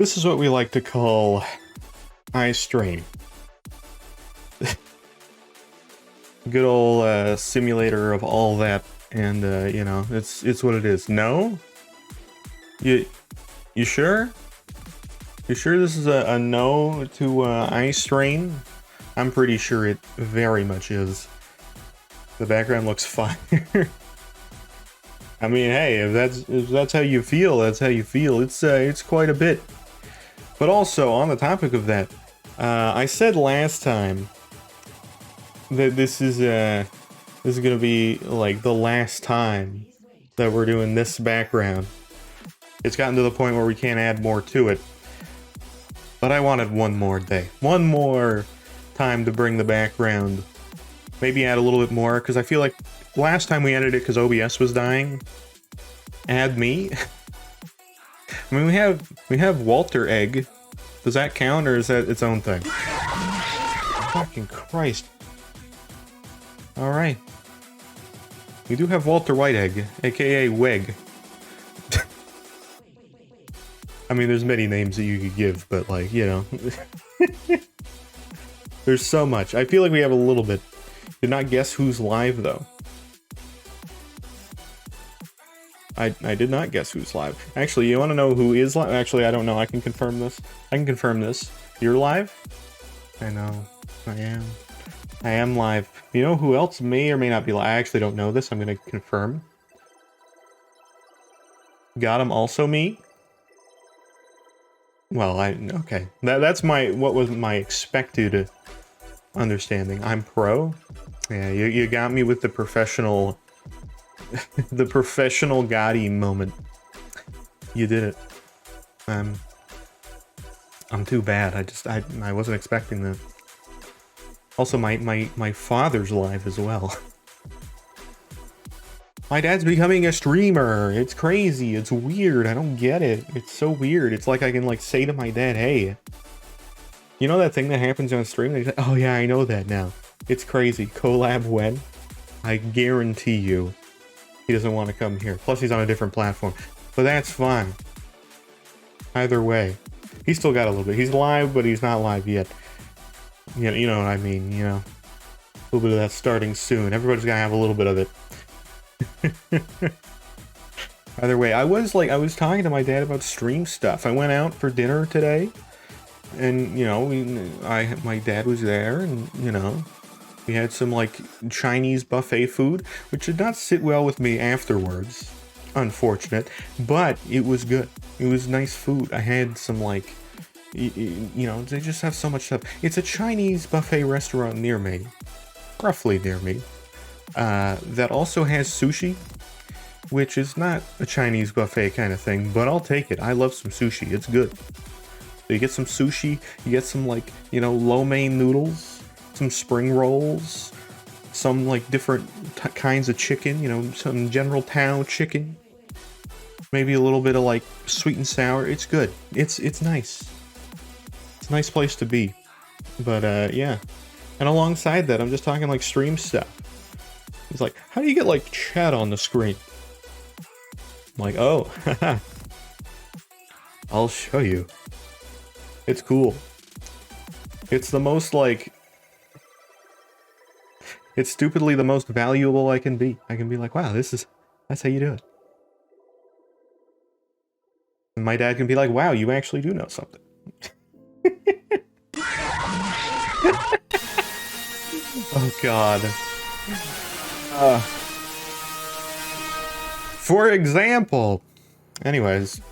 This is what we like to call eye strain. Good old simulator of all that, and you know, it's what it is. No? You sure? You sure this is a no to eye strain? I'm pretty sure it very much is. The background looks fire. I mean, hey, if that's how you feel, that's how you feel. It's quite a bit. But also, on the topic of that, I said last time that this is gonna be like the last time that we're doing this background. It's gotten to the point where we can't add more to it. But I wanted one more day. One more time to bring the background. Maybe add a little bit more, because I feel like last time we added it because OBS was dying. Add me. I mean, we have Walter Egg. Does that count, or is that its own thing? Fucking Christ. Alright. We do have Walter White Egg, aka Weg. I mean, there's many names that you could give, but like, you know. There's so much. I feel like we have a little bit. Did not guess who's live, though. I did not guess who's live. Actually, you want to know who is live? Actually, I don't know. I can confirm this. I can confirm this. You're live? I know. I am. I am live. You know who else may or may not be live? I actually don't know this. I'm going to confirm. Got him also me? Well, okay. That's what was my expected understanding. I'm pro. Yeah, you got me with the professional, the professional Gotti moment. You did it. I'm too bad. I wasn't expecting that. Also, my father's live as well. My dad's becoming a streamer. It's crazy. It's weird. I don't get it. It's so weird. It's like I can like say to my dad, hey, you know that thing that happens on stream? He's like, oh yeah, I know that now. It's crazy. Collab when? I guarantee you he doesn't want to come here. Plus he's on a different platform. But that's fine. Either way. He's still got a little bit. He's live, but he's not live yet. You know what I mean, you know. A little bit of that starting soon. Everybody's gotta have a little bit of it. Either way, I was talking to my dad about stream stuff. I went out for dinner today, and you know, my dad was there, and you know, we had some like Chinese buffet food, which did not sit well with me afterwards. Unfortunate, but it was good. It was nice food. I had some like, you know, they just have so much stuff. It's a Chinese buffet restaurant near me, roughly near me. That also has sushi, which is not a Chinese buffet kind of thing, but I'll take it. I love some sushi. It's good. So you get some sushi, you get some like, you know, lo mein noodles, some spring rolls, some like different kinds of chicken, you know, some General Tao chicken, maybe a little bit of like sweet and sour. It's good. It's nice. It's a nice place to be. But yeah. And alongside that, I'm just talking like stream stuff. He's like, how do you get like chat on the screen? I'm like, oh, I'll show you. It's cool. It's the most like, it's stupidly the most valuable I can be. I can be like, wow, that's how you do it. And my dad can be like, wow, you actually do know something. Oh God. For example, anyways.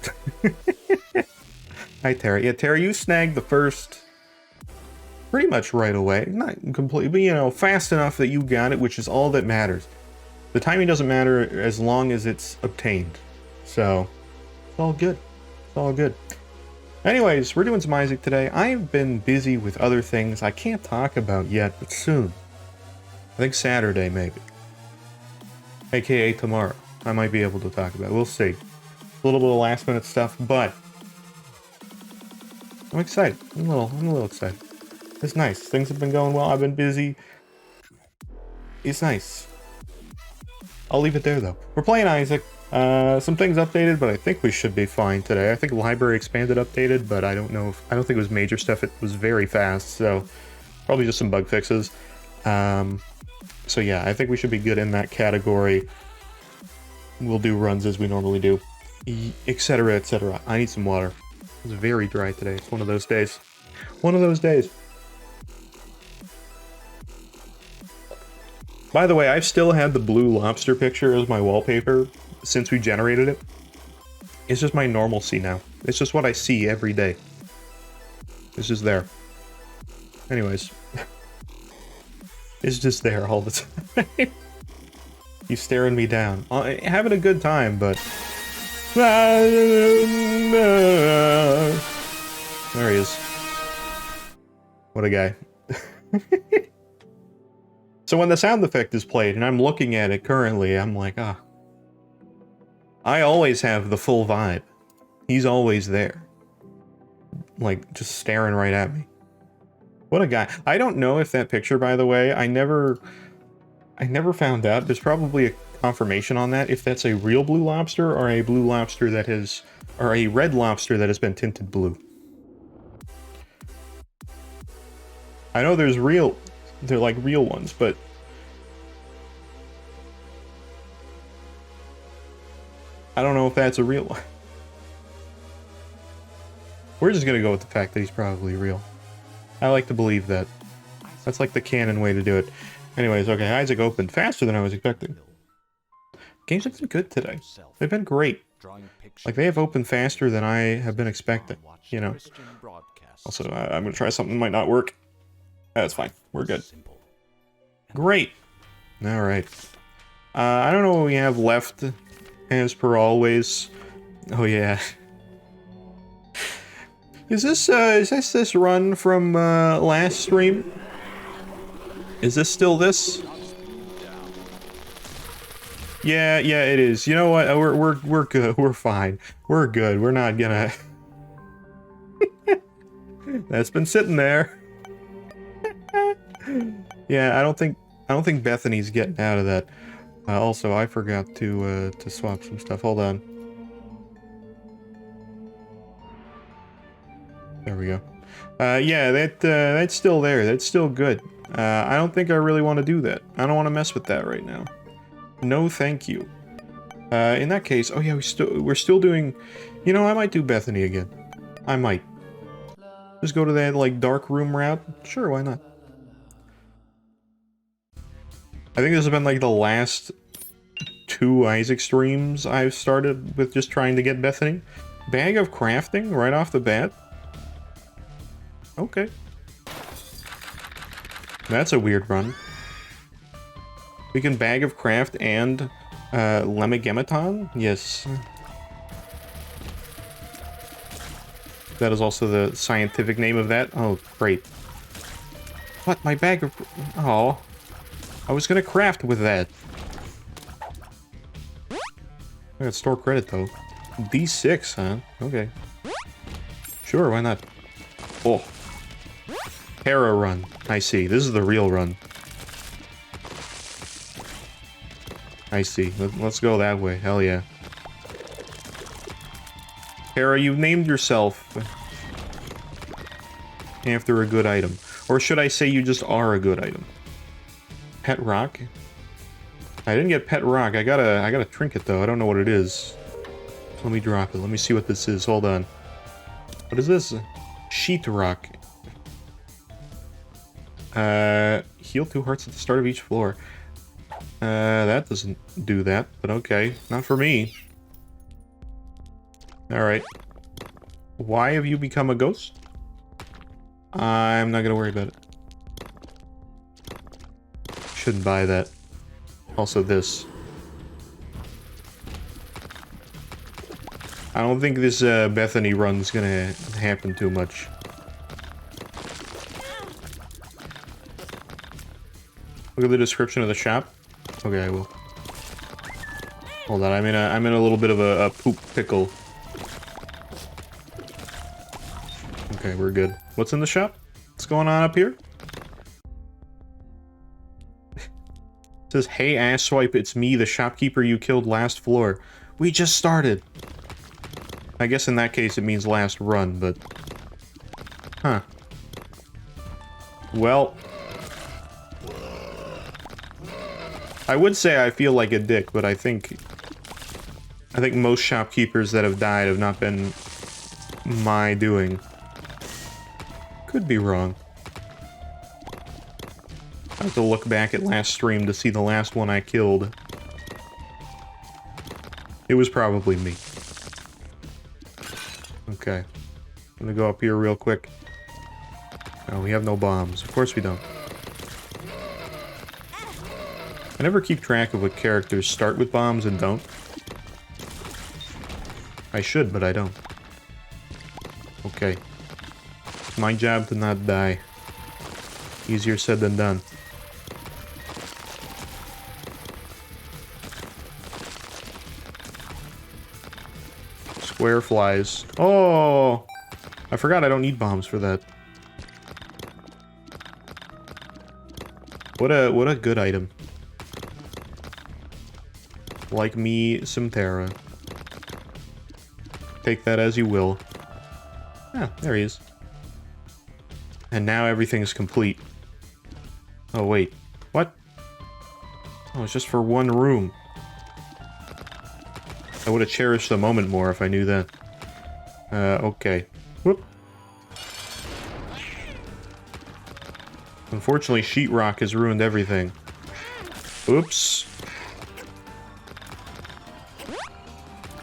Hi Terry. Yeah, Terry, you snagged the first pretty much right away. Not completely, but you know, fast enough that you got it, which is all that matters. The timing doesn't matter as long as it's obtained. So, it's all good. It's all good. Anyways, we're doing some Isaac today. I've been busy with other things I can't talk about yet, but soon. I think Saturday, maybe. AKA tomorrow. I might be able to talk about it. We'll see. A little bit of last minute stuff, but I'm excited. I'm a little excited. It's nice. Things have been going well. I've been busy. It's nice. I'll leave it there though. We're playing Isaac. Some things updated, but I think we should be fine today. I think library expanded updated, but I don't know if... I don't think it was major stuff. It was very fast, so probably just some bug fixes. So yeah, I think we should be good in that category. We'll do runs as we normally do, etc., etc. I need some water. It's very dry today. It's one of those days. One of those days. By the way, I've still had the blue lobster picture as my wallpaper since we generated it. It's just my normalcy now. It's just what I see every day. It's just there. Anyways. It's just there all the time. He's staring me down. Having a good time, but... There he is. What a guy. So when the sound effect is played, and I'm looking at it currently, I'm like, ah. I always have the full vibe. He's always there. Like, just staring right at me. What a guy. I don't know if that picture, by the way, I never found out. There's probably a confirmation on that, if that's a real blue lobster or a blue lobster that has... or a red lobster that has been tinted blue. I know there's real... they're like real ones, but... I don't know if that's a real one. We're just gonna go with the fact that he's probably real. I like to believe that. That's like the canon way to do it. Anyways, okay, Isaac opened faster than I was expecting. Games have been good today. They've been great. Like, they have opened faster than I have been expecting, you know. Also, I'm gonna try something that might not work. That's fine. We're good. Great. Alright. I don't know what we have left, as per always. Oh, yeah. Is this run from last stream? Is this still this? Yeah, it is. You know what? We're good. We're fine. We're good. We're not gonna... That's been sitting there. Yeah, I don't think Bethany's getting out of that. Also, I forgot to swap some stuff. Hold on. There we go. Yeah, that's still there. That's still good. I don't think I really want to do that. I don't want to mess with that right now. No, thank you. In that case, oh yeah, we're still doing... You know, I might do Bethany again. I might. Just go to that, like, dark room route? Sure, why not? I think this has been, like, the last 2 Isaac streams I've started with just trying to get Bethany. Bag of crafting right off the bat? Okay. That's a weird run. We can bag of craft and Lemigematon? Yes. That is also the scientific name of that. Oh, great. What? My bag of... Oh. I was gonna craft with that. I got store credit, though. D6, huh? Okay. Sure, why not? Oh. Hera run. I see. This is the real run. I see. Let's go that way. Hell yeah. Hera, you named yourself after a good item. Or should I say you just are a good item? Pet rock? I didn't get pet rock. I got a trinket though. I don't know what it is. Let me drop it. Let me see what this is. Hold on. What is this? Sheet rock. Heal 2 hearts at the start of each floor. That doesn't do that, but okay. Not for me. Alright. Why have you become a ghost? I'm not gonna worry about it. Shouldn't buy that. Also this. I don't think this Bethany run's gonna happen too much. Look at the description of the shop. Okay, I will. Hold on, I'm in a little bit of a poop pickle. Okay, we're good. What's in the shop? What's going on up here? It says, "Hey, asswipe, it's me, the shopkeeper you killed last floor. We just started. I guess in that case it means last run, but... Huh. Well... I would say I feel like a dick, but I think most shopkeepers that have died have not been my doing. Could be wrong. I have to look back at last stream to see the last one I killed. It was probably me. Okay. I'm gonna go up here real quick. Oh, we have no bombs. Of course we don't. I never keep track of what characters start with bombs and don't. I should, but I don't. Okay. It's my job to not die. Easier said than done. Square flies. Oh! I forgot I don't need bombs for that. What a good item. Like me, some Terra. Take that as you will. Ah, there he is. And now everything's complete. Oh, wait. What? Oh, it's just for one room. I would have cherished the moment more if I knew that. Okay. Whoop. Unfortunately, sheetrock has ruined everything. Oops.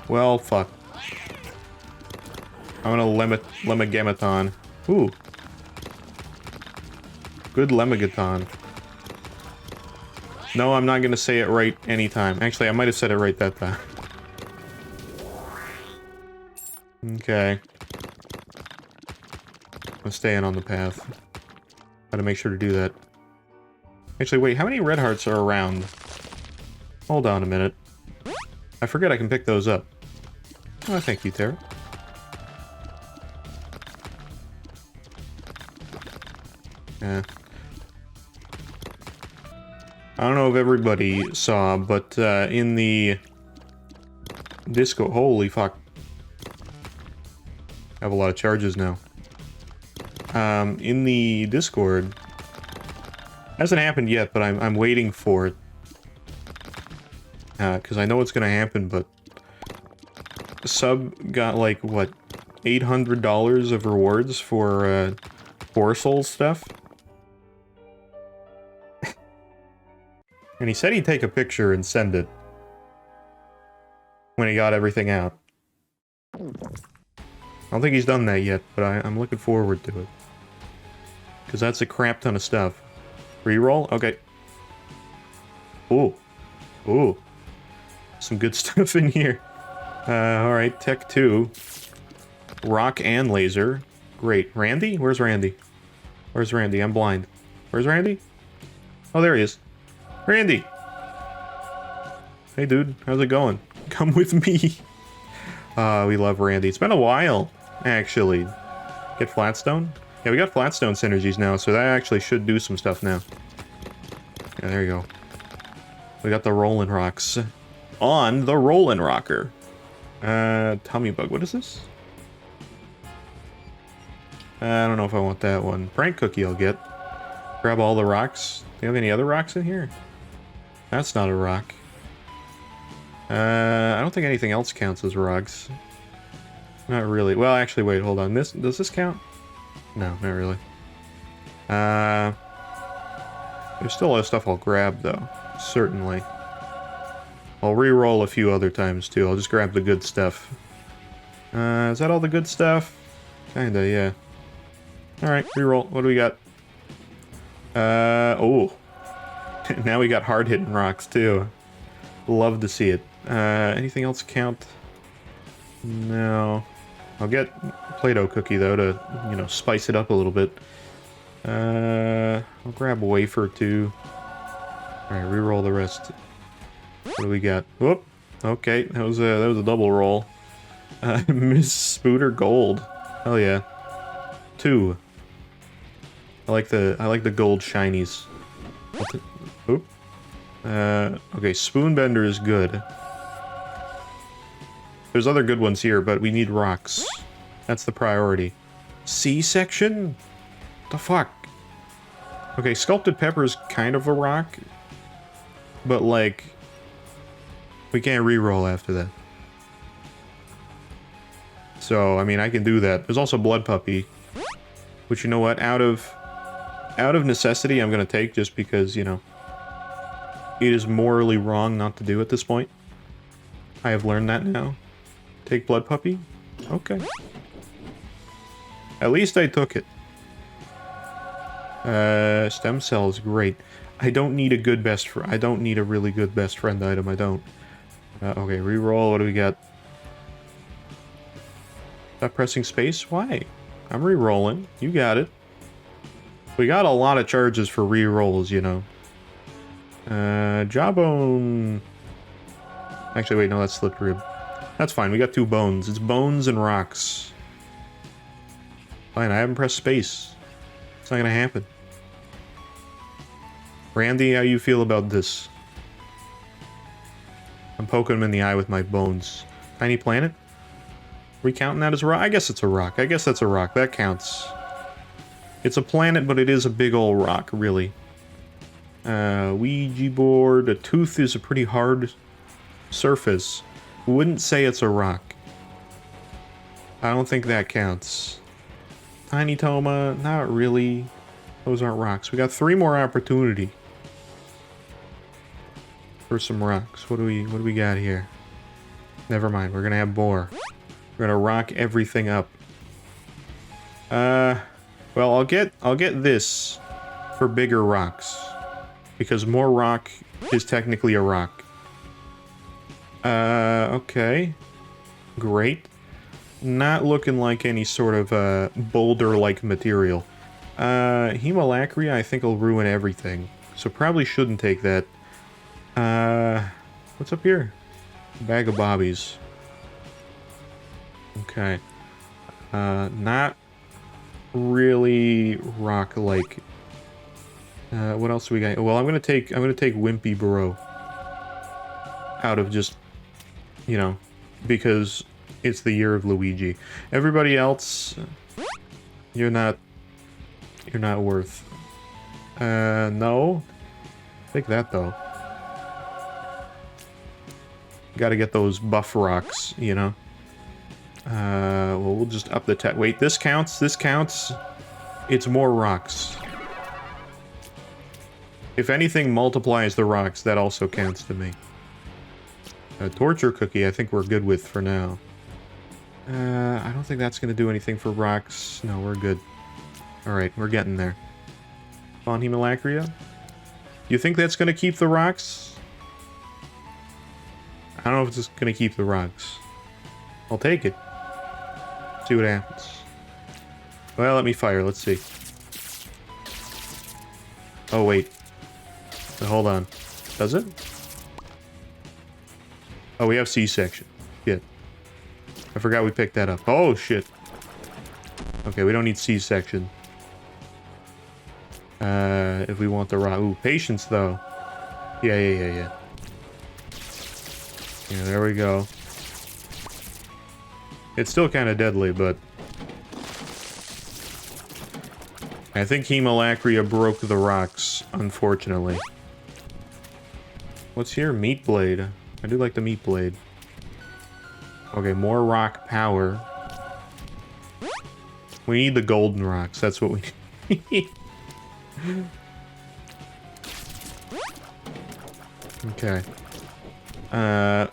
Well, fuck. I'm gonna Lemagamaton. Ooh. Good Lemagaton. No, I'm not gonna say it right anytime. Actually, I might have said it right that time. Okay. I'm staying on the path. Gotta make sure to do that. Actually, wait, how many red hearts are around? Hold on a minute. I forget I can pick those up. Oh, thank you, Tara. Yeah. I don't know if everybody saw, but in the Disco... Holy fuck. I have a lot of charges now. In the Discord... Hasn't happened yet, but I'm waiting for it. Because I know it's gonna happen, but... Sub got, like, what? $800 of rewards for, Poor Souls stuff? And he said he'd take a picture and send it. When he got everything out. I don't think he's done that yet, but I'm looking forward to it. Because that's a crap ton of stuff. Reroll? Okay. Ooh. Ooh. Some good stuff in here. Alright, Tech 2. Rock and laser. Great. Randy? Where's Randy? Where's Randy? I'm blind. Where's Randy? Oh, there he is. Randy! Hey, dude. How's it going? Come with me. We love Randy. It's been a while, actually. Get Flatstone? Yeah, we got Flatstone synergies now, so that actually should do some stuff now. Yeah, there you go. We got the Rollin' Rocks. On the Rollin' Rocker. Tummy Bug. What is this? I don't know if I want that one. Prank Cookie I'll get. Grab all the rocks. Do you have any other rocks in here? That's not a rock. I don't think anything else counts as rocks. Not really. Well, actually, wait, hold on. Does this count? No, not really. There's still a lot of stuff I'll grab, though. Certainly. I'll re-roll a few other times, too. I'll just grab the good stuff. Is that all the good stuff? Kinda, yeah. Alright, re-roll. What do we got? Oh. Now we got hard-hitting rocks, too. Love to see it. Anything else count? No. I'll get Play-Doh cookie, though, to, you know, spice it up a little bit. I'll grab a wafer, too. Alright, re-roll the rest. What do we got? Whoop! Okay, that was a double roll. Miss Spooter Gold. Hell yeah. 2. I like the gold shinies. Oop. Okay, Spoonbender is good. There's other good ones here, but we need rocks. That's the priority. C-section? The fuck? Okay, sculpted pepper is kind of a rock. But, like... we can't re-roll after that. So, I mean, I can do that. There's also blood puppy. Which, you know what? Out of necessity, I'm gonna take just because, you know... it is morally wrong not to do at this point. I have learned that now. Take blood puppy? Okay. At least I took it. Stem cells, great. I don't need a good best friend. I don't need a really good best friend item. I don't. Okay, reroll. What do we got? Stop pressing space? Why? I'm re-rolling. You got it. We got a lot of charges for re-rolls, you know. Jawbone. Actually, wait, no, that's slipped rib. That's fine, we got 2 bones. It's bones and rocks. Fine, I haven't pressed space. It's not gonna happen. Randy, how you feel about this? I'm poking him in the eye with my bones. Tiny planet? We counting that as a rock? I guess it's a rock. I guess that's a rock. That counts. It's a planet, but it is a big old rock, really. Ouija board. A tooth is a pretty hard surface. Wouldn't say it's a rock. I don't think that counts. Tiny Toma, not really. Those aren't rocks. We got 3 more opportunity for some rocks. What do we got here? Never mind. We're gonna have more. We're gonna rock everything up. Well, I'll get this for bigger rocks because more rock is technically a rock. Okay. Great. Not looking like any sort of, boulder-like material. Hemolacria, I think, will ruin everything. So probably shouldn't take that. What's up here? Bag of bobbies. Okay. Not really rock-like. What else do we got? Well, I'm gonna take Wimpy Bro. Out of just... you know, because it's the year of Luigi. Everybody else, you're not worth. No. Take that, though. Gotta get those buff rocks, you know? Well, we'll just up the tech. Wait, this counts? This counts? It's more rocks. If anything multiplies the rocks, that also counts to me. A torture cookie, I think we're good with for now. I don't think that's going to do anything for rocks. No, we're good. Alright, we're getting there. Fawn Hemolacria? You think that's going to keep the rocks? I don't know if it's just going to keep the rocks. I'll take it. See what happens. Well, let me fire. Let's see. Oh, wait. Hold on. Does it? Oh, we have C-section. Shit. I forgot we picked that up. Oh, shit. Okay, we don't need C-section. If we want the raw... Ooh, patience, though. Yeah. Yeah, there we go. It's still kind of deadly, but... I think Hemolacria broke the rocks, unfortunately. What's here? Meat blade. I do like the meat blade. Okay, more rock power. We need the golden rocks. That's what we need. Okay. I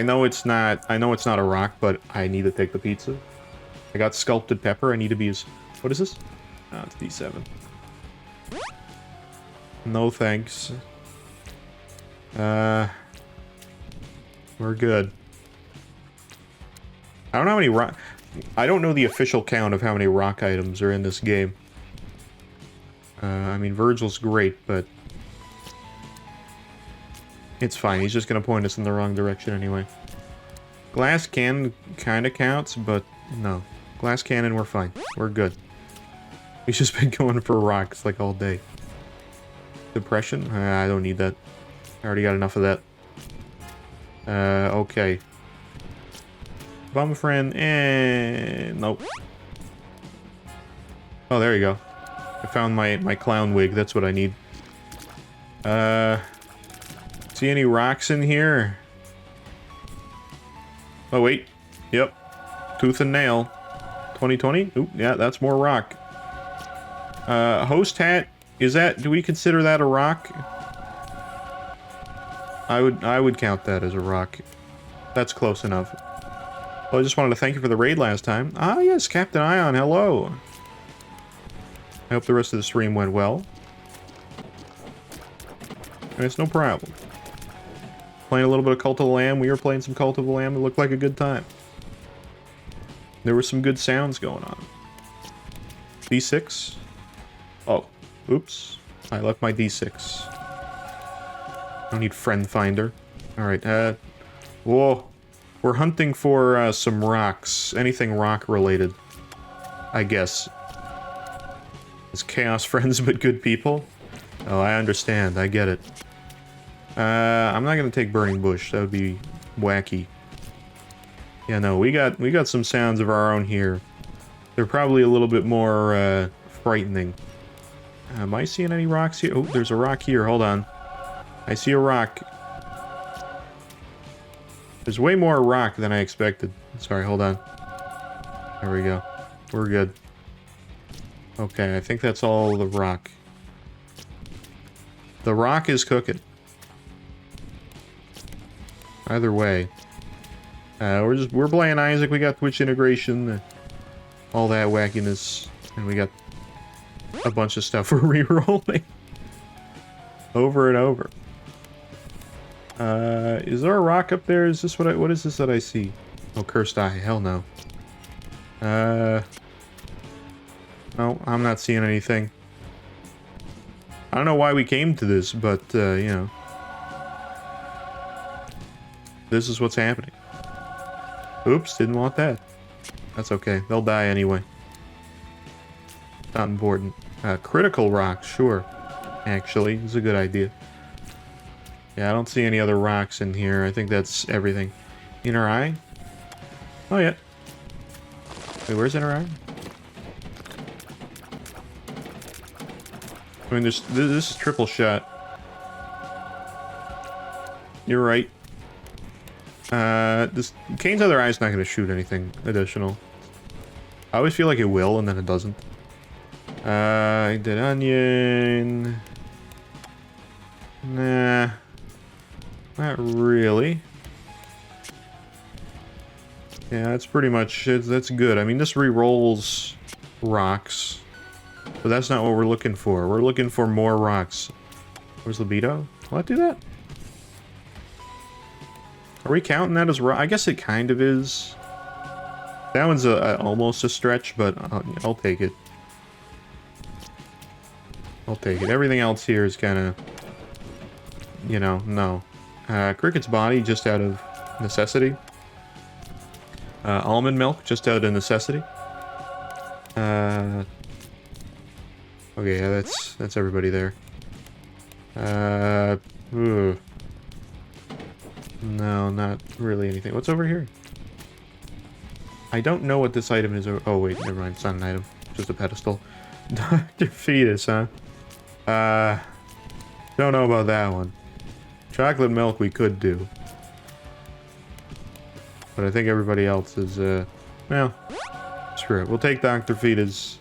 know it's not a rock, but I need to take the pizza. I got sculpted pepper. I need to be as... What is this? Oh, it's D7. No thanks. We're good. I don't know how many rock... I don't know the official count of how many rock items are in this game. I mean, Virgil's great, but... It's fine, he's just gonna point us in the wrong direction anyway. Glass cannon kinda counts, but no. Glass cannon, we're fine. We're good. He's just been going for rocks, like, all day. Depression? I don't need that. I already got enough of that. Okay. Bum friend, and nope. Oh, there you go. I found my clown wig. That's what I need. See any rocks in here? Oh, wait. Yep. Tooth and nail. 2020? Oop, yeah, that's more rock. Host hat. Is that... Do we consider that a rock? I would count that as a rock. That's close enough. Well, I just wanted to thank you for the raid last time. Ah, yes, Captain Ion, hello. I hope the rest of the stream went well. And it's no problem. Playing a little bit of Cult of the Lamb. We were playing some Cult of the Lamb. It looked like a good time. There were some good sounds going on. D6? Oh, oops. I left my D6. I don't need Friend Finder. Alright, whoa. We're hunting for, some rocks. Anything rock related. I guess. It's chaos friends but good people? Oh, I understand. I get it. I'm not gonna take Burning Bush. That would be wacky. Yeah, no, we got some sounds of our own here. They're probably a little bit more, frightening. Am I seeing any rocks here? Oh, there's a rock here. Hold on. I see a rock. There's way more rock than I expected. Sorry, hold on. There we go. We're good. Okay, I think that's all the rock. The rock is cooking. Either way. We're playing Isaac, we got Twitch integration, all that wackiness, and we got a bunch of stuff we're re-rolling. Over and over. Is there a rock up there? Is this what is this that I see? Oh, Cursed Eye, hell no. No, I'm not seeing anything. I don't know why we came to this, but, you know. This is what's happening. Oops, didn't want that. That's okay. They'll die anyway. Not important. Critical rock, sure. Actually, it's a good idea. Yeah, I don't see any other rocks in here. I think that's everything. Inner eye? Oh, yeah. Wait, where's inner eye? I mean, this is triple shot. You're right. This Kane's other eye's not going to shoot anything additional. I always feel like it will, and then it doesn't. I did onion. Nah. Not really. Yeah, that's pretty much it. That's good. I mean, this re-rolls rocks. But that's not what we're looking for. We're looking for more rocks. Where's libido? Will that do that? Are we counting that as rock? I guess it kind of is. That one's almost a stretch, but I'll take it. I'll take it. Everything else here is kind of, you know, no. Cricket's body, just out of necessity. Almond milk, just out of necessity. Okay, yeah, that's everybody there. Ooh. No, not really anything. What's over here? I don't know what this item is. Oh, wait, never mind. It's not an item. Just a pedestal. Dr. Fetus, huh? Don't know about that one. Chocolate milk we could do. But I think everybody else is, well, screw it. We'll take Dr. Fetus.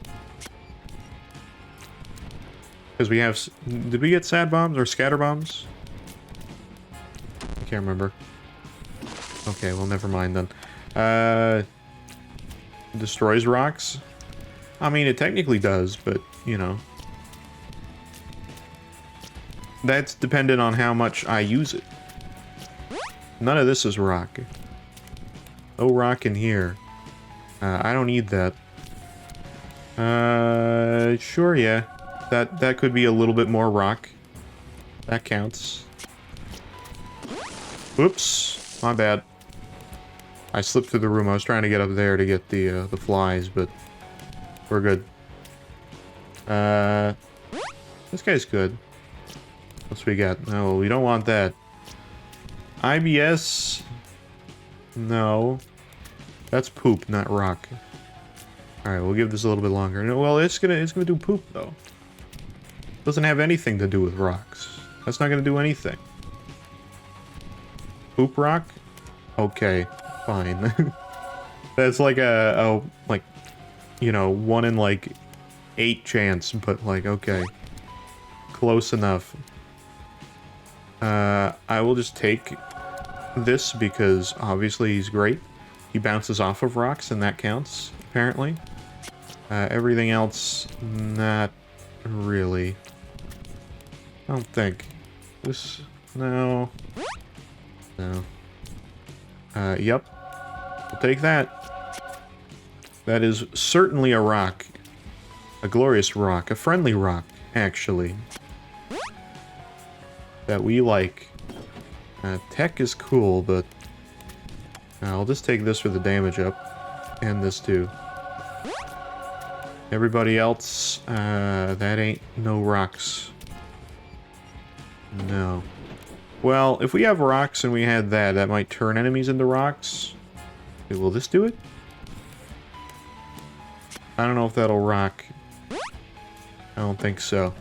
Because we have... Did we get sad bombs or scatter bombs? I can't remember. Okay, well, never mind then. Destroys rocks? I mean, it technically does, but, you know. That's dependent on how much I use it. None of this is rock. No rock in here. I don't need that. Sure, yeah. That could be a little bit more rock. That counts. Oops, my bad. I slipped through the room. I was trying to get up there to get the flies, but we're good. This guy's good. What's we got? No, we don't want that. IBS? No. That's poop, not rock. Alright, we'll give this a little bit longer. No, well, it's gonna do poop, though. Doesn't have anything to do with rocks. That's not gonna do anything. Poop rock? Okay, fine. That's like like, you know, 1 in, like, 8 chance, but, like, okay. Close enough. I will just take this because, obviously, he's great. He bounces off of rocks, and that counts, apparently. Everything else, not really. I don't think. This, no. No. Yep. We'll take that. That is certainly a rock. A glorious rock. A friendly rock, actually. That we like. Tech is cool, but... I'll just take this for the damage up. And this too. Everybody else, that ain't no rocks. No. Well, if we have rocks and we had that, that might turn enemies into rocks. Okay, will this do it? I don't know if that'll rock. I don't think so.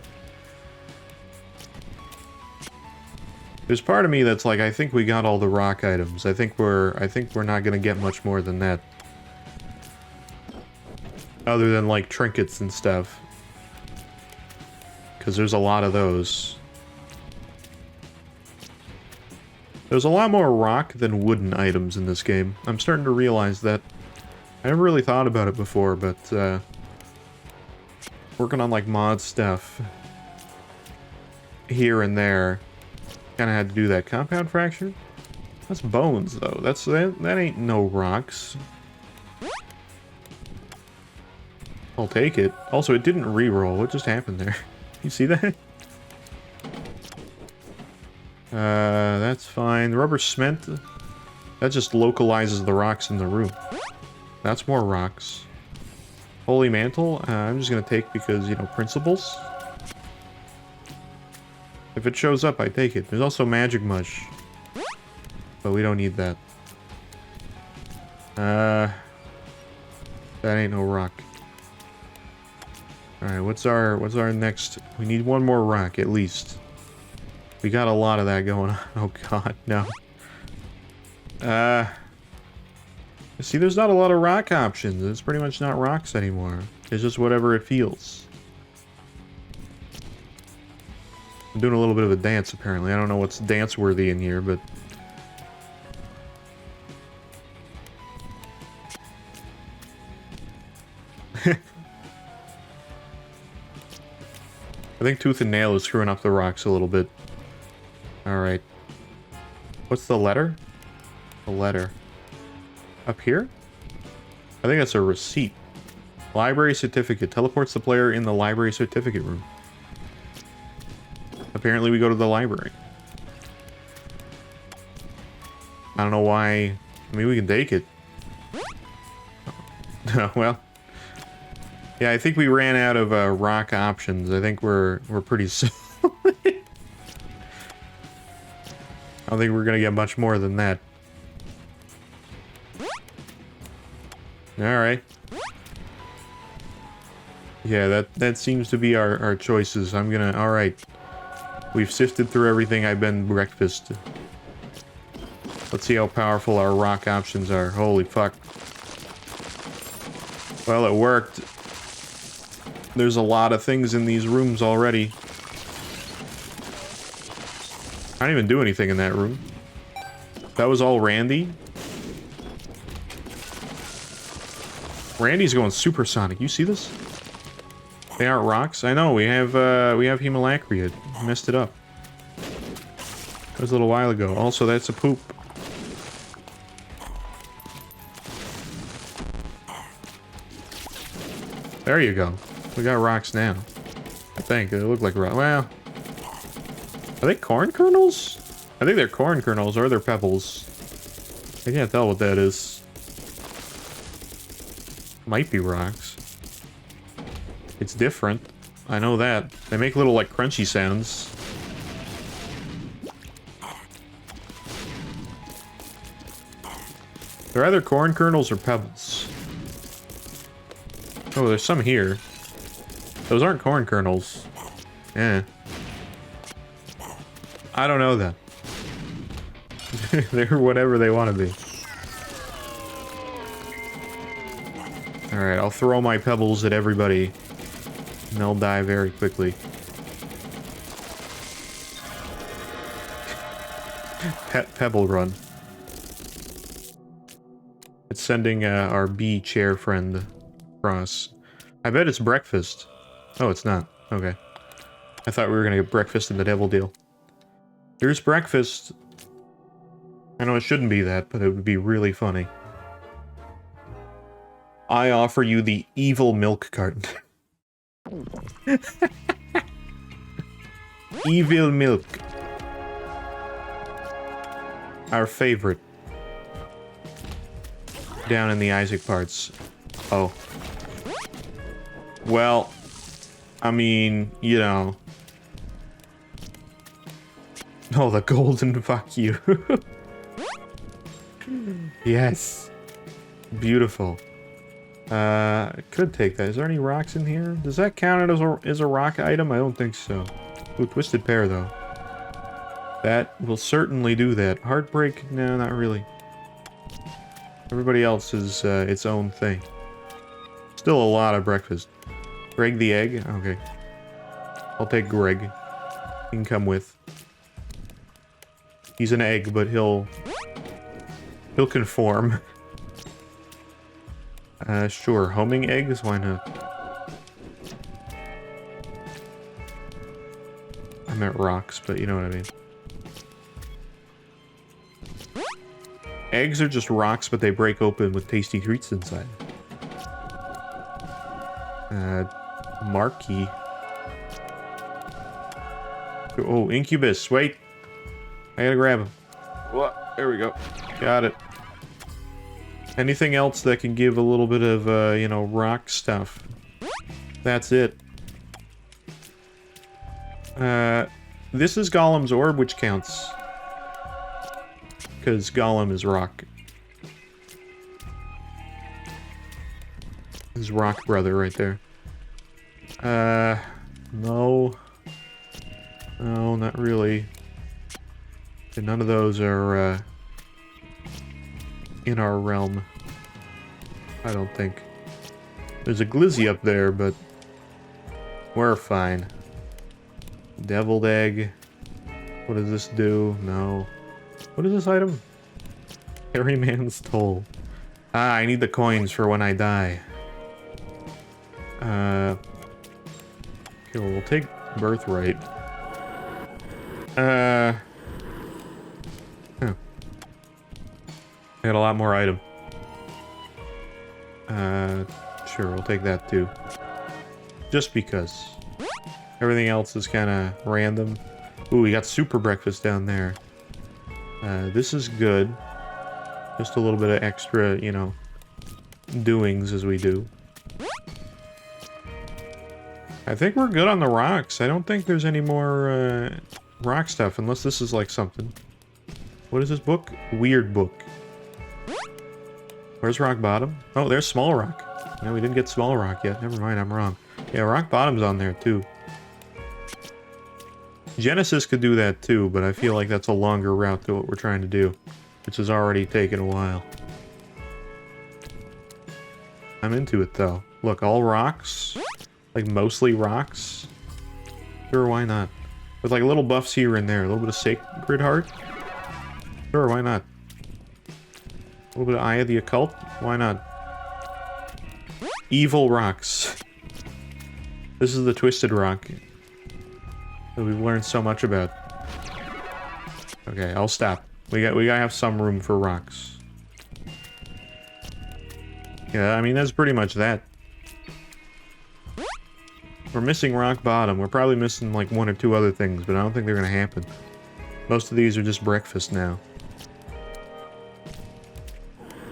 There's part of me that's like, I think we got all the rock items. I think we're not gonna get much more than that. Other than, like, trinkets and stuff. Because there's a lot of those. There's a lot more rock than wooden items in this game. I'm starting to realize that. I never really thought about it before, but, working on, like, mod stuff here and there, kind of had to do that. Compound fracture? That's bones, though. That ain't no rocks. I'll take it. Also, it didn't re-roll. What just happened there? You see that? That's fine. The rubber cement, that just localizes the rocks in the room. That's more rocks. Holy mantle, I'm just gonna take because, you know, principles. If it shows up, I take it. There's also magic mush. But we don't need that. That ain't no rock. Alright, what's our next? We need one more rock, at least. We got a lot of that going on. Oh god, no. See, there's not a lot of rock options. It's pretty much not rocks anymore. It's just whatever it feels. I'm doing a little bit of a dance, apparently. I don't know what's dance-worthy in here, but... I think Tooth and Nail is screwing up the rocks a little bit. Alright. What's the letter? The letter. Up here? I think that's a receipt. Library certificate. Teleports the player in the library certificate room. Apparently we go to the library. I don't know why... I mean, we can take it. Well... Yeah, I think we ran out of rock options. I think we're pretty solid. I don't think we're gonna get much more than that. Alright. Yeah, that seems to be our choices. I'm gonna... Alright. We've sifted through everything. I've been breakfast. Let's see how powerful our rock options are. Holy fuck. Well, it worked. There's a lot of things in these rooms already. I didn't even do anything in that room. That was all Randy. Randy's going supersonic. You see this? They aren't rocks. I know. We have Hemolacria. Messed it up. That was a little while ago. Also, that's a poop. There you go. We got rocks now. I think. They look like rocks. Well... Are they corn kernels? I think they're corn kernels, or they're pebbles. I can't tell what that is. Might be rocks. It's different. I know that. They make little, like, crunchy sounds. They're either corn kernels or pebbles. Oh, there's some here. Those aren't corn kernels. Yeah. I don't know then. They're whatever they want to be. Alright, I'll throw my pebbles at everybody. And they'll die very quickly. Pebble run. It's sending our bee chair friend across. I bet it's breakfast. Oh, it's not. Okay. I thought we were gonna get breakfast in the devil deal. Here's breakfast. I know it shouldn't be that, but it would be really funny. I offer you the evil milk carton. Evil milk. Our favorite. Down in the Isaac parts. Oh. Well, I mean, you know. Oh, the golden fuck you. Yes. Beautiful. Could take that. Is there any rocks in here? Does that count as a rock item? I don't think so. Ooh, twisted pear, though. That will certainly do that. Heartbreak? No, not really. Everybody else is its own thing. Still a lot of breakfast. Greg the egg? Okay. I'll take Greg. He can come with. He's an egg, but he'll conform. Sure. Homing eggs? Why not? I meant rocks, but you know what I mean. Eggs are just rocks, but they break open with tasty treats inside. Marquee. Oh, incubus. Wait. I gotta grab him. What? There we go. Got it. Anything else that can give a little bit of, you know, rock stuff. That's it. This is Golem's orb, which counts. Because Golem is rock. His rock brother right there. No. No, not really. And none of those are, in our realm. I don't think. There's a glizzy up there, but we're fine. Deviled egg. What does this do? No. What is this item? Hairy man's toll. Ah, I need the coins for when I die. Okay, well, we'll take birthright. Huh. I got a lot more item. Sure, we'll take that too. Just because. Everything else is kind of random. Ooh, we got super breakfast down there. This is good. Just a little bit of extra, you know, doings as we do. I think we're good on the rocks. I don't think there's any more, rock stuff, unless this is like something. What is this book? Weird book. Where's rock bottom? Oh, there's small rock. No, we didn't get small rock yet. Never mind, I'm wrong. Yeah, rock bottom's on there, too. Genesis could do that, too, but I feel like that's a longer route to what we're trying to do. Which has already taken a while. I'm into it, though. Look, all rocks. Like, mostly rocks. Sure, why not? With, like, little buffs here and there. A little bit of Sacred Heart. Sure, why not? A little bit of Eye of the Occult. Why not? Evil rocks. This is the Twisted Rock that we've learned so much about. Okay, I'll stop. We gotta have some room for rocks. Yeah, I mean, that's pretty much that. We're missing rock bottom. We're probably missing, like, one or two other things, but I don't think they're gonna happen. Most of these are just breakfast now.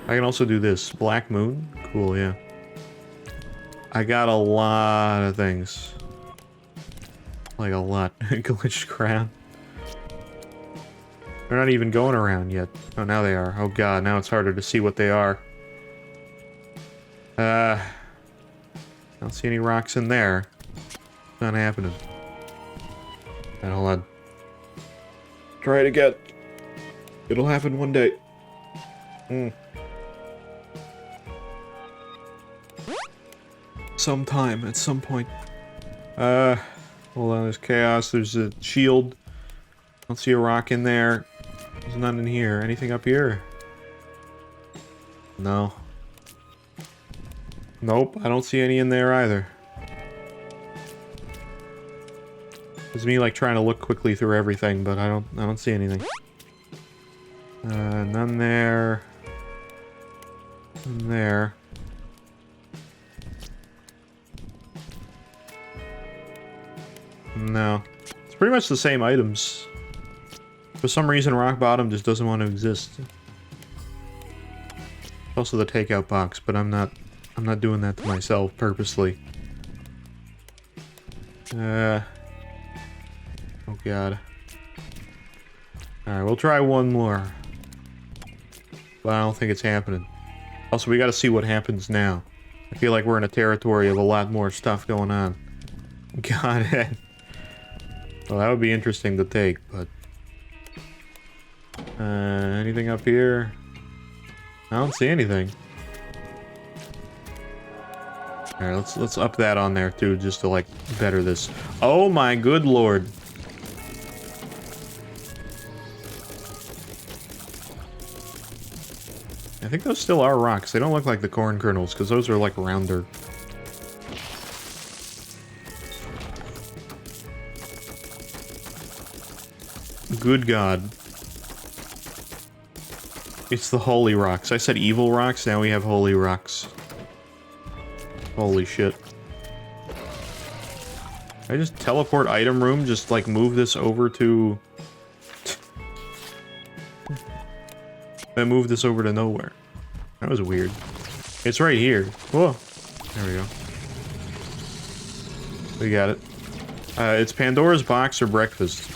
I can also do this. Black Moon? Cool, yeah. I got a lot of things. Like, a lot. Glitched crown. They're not even going around yet. Oh, now they are. Oh god, now it's harder to see what they are. I don't see any rocks in there. Not happening. And hold on. Try it again. It'll happen one day. Sometime, at some point. Hold on, there's chaos, there's a shield. Don't see a rock in there. There's none in here. Anything up here? No. Nope, I don't see any in there either. It's me like trying to look quickly through everything, but I don't see anything. None there. None there. No. It's pretty much the same items. For some reason, Rock Bottom just doesn't want to exist. Also the takeout box, but I'm not doing that to myself purposely. Oh god. Alright, we'll try one more. But I don't think it's happening. Also, we gotta see what happens now. I feel like we're in a territory of a lot more stuff going on. God. Well, that would be interesting to take, but... anything up here? I don't see anything. Alright, let's up that on there too, just to like better this. Oh my good lord. I think those still are rocks. They don't look like the corn kernels, because those are like rounder. Good god. It's the holy rocks. I said evil rocks, now we have holy rocks. Holy shit. I just teleport item room, just like move this over to... Then move this over to nowhere. That was weird. It's right here. Whoa. There we go. We got it. It's Pandora's box or breakfast.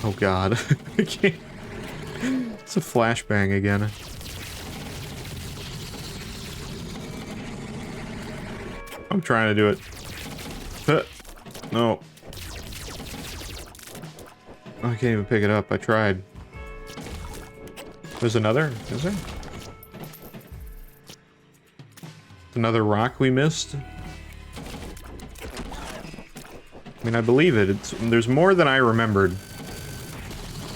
Oh god. It's a flashbang again. I'm trying to do it. No. I can't even pick it up. I tried. There's another? Is there? Another rock we missed? I mean, I believe it. There's more than I remembered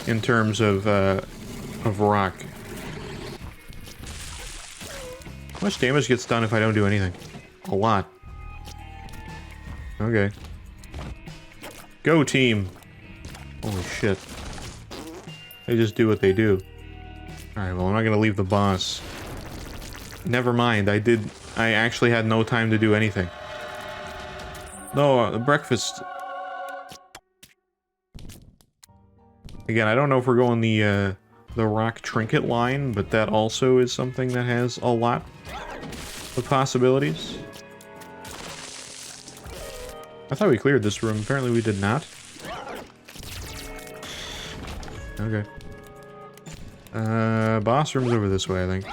in terms of rock. How much damage gets done if I don't do anything? A lot. Okay. Go, team! Holy shit. They just do what they do. Alright, well, I'm not gonna leave the boss. Never mind, I actually had no time to do anything. No, the breakfast... Again, I don't know if we're going the rock trinket line, but that also is something that has a lot of possibilities. I thought we cleared this room. Apparently we did not. Okay. Boss room's over this way, I think.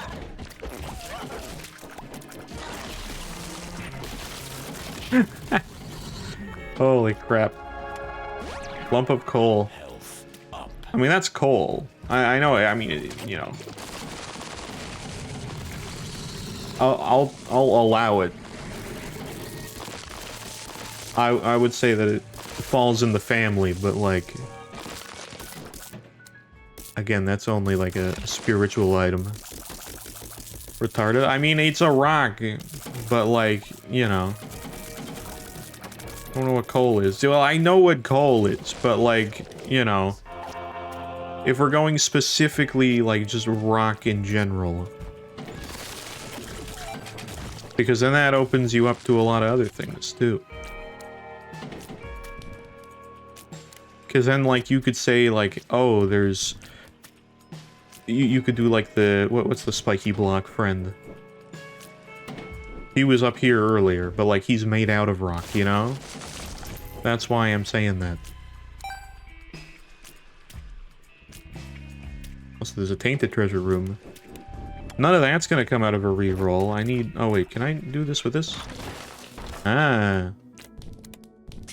Holy crap. Lump of coal. I mean, that's coal. I know, I mean, you know. I'll allow it. I would say that it falls in the family, but like... Again, that's only like a spiritual item. Retarded? I mean, it's a rock, but like, you know... I don't know what coal is. Well, I know what coal is, but like, you know... If we're going specifically, like, just rock in general. Because then that opens you up to a lot of other things, too. Because then, like, you could say, like, oh, there's... You could do, like, the... What's the spiky block friend? He was up here earlier, but, like, he's made out of rock, you know? That's why I'm saying that. so there's a tainted treasure room. None of that's gonna come out of a reroll. I need... Oh, wait, can I do this with this? Ah.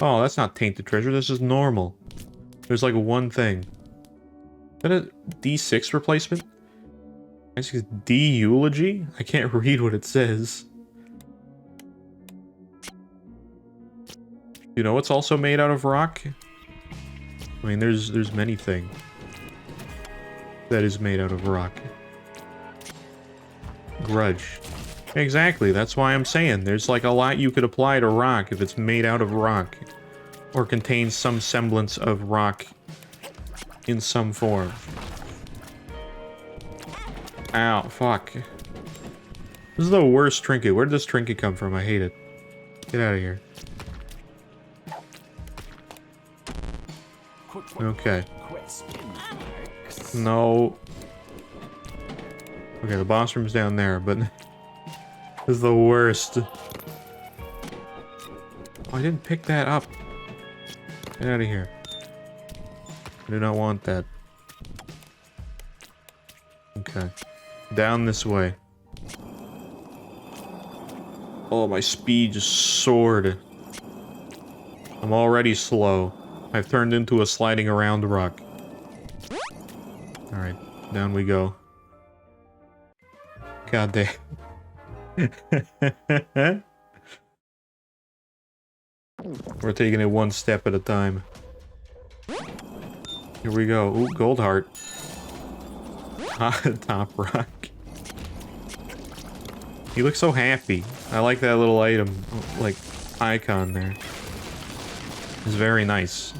Oh, that's not tainted treasure, this is normal. There's like one thing. Is that a D6 replacement? I see D-eulogy? I can't read what it says. You know what's also made out of rock? I mean, there's many things that is made out of rock. Grudge. Exactly, that's why I'm saying there's like a lot you could apply to rock if it's made out of rock. Or contains some semblance of rock in some form. Ow, fuck. This is the worst trinket. Where did this trinket come from? I hate it. Get out of here. Okay. No. Okay, the boss room's down there, but... this is the worst. Oh, I didn't pick that up. Get out of here. I do not want that. Okay. Down this way. Oh, my speed just soared. I'm already slow. I've turned into a sliding around rock. Alright, down we go. God damn. We're taking it one step at a time. Here we go. Ooh, gold heart. Top rock. You look so happy. I like that little item, like, icon there. It's very nice.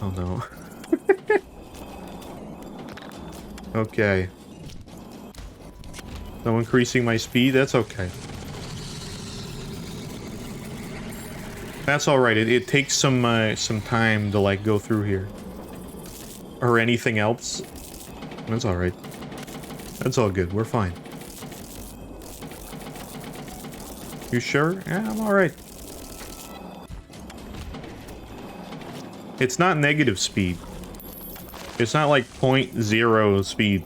Oh no. Okay. No increasing my speed? That's okay. That's alright. It takes some time to, like, go through here. Or anything else. That's alright. That's all good. We're fine. You sure? Yeah, I'm alright. It's not negative speed. It's not like 0.0 speed.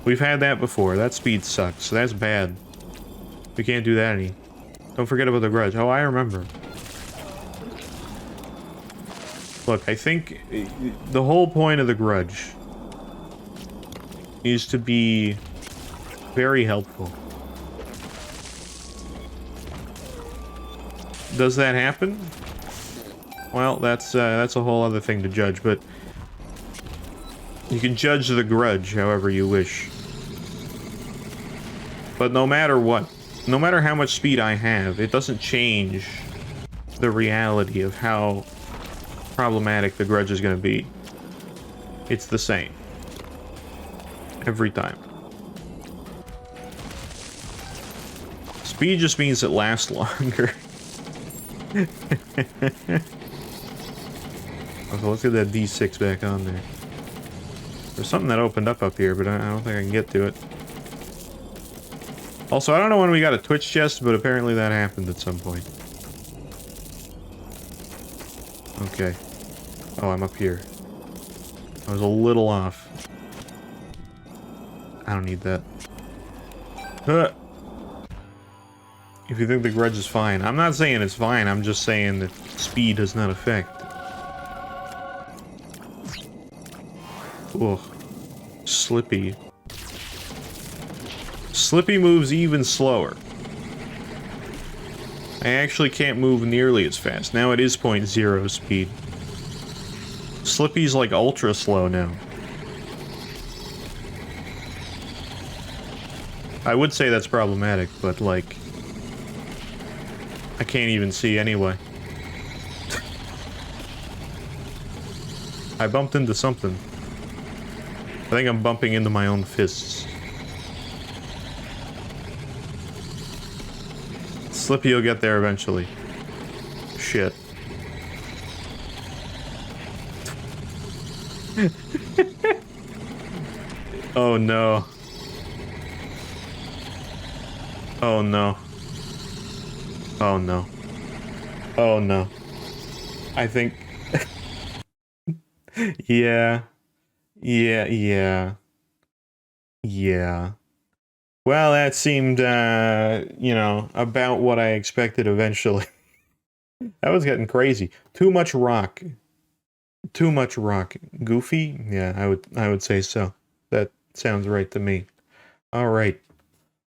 We've had that before. That speed sucks. So that's bad. We can't do that any. Don't forget about the grudge. Oh, I remember. Look, I think the whole point of the grudge is to be very helpful. Does that happen? Well, that's a whole other thing to judge, but you can judge the grudge however you wish. But no matter what, no matter how much speed I have, it doesn't change the reality of how problematic the grudge is going to be. It's the same. Every time. Speed just means it lasts longer. Okay, let's get that D6 back on there. There's something that opened up here, but I don't think I can get to it. Also, I don't know when we got a Twitch chest, but apparently that happened at some point. Okay. Oh, I'm up here. I was a little off. I don't need that. If you think the grudge is fine. I'm not saying it's fine, I'm just saying that speed does not affect. Ugh. Slippy. Slippy moves even slower. I actually can't move nearly as fast. Now it is 0.0 speed. Slippy's like ultra slow now. I would say that's problematic, but like... I can't even see anyway. I bumped into something. I think I'm bumping into my own fists. Slippy will get there eventually. Shit. Oh no. Oh no. Oh no. Oh no. I think... Yeah. Yeah. Well, that seemed, you know, about what I expected eventually. That was getting crazy. Too much rock. Too much rock. Goofy? Yeah, I would say so. That sounds right to me. All right.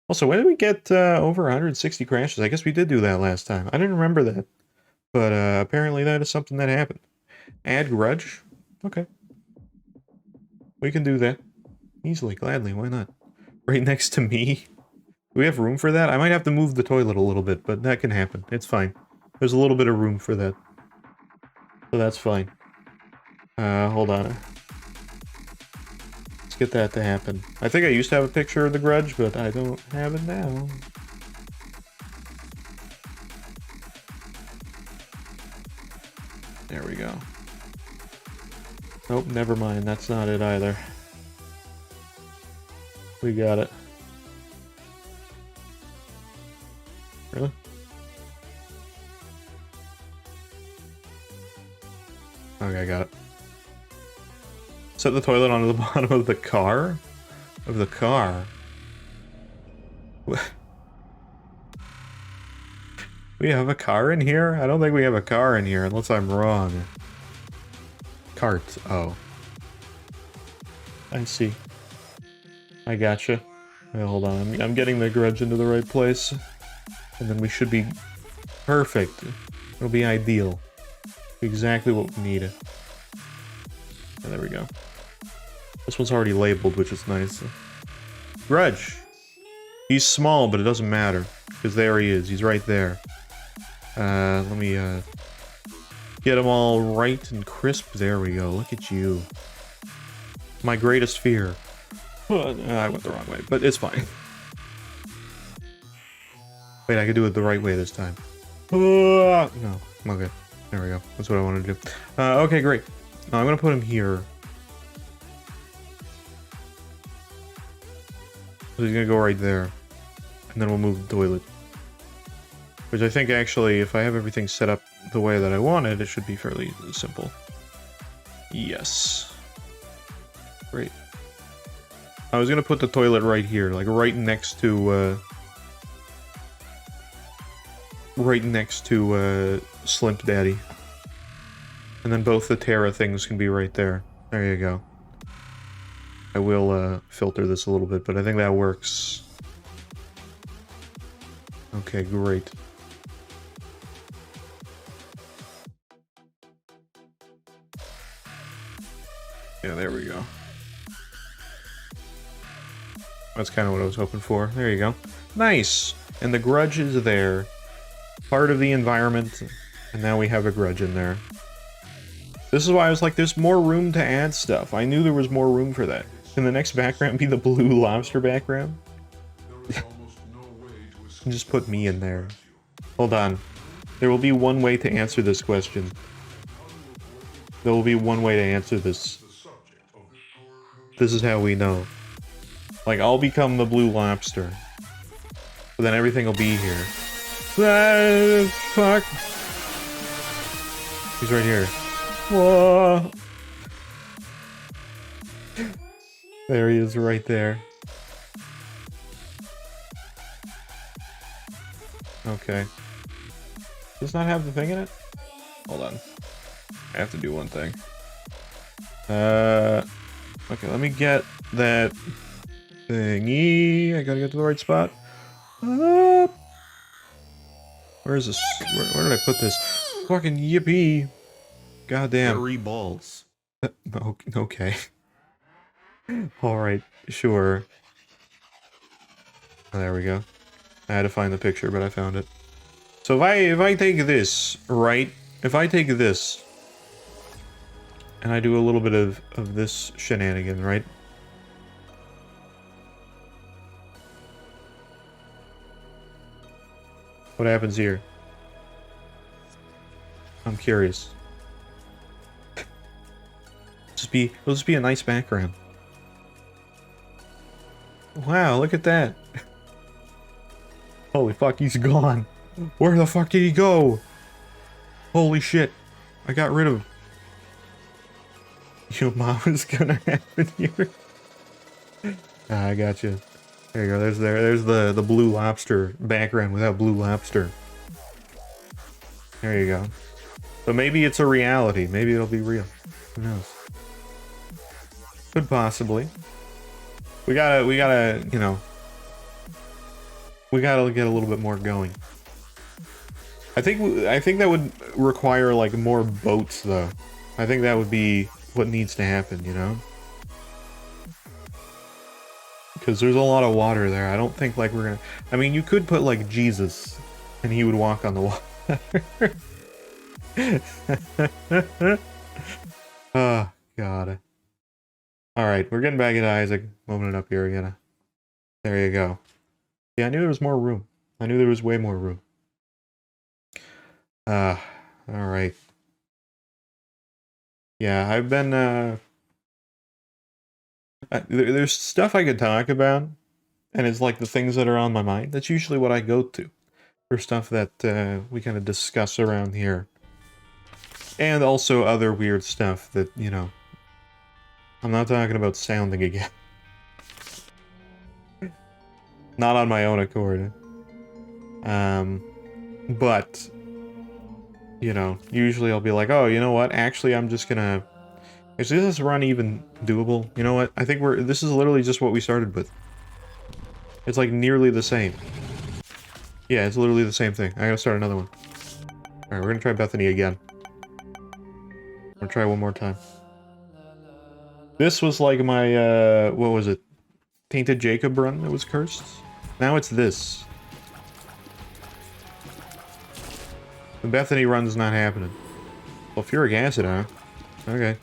Also, when did we get over 160 crashes? I guess we did do that last time. I didn't remember that. But apparently that is something that happened. Add grudge? Okay. We can do that. Easily, gladly, why not? Right next to me? Do we have room for that? I might have to move the toilet a little bit, but that can happen. It's fine. There's a little bit of room for that. So that's fine. Hold on. Let's get that to happen. I think I used to have a picture of the grudge, but I don't have it now. There we go. Nope, never mind. That's not it either. We got it. Really? Okay, I got it. Set the toilet onto the bottom of the car? Of the car? We have a car in here? I don't think we have a car in here, unless I'm wrong. Cart. Oh. I see. I gotcha. Wait, hold on. I'm getting the grudge into the right place. And then we should be perfect. It'll be ideal. Exactly what we need. Oh, there we go. This one's already labeled, which is nice. Grudge! He's small, but it doesn't matter. Because there he is. He's right there. Let me, get them all right and crisp. There we go. Look at you. My greatest fear. I went the wrong way, but it's fine. Wait, I could do it the right way this time. No. Okay. There we go. That's what I wanted to do. Okay, great. Now I'm gonna put him here. So he's gonna go right there. And then we'll move the toilet. Which I think actually, if I have everything set up the way that I wanted, it should be fairly simple. Yes. Great. I was gonna put the toilet right here, like right next to, Slimp Daddy. And then both the Terra things can be right there. There you go. I will, filter this a little bit, but I think that works. Okay, great. Yeah, there we go. That's kind of what I was hoping for. There you go. Nice! And the grudge is there. Part of the environment. And now we have a grudge in there. This is why I was like, there's more room to add stuff. I knew there was more room for that. Can the next background be the blue lobster background? Just put me in there. Hold on. There will be one way to answer this question. There will be one way to answer this. This is how we know. Like, I'll become the blue lobster. But then everything will be here. Ah, fuck. He's right here. Whoa. There he is right there. Okay. Does not have the thing in it? Hold on. I have to do one thing. Okay, let me get that thingy. I gotta get to the right spot. Where is this? Where did I put this? Fucking yippee. Goddamn. 3 balls. Okay. Alright, sure. Oh, there we go. I had to find the picture, but I found it. So if I take this, right? If I take this, and I do a little bit of this shenanigan, right? What happens here? I'm curious. It'll just be a nice background. Wow, look at that. Holy fuck, he's gone. Where the fuck did he go? Holy shit. I got rid of... Your mom is gonna happen here. Ah, I got you. There you go. There's the blue lobster background without blue lobster. There you go. But maybe it's a reality. Maybe it'll be real. Who knows? Could possibly. We gotta, you know, we gotta get a little bit more going. I think that would require like more boats, though. I think that would be what needs to happen, you know? Because there's a lot of water there. I don't think like we're gonna... I mean, you could put like Jesus and he would walk on the water. Oh, God. Alright, we're getting back into Isaac. Moving it up here again. There you go. Yeah, I knew there was more room. I knew there was way more room. Alright. Yeah, I've been, there's stuff I could talk about, and it's like the things that are on my mind. That's usually what I go to for stuff that we kind of discuss around here. And also other weird stuff that, you know, I'm not talking about sounding again. Not on my own accord. But, you know, usually I'll be like, oh, you know what? Actually, I'm just gonna... Is this run even doable? You know what? I think this is literally just what we started with. It's like nearly the same. Yeah, it's literally the same thing. I gotta start another one. Alright, we're gonna try Bethany again. I'm gonna try one more time. This was like my, what was it? Tainted Jacob run that was cursed? Now it's this. The Bethany run's not happening. Well, Furic Acid, huh? Okay.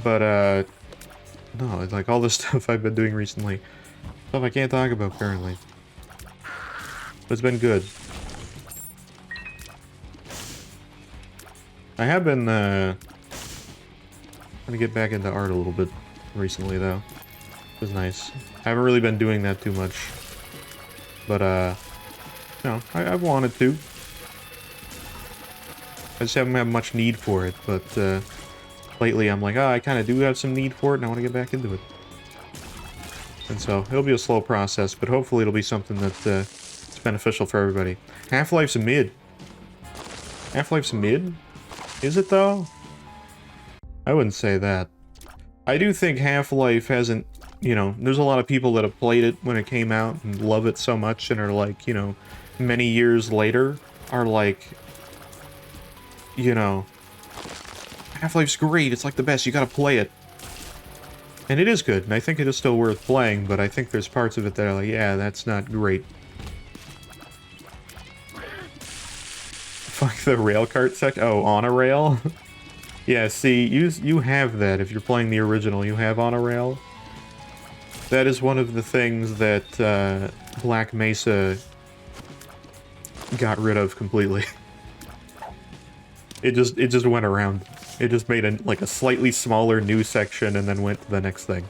But, no, it's like all the stuff I've been doing recently. Stuff I can't talk about currently. But it's been good. I have been, trying to get back into art a little bit recently, though. It was nice. I haven't really been doing that too much. But, no, I've wanted to. I just haven't had much need for it, but, lately I'm like, oh, I kind of do have some need for it, and I want to get back into it. And so, it'll be a slow process, but hopefully it'll be something that, is beneficial for everybody. Half-Life's mid. Half-Life's mid? Is it, though? I wouldn't say that. I do think Half-Life hasn't, you know, there's a lot of people that have played it when it came out and love it so much and are like, you know, many years later are like, you know, Half-Life's great, it's like the best, you gotta play it. And it is good, and I think it is still worth playing, but I think there's parts of it that are like, yeah, that's not great. Fuck the rail cart section. Oh, on a rail? Yeah, see, you have that if you're playing the original. You have on a rail. That is one of the things that Black Mesa got rid of completely. It just went around. It just made like a slightly smaller new section and then went to the next thing.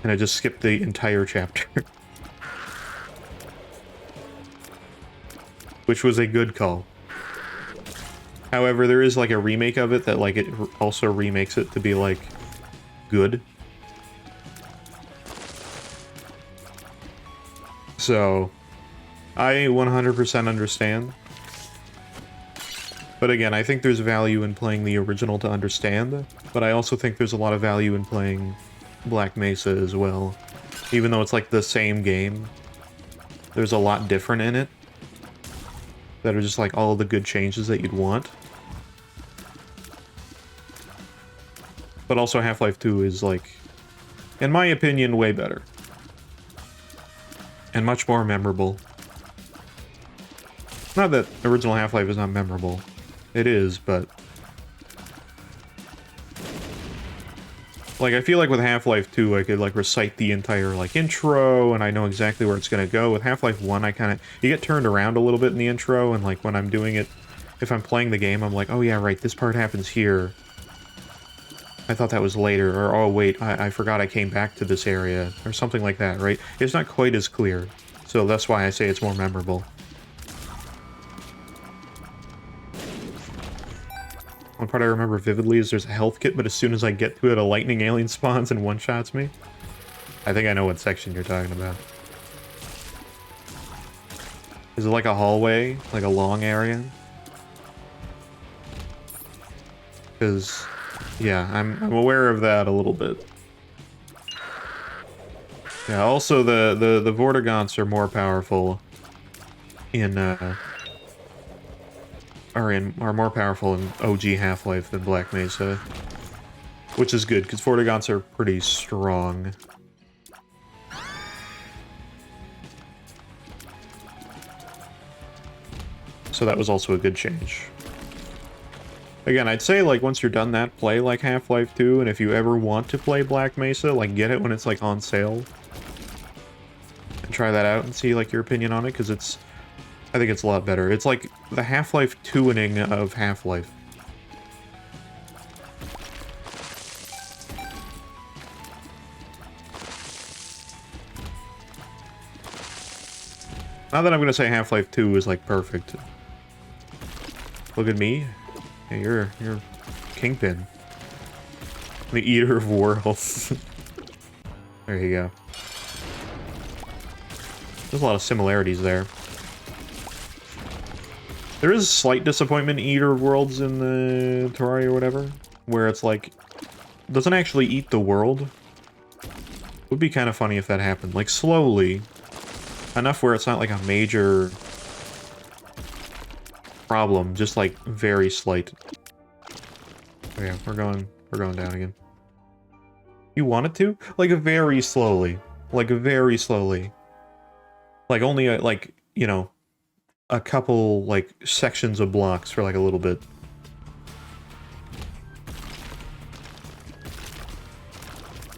And I just skipped the entire chapter. Which was a good call. However, there is like a remake of it that like it also remakes it to be like good. So I 100% understand. But again, I think there's value in playing the original to understand, but I also think there's a lot of value in playing Black Mesa as well. Even though it's like the same game, there's a lot different in it. That are just like all the good changes that you'd want. But also Half-Life 2 is like, in my opinion, way better. And much more memorable. Not that original Half-Life is not memorable. It is, but... Like, I feel like with Half-Life 2, I could, like, recite the entire, like, intro, and I know exactly where it's gonna go. With Half-Life 1, I kinda... You get turned around a little bit in the intro, and, like, when I'm doing it... If I'm playing the game, I'm like, oh yeah, right, this part happens here. I thought that was later, or oh wait, I forgot I came back to this area, or something like that, right? It's not quite as clear, so that's why I say it's more memorable. part I remember vividly is there's a health kit, but as soon as I get to it, a lightning alien spawns and one-shots me. I think I know what section you're talking about. Is it like a hallway? Like a long area? Because, yeah, I'm aware of that a little bit. Yeah, also the Vortigaunts are more powerful in, are more powerful in OG Half-Life than Black Mesa. Which is good, because Vortigaunts are pretty strong. So that was also a good change. Again, I'd say, like, once you're done that, play, like, Half-Life 2, and if you ever want to play Black Mesa, like, get it when it's, like, on sale. And try that out and see, like, your opinion on it, because it's... I think it's a lot better. It's like the Half-Life 2-ing of Half-Life. Not that I'm gonna say Half-Life 2 is, like, perfect. Look at me. Yeah, you're Kingpin. The Eater of Worlds. There you go. There's a lot of similarities there. There is slight disappointment in Eater of Worlds in the Terraria or whatever, where it's like, doesn't actually eat the world. Would be kind of funny if that happened. Like, slowly. Enough where it's not like a major problem, just like very slight. Oh yeah, we're going down again. You wanted to? Like very slowly. Like very slowly. Like only like, you know, a couple like sections of blocks for like a little bit.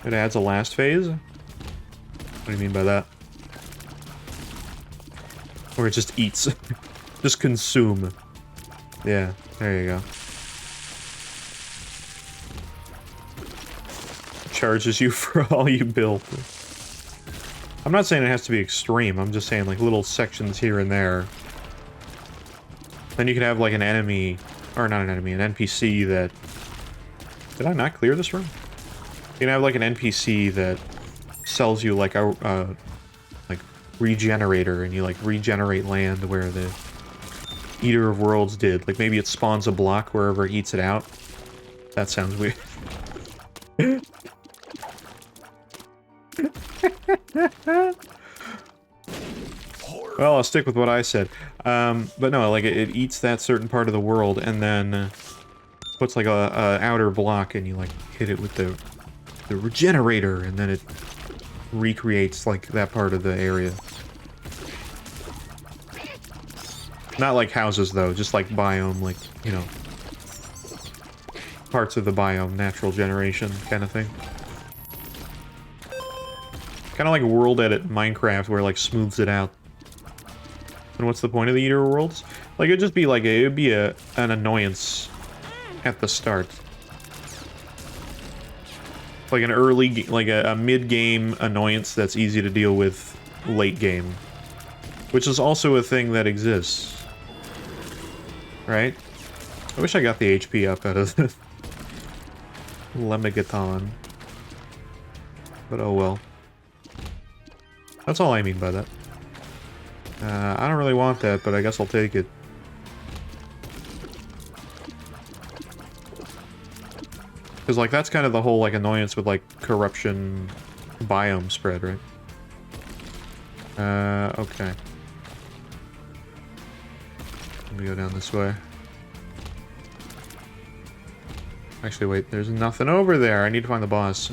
It adds a last phase? What do you mean by that? Or it just eats. Just consume. Yeah, there you go. Charges you for all you build. I'm not saying it has to be extreme, I'm just saying like little sections here and there. Then you could have like an enemy, or not an enemy, an NPC that... Did I not clear this room? You can have like an NPC that sells you like a like regenerator, and you like regenerate land where the Eater of Worlds did. Like maybe it spawns a block wherever it eats it out. That sounds weird. Well, I'll stick with what I said. But no, like it eats that certain part of the world and then puts like a outer block, and you like hit it with the regenerator, and then it recreates like that part of the area. Not like houses though, just like biome, like, you know, parts of the biome, natural generation kind of thing. Kind of like World Edit Minecraft, where it like smooths it out. And what's the point of the Eater Worlds? Like it'd just be like it would be an annoyance at the start. Like an early, like a mid-game annoyance that's easy to deal with late game. Which is also a thing that exists. Right? I wish I got the HP up out of the Lemigaton. But oh well. That's all I mean by that. I don't really want that, but I guess I'll take it. Because, like, that's kind of the whole, like, annoyance with, like, corruption biome spread, right? Okay. Let me go down this way. Actually, wait, there's nothing over there. I need to find the boss.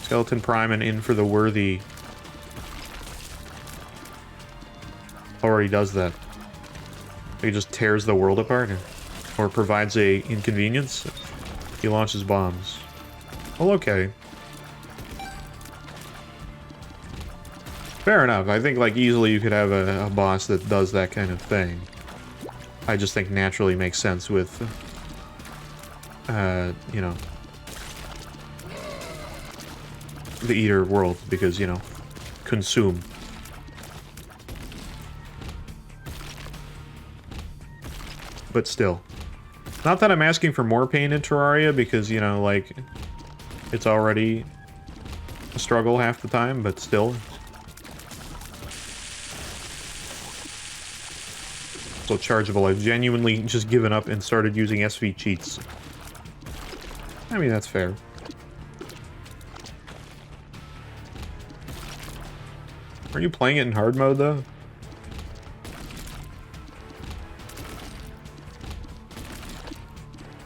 Skeleton Prime and in for the worthy. Already does that. He just tears the world apart, or provides a inconvenience. He launches bombs. Well, okay. Fair enough. I think, like, easily you could have a boss that does that kind of thing. I just think naturally makes sense with, you know, the Eater world, because, you know, consume. but still. Not that I'm asking for more pain in Terraria, because, you know, like, it's already a struggle half the time, but still. So chargeable, I've genuinely just given up and started using SV cheats. I mean, that's fair. Are you playing it in hard mode, though?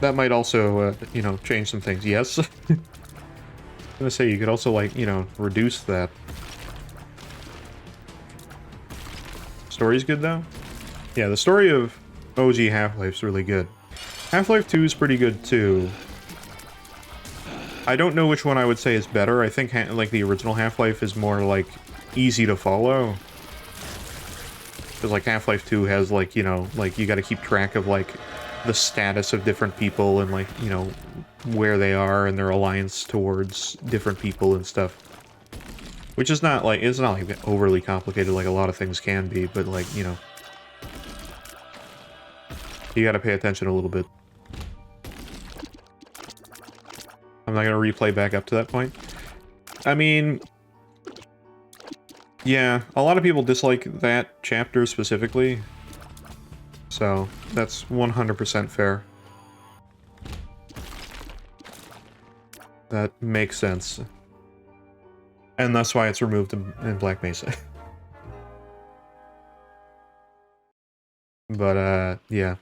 That might also, you know, change some things. Yes. I'm gonna say, you could also, like, you know, reduce that. Story's good, though? Yeah, the story of OG Half-Life's really good. Half-Life 2 is pretty good, too. I don't know which one I would say is better. I think, like, the original Half-Life is more, like, easy to follow. Because, like, Half-Life 2 has, like, you know, like, you gotta keep track of, like, the status of different people and, like, you know, where they are and their alliance towards different people and stuff. Which is not, like, it's not, like, overly complicated like a lot of things can be, but, like, you know, you gotta pay attention a little bit. I'm not gonna replay back up to that point. I mean, yeah, a lot of people dislike that chapter specifically. So, that's 100% fair. That makes sense. And that's why it's removed in Black Mesa. But, yeah.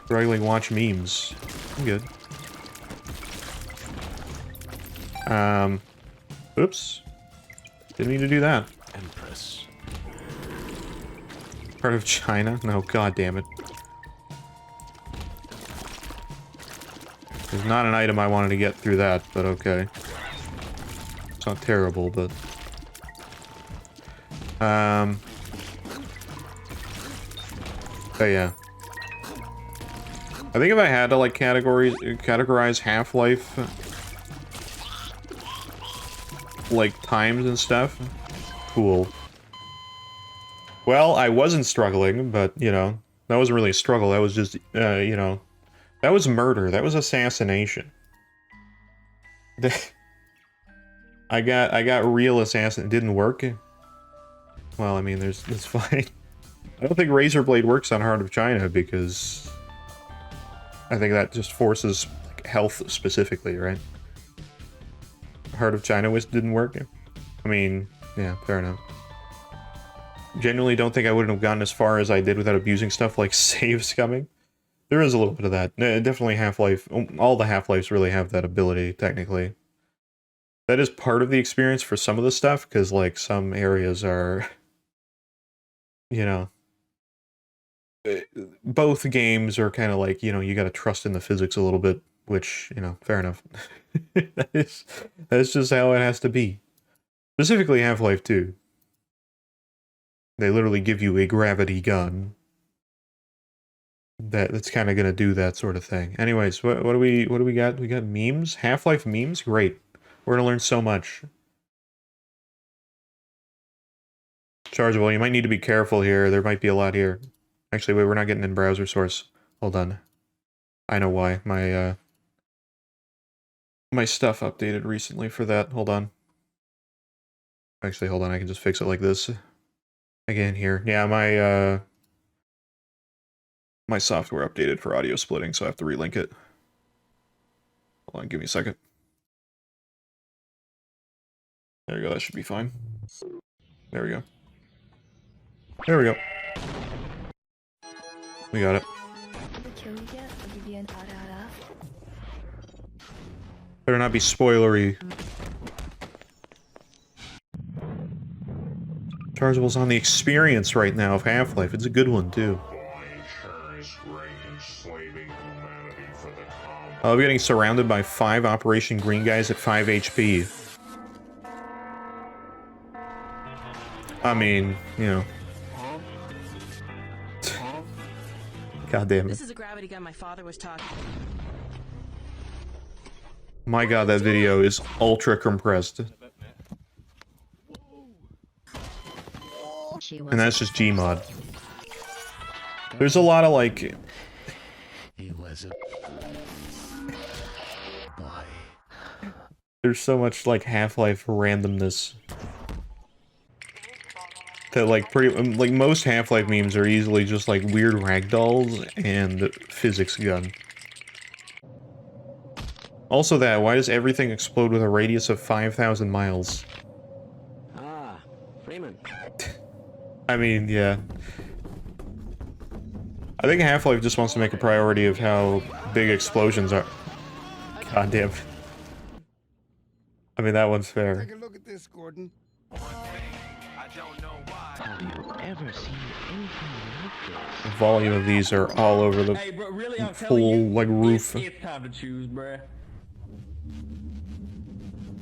Struggling watch memes. I'm good. Oops. Didn't mean to do that. Empress. Part of China? No, god damn it. There's not an item I wanted to get through that, but okay. It's not terrible, but... But yeah. I think if I had to, like, categorize Half-Life, like, times and stuff, cool. Well, I wasn't struggling, but, you know, that wasn't really a struggle, that was just, you know, that was murder, that was assassination. I got real assassin, it didn't work. Well, I mean, it's fine. I don't think Razorblade works on Heart of China, because... I think that just forces, like, health specifically, right? Heart of China didn't work. I mean, yeah, fair enough. Genuinely don't think I wouldn't have gotten as far as I did without abusing stuff like save scumming. There is a little bit of that. Definitely Half-Life, all the Half-Lives really have that ability, technically. That is part of the experience for some of the stuff, because, like, some areas are, you know... Both games are kind of like, you know, you gotta trust in the physics a little bit, which, you know, fair enough. That's just how it has to be. Specifically Half-Life 2. They literally give you a gravity gun. That's kind of gonna do that sort of thing. Anyways, what do we got? We got memes? Half-Life memes? Great. We're gonna learn so much. Chargeable, you might need to be careful here. There might be a lot here. Actually, wait, we're not getting in browser source. Hold on. I know why. My stuff updated recently for that. Hold on. Actually, hold on. I can just fix it like this. Again, here. Yeah, my software updated for audio splitting, so I have to relink it. Hold on, give me a second. There we go. That should be fine. There we go. There we go. We got it. Better not be spoilery. Chargeable's on the experience right now of Half-Life. It's a good one, too. I'm getting surrounded by 5 Operation Green guys at 5 HP. I mean, you know. God damn it. This is a gravity gun my father was talking. My god, that video is ultra compressed. And that's just Gmod. There's a lot of like... He was a boy. There's so much like Half-Life randomness. That like like most Half-Life memes are easily just like weird ragdolls and physics gun. Also that, why does everything explode with a radius of 5,000 miles? Ah, Freeman. I mean, yeah. I think Half-Life just wants to make a priority of how big explosions are. God damn. I mean, that one's fair. Take a look at this, Gordon. Have you ever seen anything like The this? volume of these are all over the Hey, bro, really, I'm telling full, you, like, roof. It's time to choose, bruh.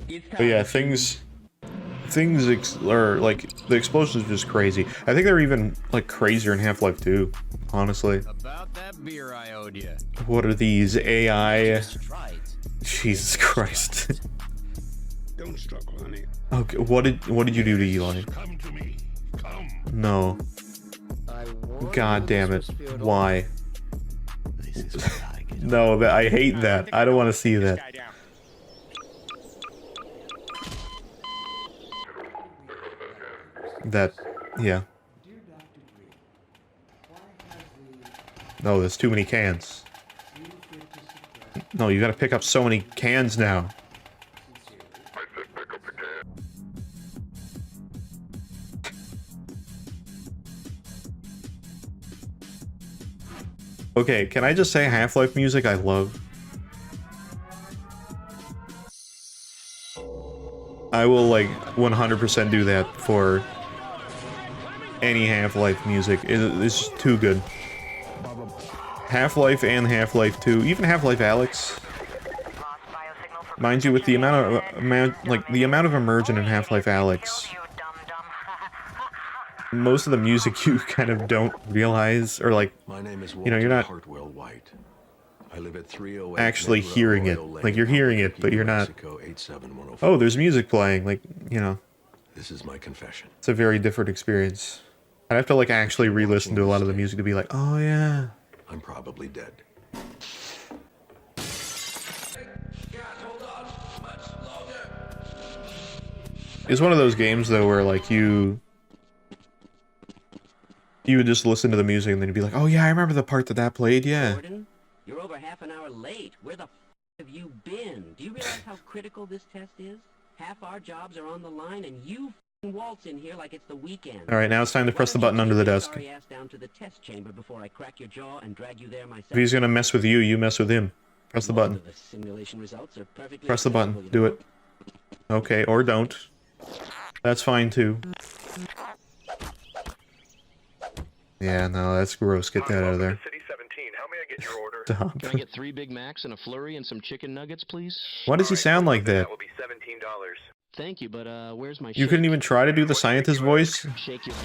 It's time But yeah, to choose. like, the explosions are just crazy. I think they're even, like, crazier in Half-Life 2, honestly. About that beer I owed you. What are these, AI? Just try it. Jesus Christ. Don't struggle, honey. Okay, what did you do to Eli? Come to me. Come. No. God damn it. Why? This is what I get. No, I hate that. I don't want to see that. Yeah. No, there's too many cans. No, you gotta pick up so many cans now. Okay, can I just say Half-Life music I love? I will, like, 100% do that for any Half-Life music. It's just too good. Half-Life and Half-Life 2, even Half-Life Alyx. Mind you, with the amount of immersion in Half-Life Alyx, most of the music you kind of don't realize, or like, My name is you know, you're not Hartwell White. I live at 308 actually Negra hearing it. Arroyo Like, Lane, you're hearing it, but Albuquerque, you're not... Mexico, 87104. Oh, there's music playing, like, you know. This is my confession. It's a very different experience. I'd have to, like, actually re-listen to a lot of the music to be like, oh, yeah. I'm probably dead. It's one of those games, though, where, like, you would just listen to the music and then you'd be like, oh, yeah, I remember the part that played, yeah. Gordon, you're over half an hour late. Where the have you been? Do you realize how critical this test is? Half our jobs are on the line, and you waltz in here like it's the weekend. Alright, now it's time to press the button under the desk. Sorry ass down to the test chamber before I crack your jaw and drag you there myself. If he's gonna mess with you, you mess with him. Press the Most button. of the simulation results are perfectly Press the button. acceptable, you Do know. it. Okay, or don't. That's fine, too. Yeah, no, that's gross. Get that out of there. City 17. How may I get your order? Stop. Can I get 3 Big Macs and a flurry and some chicken nuggets, please? Why does he sound like that? That will be $17. Thank you, but where's my You shake? couldn't even try to do the scientist voice? Shake your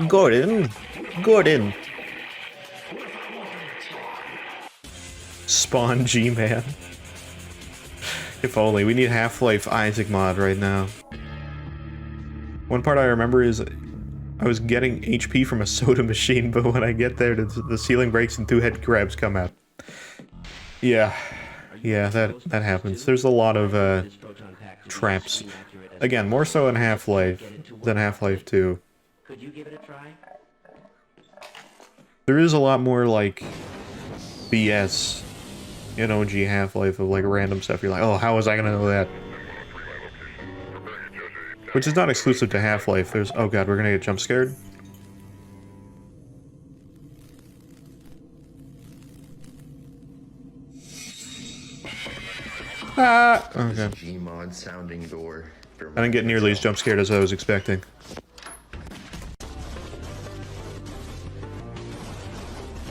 Gordon. Gordon. Spawn G-Man. If only. We need Half-Life Isaac mod right now. One part I remember is I was getting HP from a soda machine, but when I get there, the ceiling breaks and 2 head crabs come out. Yeah. Yeah, that happens. There's a lot of traps. Again, more so in Half-Life than Half-Life 2. Could you give it a try? There is a lot more, like, BS in OG Half-Life of, like, random stuff. You're like, oh, how was I gonna know that? Which is not exclusive to Half-Life. There's... Oh god, we're gonna get jump scared? Ah! Okay. Gmod sounding door. I didn't get nearly as jump scared as I was expecting.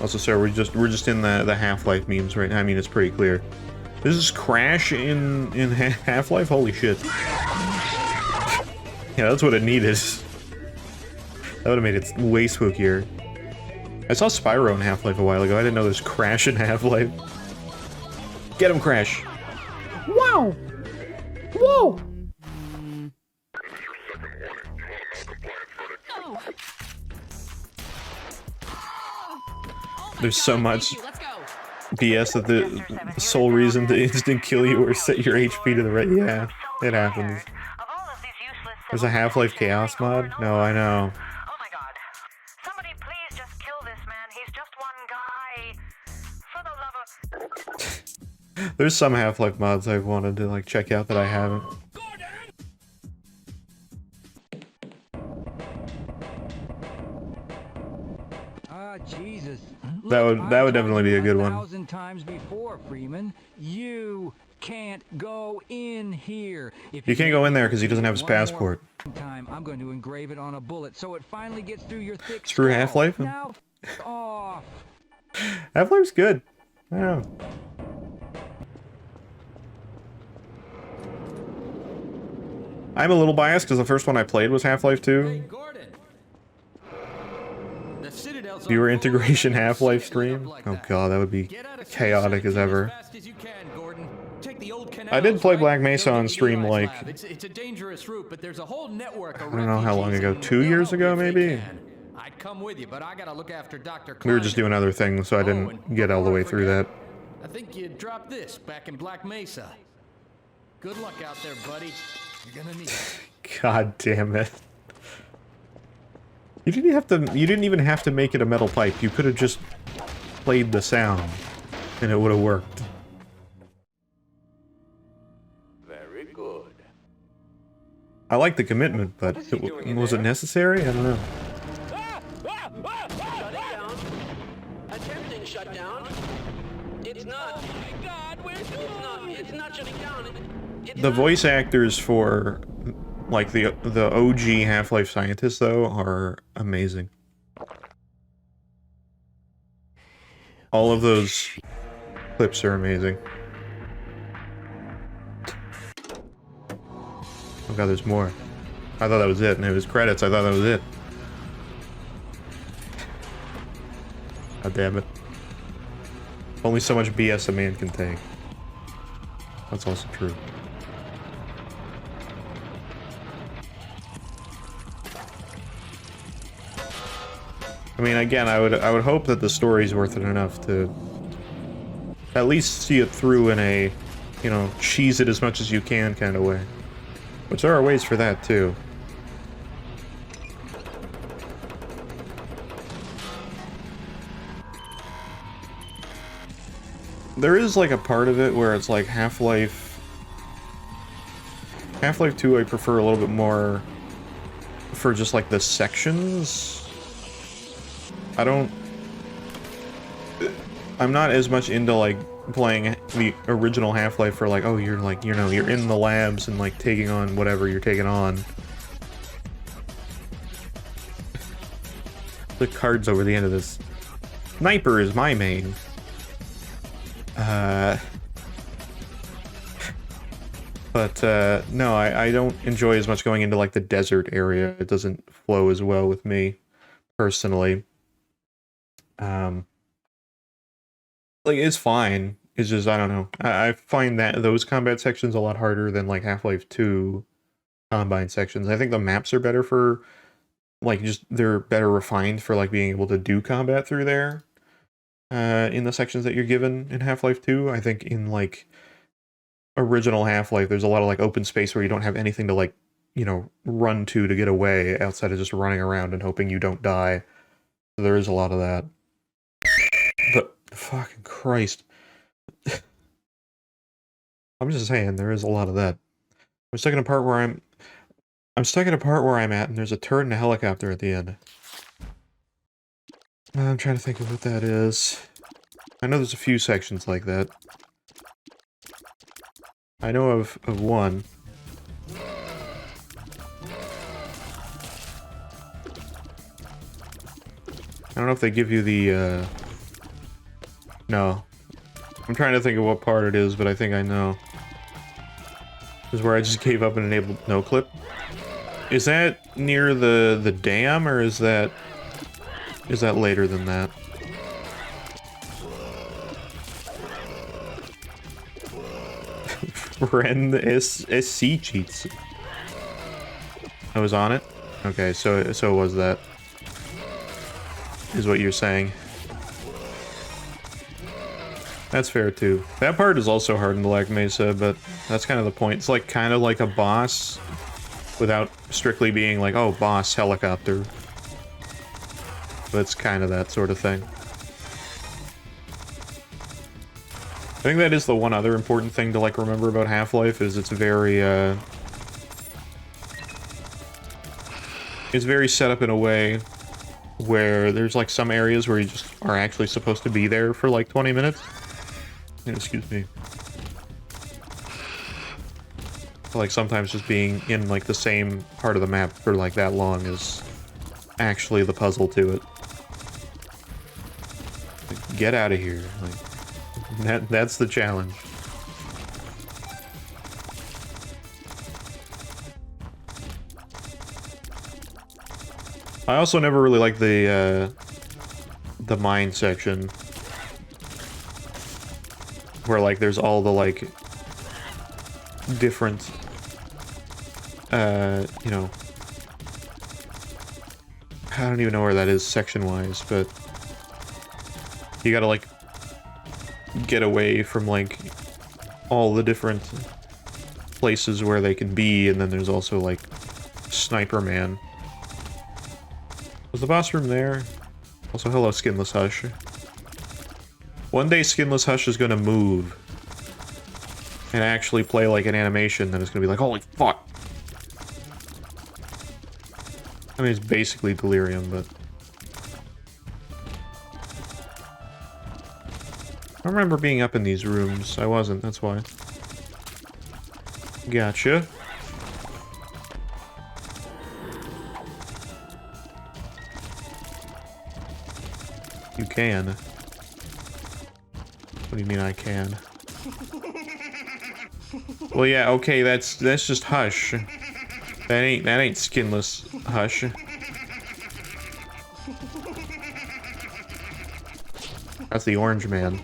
Also, sir, we're just in the Half-Life memes right now. I mean, it's pretty clear. This is Crash in Half-Life? Holy shit. Yeah, that's what it needed. That would have made it way spookier. I saw Spyro in Half-Life a while ago. I didn't know there's Crash in Half-Life. Get him, Crash! Wow! Whoa! There's so much BS that the sole reason to instant kill you or set your HP to the right. Yeah, it happens. There's a Half-Life Chaos mod? No, I know. Oh my god. Somebody please just kill this man. He's just one guy. For the love of... There's some Half-Life mods I've wanted to like check out that I haven't. Jesus. That would definitely be a good one. 1,000 times before, Freeman. You can't go in here. If You can't go in there because he doesn't have his one more passport. time, I'm going to engrave it on a bullet so it finally gets through your thick Screw skull. Half-Life? Now, off. Half-Life's good. I don't know. I'm a little biased because the first one I played was Half-Life 2. Viewer integration Half-Life stream? Oh god, that would be chaotic as ever. I did play Black Mesa on stream like... It's a dangerous route, but there's a whole network of I don't know how long ago, refugees 2 years ago maybe? I'd come with you, but I gotta look after Dr. We were just doing other things, so I didn't get all the way through that. I think you dropped this back in Black Mesa. Good luck out there, buddy. You're gonna need it. God damn it. You didn't even have to make it a metal pipe. You could have just played the sound and it would have worked. Very good. I like the commitment, but was it necessary? I don't know. Shut it down. Attempting shutdown. It's not. Oh my god, it's not shutting down. The voice actors for like the OG Half-Life scientists though are amazing. All of those clips are amazing. Oh god, there's more. I thought that was it, and it was credits. I thought that was it. God damn it. Only so much BS a man can take. That's also true. I mean, again, I would hope that the story's worth it enough to at least see it through in a, you know, cheese it as much as you can kind of way. Which there are ways for that too. There is like a part of it where it's like Half-Life 2 I prefer a little bit more for just like the sections. I'm not as much into like playing the original Half-Life for like, oh, you're like, you know, you're in the labs and like taking on whatever you're taking on. The cards over the end of this. Sniper is my main. But no, I don't enjoy as much going into like the desert area. It doesn't flow as well with me personally. Like it's fine. It's just I don't know. I find that those combat sections a lot harder than like Half-Life 2 Combine sections. I think the maps are better for like just they're better refined for like being able to do combat through there. In the sections that you're given in Half-Life 2, I think in like original Half-Life, there's a lot of like open space where you don't have anything to like, you know, run to get away outside of just running around and hoping you don't die. So there is a lot of that. But fucking Christ. I'm just saying there is a lot of that. I'm stuck in a part where I'm stuck in a part where I'm at and there's a turret and a helicopter at the end. I'm trying to think of what that is. I know there's a few sections like that. I know of one. I don't know if they give you the, No. I'm trying to think of what part it is, but I think I know. This is where I just gave up and enabled no clip. Is that near the dam, or is that later than that? Ren SC cheats. I was on it. Okay, so it was that. Is what you're saying. That's fair too. That part is also hard in Black Mesa, but that's kind of the point. It's like kind of like a boss without strictly being like, oh, boss helicopter. But it's kind of that sort of thing. I think that is the one other important thing to like remember about Half-Life is it's very set up in a way where there's like some areas where you just are actually supposed to be there for like 20 minutes. Excuse me. Like sometimes just being in like the same part of the map for like that long is actually the puzzle to it. Like, get out of here. Like that's the challenge. I also never really liked the mine section. Where, like, there's all the, like, different, you know... I don't even know where that is section-wise, but... You gotta, like, get away from, like, all the different places where they can be, and then there's also, like, Sniper Man. Was the boss room there? Also, hello, Skinless Hush. One day, Skinless Hush is gonna move. And actually play like an animation, then it's gonna be like, holy fuck! I mean, it's basically Delirium, but... I don't remember being up in these rooms. I wasn't, that's why. Gotcha. You can. What do you mean I can? Well, yeah, okay, that's just Hush. That ain't Skinless Hush. That's the Orange Man.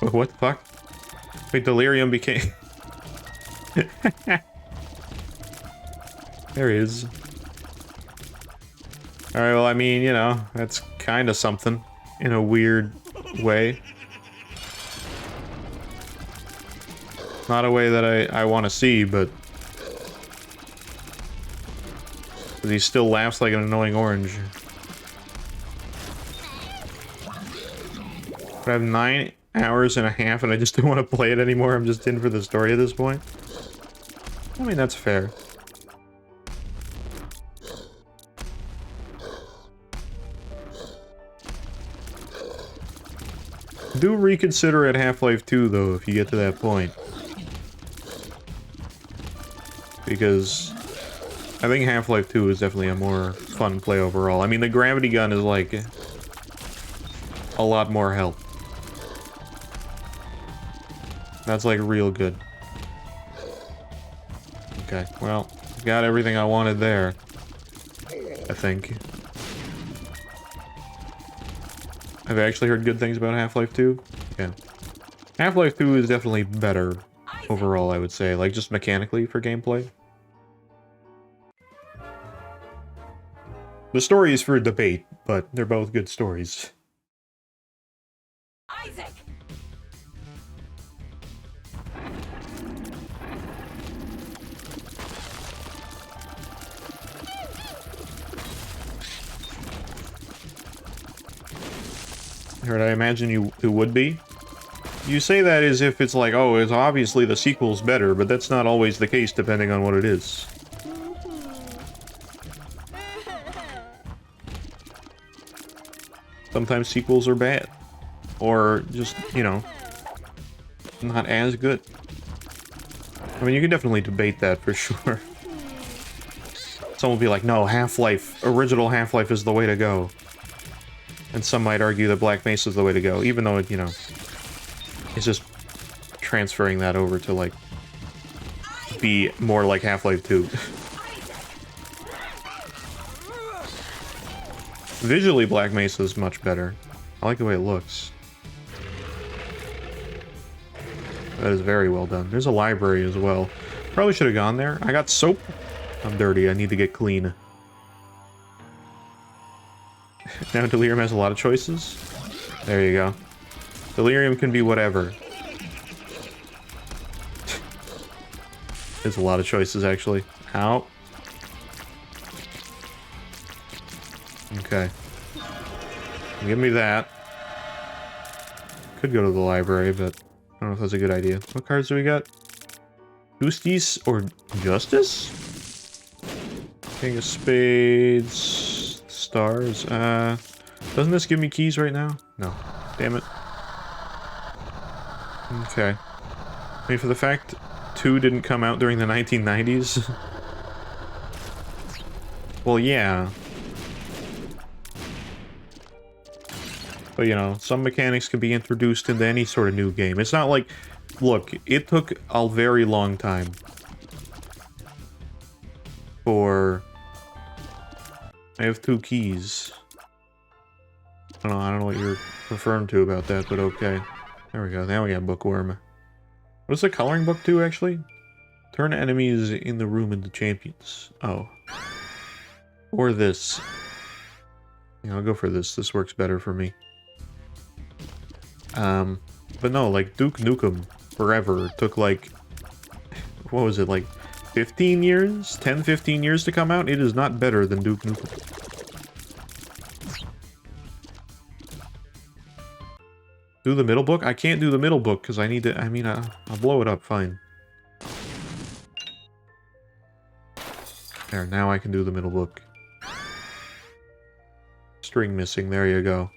What the fuck? Wait, Delirium became... There he is. Alright, well, I mean, you know, that's kind of something. In a weird way. Not a way that I want to see, but... he still laughs like an annoying orange. I have 9 hours and a half and I just don't want to play it anymore. I'm just in for the story at this point. I mean, that's fair. Do reconsider at Half-Life 2, though, if you get to that point. Because I think Half-Life 2 is definitely a more fun play overall. I mean, the gravity gun is, like, a lot more help. That's, like, real good. Okay, well, got everything I wanted there. I think. I've actually heard good things about Half-Life 2. Yeah. Half-Life 2 is definitely better overall, I would say. Like, just mechanically for gameplay. The story is for debate, but they're both good stories. Isaac! Heard, I imagine it would be. You say that as if it's like, oh, it's obviously the sequel's better, but that's not always the case depending on what it is. Sometimes sequels are bad. Or just, you know, not as good. I mean, you can definitely debate that for sure. Someone will be like, no, Half-Life, original Half-Life is the way to go. And some might argue that Black Mesa is the way to go, even though, you know, it's just transferring that over to, like, be more like Half-Life 2. Visually, Black Mesa is much better. I like the way it looks. That is very well done. There's a library as well. Probably should have gone there. I got soap. I'm dirty. I need to get clean. Now Delirium has a lot of choices. There you go. Delirium can be whatever. There's a lot of choices, actually. Ow. Okay. Give me that. Could go to the library, but I don't know if that's a good idea. What cards do we got? Justice or Justice? King of Spades. Stars. Doesn't this give me keys right now? No. Damn it. Okay. I mean, for the fact 2 didn't come out during the 1990s. Well, yeah. But, you know, some mechanics can be introduced into any sort of new game. It's not like... Look, it took a very long time for... I have 2 keys. I don't know what you're referring to about that, but okay. There we go. Now we got Bookworm. What does the coloring book do, actually? Turn enemies in the room into champions. Oh. Or this. Yeah, I'll go for this. This works better for me. But no, like, Duke Nukem Forever took, like... What was it, like 15 years? 10, 15 years to come out? It is not better than Duke Nukem. Do the middle book? I can't do the middle book because I need to... I mean, I'll blow it up, fine. There, now I can do the middle book. String missing, there you go.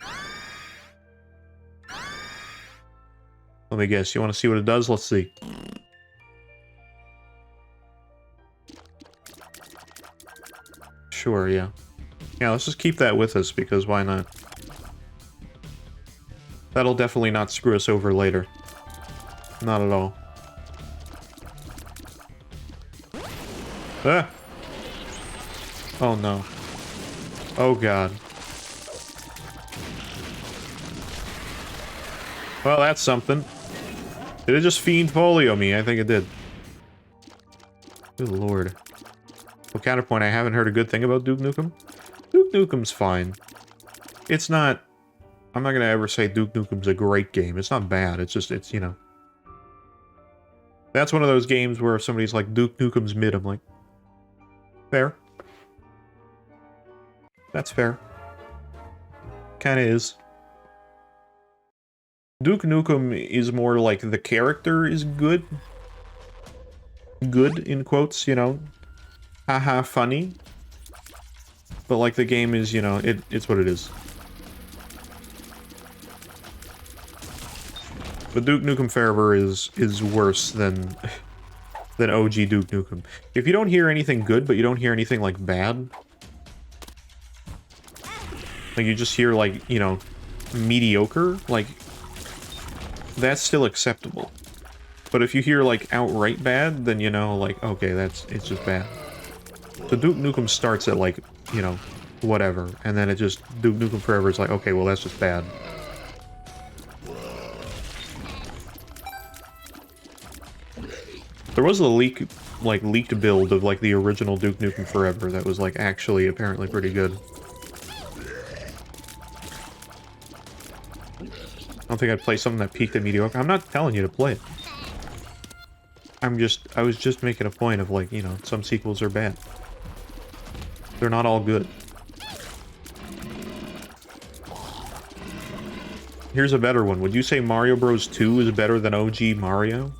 Let me guess, you want to see what it does? Let's see. Sure, yeah. Yeah, let's just keep that with us, because why not? That'll definitely not screw us over later. Not at all. Ah! Oh no. Oh god. Well, that's something. Did it just fiend polio me? I think it did. Good lord. Well, counterpoint, I haven't heard a good thing about Duke Nukem. Duke Nukem's fine. It's not... I'm not gonna ever say Duke Nukem's a great game. It's not bad. It's just, it's, you know... That's one of those games where if somebody's like, Duke Nukem's mid, I'm like... Fair. That's fair. Kinda is. Duke Nukem is more like the character is good. Good, in quotes, you know. Haha, funny. But like the game is, you know, it's what it is. But Duke Nukem Forever is worse than OG Duke Nukem. If you don't hear anything good, but you don't hear anything like bad, like you just hear like, you know, mediocre, like that's still acceptable. But if you hear like outright bad, then you know, like, okay, it's just bad. So Duke Nukem starts at like, you know, whatever, and then it just, Duke Nukem Forever is like, okay, well that's just bad. There was a leaked build of like the original Duke Nukem Forever that was like actually apparently pretty good. I don't think I'd play something that peaked at mediocre. I'm not telling you to play it. I was just making a point of like, you know, some sequels are bad. They're not all good. Here's a better one. Would you say Mario Bros. 2 is better than OG Mario?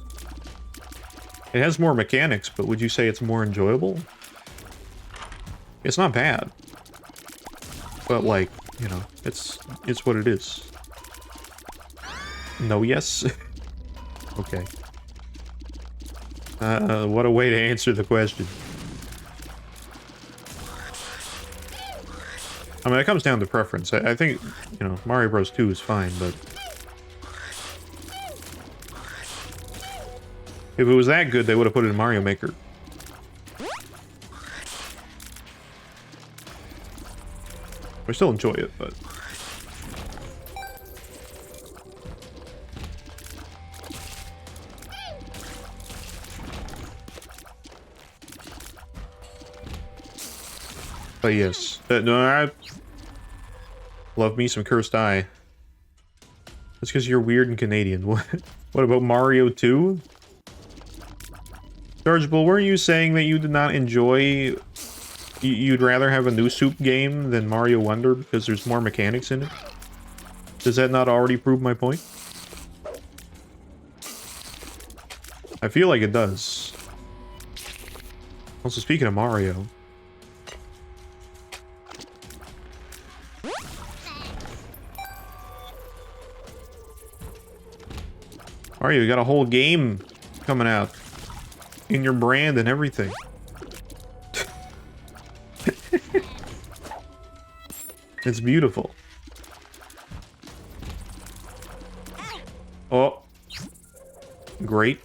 It has more mechanics, but would you say it's more enjoyable? It's not bad. But like, you know, it's what it is. No, yes? Okay. What a way to answer the question. I mean, it comes down to preference. I think, you know, Mario Bros. 2 is fine, but... If it was that good, they would have put it in Mario Maker. I still enjoy it, but... But yes. No, I love me some Cursed Eye. That's because you're weird and Canadian. What about Mario 2? Chargeable, weren't you saying that you did not enjoy... You'd rather have a new Soup game than Mario Wonder because there's more mechanics in it? Does that not already prove my point? I feel like it does. Also, speaking of Mario... Mario, you got a whole game coming out. In your brand and everything. It's beautiful. Oh. Great.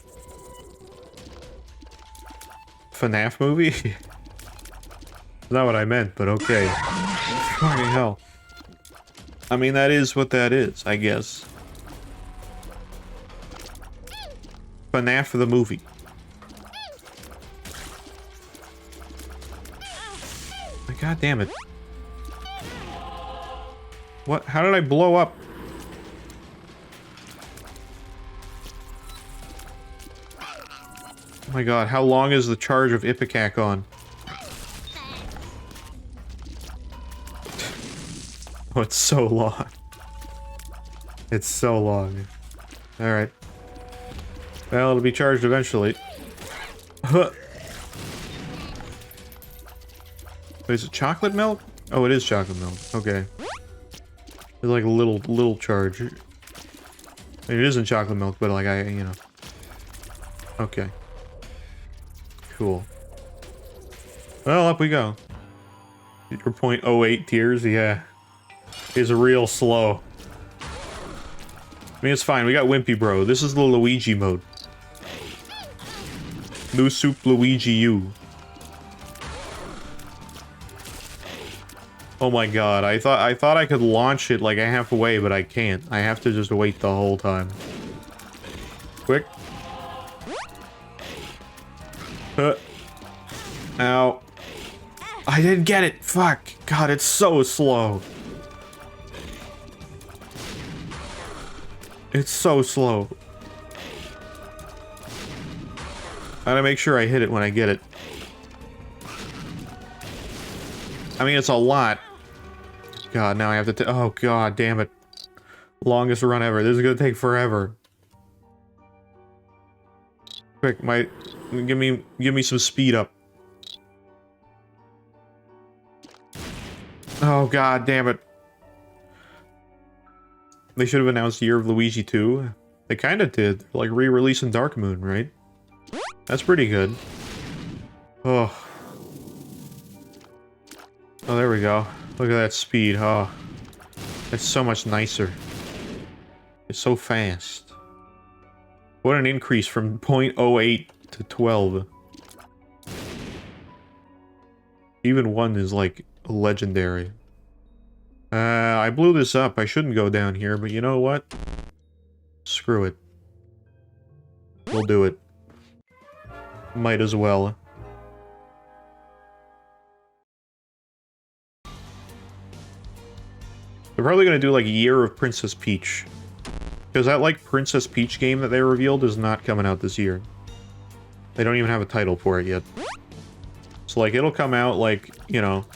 FNAF movie? That's not what I meant, but okay. Fucking hell. I mean, that is what that is, I guess. FNAF the movie. God damn it. What? How did I blow up? Oh my god, how long is the charge of Ipecac on? Oh, it's so long. It's so long. Alright. Well, it'll be charged eventually. Huh. Wait, is it chocolate milk? Oh, it is chocolate milk. Okay. It's like a little charge. I mean, it isn't chocolate milk, but like you know. Okay. Cool. Well, up we go. Your 0.08 tiers, yeah. Is real slow. I mean, it's fine. We got Wimpy Bro. This is the Luigi mode. New Soup Luigi U. Oh my god, I thought I could launch it like halfway, but I can't. I have to just wait the whole time. Quick. Ow. I didn't get it! Fuck! God, it's so slow. It's so slow. I gotta make sure I hit it when I get it. I mean, it's a lot. God, now I have to oh god, damn it. Longest run ever. This is gonna take forever. Quick, give me some speed up. Oh god, damn it. They should have announced Year of Luigi 2. They kinda did. They're like re-releasing Dark Moon, right? That's pretty good. Oh. Oh, there we go. Look at that speed. Oh, it's so much nicer. It's so fast. What an increase from 0.08 to 12. Even 1 is like legendary. I blew this up. I shouldn't go down here, but you know what? Screw it. We'll do it. Might as well. They're probably gonna do like Year of Princess Peach. Because that like Princess Peach game that they revealed is not coming out this year. They don't even have a title for it yet. So like it'll come out like, you know,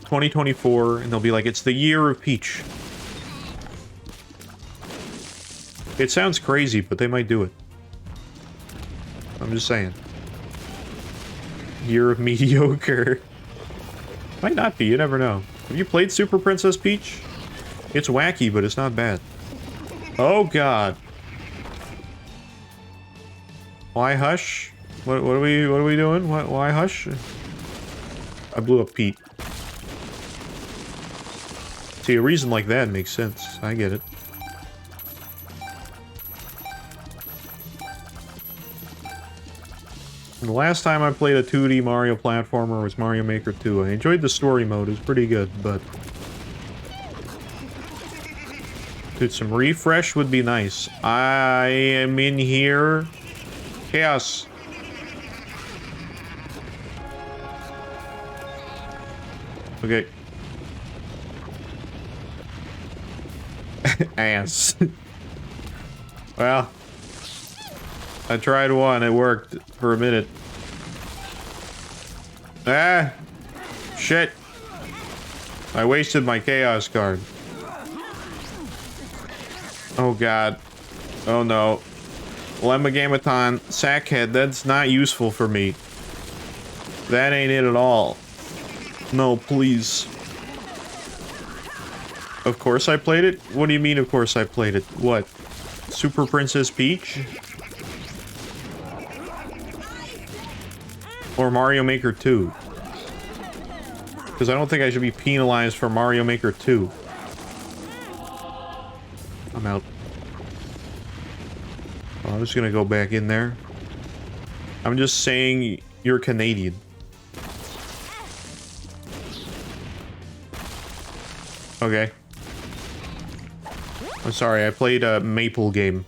2024, and they'll be like, it's the Year of Peach. It sounds crazy, but they might do it. I'm just saying. Year of Mediocre. Might not be, you never know. Have you played Super Princess Peach? It's wacky, but it's not bad. Oh god. Why hush? What are we doing? Why hush? I blew up Pete. See, a reason like that makes sense. I get it. The last time I played a 2D Mario platformer was Mario Maker 2. I enjoyed the story mode, it was pretty good, but... Dude, some refresh would be nice. I am in here. Chaos. Okay. Ass. Well, I tried one. It worked for a minute. Ah! Shit! I wasted my chaos card. Oh god. Oh no. Lemagamaton, Sackhead, that's not useful for me. That ain't it at all. No, please. Of course I played it? What do you mean of course I played it? What? Super Princess Peach? Or Mario Maker 2? Because I don't think I should be penalized for Mario Maker 2. I'm out. Oh, I'm just gonna go back in there. I'm just saying you're Canadian. Okay. I'm sorry, I played a Maple game.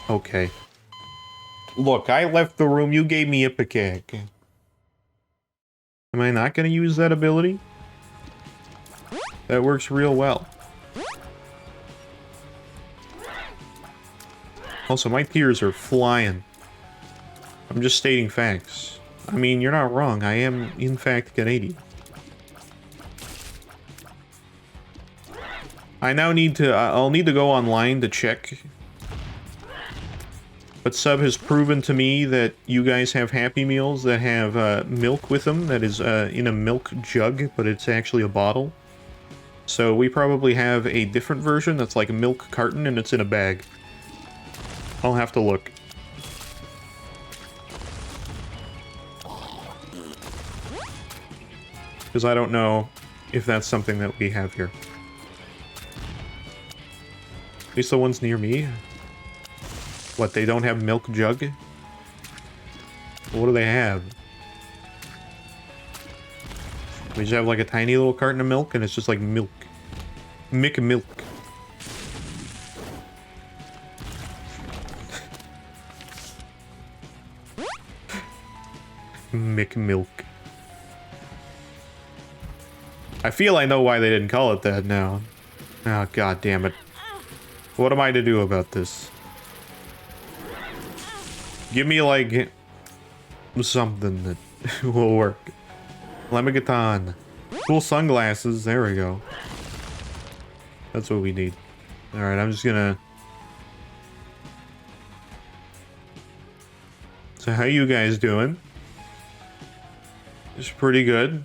Okay. Look, I left the room, you gave me a pickaxe. Am I not gonna use that ability? That works real well. Also, my tears are flying. I'm just stating facts. I mean, you're not wrong. I am, in fact, Canadian. I now need to, I'll need to go online to check. But Sub has proven to me that you guys have Happy Meals that have milk with them. That is in a milk jug, but it's actually a bottle. So we probably have a different version that's like a milk carton and it's in a bag. I'll have to look. Because I don't know if that's something that we have here. At least the ones near me. What, they don't have milk jug? What do they have? We just have like a tiny little carton of milk and it's just like milk. Mick milk. Mick milk. I feel I know why they didn't call it that now. Oh, god damn it. What am I to do about this? Give me, like, something that will work. Lemagaton. Cool sunglasses. There we go. That's what we need. Alright, I'm just gonna... So how you guys doing? It's pretty good.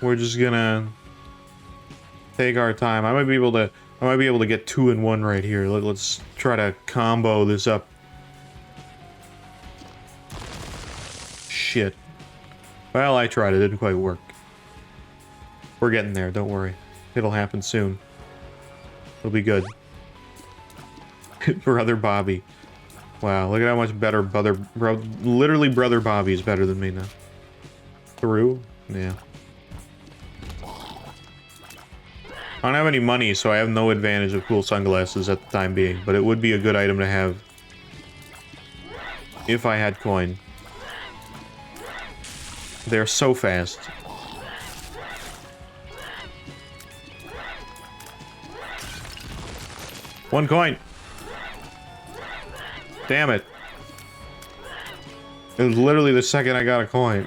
We're just gonna take our time. I might be able to get 2 in 1 right here. Let's try to combo this up. Shit. Well, I tried. It didn't quite work. We're getting there. Don't worry. It'll happen soon. It'll be good. Brother Bobby. Wow, look at how much better literally Brother Bobby is better than me now. Through? Yeah. I don't have any money, so I have no advantage of cool sunglasses at the time being, but it would be a good item to have if I had coin. They're so fast. One coin! Damn it. It was literally the second I got a coin.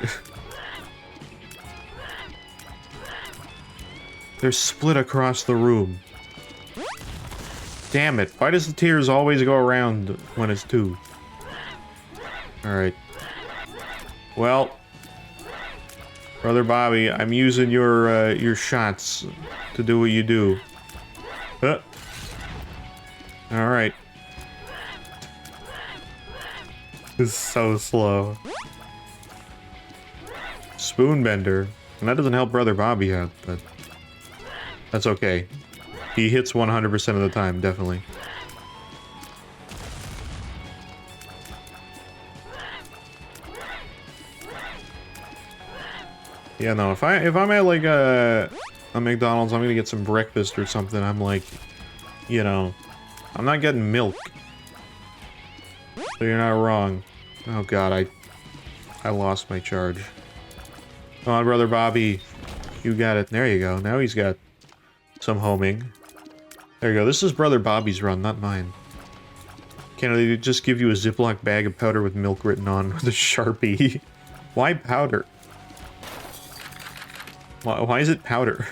They're split across the room. Damn it. Why does the tears always go around when it's 2? Alright. Well. Brother Bobby, I'm using your shots to do what you do. Alright. This is so slow. Spoonbender. And that doesn't help Brother Bobby out, but... That's okay. He hits 100% of the time, definitely. Yeah, no, if I'm at like a McDonald's, I'm gonna get some breakfast or something, I'm like, you know, I'm not getting milk. So you're not wrong. Oh god, I lost my charge. Come on, brother Bobby. You got it. There you go. Now he's got some homing. There you go. This is brother Bobby's run, not mine. Can't they just give you a Ziploc bag of powder with milk written on with a Sharpie? Why powder? Why is it powder?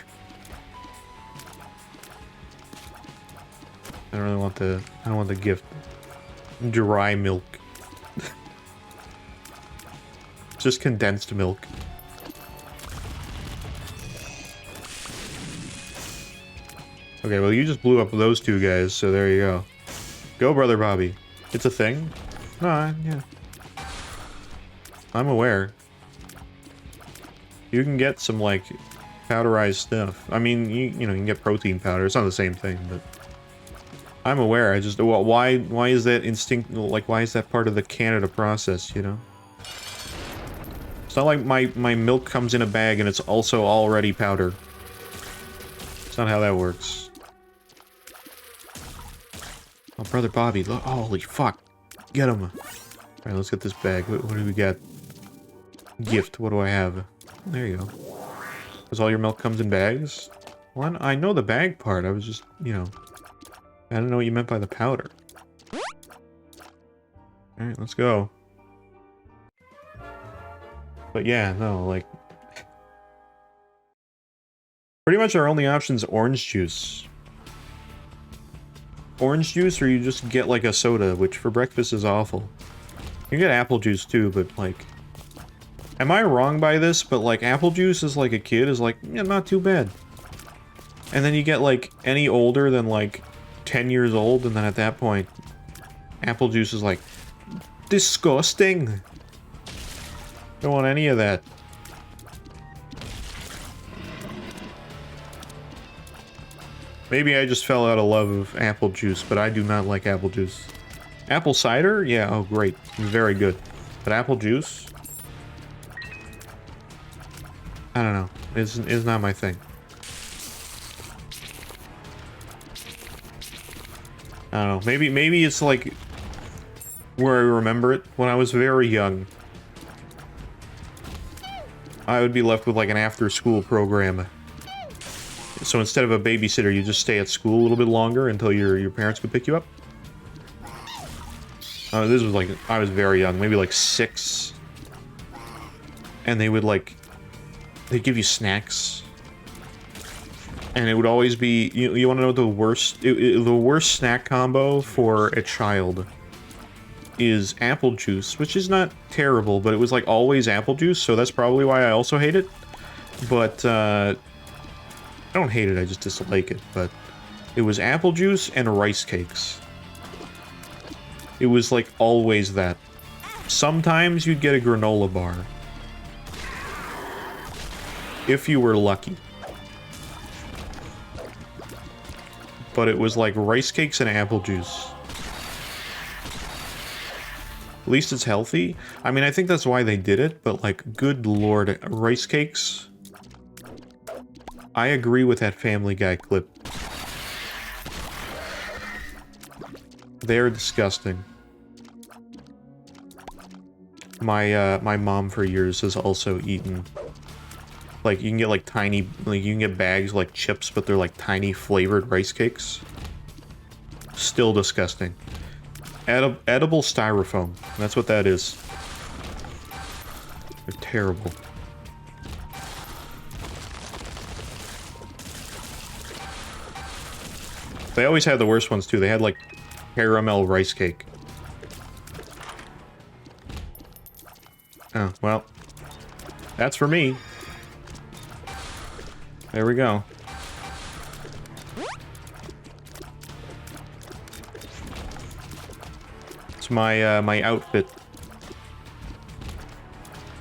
I don't really want the... I don't want the gift. Dry milk. Just condensed milk. Okay, well you just blew up those two guys, so there you go. Go, brother Bobby. It's a thing? No, yeah. I'm aware. You can get some, like, powderized stuff. I mean, you know, you can get protein powder. It's not the same thing, but... I'm aware, I just... Well, why is that instinct... Like, why is that part of the Canada process, you know? It's not like my milk comes in a bag and it's also already powder. It's not how that works. Oh, brother Bobby, look, holy fuck. Get him. Alright, let's get this bag. What do we got? Gift, what do I have? There you go. Because all your milk comes in bags? Well, I know the bag part, I was just, you know... I didn't know what you meant by the powder. Alright, let's go. But yeah, no, like... Pretty much our only option is orange juice. Orange juice, or you just get like a soda, which for breakfast is awful. You can get apple juice too, but like... Am I wrong by this? But like, apple juice as like a kid is like, yeah, not too bad. And then you get like, any older than like 10 years old, and then at that point, apple juice is like, disgusting! Don't want any of that. Maybe I just fell out of love of apple juice, but I do not like apple juice. Apple cider? Yeah, oh great. Very good. But apple juice? I don't know. It's not my thing. I don't know. Maybe it's like where I remember it. When I was very young, I would be left with like an after-school program. So instead of a babysitter, you just stay at school a little bit longer until your parents could pick you up. This was like, I was very young, maybe like 6. And they would like, they'd give you snacks. And it would always be, you want to know the worst, the worst snack combo for a child is apple juice, which is not terrible, but it was like always apple juice, so that's probably why I also hate it. But, I don't hate it, I just dislike it, but it was apple juice and rice cakes. It was like always that. Sometimes you'd get a granola bar. If you were lucky. But it was like rice cakes and apple juice. At least it's healthy. I mean, I think that's why they did it, but like, good lord, rice cakes... I agree with that Family Guy clip. They're disgusting. My mom for years has also eaten... Like, you can get like tiny... Like, you can get bags like chips, but they're like tiny flavored rice cakes. Still disgusting. Edible styrofoam. That's what that is. They're terrible. They always had the worst ones too. They had like caramel rice cake. Oh, well. That's for me. There we go. It's my my outfit.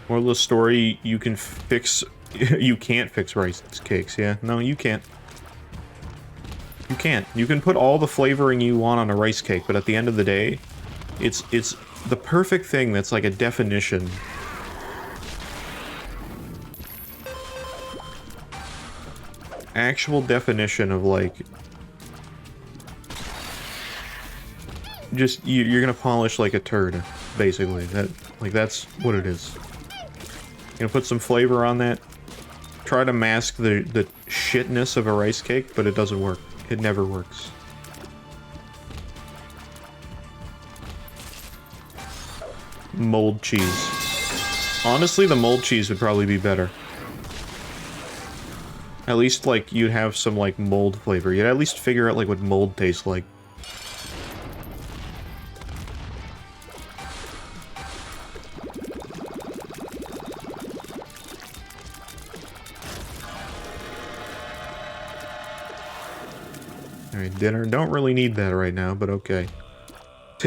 Moral of the story, you can fix... you can't fix rice cakes, yeah? No, you can't. You can't. You can put all the flavoring you want on a rice cake, but at the end of the day, it's the perfect thing that's like a definition. Actual definition of like... just you're gonna polish like a turd, basically. That's what it is. You're gonna put some flavor on that. Try to mask the shitness of a rice cake, but it doesn't work. It never works. Mold cheese. Honestly, the mold cheese would probably be better. At least, like, you'd have some, like, mold flavor. You'd at least figure out, like, what mold tastes like. Alright, dinner. Don't really need that right now, but okay.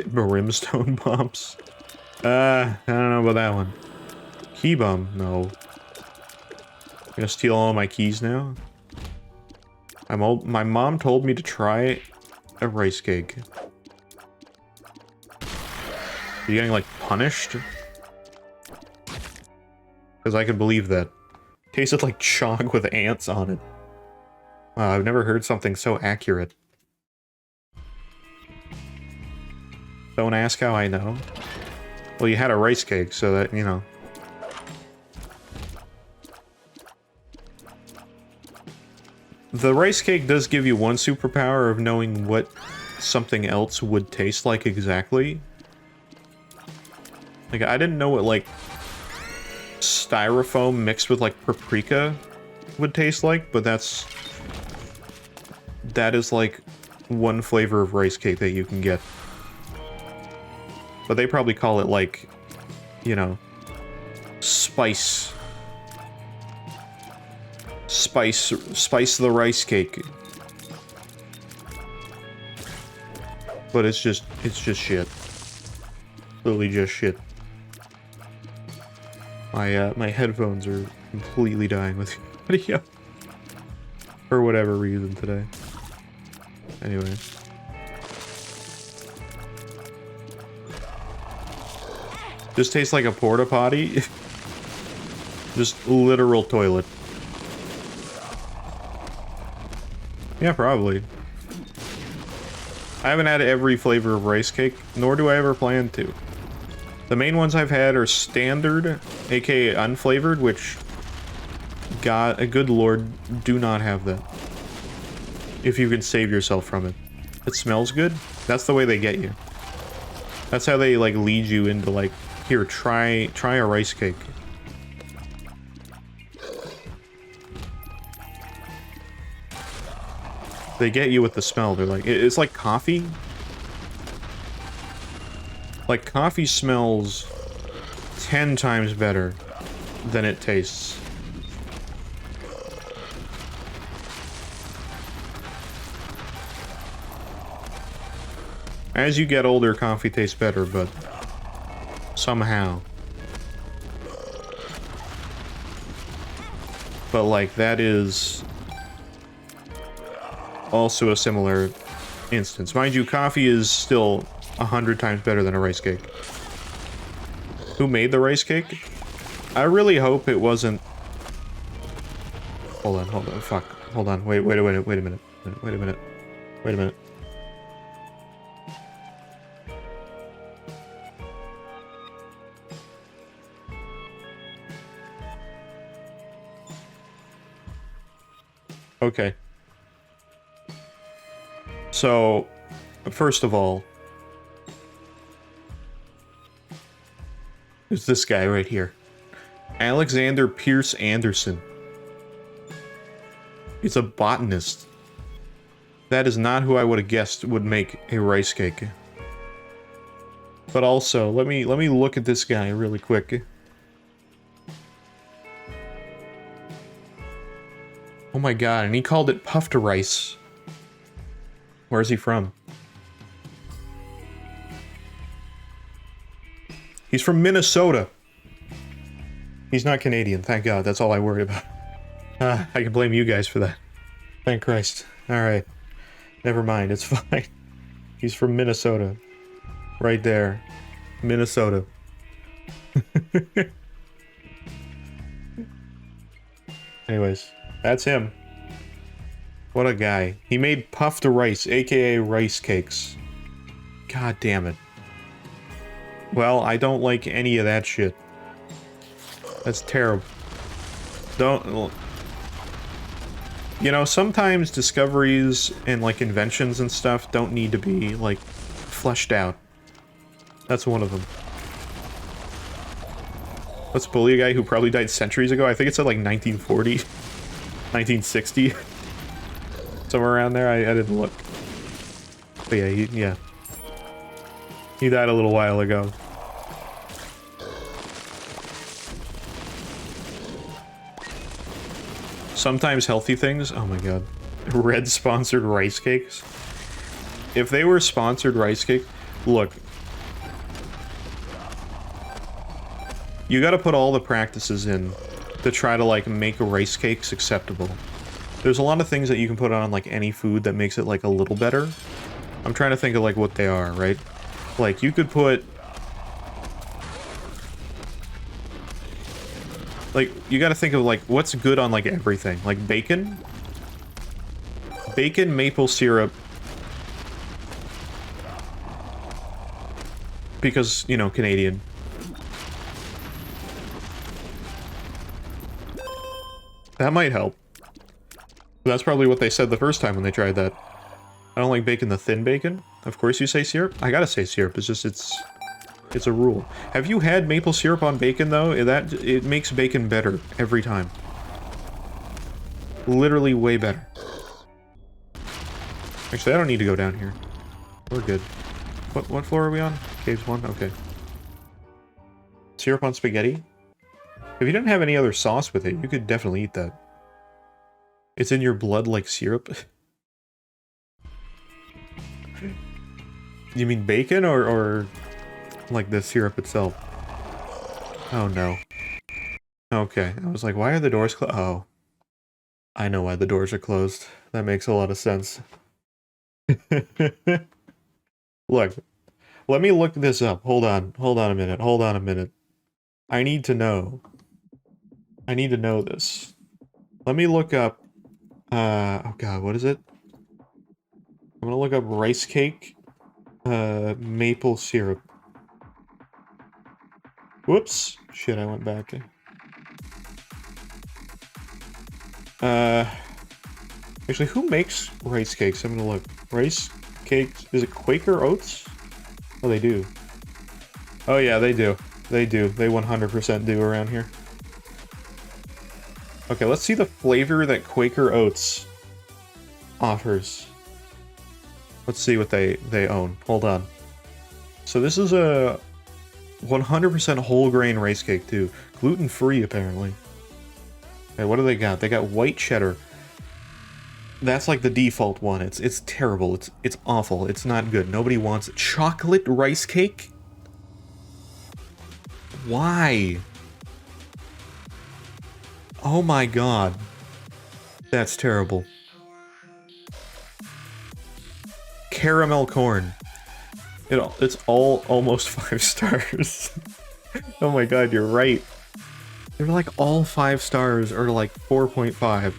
Brimstone bombs. I don't know about that one. Key bomb? No. Gonna steal all my keys now? My mom told me to try a rice cake. Are you getting, like, punished? Because I could believe that. Tasted like chalk with ants on it. Wow, I've never heard something so accurate. Don't ask how I know. Well, you had a rice cake, so that, you know. The rice cake does give you one superpower of knowing what something else would taste like exactly. Like, I didn't know what, like, styrofoam mixed with, like, paprika would taste like, but that is, like, one flavor of rice cake that you can get. But they probably call it, like, you know, spice the rice cake. But it's just shit. Literally just shit. My headphones are completely dying with video. For whatever reason today. Anyway. Just tastes like a porta potty. Just literal toilet. Yeah, probably. I haven't had every flavor of rice cake, nor do I ever plan to. The main ones I've had are standard, aka unflavored, which, God, a good lord, do not have that. If you can save yourself from it. It smells good, that's the way they get you. That's how they, like, lead you into, like, here, try a rice cake. They get you with the smell. They're like, it's like coffee. Like, coffee smells 10 times better than it tastes. As you get older, coffee tastes better, but somehow. But, like, that is also a similar instance. Mind you, coffee is still 100 times better than a rice cake. Who made the rice cake? I really hope it wasn't... Hold on, fuck. Hold on, wait a minute. Wait a minute. Okay. So, first of all, there's this guy right here. Alexander Pierce Anderson. He's a botanist. That is not who I would have guessed would make a rice cake. But also, let me look at this guy really quick. Oh my god, and he called it puffed rice. Where's he from? He's from Minnesota. He's not Canadian, thank God. That's all I worry about. I can blame you guys for that. Thank Christ. Alright. Never mind, it's fine. He's from Minnesota. Right there. Minnesota. Anyways, that's him. What a guy. He made puffed rice, aka rice cakes. God damn it. Well, I don't like any of that shit. That's terrible. Don't... You know, sometimes discoveries and, like, inventions and stuff don't need to be, like, fleshed out. That's one of them. Let's bully a guy who probably died centuries ago. I think it said, like, 1940. 1960. Somewhere around there. I didn't look. But yeah, he died a little while ago. Sometimes healthy things. Oh my god. Red sponsored rice cakes. If they were sponsored rice cake, look. You gotta put all the practices in to try to, like, make rice cakes acceptable. There's a lot of things that you can put on, like, any food that makes it, like, a little better. I'm trying to think of, like, what they are, right? Like, you could put... Like, you gotta think of, like, what's good on, like, everything. Like, bacon? Bacon, maple syrup. Because, you know, Canadian. That might help. That's probably what they said the first time when they tried that. I don't like bacon, the thin bacon. Of course you say syrup. I gotta say syrup. It's just, it's a rule. Have you had maple syrup on bacon, though? It makes bacon better every time. Literally way better. Actually, I don't need to go down here. We're good. What floor are we on? Caves 1? Okay. Syrup on spaghetti? If you didn't have any other sauce with it, you could definitely eat that. It's in your blood like syrup? You mean bacon or like the syrup itself? Oh no. Okay, I was like, why are the doors closed? Oh. I know why the doors are closed. That makes a lot of sense. Look, let me look this up. Hold on a minute. I need to know. I need to know this. Let me look up, oh god, what is it? I'm gonna look up rice cake, maple syrup. Whoops. Shit, I went back. Actually, who makes rice cakes? I'm gonna look. Rice cakes, is it Quaker Oats? Oh, they do. Oh yeah, they do. They do. They 100% do around here. Okay, let's see the flavor that Quaker Oats offers. Let's see what they own. Hold on. So this is a 100% whole grain rice cake too. Gluten-free apparently. Okay, what do they got? They got white cheddar. That's like the default one. It's terrible. It's awful. It's not good. Nobody wants it. Chocolate rice cake? Why? Oh my god. That's terrible. Caramel corn. It's all almost 5 stars. Oh my god, you're right. They're like all 5 stars or like 4.5.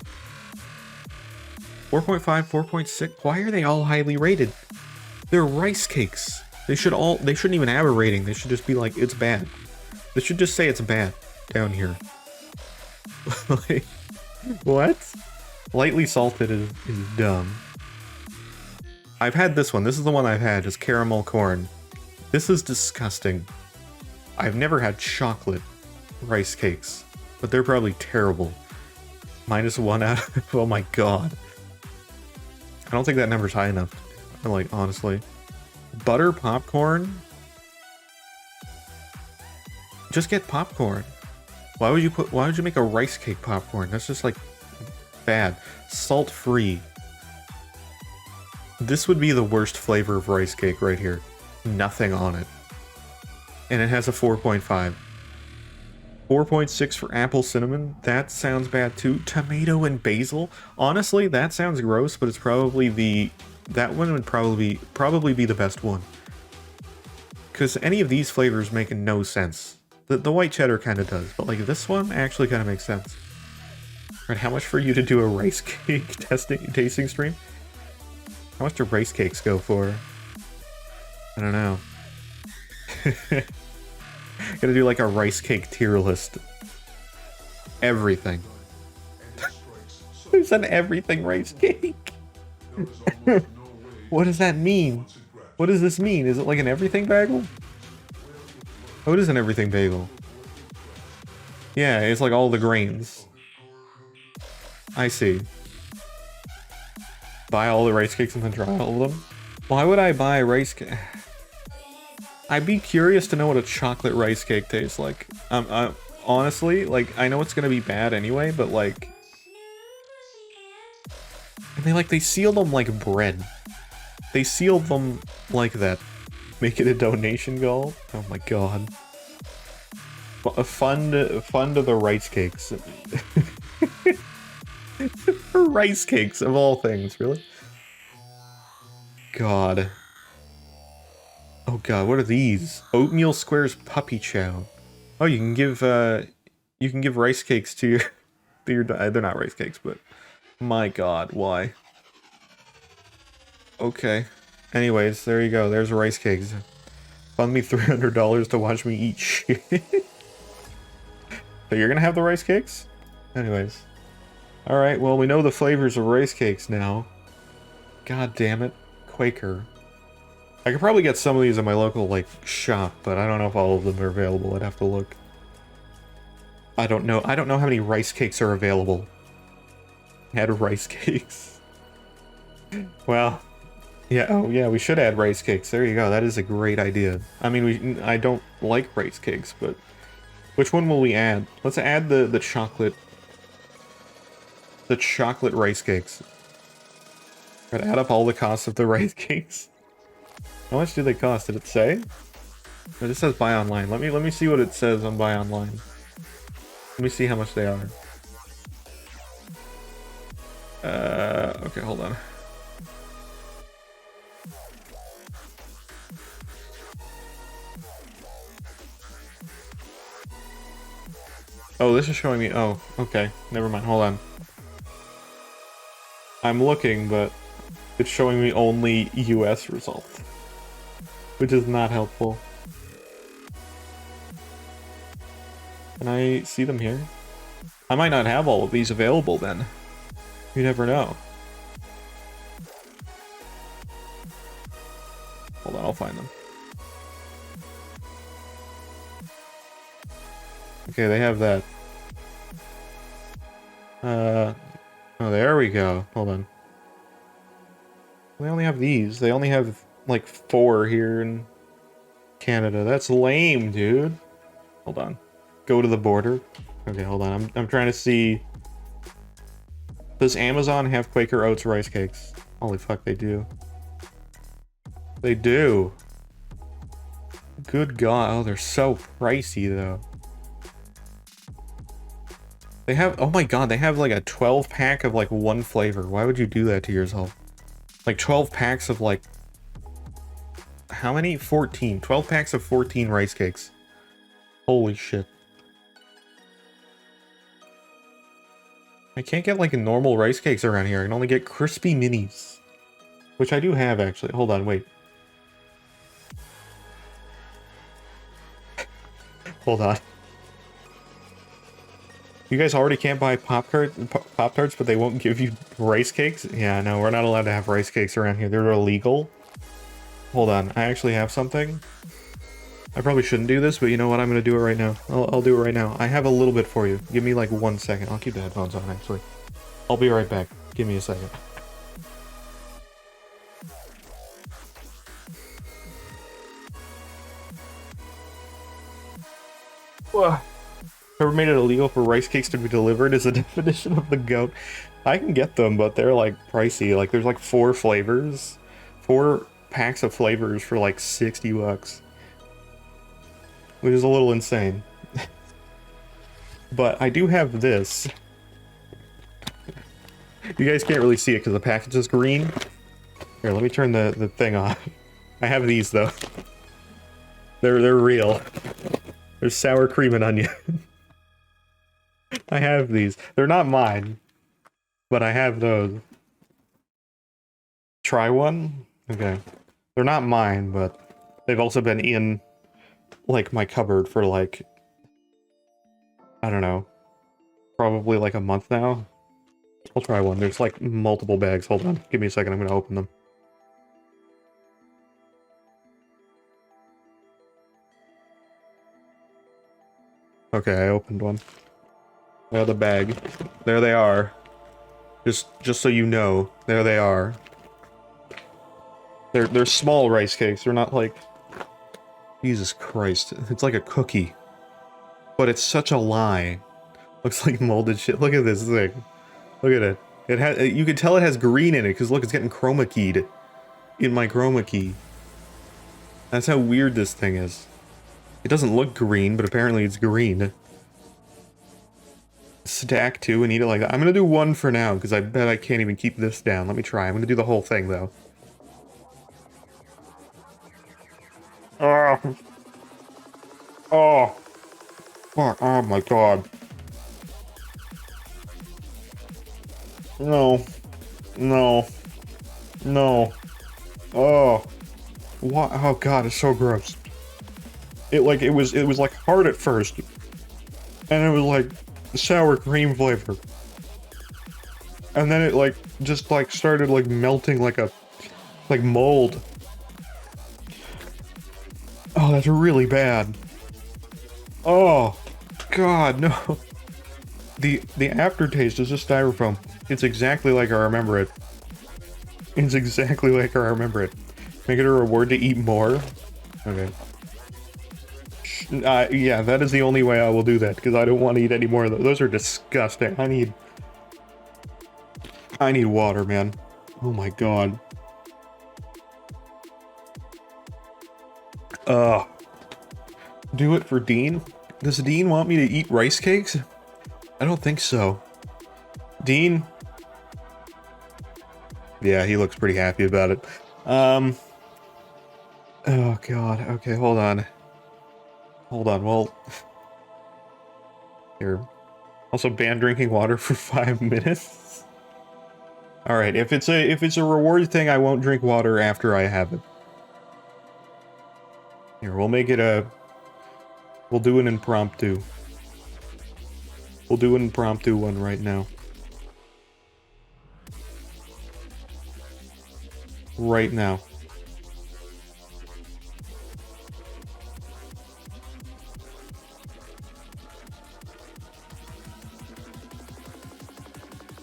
4.5, 4.6. Why are they all highly rated? They're rice cakes. They shouldn't even have a rating. They should just be like, it's bad. They should just say it's bad down here. Like, what? Lightly salted is dumb. I've had this one. This is the one I've had. Is caramel corn. This is disgusting. I've never had chocolate rice cakes, but they're probably terrible. -1 out of... Oh my god. I don't think that number's high enough. Like, honestly. Butter popcorn? Just get popcorn. Why would you make a rice cake popcorn? That's just like bad. Salt free. This would be the worst flavor of rice cake right here. Nothing on it. And it has a 4.5. 4.6 for apple cinnamon. That sounds bad too. Tomato and basil. Honestly, that sounds gross, but it's probably that one would probably be the best one. Because any of these flavors make no sense. The white cheddar kind of does, but like this one actually kind of makes sense. Alright, how much for you to do a rice cake tasting stream? How much do rice cakes go for? I don't know. Gotta do like a rice cake tier list. Everything. There's an everything rice cake. What does that mean? What does this mean? Is it like an everything bagel? Oh, it is an everything bagel. Yeah, it's like all the grains. I see. Buy all the rice cakes and then try all of them? Why would I buy rice cake? I'd be curious to know what a chocolate rice cake tastes like. Honestly, like, I know it's gonna be bad anyway, but like... And they seal them like bread. They seal them like that. Make it a donation goal? Oh my god. A fund to the rice cakes. Rice cakes, of all things, really? God. Oh god, what are these? Oatmeal Squares Puppy Chow. Oh, you can give rice cakes to your they're not rice cakes, but my god, why? Okay. Anyways, there you go. There's rice cakes. Fund me $300 to watch me eat shit. So you're gonna have the rice cakes? Anyways. Alright, well, we know the flavors of rice cakes now. God damn it. Quaker. I could probably get some of these in my local, like, shop, but I don't know if all of them are available. I'd have to look. I don't know how many rice cakes are available. Add rice cakes. Well, yeah, oh yeah, we should add rice cakes. There you go. That is a great idea. I mean, I don't like rice cakes, but which one will we add? Let's add the chocolate rice cakes. Gotta add up all the costs of the rice cakes. How much do they cost? Did it say? No, this says buy online. Let me see what it says on buy online. Let me see how much they are. Okay, hold on. Oh, this is showing me. Oh, okay. Never mind. Hold on. I'm looking, but it's showing me only US results, which is not helpful. Can I see them here? I might not have all of these available then. You never know. Hold on, I'll find them. Okay, they have that. Oh, there we go. Hold on. They only have these. They only have, like, 4 here in Canada. That's lame, dude. Hold on. Go to the border. Okay, hold on. I'm trying to see... Does Amazon have Quaker Oats rice cakes? Holy fuck, they do. They do. Good god. Oh, they're so pricey, though. They have... Oh my god, they have, like, a 12-pack of, like, one flavor. Why would you do that to yourself? Like, 12 packs of, like... How many? 14. 12 packs of 14 rice cakes. Holy shit. I can't get, like, normal rice cakes around here. I can only get crispy minis. Which I do have, actually. Hold on, wait. Hold on. You guys already can't buy Pop-Tarts, but they won't give you rice cakes? Yeah, no, we're not allowed to have rice cakes around here. They're illegal. Hold on, I actually have something. I probably shouldn't do this, but you know what? I'm gonna do it right now. I'll do it right now. I have a little bit for you. Give me like 1 second. I'll keep the headphones on, actually. I'll be right back. Give me a second. Whoa. Whoever made it illegal for rice cakes to be delivered is a definition of the goat. I can get them, but they're like pricey. Like there's like 4 flavors. 4 packs of flavors for like 60 bucks. Which is a little insane. But I do have this. You guys can't really see it because the package is green. Here, let me turn the thing off. I have these though. They're real. There's sour cream and onion. I have these. They're not mine, but I have those. Try one? Okay. They're not mine, but They've also been in, like, my cupboard for, like, I don't know, probably like a month now. I'll try one. There's, like, multiple bags. Hold on. Give me a second. I'm gonna open them. Okay, I opened one. There's the bag. There they are. Just so you know, there they are. They're small rice cakes. They're not like... Jesus Christ. It's like a cookie. But it's such a lie. Looks like molded shit. Look at this thing. Look at it. It has... You can tell it has green in it, because look, it's getting chroma keyed. In my chroma key. That's how weird this thing is. It doesn't look green, but apparently it's green. Stack 2 and eat it like that. I'm gonna do one for now, because I bet I can't even keep this down. Let me try. I'm gonna do the whole thing, though. Oh. Oh. Fuck. Oh my god. No. No. No. Oh. What? Oh god, it's so gross. It was like hard at first. And it was like sour cream flavor. And then it like just like started like melting like a mold. Oh, that's really bad. Oh god, no. The aftertaste is just styrofoam. It's exactly like I remember it. It's exactly like I remember it. Make it a reward to eat more. Okay. Yeah, that is the only way I will do that, because I don't want to eat any more of those. Those are disgusting. I need water, man. Oh my god. Do it for Dean? Does Dean want me to eat rice cakes? I don't think so. Dean? Yeah, he looks pretty happy about it. Oh god. Okay, hold on. Hold on, well... Here. Also ban drinking water for 5 minutes? Alright, if it's a reward thing, I won't drink water after I have it. Here, we'll make it a... We'll do an impromptu. We'll do an impromptu one right now. Right now.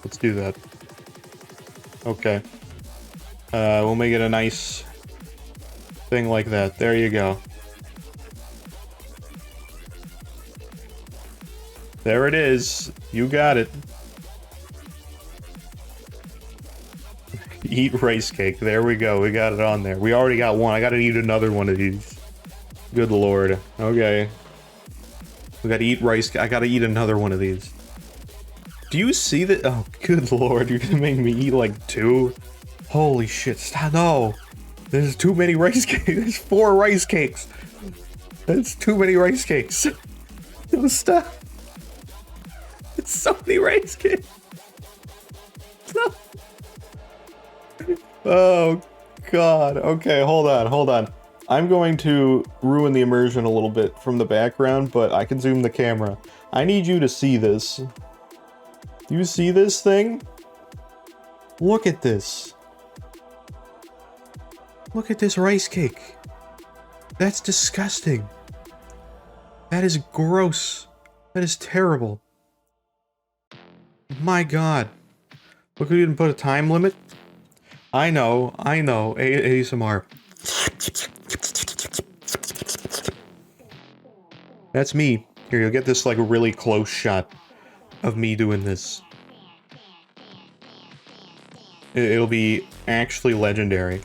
Let's do that. Okay. We'll make it a nice thing like that. There you go. There it is. You got it. Eat rice cake. There we go. We got it on there. We already got one. I gotta eat another one of these. Good lord. Okay. We gotta eat rice. I gotta eat another one of these. Do you see that? Oh, good lord. You're gonna make me eat like 2? Holy shit. Stop. No. There's too many rice cakes. There's 4 rice cakes. That's too many rice cakes. No, stop. It's so many rice cakes. No. Oh, God. Okay, hold on. I'm going to ruin the immersion a little bit from the background, but I can zoom the camera. I need you to see this. You see this thing? Look at this. Look at this rice cake. That's disgusting. That is gross. That is terrible. My god. Look, we didn't put a time limit. I know. ASMR. That's me. Here, you'll get this like a really close shot of me doing this. It'll be actually legendary.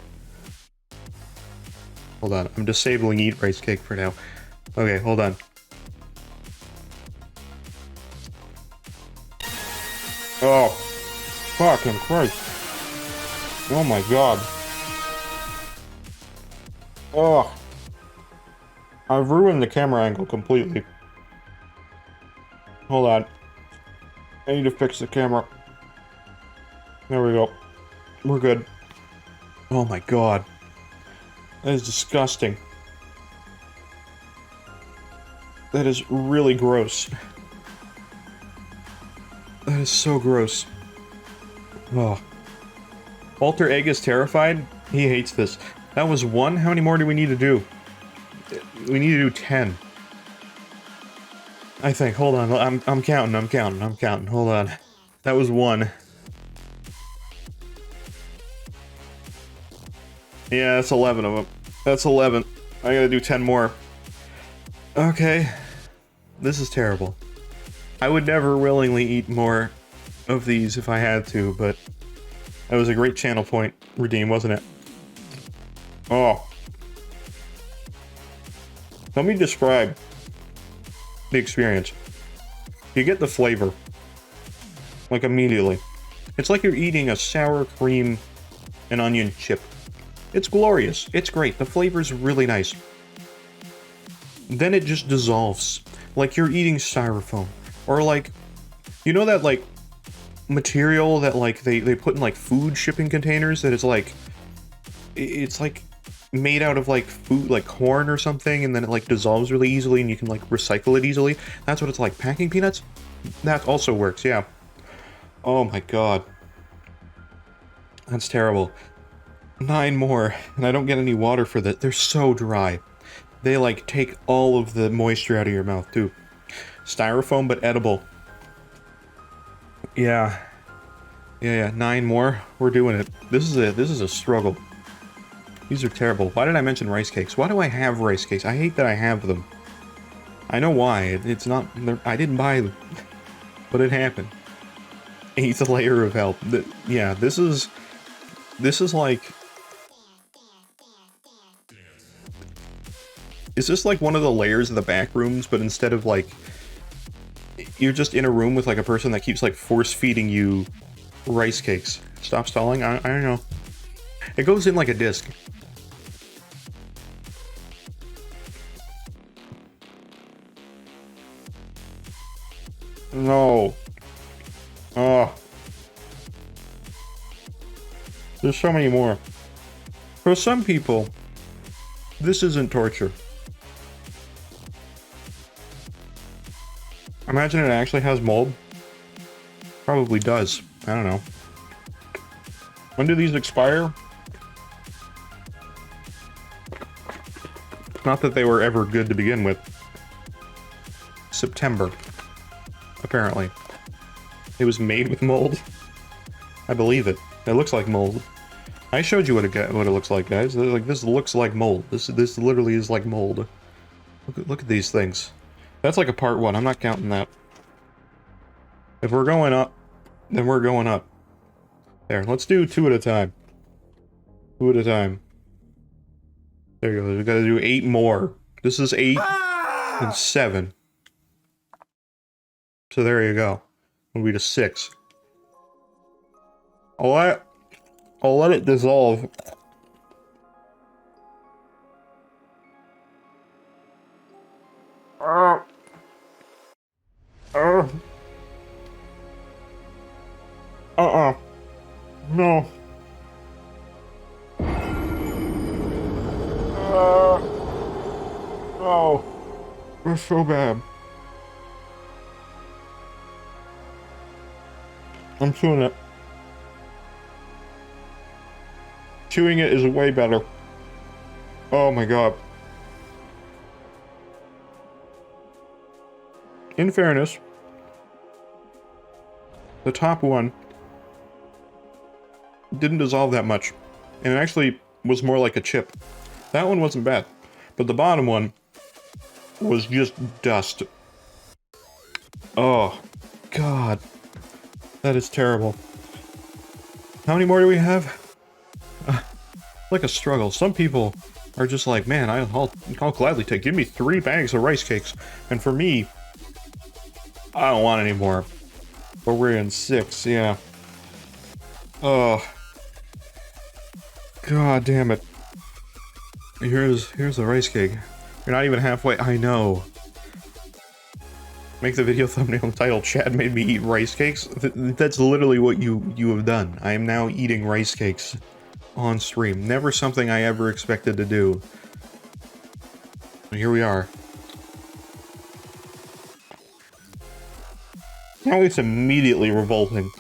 Hold on, I'm disabling eat rice cake for now. Okay, hold on. Oh, fucking Christ. Oh my god. Oh. I've ruined the camera angle completely. Hold on. I need to fix the camera. There we go. We're good. Oh my god. That is disgusting. That is really gross. That is so gross. Oh. Walter Egg is terrified. He hates this. That was 1. How many more do we need to do? We need to do 10. I think. Hold on. I'm counting. Hold on. That was 1. Yeah, that's 11 of them. That's 11. I gotta do 10 more. Okay. This is terrible. I would never willingly eat more of these if I had to, but that was a great channel point redeem, wasn't it? Oh. Let me describe the experience. You get the flavor. Like, immediately. It's like you're eating a sour cream and onion chip. It's glorious. It's great. The flavor's really nice. Then it just dissolves. Like you're eating styrofoam. Or like, you know that like material that like they put in like food shipping containers that is like, it's like made out of like food, like corn or something, and then it like dissolves really easily and you can like recycle it easily. That's what it's like. Packing peanuts? That also works, yeah. Oh my god. That's terrible. 9 more, and I don't get any water for that. They're so dry. They like take all of the moisture out of your mouth too. Styrofoam, but edible. Yeah. Yeah, 9 more. We're doing it. This is a struggle. These are terrible. Why did I mention rice cakes? Why do I have rice cakes? I hate that I have them. I know why. It's not... I didn't buy them. But it happened. 8th layer of help. Yeah, this is like... Is this like one of the layers of the back rooms, but instead of like... You're just in a room with like a person that keeps like force-feeding you rice cakes. Stop stalling? I don't know. It goes in like a disc. No. Oh. There's so many more. For some people, this isn't torture. Imagine it actually has mold. Probably does. I don't know. When do these expire? Not that they were ever good to begin with. September. Apparently. It was made with mold. I believe it. It looks like mold. I showed you what it looks like, guys. Like, this looks like mold. This literally is like mold. Look at these things. That's like a part 1. I'm not counting that. If we're going up, then we're going up. There, let's do 2 at a time. 2 at a time. There you go. We gotta do 8 more. This is 8 and 7. So there you go. It'll be to 6. I'll let it dissolve. No. No. It's so bad. I'm chewing it. Chewing it is way better. Oh my god. In fairness, the top one didn't dissolve that much, and it actually was more like a chip. That one wasn't bad, but the bottom one was just dust. Oh, God. That is terrible. How many more do we have? Like a struggle. Some people are just like, man, I'll gladly give me 3 bags of rice cakes. And for me, I don't want any more. But we're in 6, yeah. Oh. God damn it. Here's the rice cake. You're not even halfway. I know. Make the video thumbnail title, Chad made me eat rice cakes. That's literally what you have done. I am now eating rice cakes on stream. Never something I ever expected to do. And here we are. Now it's immediately revolting.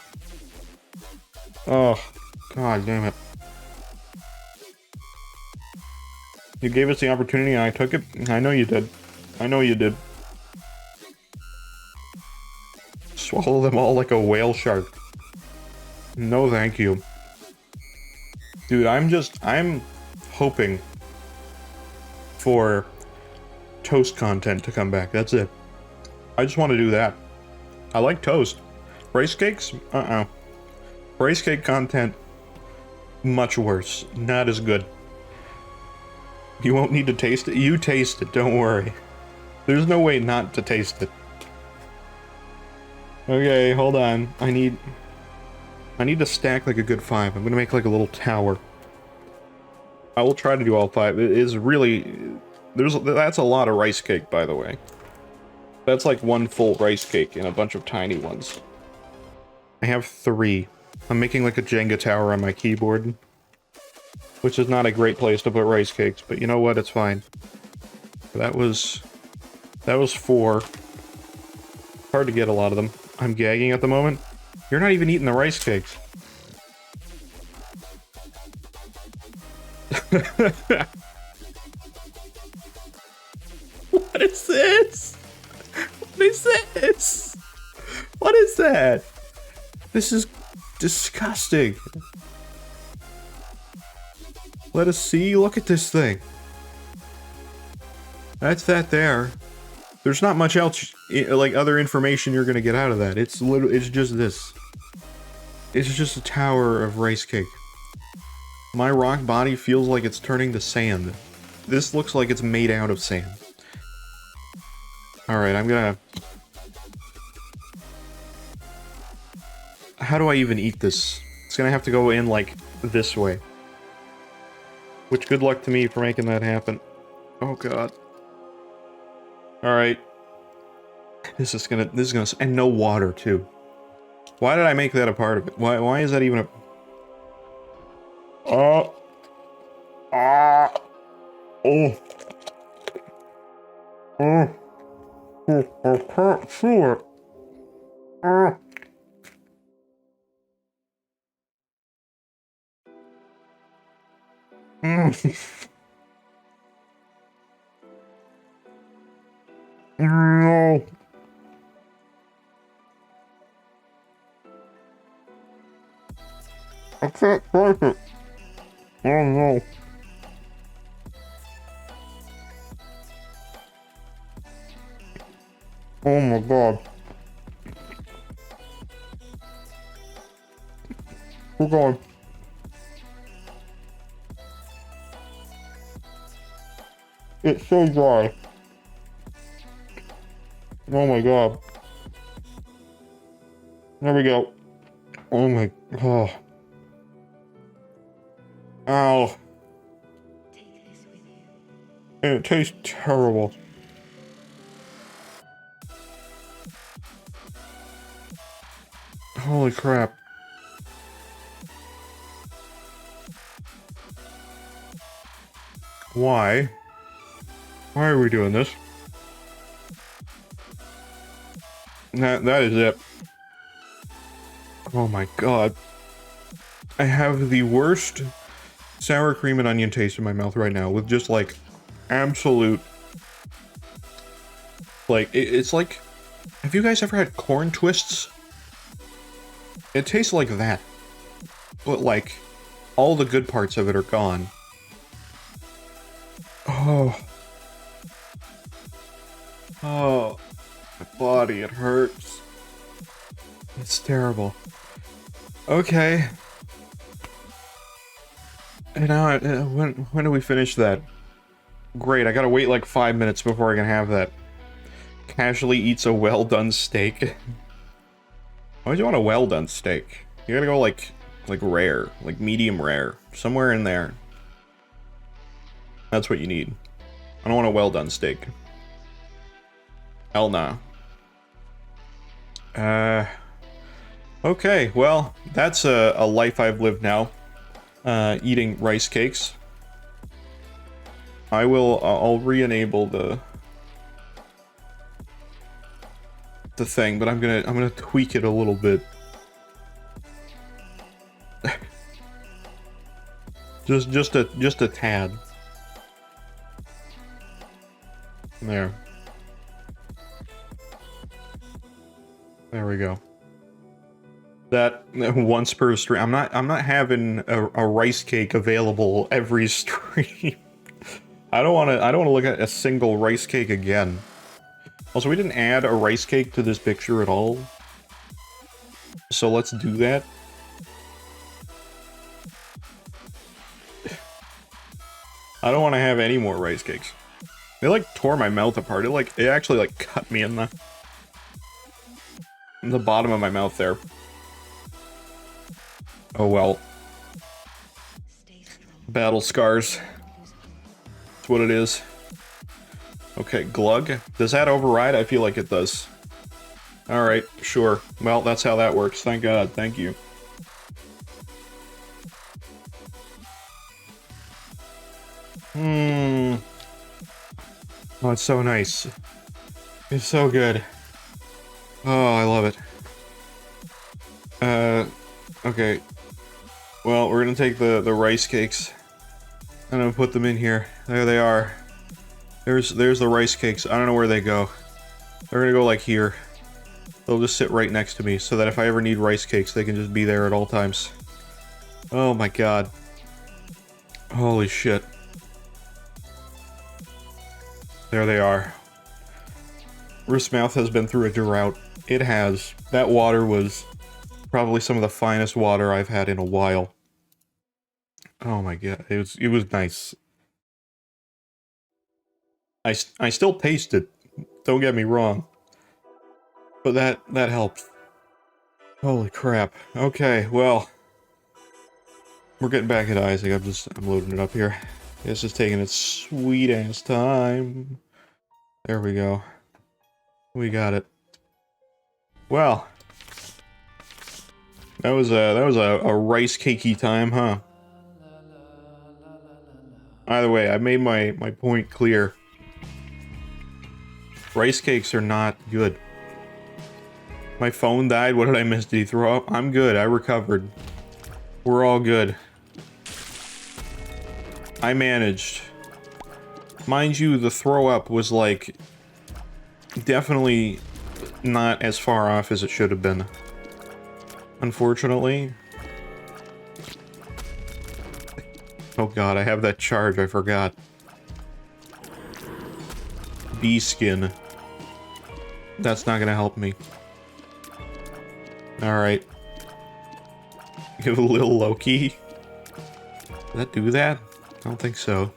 Oh, god damn it. You gave us the opportunity and I took it? I know you did. I know you did. Swallow them all like a whale shark. No thank you. Dude, I'm hoping for toast content to come back. That's it. I just want to do that. I like toast. Rice cakes? Rice cake content, much worse. Not as good. You won't need to taste it? You taste it, don't worry. There's no way not to taste it. Okay, hold on. I need to stack like a good 5. I'm gonna make like a little tower. I will try to do all 5. It is really... that's a lot of rice cake, by the way. That's like one full rice cake and a bunch of tiny ones. I have 3. I'm making like a Jenga tower on my keyboard. Which is not a great place to put rice cakes, but you know what? It's fine. That was 4. Hard to get a lot of them. I'm gagging at the moment. You're not even eating the rice cakes. What is this? What is this? What is that? This is disgusting. Let us see. Look at this thing. That's that there. There's not much else, like, other information you're gonna get out of that. It's literally, it's just this. It's just a tower of rice cake. My rock body feels like it's turning to sand. This looks like it's made out of sand. Alright, I'm gonna... How do I even eat this? It's gonna have to go in, like, this way. Which, good luck to me for making that happen. Oh god. Alright. This is gonna, and no water, too. Why did I make that a part of it? Why is that even a... Oh. Ah. Oh. Oh. I can't see it. Ah. No. I can't take it. Oh no. Oh my god. Oh god. It's so dry. Oh my god. There we go. Oh my... Oh. Ow. And it tastes terrible. Holy crap. Why? Why are we doing this? That is it. Oh my god. I have the worst sour cream and onion taste in my mouth right now, with just like absolute, like, it's like, have you guys ever had corn twists? It tastes like that, but like all the good parts of it are gone. Oh. Oh, my body, it hurts. It's terrible. Okay. And now, when do we finish that? Great, I gotta wait like 5 minutes before I can have that. Casually eats a well-done steak. Why would you want a well-done steak? You gotta go like rare, like medium rare. Somewhere in there. That's what you need. I don't want a well-done steak. Hell nah. Okay, well, that's a life I've lived now. Eating rice cakes. I'll re-enable the... the thing, but I'm gonna tweak it a little bit. just a tad. There. There we go. That once per stream. I'm not having a rice cake available every stream. I don't want to look at a single rice cake again. Also, we didn't add a rice cake to this picture at all. So let's do that. I don't want to have any more rice cakes. They like tore my mouth apart. It actually like cut me in the bottom of my mouth there. Oh well. Battle scars. That's what it is. Okay, glug. Does that override? I feel like it does. Alright, sure. Well, that's how that works. Thank God. Thank you. Oh, it's so nice. It's so good. Oh, I love it. Okay. Well, we're gonna take the rice cakes. I'm gonna put them in here. There they are. There's the rice cakes. I don't know where they go. They're gonna go like here. They'll just sit right next to me so that if I ever need rice cakes, they can just be there at all times. Oh my god. Holy shit. There they are. Riskmouth has been through a drought. It has. That water was probably some of the finest water I've had in a while. Oh my god, it was nice. I still taste it. Don't get me wrong. But that helps. Holy crap. Okay, well. We're getting back at Isaac. I'm loading it up here. This is taking its sweet ass time. There we go. We got it. Well. That was a rice cakey time, huh? Either way, I made my point clear. Rice cakes are not good. My phone died. What did I miss? Did he throw up? I'm good. I recovered. We're all good. I managed. Mind you, the throw up was like definitely not as far off as it should have been. Unfortunately. Oh god, I have that charge, I forgot. Bee skin. That's not gonna help me. Alright. Give a little Loki. Did that do that? I don't think so.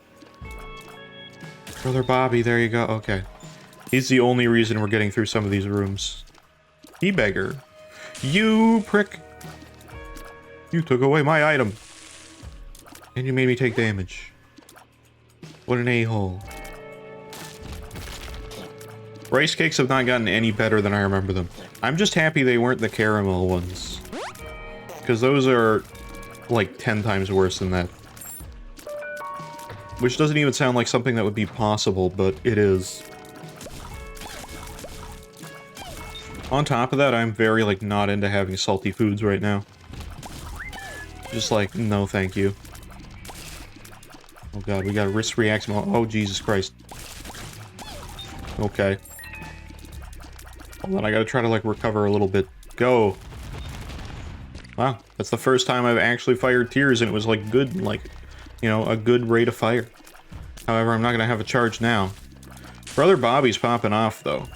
Brother Bobby, there you go. Okay. He's the only reason we're getting through some of these rooms. He-beggar. You prick! You took away my item. And you made me take damage. What an a-hole. Rice cakes have not gotten any better than I remember them. I'm just happy they weren't the caramel ones. Because those are like 10 times worse than that. Which doesn't even sound like something that would be possible, but it is. On top of that, I'm very, like, not into having salty foods right now. Just like, no thank you. Oh god, we got a risk reaction. Oh, Jesus Christ. Okay. Hold on, I gotta try to, like, recover a little bit. Go! Wow, that's the first time I've actually fired tears, and it was, like, good, like, you know, a good rate of fire. However, I'm not gonna have a charge now. Brother Bobby's popping off, though.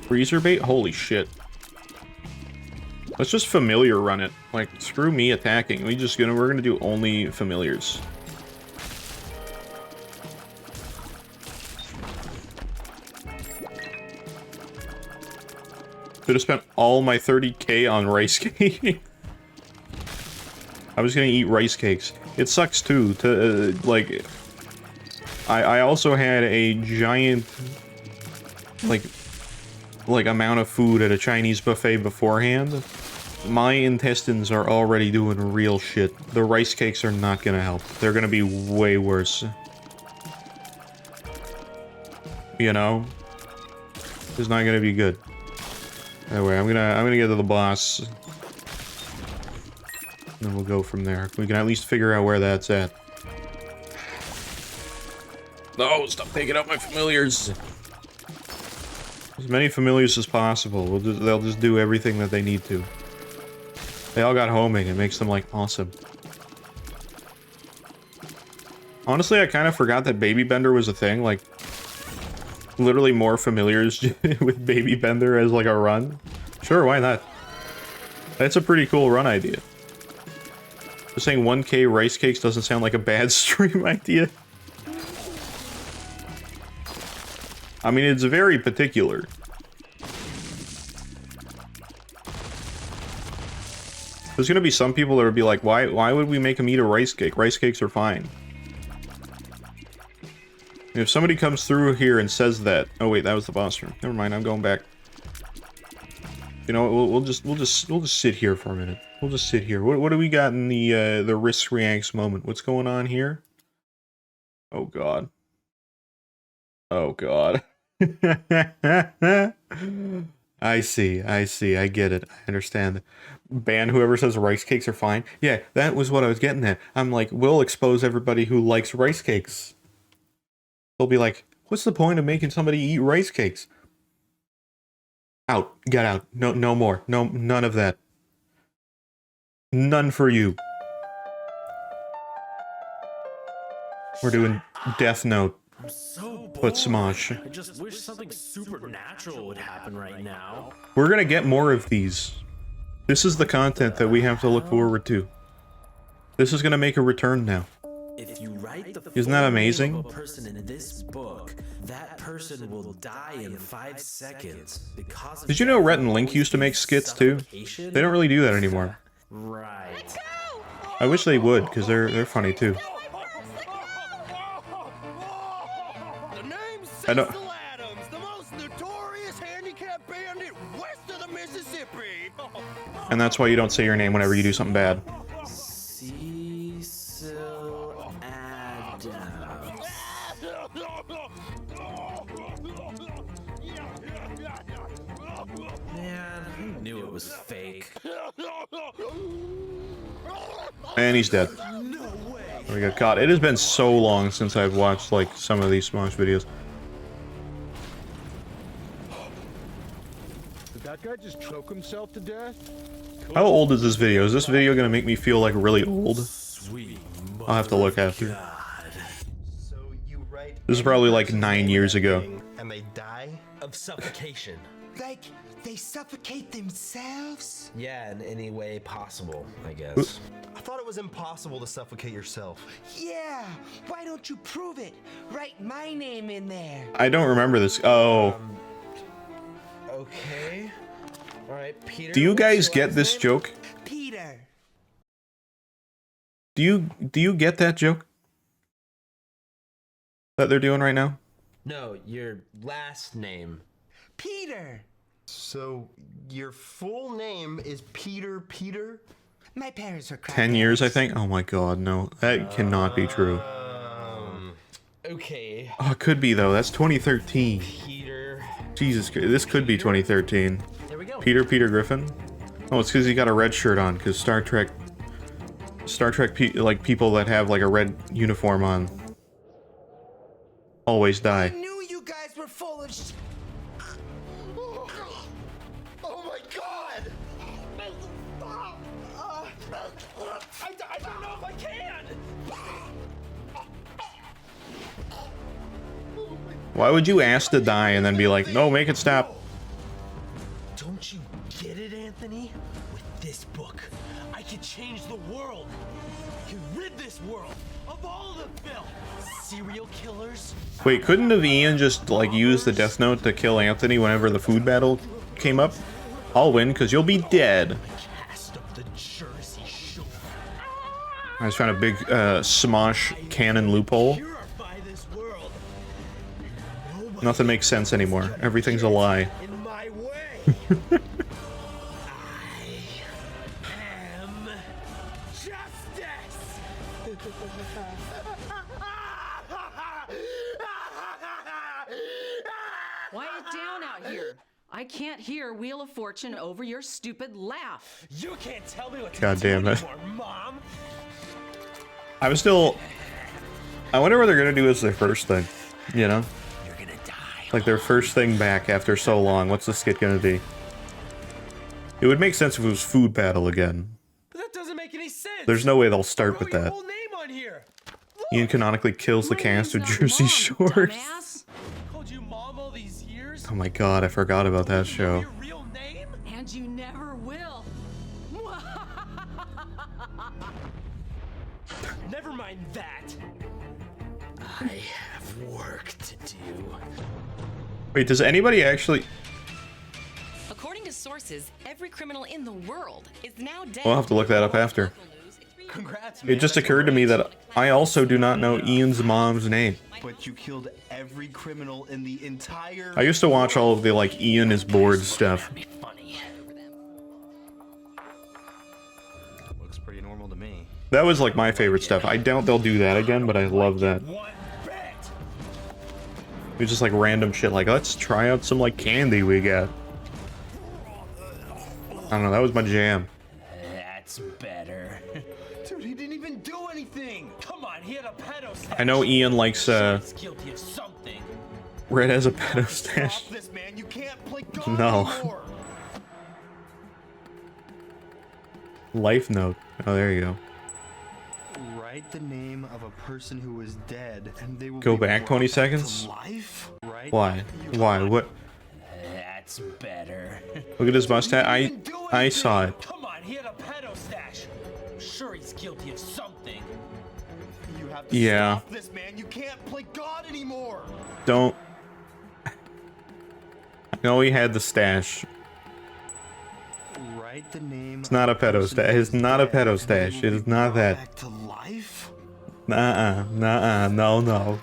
Freezer bait? Holy shit. Let's just familiar run it. Like, screw me attacking. We're gonna do only familiars. Could have spent all my 30k on rice cake. I was gonna eat rice cakes. It sucks too, to, like... I also had a giant... Like, amount of food at a Chinese buffet beforehand. My intestines are already doing real shit. The rice cakes are not gonna help. They're gonna be way worse. You know? is not gonna be good. Anyway, I'm gonna get to the boss. And then we'll go from there. We can at least figure out where that's at. No, stop taking out my familiars. As many familiars as possible. They'll just do everything that they need to. They all got homing. It makes them, like, awesome. Honestly, I kind of forgot that Baby Bender was a thing. Like, literally more familiars with Baby Bender as, like, a run. Sure, why not? That's a pretty cool run idea. Just saying 1K rice cakes doesn't sound like a bad stream idea. I mean, it's very particular. There's gonna be some people that would be like, why would we make him eat a rice cake? Rice cakes are fine. If somebody comes through here and says that... Oh wait, that was the boss room. Never mind, I'm going back. You know what, we'll just sit here for a minute. We'll just sit here. What do we got in the risk reacts moment? What's going on here? Oh god. Oh god. I see, I get it, I understand. Ban whoever says rice cakes are fine. Yeah, that was what I was getting at. I'm like, we'll expose everybody who likes rice cakes. They'll be like, what's the point of making somebody eat rice cakes? Out, get out. No more. No, none of that. None for you. We're doing Death Note. I'm so bored. But Smosh. I just wish something supernatural would happen right now. We're gonna get more of these. This is the content that we have to look forward to. This is gonna make a return now. If you write the Isn't that amazing? name of a person in this book, that person will die in 5 seconds because of... Did you know Rhett and Link used to make skits too? They don't really do that anymore. Right. I wish they would, because they're funny too. I don't... Adams, the most notorious handicap bandit west of the Mississippi. And that's why you don't say your name whenever you do something bad. Cecil Adams. Man, who knew it was fake? And he's dead. We got caught. It has been so long since I've watched, like, some of these Smosh videos. Did that guy just choke himself to death? How old is this video? Is this video gonna make me feel, like, really old? Sweet. I'll have to look after. So you write This is probably, like, 9 years ago. and they die? Of suffocation. Like, they suffocate themselves? Yeah, in any way possible, I guess. I thought it was impossible to suffocate yourself. Yeah, why don't you prove it? Write my name in there. I don't remember this. Oh. Okay. Alright, Peter. Do you what's guys your get last this name? joke? Peter. Do you get that joke? That they're doing right now? No, your last name. Peter. So your full name is Peter Peter? My parents were 10 years, I think? Oh my god, no. That cannot be true. Okay. Oh, it could be, though. That's 2013. Peter. Jesus, this could be 2013. There we go. Peter Griffin? Oh, it's because he got a red shirt on, because Star Trek, like, people that have, like, a red uniform on always die. I knew you guys were full of sh- Oh my god! I don't know if I can! Why would you ask to die and then be like, no, make it stop? Don't you get it, Anthony? With this book, I could change the world. I could rid this world of all the filth. Serial killers. Wait, couldn't have Ian just, like, use the Death Note to kill Anthony whenever the food battle came up? I'll win, because you'll be dead. Cast of the Jersey Shore. I was trying to big, Smosh canon loophole. Purify this world. Nobody Nothing makes sense anymore. Everything's a lie. in my way. I am justice. Quiet down out here. I can't hear Wheel of Fortune over your stupid laugh. You can't tell me what to God do damn it. anymore, Mom. I'm still... I wonder what they're gonna do as their first thing, you know? You're gonna die. Like their first thing back after so long. What's the skit gonna be? It would make sense if it was Food Battle again. But that doesn't make any sense. There's no way they'll start with that. Whole name on here. Ian canonically kills the cast of Jersey Shores. Called you Mom all these years? Oh my god, I forgot about that show. Your real name? And you never will. Never mind that. I have work to do. Wait, does anybody actually... According to sources, every criminal in the world is now dead. We'll have to look that up after. Congrats, It just occurred to me that I also do not know Ian's mom's name. But you killed every criminal in the entire... I used to watch all of the, like, Ian is bored stuff. Looks pretty normal to me. That was, like, my favorite stuff. I doubt they'll do that again, but I love that. It was just, like, random shit, like, let's try out some, like, candy we got. I don't know, that was my jam. That's better. Dude, he didn't even do anything. Come on, he had a pedo stash. I know Ian likes, He's guilty of something. Red has a pedo stash. This man, you can't play God No. anymore. Life note. Oh, there you go. Write the name of a person who is dead, and they will Go be back 20 brought seconds? to life? Right? Why? Why? What? That's better. Look at his mustache. I saw it. Come on, he had a pedo stash. I'm sure he's guilty of something. You have to Yeah. stop this man. You can't play God anymore. Don't. I know he had the stash. Write the name. It's not a pedo stash. It's not a pedo stash. It is not that. Back to life? Nuh-uh. Nuh-uh. No, no.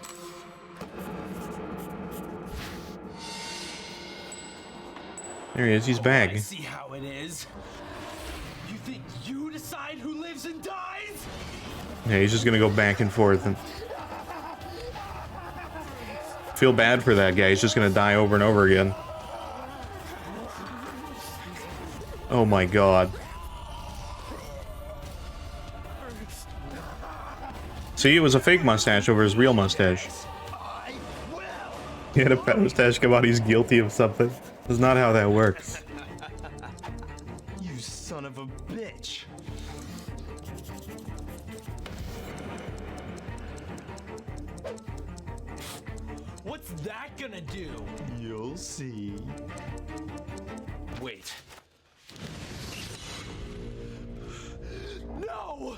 There he is. He's back. I see how it is. You think you decide who lives and dies? Yeah, he's just gonna go back and forth and... Feel bad for that guy. He's just gonna die over and over again. Oh my god. See, it was a fake mustache over his real mustache. He had a pet mustache come out, he's guilty of something. That's not how that works. You son of a bitch. What's that gonna do? You'll see. Wait. No!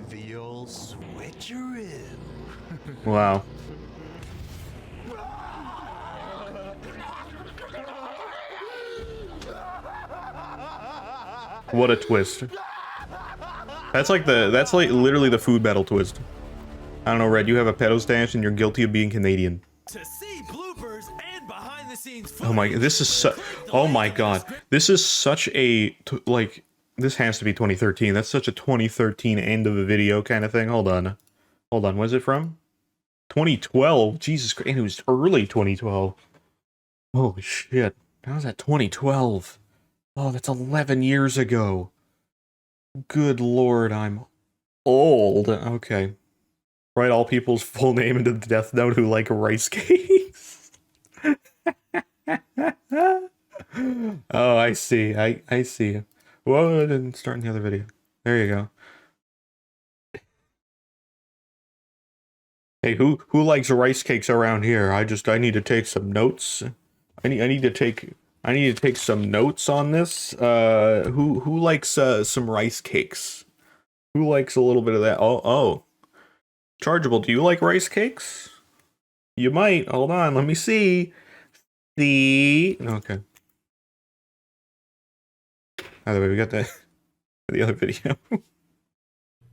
The old switcheroo. Wow. What a twist. That's like literally the Food Battle twist. I don't know, Red, you have a pedo stash and you're guilty of being Canadian. To see bloopers and behind the scenes Oh my, this is oh my god. This is such a, like, this has to be 2013. That's such a 2013 end of a video kind of thing. Hold on. Hold on, where's it from? 2012? Jesus Christ, and it was early 2012. Holy shit. How was that 2012? Oh, that's 11 years ago. Good lord, I'm old. Okay. Write all people's full name into the death note who like rice cakes. Oh, I see. I see. Whoa, I didn't start in the other video. There you go. Hey, who likes rice cakes around here? I need to take some notes. I need to take some notes on this. Who likes some rice cakes? Who likes a little bit of that? Oh. Chargeable, do you like rice cakes? You might. Hold on, let me see. Okay. By the way, we got the other video.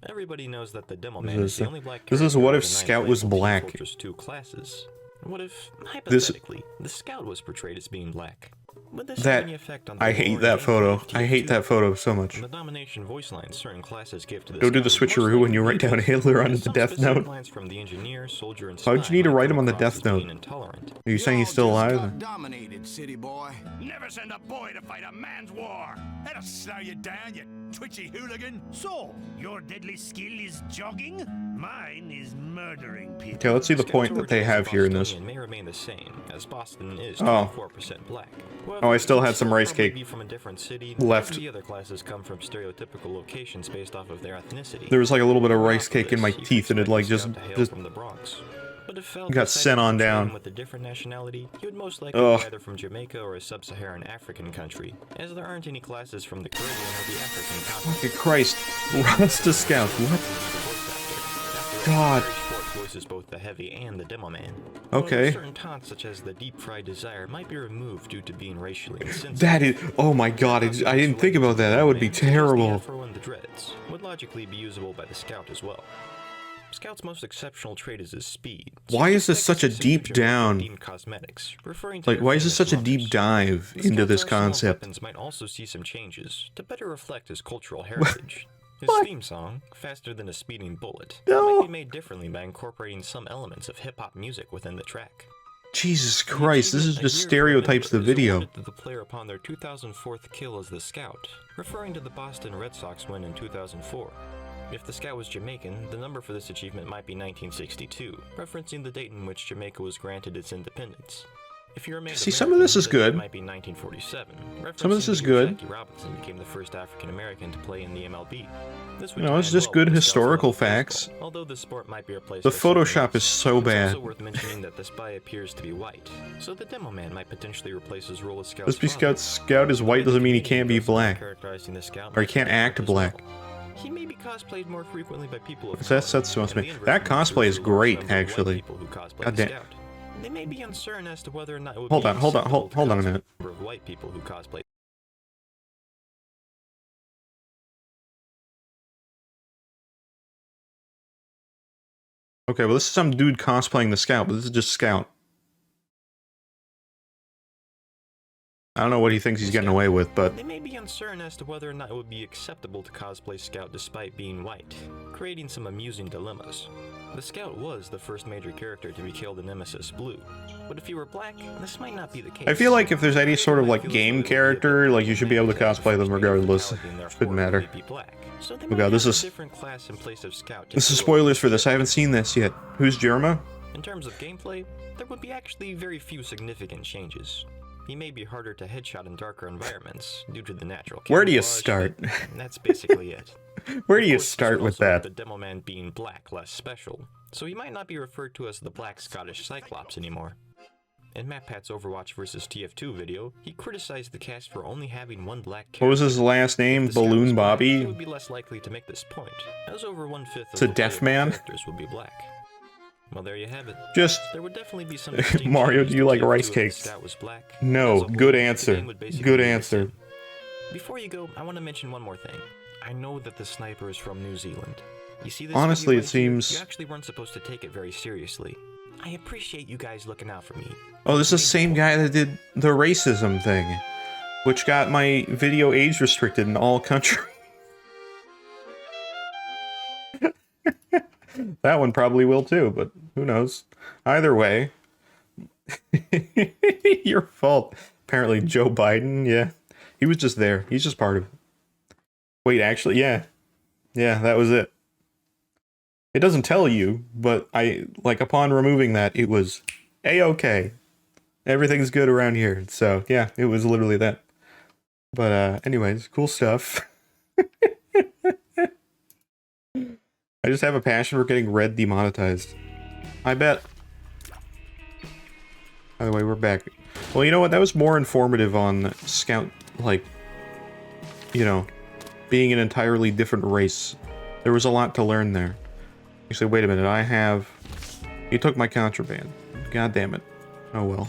Everybody knows that the Demoman is the only black This is character what of if the Scout ninth was level Team black? Fortress 2 classes. What if, hypothetically, the scout was portrayed as being black? Would this have any effect on the I hate lore that and photo. gameplay of I hate TF2? that photo so much. The domination voice lines certain classes give to the Don't do the scout would most switcheroo when you likely write be down good. Hitler onto As the some death specific note. lines from the engineer, soldier, and Why'd you spy need to might write come him on the across death as being note? intolerant. Are you saying he's still alive? Dominated, city boy. Never send a boy to fight a man's war. That'll slow you down, you twitchy hooligan. So, your deadly skill is jogging? Mine is murdering people. Okay, let's see the point that they have here in this. May remain the same, as Boston is Oh. 24% black. Oh, I still had some rice Probably cake be from a different city. left. The other classes come from stereotypical locations based off of their ethnicity. There was like a little bit of rice cake in my teeth, and it like just from the Bronx. But if Feld got decided sent to on portray down. him with a different nationality, he would most likely Ugh. be either from Jamaica or a sub-Saharan African country, as there aren't any classes from the Caribbean or the African continent. Fucking Christ. Rasta Scout, what? God. Voices both the heavy and the demo man. Okay. Certain taunts such as the deep fried desire might be removed due to being racially insensitive. That is, oh my god, I didn't think about that. That would be The terrible. afro and the dreads would logically be usable by the scout as well. Scout's most exceptional trait is his speed. Why is this such a deep down? Cosmetics, referring to Like, their why is this famous such a deep dive The into Scout's this arsenal of concept? weapons might also see some changes to better reflect his cultural heritage. His theme song, Faster Than a Speeding Bullet, might be made differently by incorporating some elements of hip-hop music within the track. Jesus Christ, this is just stereotypes the video. To the player upon their 2004th kill as the Scout, referring to the Boston Red Sox win in 2004. If the Scout was Jamaican, the number for this achievement might be 1962, referencing the date in which Jamaica was granted its independence. If you're a See, some of this is good. It might be 1947. Some of this is referencing good. Jackie Robinson became the first African American to play in the MLB. This You know, it's just good historical facts. Although the sport might be replaced The by something Photoshop else, is so it's bad. also worth mentioning that the spy appears to be white, so the demo man might potentially replace his role as Scout's Just because father. Scout is white doesn't mean he can't be black. Characterizing the Scout Or he might can't be act as black. well. He may be cosplayed more frequently by people of That's supposed to be. That cosplay is great, actually. God damn. They may be uncertain as to whether or not it would Hold be on, hold on, acceptable to hold on a cosplay minute. the number of white people who cosplay. Okay, well this is some dude cosplaying the Scout, but this is just Scout. I don't know what he thinks he's getting away with, but They may be uncertain as to whether or not it would be acceptable to cosplay Scout despite being white, creating some amusing dilemmas. The Scout was the first major character to be killed in Nemesis Blue, but if you were black, this might not be the case. I feel like if there's any sort of like game character, like you should be able to cosplay them regardless. Shouldn't matter. Oh god, this is spoilers for this. I haven't seen this yet. Who's Jerma? In terms of gameplay, there would be actually very few significant changes. He may be harder to headshot in darker environments due to the natural Where do you camouflage, start? but that's basically it. Where do Of you course, this start would with also make that? The demo man being black less special, so he might not be referred to as the Black Scottish Cyclops anymore. In MatPat's Overwatch vs TF2 video, he criticized the cast for only having one black character. What was his last name? If the Scout was Balloon black, he Bobby? would be less likely to make this point, as over 1/5 It's of a the deaf playable man? characters would be black. Well, there you have it. Just there would definitely be some distinct Mario, changes do you to like TF2 rice if the cakes? Scout was black. No, As a whole, good the answer. game would basically Good be the answer. same. Before you go, I want to mention one more thing. I know that the sniper is from New Zealand. You see this Honestly, video it right here? seems- You actually weren't supposed to take it very seriously. I appreciate you guys looking out for me. Oh, this is the same guy that did the racism thing, which got my video age restricted in all countries. That one probably will too, but who knows? Either way, your fault. Apparently, Joe Biden, yeah. He was just there. He's just part of it. Wait, actually, yeah. Yeah, that was it. It doesn't tell you, but upon removing that, it was A-okay. Everything's good around here. So, yeah, it was literally that. But, anyways, cool stuff. I just have a passion for getting red demonetized. I bet. By the way, we're back. Well, you know what? That was more informative on Scout, being an entirely different race. There was a lot to learn there. You say, wait a minute, you took my contraband. God damn it. Oh well.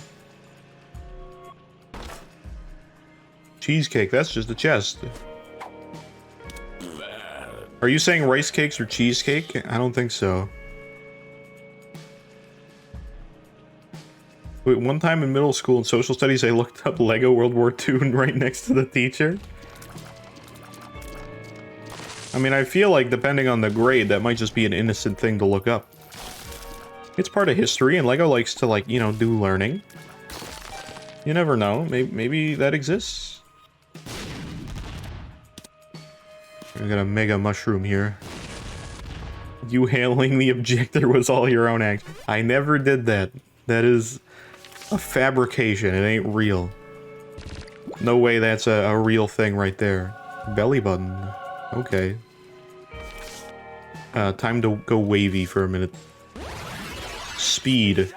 Cheesecake, that's just a chest. Are you saying rice cakes or cheesecake? I don't think so. quick. One time in middle school in social studies, I looked up Lego World War II right next to the teacher. I mean, I feel like depending on the grade, that might just be an innocent thing to look up. It's part of history, and Lego likes to, like, you know, do learning. You never know. Maybe that exists. We got a mega mushroom here. You hailing the objector was all your own act. I never did that. That is a fabrication. It ain't real. No way that's a real thing right there. Belly button. Okay. Time to go wavy for a minute. Speed.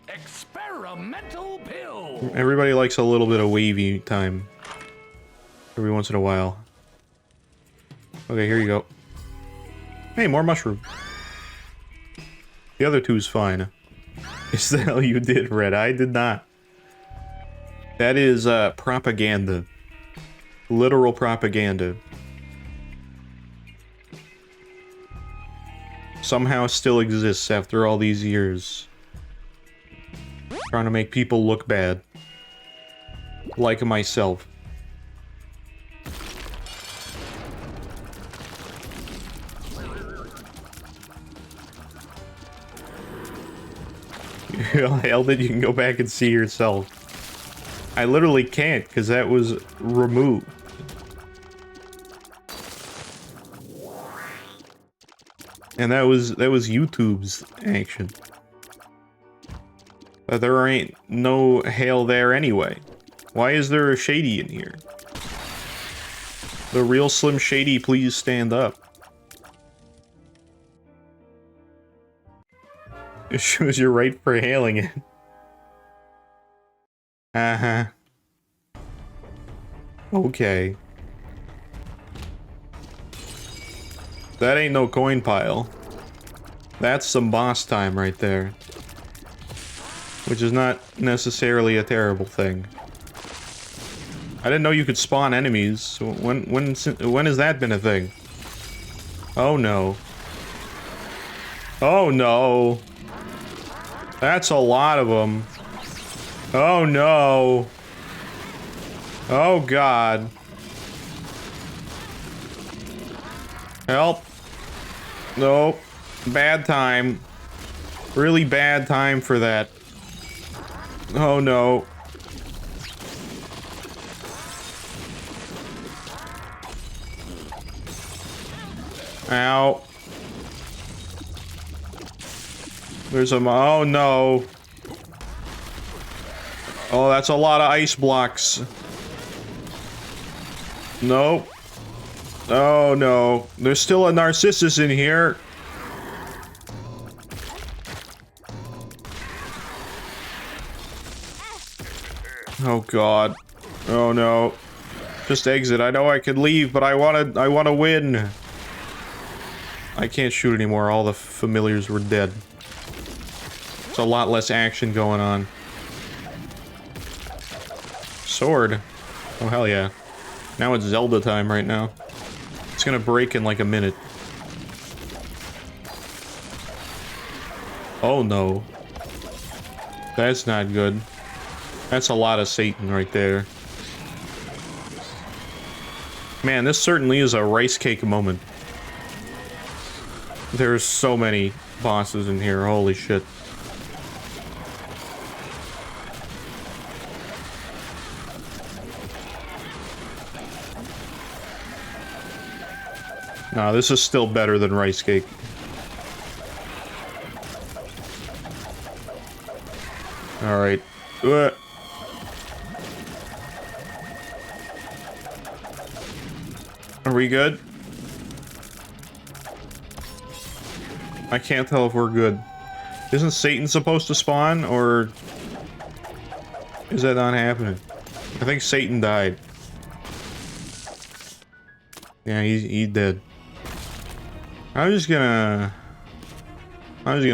Experimental pill. Everybody likes a little bit of wavy time. Every once in a while. Okay, here you go. Hey, more mushroom. The other two's fine. Is that how you did, Red? I did not. That is, propaganda. Literal propaganda. Somehow still exists after all these years. Trying to make people look bad. Like myself. You held it, you can go back and see yourself. I literally can't, because that was removed. And that was YouTube's action. But there ain't no hail there anyway. Why is there a Shady in here? The real Slim Shady, please stand up. It shows you're right for hailing it. Uh-huh. Okay. That ain't no coin pile. That's some boss time right there. Which is not necessarily a terrible thing. I didn't know you could spawn enemies. When has that been a thing? Oh no. Oh no. That's a lot of them. Oh no. Oh god. Help. Nope. Bad time. Really bad time for that. Oh no. Ow. There's a... oh no. Oh, that's a lot of ice blocks. Nope. Oh no. There's still a Narcissus in here. Oh god. Oh no. Just exit. I know I could leave, but I wanna win. I can't shoot anymore. All the familiars were dead. It's a lot less action going on. Sword. Oh hell yeah. Now it's Zelda time right now. It's gonna break in like a minute. Oh no. That's not good. That's a lot of Satan right there. Man, this certainly is a rice cake moment. There's so many bosses in here, holy shit. Nah, this is still better than rice cake. Alright. Are we good? I can't tell if we're good. Isn't Satan supposed to spawn, or is that not happening? I think Satan died. Yeah, he's dead. I'm just gonna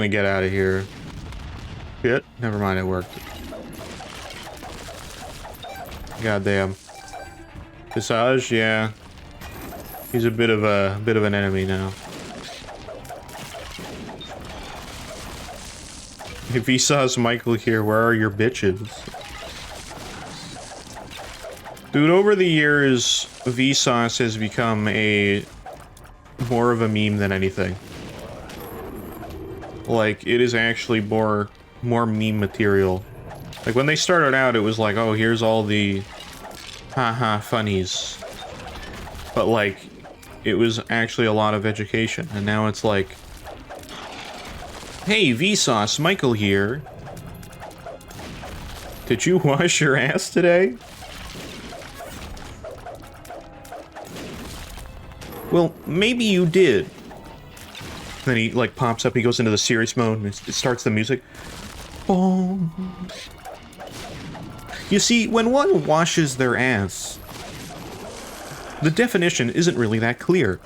get out of here. Shit, never mind, it worked. Goddamn. Visage, yeah. He's a bit of an enemy now. If Vsauce Michael here, where are your bitches? Dude, over the years, Vsauce has become more of a meme than anything. Like, it is actually more meme material. Like, when they started out, it was like, oh, here's all the haha funnies. But, like, it was actually a lot of education. And now it's like, hey, Vsauce, Michael here. Did you wash your ass today? Well, maybe you did. Then he, like, pops up, he goes into the serious mode, and it starts the music. Boom. You see, when one washes their ass, the definition isn't really that clear.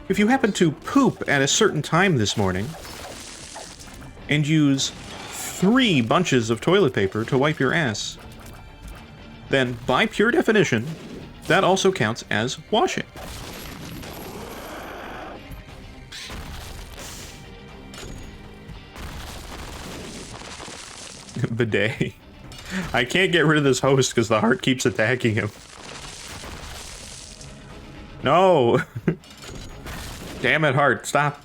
If you happen to poop at a certain time this morning, and use 3 bunches of toilet paper to wipe your ass, then, by pure definition, that also counts as washing. Bidet. I can't get rid of this host because the heart keeps attacking him. No! Damn it, heart, stop.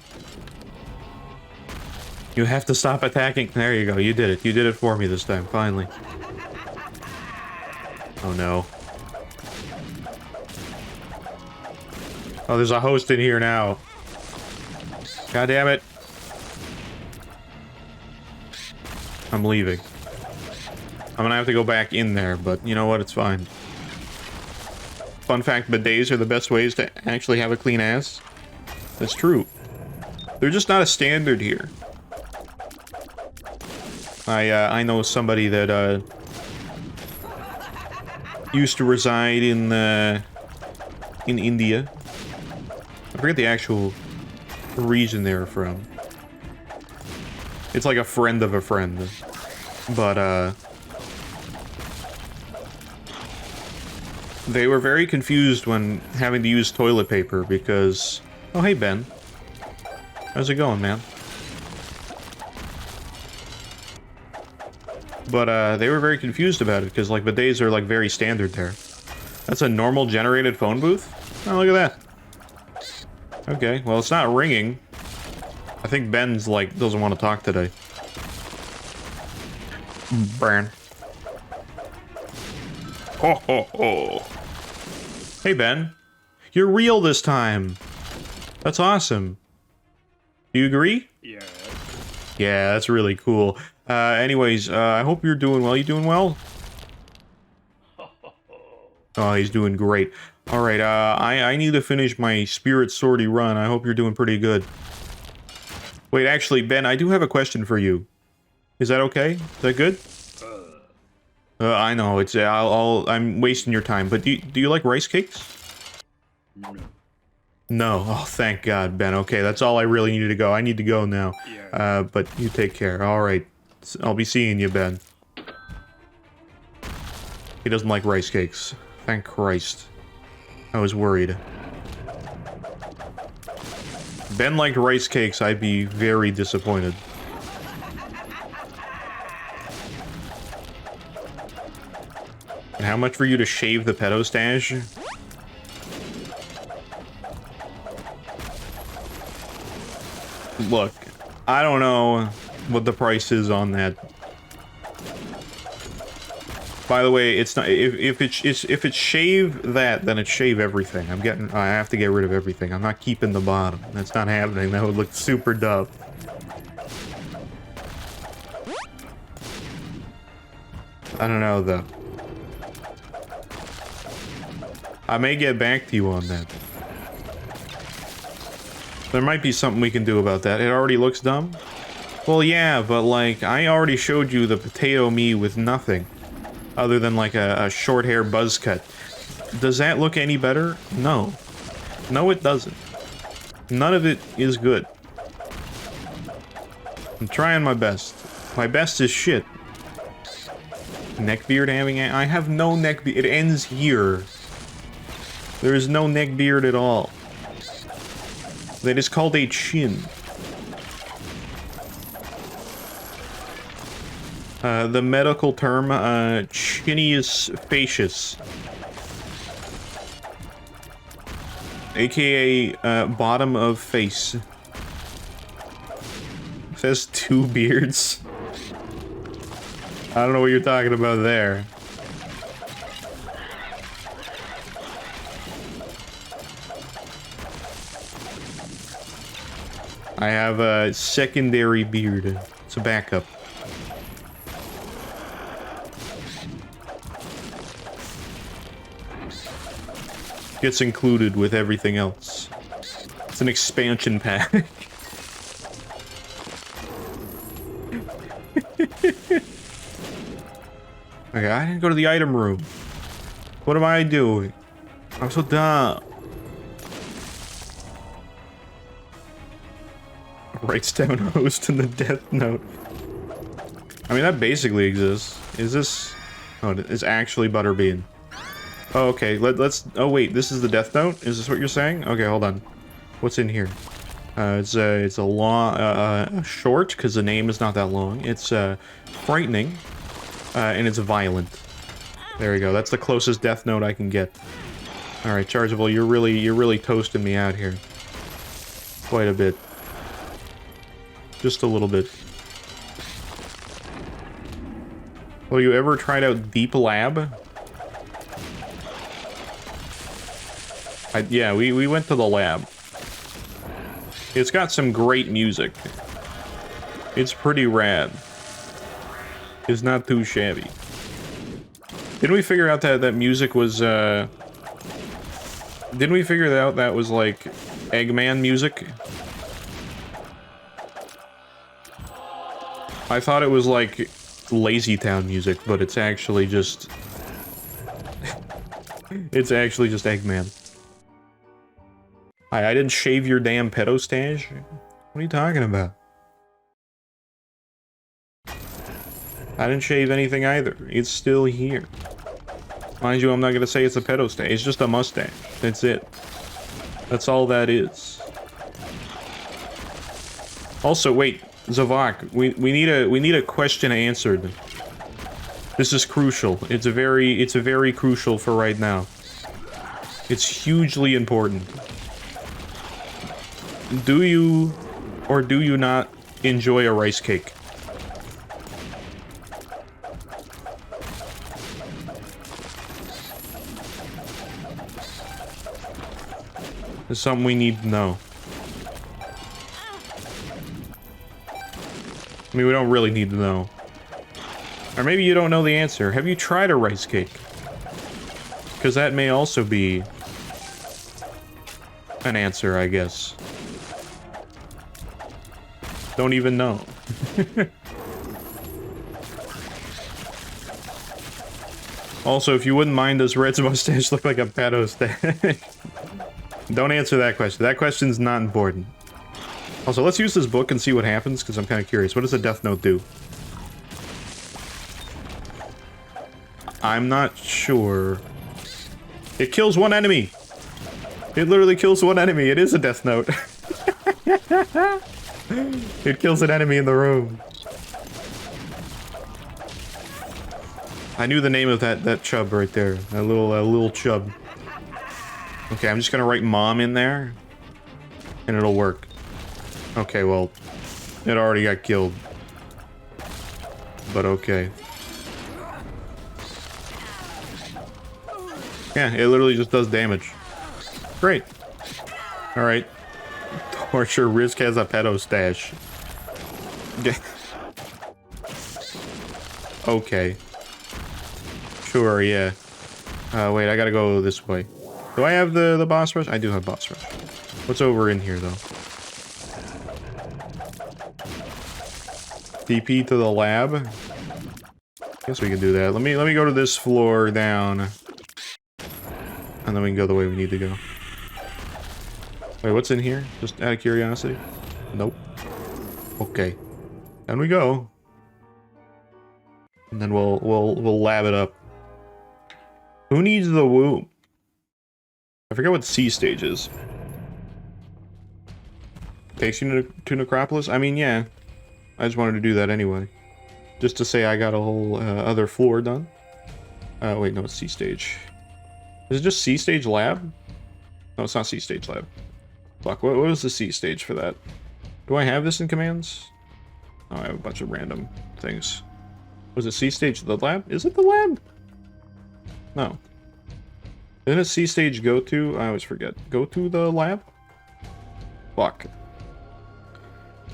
You have to stop attacking. There you go, you did it. You did it for me this time, finally. Oh no. Oh, there's a host in here now. God damn it. I'm leaving. I'm gonna have to go back in there, but you know what? It's fine. Fun fact, bidets are the best ways to actually have a clean ass. That's true. They're just not a standard here. I know somebody that used to reside in India. I forget the actual region they were from. It's like a friend of a friend. But, they were very confused when having to use toilet paper because... Oh, hey, Ben. How's it going, man? But, they were very confused about it because, like, bidets are, like, very standard there. That's a normal generated phone booth? Oh, look at that. Okay, well, it's not ringing. I think Ben's, like, doesn't want to talk today. Burn. Ho ho ho. Hey, Ben. You're real this time. That's awesome. Do you agree? Yeah. Yeah, that's really cool. Anyways, I hope you're doing well. You doing well? Oh, he's doing great. Alright, I need to finish my spirit sortie run. I hope you're doing pretty good. Wait, actually, Ben, I do have a question for you. Is that okay? Is that good? I know, it's, I'm wasting your time, but do you like rice cakes? No. No. Oh, thank God, Ben. Okay, that's all I really needed to go. I need to go now. Yeah. But you take care. Alright. I'll be seeing you, Ben. He doesn't like rice cakes. Thank Christ. I was worried. If Ben liked rice cakes, I'd be very disappointed. And how much for you to shave the pedo stash? Look, I don't know what the price is on that. By the way, it's not if it's shave that, then it's shave everything. I have to get rid of everything. I'm not keeping the bottom. That's not happening. That would look super dumb. I don't know though. I may get back to you on that. There might be something we can do about that. It already looks dumb? Well, yeah, but like, I already showed you the potato me with nothing. Other than like a short hair buzz cut. Does that look any better? No. No, it doesn't. None of it is good. I'm trying my best. My best is shit. Neckbeard having I have no neckbeard. It ends here. There is no neckbeard at all. That is called a chin. The medical term, Chinnius facius. AKA, bottom of face. It says 2 beards. I don't know what you're talking about there. I have a secondary beard. It's a backup. Gets included with everything else. It's an expansion pack. Okay, I didn't go to the item room. What am I doing? I'm so dumb. Writes down host in the death note. I mean, that basically exists. Is this... Oh, it's actually Butterbean. Oh, okay. Let's... Oh, wait. This is the death note? Is this what you're saying? Okay, hold on. What's in here? It's a long... short, because the name is not that long. It's, frightening. And it's violent. There we go. That's the closest death note I can get. Alright, Chargeable, you're really toasting me out here. Quite a bit. Just a little bit. Well, you ever tried out Deep Lab? Yeah, we went to the lab. It's got some great music. It's pretty rad. It's not too shabby. Didn't we figure out that music was, Didn't we figure out that was, like, Eggman music? I thought it was, like, Lazy Town music, but it's actually just... It's actually just Eggman. I didn't shave your damn pedo stash? What are you talking about? I didn't shave anything either. It's still here. Mind you, I'm not gonna say it's a pedo stash. It's just a mustache. That's it. That's all that is. Also, wait, Zavok, we need a question answered. This is crucial. It's very crucial for right now. It's hugely important. Do you or do you not enjoy a rice cake? It's something we need to know. I mean, we don't really need to know. Or maybe you don't know the answer. Have you tried a rice cake? Because that may also be an answer, I guess. Don't even know. Also, if you wouldn't mind, does Red's mustache look like a pedo stash? Don't answer that question. That question's not important. Also, let's use this book and see what happens, because I'm kind of curious. What does the Death Note do? I'm not sure. It kills one enemy! It literally kills one enemy. It is a Death Note. It kills an enemy in the room. I knew the name of that chub right there. That little chub. Okay, I'm just gonna write mom in there, and it'll work. Okay, well, it already got killed. But okay. Yeah, it literally just does damage. Great. Alright. Torture Risk has a pedo stash. Okay. Sure, yeah. Wait, I gotta go this way. Do I have the boss rush? I do have boss rush. What's over in here, though? TP to the lab? Guess we can do that. Let me go to this floor down. And then we can go the way we need to go. Wait, what's in here? Just out of curiosity? Nope. Okay. Down we go. And then we'll lab it up. Who needs the womb? I forget what C stage is. Takes you to Necropolis? I mean, yeah. I just wanted to do that anyway. Just to say I got a whole other floor done. Wait, no, it's C stage. Is it just C stage lab? No, it's not C stage lab. Fuck, what was the C stage for that? Do I have this in commands? Oh, I have a bunch of random things. Was it C stage the lab? Is it the lab? No. Isn't it C stage go to? I always forget. Go to the lab? Fuck.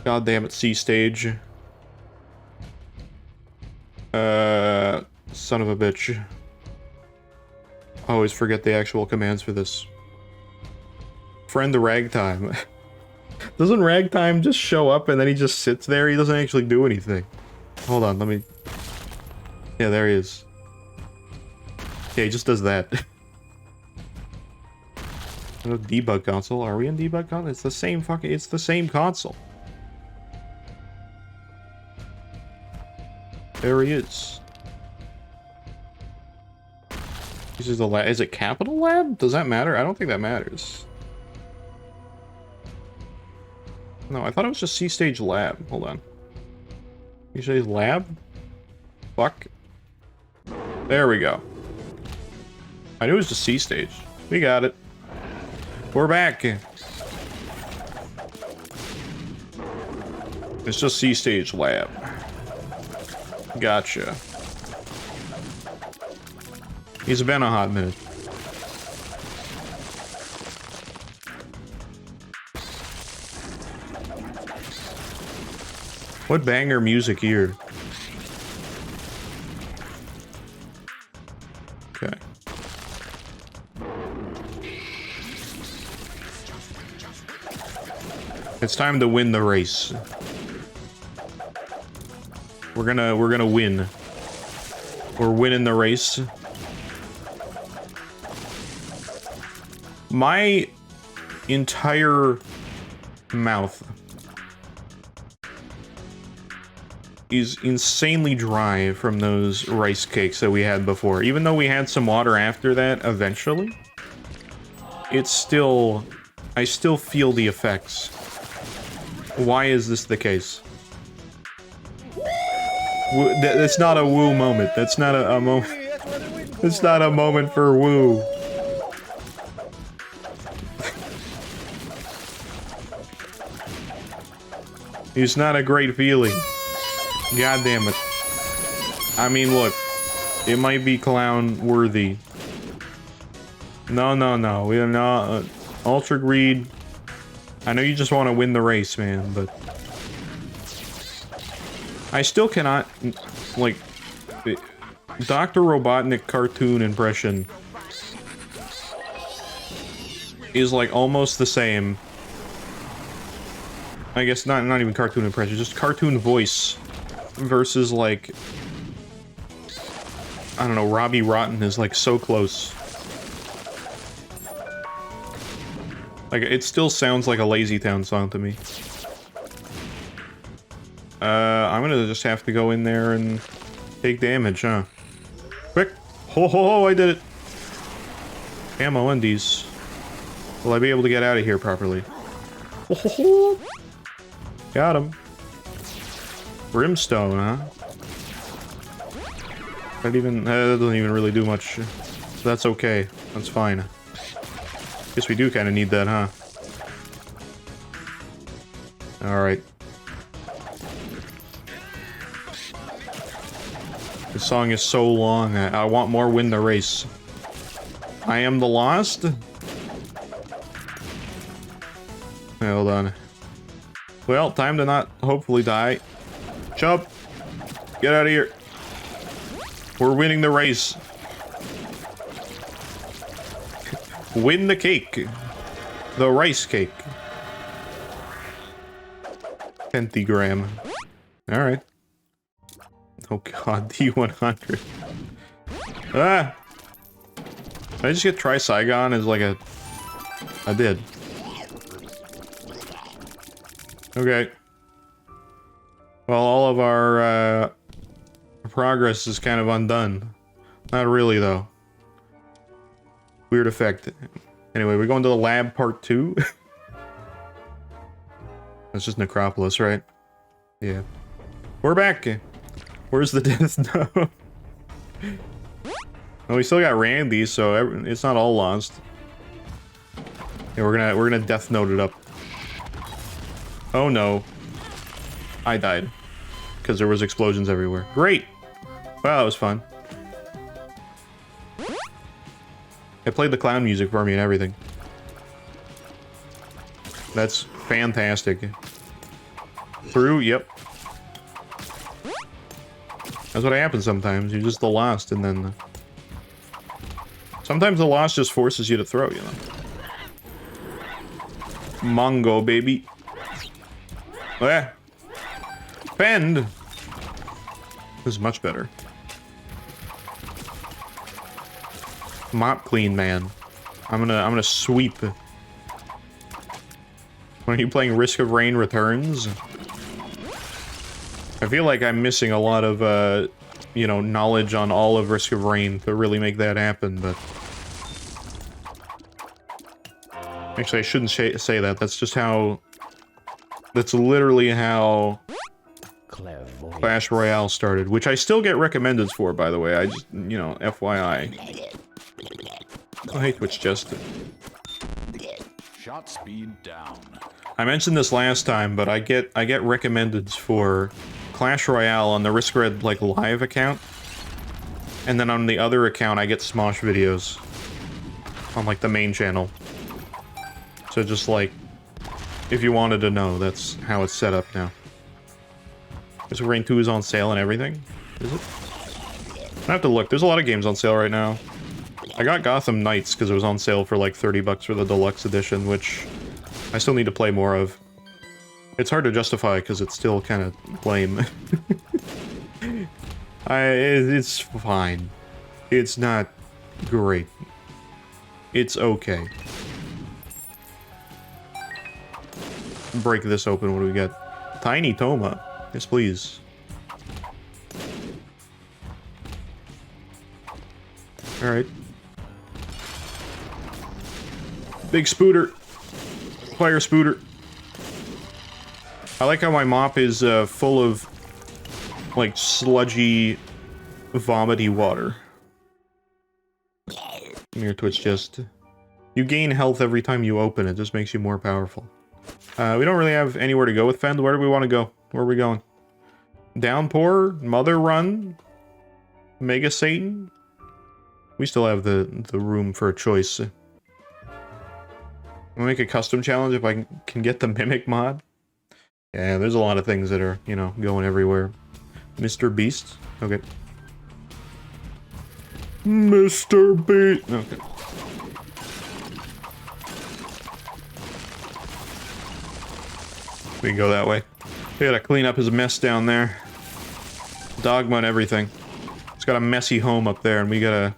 God damn it, C stage. Son of a bitch. I always forget the actual commands for this. Friend the Ragtime. Doesn't Ragtime just show up and then he just sits there? He doesn't actually do anything. Hold on, let me... Yeah, there he is. Yeah, he just does that. Debug console. Are we in debug console? It's the same fucking... It's the same console. There he is. This is the lab. Is it Capital Lab? Does that matter? I don't think that matters. No, I thought it was just C stage lab. Hold on. C stage lab? Fuck. There we go. I knew it was just C stage. We got it. We're back. It's just C stage lab. Gotcha. He's been a hot minute. What banger music here? Okay. It's time to win the race. We're gonna win. We're winning the race. My entire mouth is insanely dry from those rice cakes that we had before. Even though we had some water after that eventually, it's still... I still feel the effects. Why is this the case? That's not a woo moment. That's not a moment. It's not a moment for woo. It's not a great feeling. God damn it. I mean, look. It might be clown worthy. No, no, no. We are not... Ultra Greed. I know you just want to win the race, man, but... I still cannot... Like... Dr. Robotnik cartoon impression... is, like, almost the same. I guess not even cartoon impression, just cartoon voice. Versus, like... I don't know, Robbie Rotten is, like, so close. Like, it still sounds like a Lazy Town song to me. I'm gonna just have to go in there and take damage, huh? Quick! Ho ho ho, I did it! Ammo undies. Will I be able to get out of here properly? Ho ho ho! Got him. Brimstone, huh? That doesn't even really do much. So that's okay. That's fine. Guess we do kind of need that, huh? Alright. This song is so long. I want more win the race. I am the lost? Hold on. Well, time to not hopefully die. Chub! Get out of here. We're winning the race. Win the cake. The rice cake. Pentagram. Alright. Oh god, D100. Ah! Did I just get Tri-Saigon as like a... I did. Okay. Well, all of our, progress is kind of undone. Not really, though. Weird effect. Anyway, we're going to the lab part 2. That's just Necropolis, right? Yeah. We're back. Where's the death note? Well, we still got Randy, so it's not all lost. Yeah, we're gonna death note it up. Oh no. I died. Because there was explosions everywhere. Great! Wow, that was fun. It played the clown music for me and everything. That's fantastic. Through, yep. That's what happens sometimes. You're just the lost, and then... sometimes the lost just forces you to throw, you know? Mongo, baby. Eh. Fend! This is much better. Mop clean, man. I'm gonna sweep. When are you playing Risk of Rain Returns? I feel like I'm missing a lot of, you know, knowledge on all of Risk of Rain to really make that happen, but... actually, I shouldn't say that. That's just how... that's literally how... Clash Royale started, which I still get recommended for, by the way. I just, you know, FYI. Oh, hey, Twitch just... Shot speed down. I mentioned this last time, but I get recommended for Clash Royale on the riskRED, like, live account. And then on the other account, I get Smosh videos. On, like, the main channel. So just, like, if you wanted to know, that's how it's set up now. Risk of Rain 2 is on sale and everything? Is it? I have to look. There's a lot of games on sale right now. I got Gotham Knights because it was on sale for like 30 bucks for the deluxe edition, which I still need to play more of. It's hard to justify because it's still kind of lame. It's fine. It's not great. It's okay. Break this open. What do we got? Tiny Toma. Yes, please. Alright. Big spooter. Fire spooter. I like how my mop is full of, like, sludgy, vomity water. Come here, Twitch, just... you gain health every time you open it. Just makes you more powerful. We don't really have anywhere to go with Fend. Where do we want to go? Where are we going? Downpour? Mother Run? Mega Satan? We still have the room for a choice. I'll make a custom challenge if I can get the Mimic mod. Yeah, there's a lot of things that are, you know, going everywhere. Mr. Beast? Okay. Mr. Beast! Okay. We can go that way. We gotta clean up his mess down there. Dogma and everything. He's got a messy home up there, and we gotta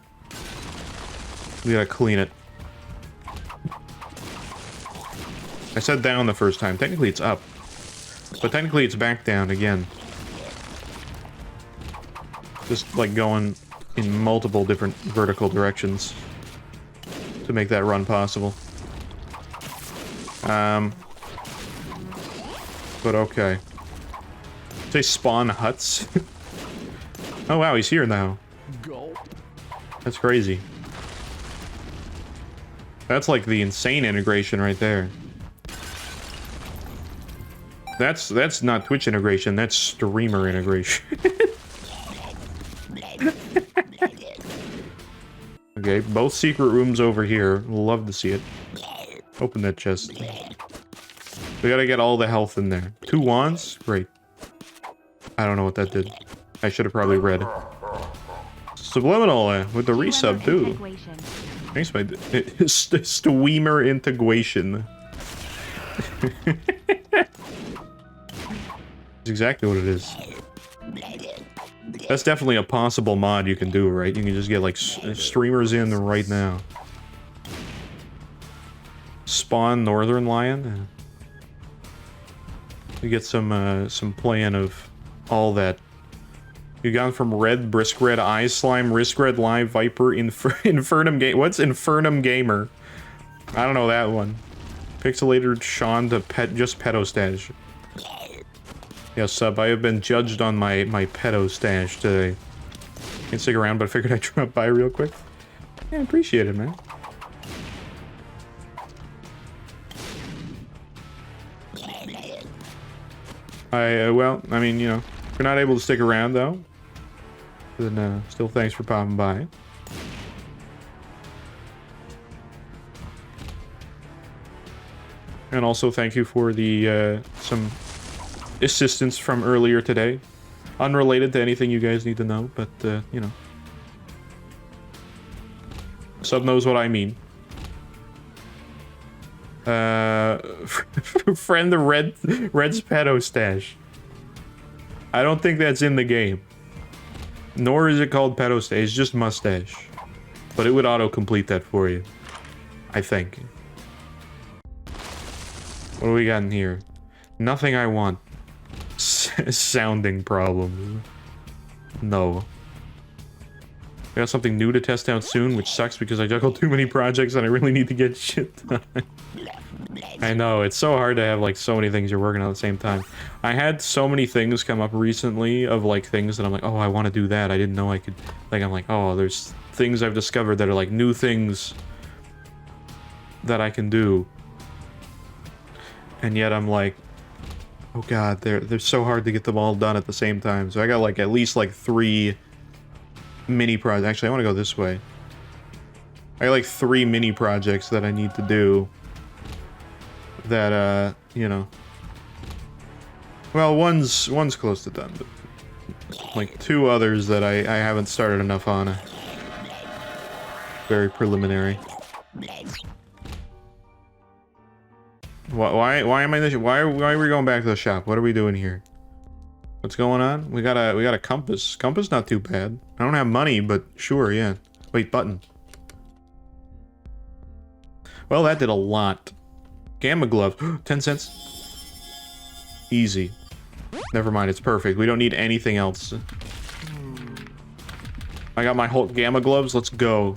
clean it. I said down the first time. Technically it's up. But technically it's back down again. Just like going in multiple different vertical directions to make that run possible. But okay. Say spawn huts. Oh wow, he's here now. Go. That's crazy. That's like the insane integration right there. That's not Twitch integration, that's streamer integration. Okay, both secret rooms over here. Love to see it. Open that chest. We gotta get all the health in there. 2 wands? Great. I don't know what that did. I should have probably read. Subliminal with the resub too. Thanks, my streamer integration. That's exactly what it is. That's definitely a possible mod you can do, right? You can just get like streamers in right now. Spawn Northern Lion. We get some plan of all that. You gone from Red, riskRED, Ice Slime, riskRED, Live, Viper, Infernum Game. What's Infernum Gamer? I don't know that one. Pixelated Sean to just Pedo Stash. Yeah, Yeah, sub, I have been judged on my pedo stash today. Can't stick around, but I figured I'd drop by real quick. Yeah, appreciate it, man. Well, I mean, you know, if you're not able to stick around, though, then, still thanks for popping by. And also thank you for the, some assistance from earlier today. Unrelated to anything you guys need to know, but, you know. Sub knows what I mean. Friend the Red's pedo stash. I don't think that's in the game. Nor is it called pedo stash, it's just mustache. But it would auto-complete that for you. I think. What do we got in here? Nothing I want. Sounding problems. No. We got something new to test out soon, which sucks because I juggle too many projects and I really need to get shit done. I know, it's so hard to have like so many things you're working on at the same time. I had so many things come up recently of like things that I'm like, oh, I want to do that. I didn't know I could, like, I'm like, oh, there's things I've discovered that are like new things that I can do. And yet I'm like, oh god, they're so hard to get them all done at the same time. So I got like at least like 3 mini projects. Actually, I want to go this way. I got like 3 mini projects that I need to do. That you know. Well, one's close to done, but like 2 others that I haven't started enough on. Very preliminary. Why am I in this? Why are we going back to the shop? What are we doing here? What's going on? We got a compass. Compass not too bad. I don't have money, but sure, yeah. Wait, button. Well, that did a lot. Gamma glove. 10 cents. Easy. Never mind, it's perfect. We don't need anything else. I got my Hulk gamma gloves. Let's go.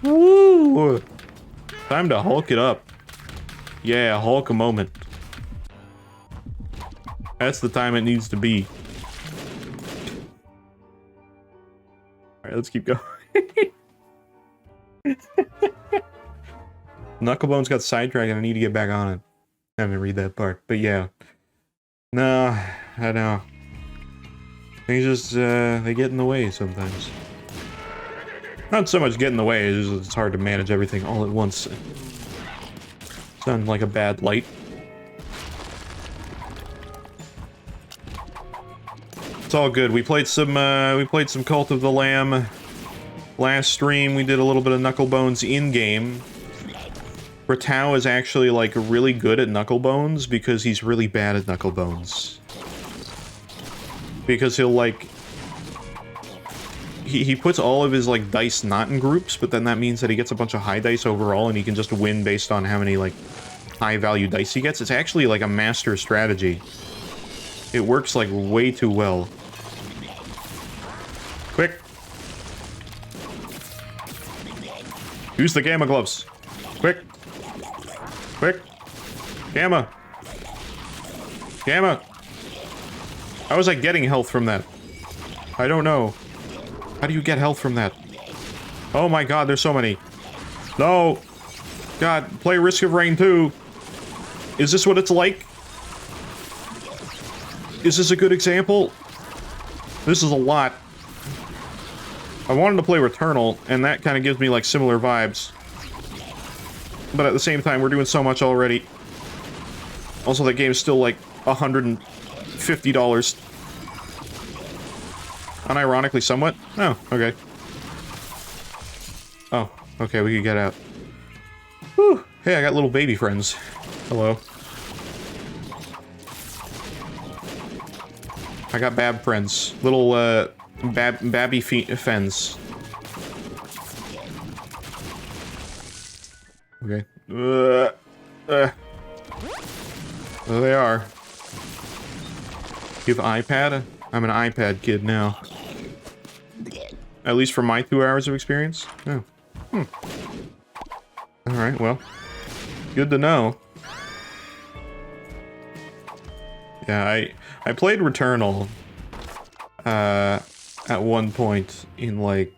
Woo! Time to Hulk it up. Yeah, Hulk a moment. That's the time it needs to be. Alright, let's keep going. Knucklebones got sidetracked and I need to get back on it. I haven't read that part, but yeah. No, I know. Things just, they get in the way sometimes. Not so much get in the way, it's hard to manage everything all at once. It's not like a bad light. It's all good. We played some Cult of the Lamb. Last stream, we did a little bit of Knucklebones in-game. Ratau is actually, like, really good at Knucklebones because he's really bad at Knucklebones. Because he'll, like... He puts all of his, like, dice not in groups, but then that means that he gets a bunch of high dice overall and he can just win based on how many, like, high-value dice he gets. It's actually, like, a master strategy. It works, like, way too well. Quick! Use the gamma gloves! Quick! Quick! Gamma! Gamma! How was I getting health from that? I don't know. How do you get health from that? Oh my god, there's so many. No! God, play Risk of Rain 2. Is this what it's like? Is this a good example? This is a lot. I wanted to play Returnal, and that kind of gives me, like, similar vibes. But at the same time, we're doing so much already. Also, that game is still, like, $150. Unironically, somewhat? Oh, okay. Oh, okay, we can get out. Whew. Hey, I got little baby friends. Hello. I got bab friends. Little, babby friends. Okay. There they are. You have an iPad? I'm an iPad kid now. At least for my 2 hours of experience? Oh. Hmm. Alright, well. Good to know. Yeah, I played Returnal at one point in like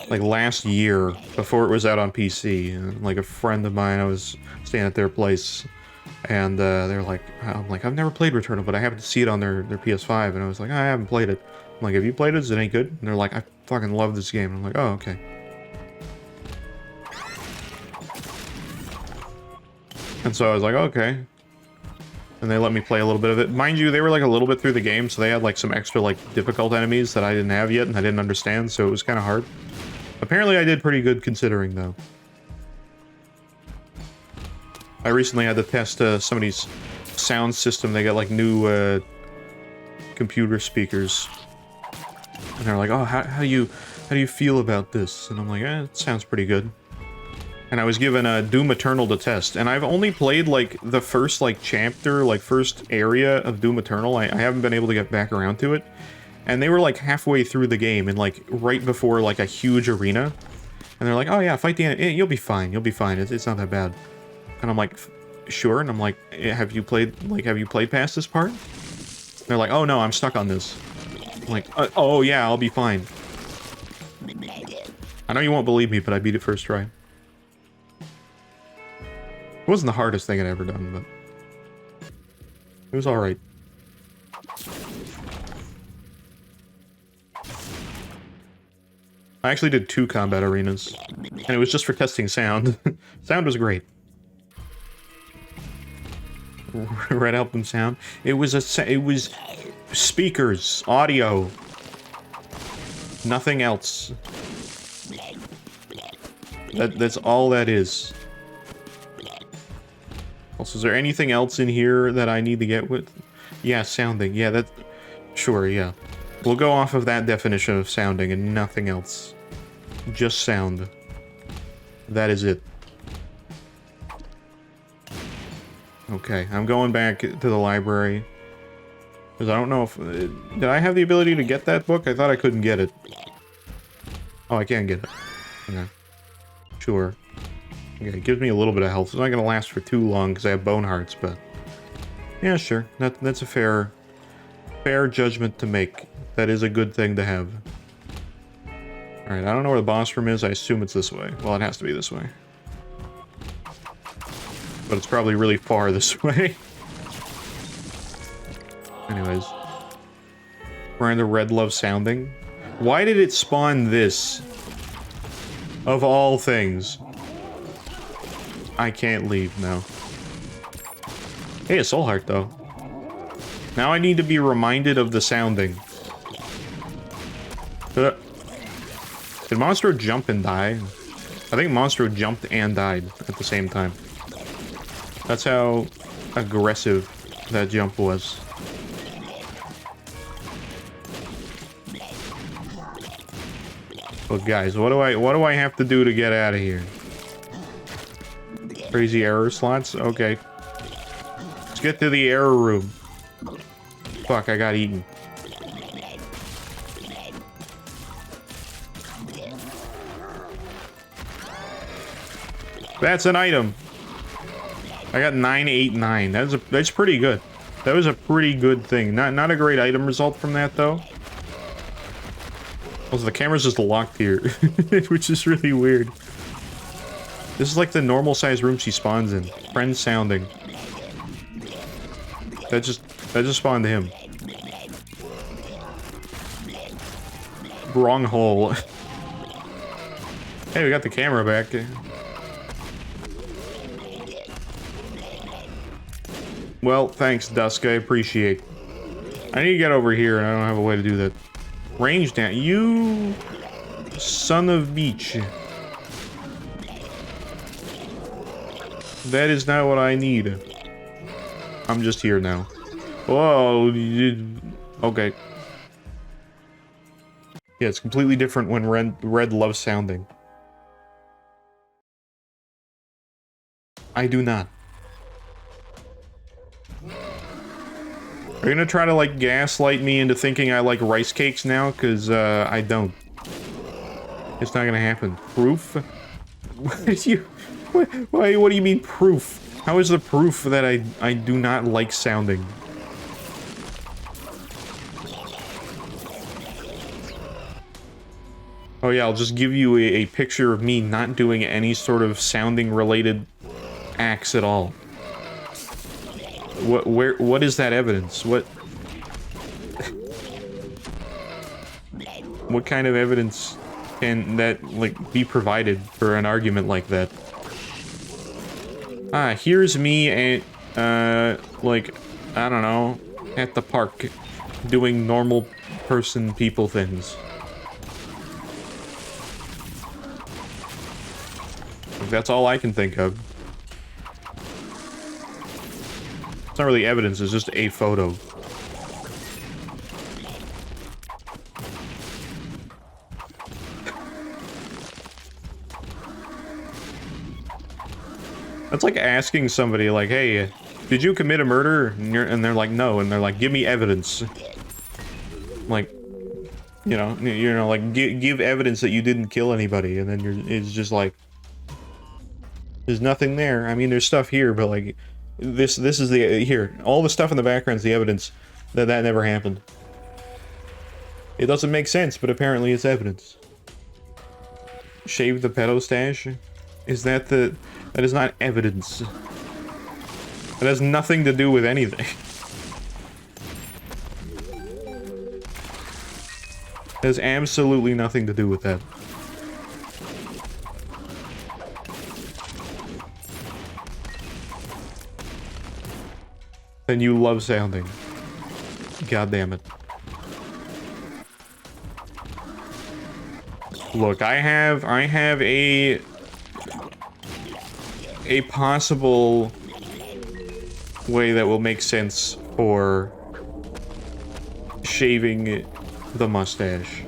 last year before it was out on PC. And, like a friend of mine, I was staying at their place, and they're like, I'm like, I've never played Returnal, but I happened to see it on their PS5, and I was like, I haven't played it. I'm like, have you played it? Is it any good? And they're like, I fucking love this game. And I'm like, oh, okay. And so I was like, okay. And they let me play a little bit of it. Mind you, they were like a little bit through the game, so they had like some extra like difficult enemies that I didn't have yet and I didn't understand, so it was kind of hard. Apparently I did pretty good considering, though. I recently had to test somebody's sound system. They got like new computer speakers. And they're like, oh, how do you feel about this? And I'm like, it sounds pretty good. And I was given Doom Eternal to test, and I've only played like the first like chapter, like first area of Doom Eternal. I haven't been able to get back around to it, and they were like halfway through the game and like right before like a huge arena, and they're like, "Oh yeah, fight the enemy. You'll be fine. You'll be fine. It's not that bad." And I'm like, "Sure." And I'm like, "Have you played past this part?" And they're like, "Oh no, I'm stuck on this." I'm like, "Oh yeah, I'll be fine." I know you won't believe me, but I beat it first try. It wasn't the hardest thing I'd ever done, but it was alright. I actually did 2 combat arenas, and it was just for testing sound. Sound was great. Red Album sound. It was speakers, audio, nothing else. That's all that is. Also, is there anything else in here that I need to get with? Yeah, sounding. Yeah, that... Sure, yeah. We'll go off of that definition of sounding and nothing else. Just sound. That is it. Okay, I'm going back to the library. Because I don't know if... Did I have the ability to get that book? I thought I couldn't get it. Oh, I can get it. Okay. Sure. Okay, it gives me a little bit of health. It's not going to last for too long because I have bone hearts, but... Yeah, sure. That's a fair judgment to make. That is a good thing to have. Alright, I don't know where the boss room is. I assume it's this way. Well, it has to be this way. But it's probably really far this way. Anyways. Miranda Red loves sounding. Why did it spawn this? Of all things. I can't leave now. Hey, a soul heart, though. Now I need to be reminded of the sounding. Did Monstro jump and die? I think Monstro jumped and died at the same time. That's how aggressive that jump was. But guys, what do I have to do to get out of here? Crazy error slots? Okay. Let's get to the error room. Fuck, I got eaten. That's an item. I got 989. That's pretty good. That was a pretty good thing. Not a great item result from that though. Also, the camera's just locked here, which is really weird. This is like the normal size room she spawns in. Friend sounding. That just spawned him. Wrong hole. Hey, we got the camera back. Well, thanks, Dusk. I appreciate. I need to get over here, and I don't have a way to do that. Range down. You son of beach. That is not what I need. I'm just here now. Whoa. Okay. Yeah, it's completely different when Red loves sounding. I do not. Are you gonna try to, like, gaslight me into thinking I like rice cakes now? Because, I don't. It's not gonna happen. Proof? What do you mean proof? How is the proof that I do not like sounding? Oh yeah, I'll just give you a picture of me not doing any sort of sounding related acts at all. What is that evidence? What kind of evidence can that, like, be provided for an argument like that? Ah, here's me at, like, I don't know, at the park, doing normal people things. That's all I can think of. It's not really evidence, it's just a photo. That's like asking somebody, like, hey, did you commit a murder? And they're like, no. And they're like, give me evidence. Like, you know, like, give evidence that you didn't kill anybody. And then it's just like, there's nothing there. I mean, there's stuff here, but like, this is here. All the stuff in the background is the evidence that that never happened. It doesn't make sense, but apparently it's evidence. Shave the pedo stash? Is that that is not evidence. It has nothing to do with anything. It has absolutely nothing to do with that. And you love sounding. God damn it. Look, I have a possible way that will make sense for shaving the mustache.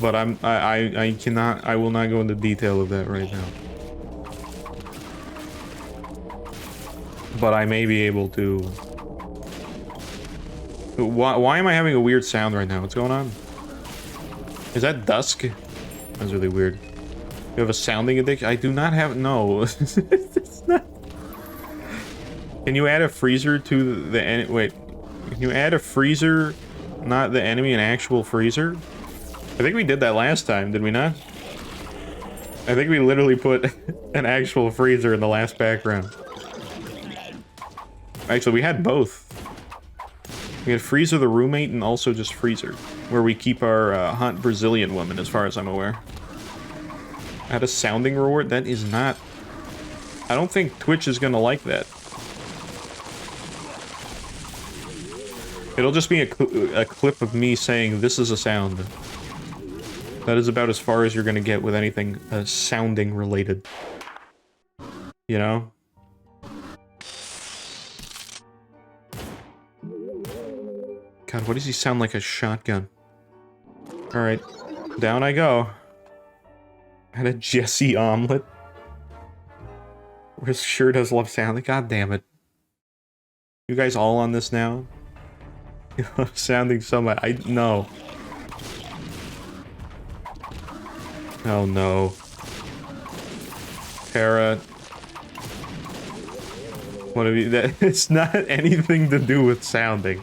But I will not go into detail of that right now. But I may be able to. Why am I having a weird sound right now? What's going on? Is that dusk? That's really weird. You have a sounding addiction? I do not have. No. It's not. Can you add a freezer to the wait? Can you add a freezer, not the enemy, an actual freezer? I think we did that last time, did we not? I think we literally put an actual freezer in the last background. Actually, we had both. We had Freezer the roommate and also just Freezer, where we keep our hot Brazilian woman, as far as I'm aware. Add a sounding reward? That is not... I don't think Twitch is gonna like that. It'll just be a clip of me saying, this is a sound. That is about as far as you're gonna get with anything sounding related. You know? God, what does he sound like? A shotgun? Alright, down I go. And a Jesse omelet. Risk sure does love sounding. God damn it. You guys all on this now? You love sounding so much. No. Oh no. Tara. What have you... It's not anything to do with sounding.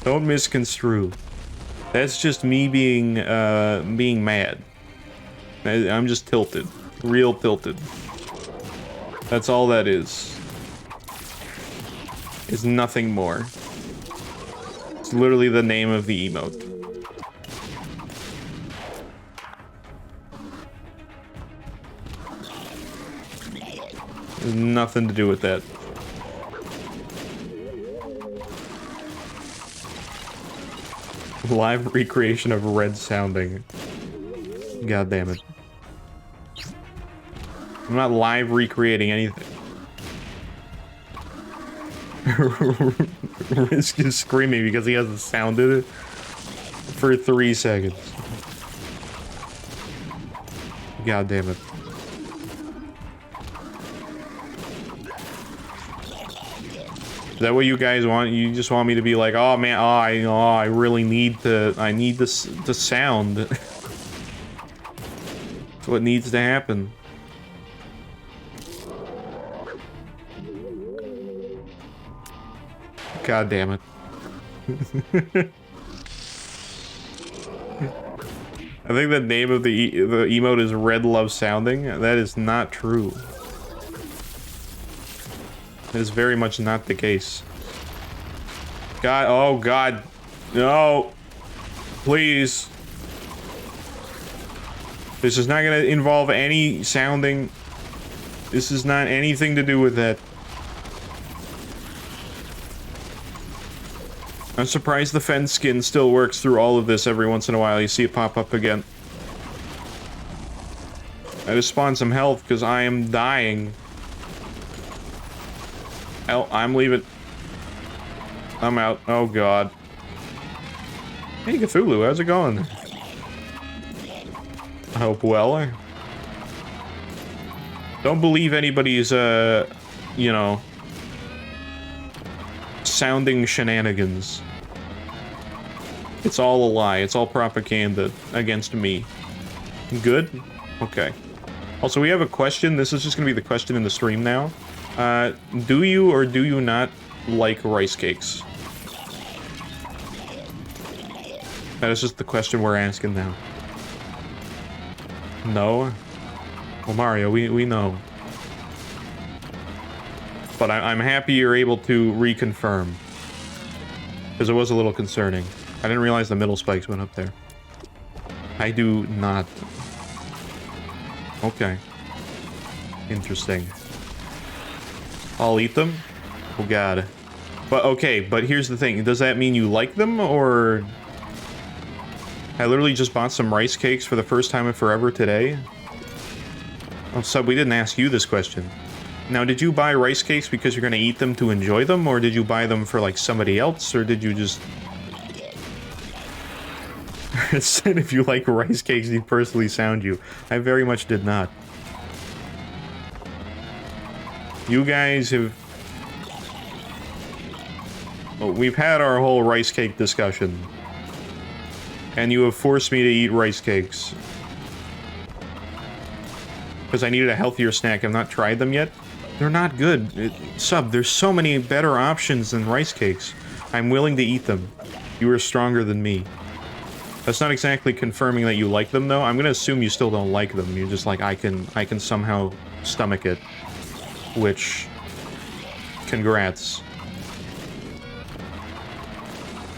Don't misconstrue. That's just me being mad. I'm just tilted. Real tilted. That's all that is. It's nothing more. It's literally the name of the emote. There's nothing to do with that. Live recreation of red sounding. God damn it. I'm not live recreating anything. Risk is screaming because he hasn't sounded it for 3 seconds. God damn it. Is that what you guys want? You just want me to be like, oh man, I really need to, I need this to sound. That's what needs to happen. God damn it. I think the name of the emote is Red Love Sounding. That is not true. That is very much not the case. God, oh God. No. Please. This is not gonna involve any sounding. This is not anything to do with that. I'm surprised the Fen skin still works through all of this. Every once in a while you see it pop up again. I just spawned some health because I am dying. I'm leaving. I'm out. Oh God. Hey Cthulhu, how's it going? I hope well. Don't believe anybody's, you know, sounding shenanigans. It's all a lie. It's all propaganda against me. Good? Okay. Also, we have a question. This is just gonna be the question in the stream now. Do you or do you not like rice cakes? That is just the question we're asking now. No? Well, Mario, we know. But I'm happy you're able to reconfirm. Because it was a little concerning. I didn't realize the middle spikes went up there. I do not. Okay. Interesting. I'll eat them? Oh God. But okay, but here's the thing. Does that mean you like them, or... I literally just bought some rice cakes for the first time in forever today. Oh, Sub, we didn't ask you this question. Now, did you buy rice cakes because you're gonna eat them to enjoy them, or did you buy them for, like, somebody else, or did you just... It said if you like rice cakes, he'd personally sound you. I very much did not. You guys have... Well, we've had our whole rice cake discussion. And you have forced me to eat rice cakes. Because I needed a healthier snack. I've not tried them yet. They're not good. Sub, there's so many better options than rice cakes. I'm willing to eat them. You are stronger than me. That's not exactly confirming that you like them, though. I'm gonna assume you still don't like them. You're just like, I can somehow stomach it. Which... Congrats.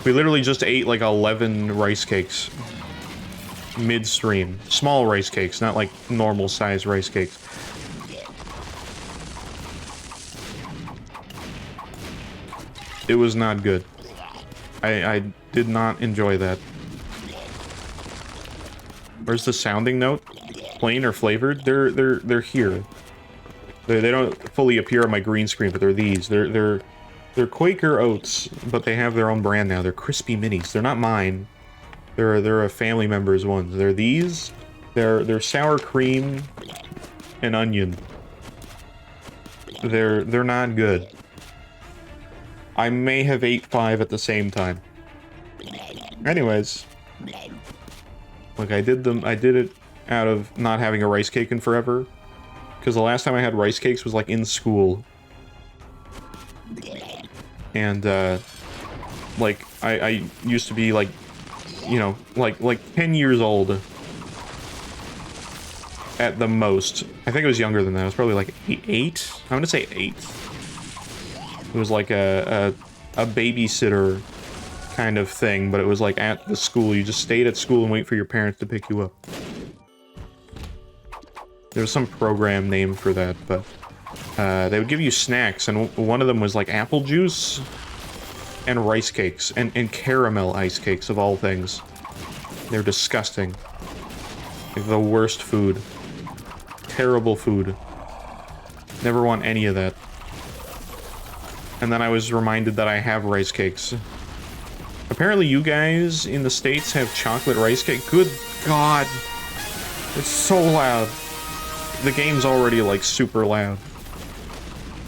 We literally just ate like 11 rice cakes. Mid-stream. Small rice cakes, not like normal size rice cakes. It was not good. I did not enjoy that. Where's the sounding note? Plain or flavored? They're here. They don't fully appear on my green screen, but they're these. They're Quaker Oats, but they have their own brand now. They're crispy minis. They're not mine. They're a family member's ones. They're these. They're sour cream and onion. They're not good. I may have ate 5 at the same time. Anyways. Look, I did it out of not having a rice cake in forever. Because the last time I had rice cakes was like in school. And like I used to be like, you know, like 10 years old at the most. I think it was younger than that. It was probably like 8. I'm gonna say 8. It was like a babysitter kind of thing, but it was like at the school. You just stayed at school and wait for your parents to pick you up. There was some program name for that, but they would give you snacks, and one of them was like apple juice and rice cakes, and caramel ice cakes of all things. They're disgusting. Like the worst food. Terrible food. Never want any of that. And then I was reminded that I have rice cakes. Apparently you guys in the States have chocolate rice cake. Good God. It's so loud. The game's already, like, super loud.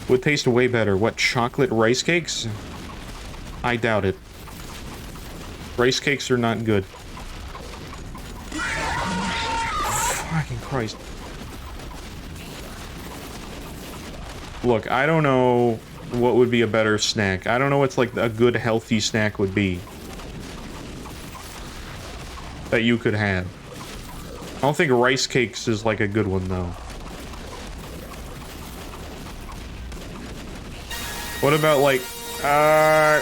Would taste way better. What, chocolate rice cakes? I doubt it. Rice cakes are not good. Fucking Christ. Look, I don't know what would be a better snack. I don't know what's, like, a good, healthy snack would be. That you could have. don't think rice cakes is like a good one though. What about like, I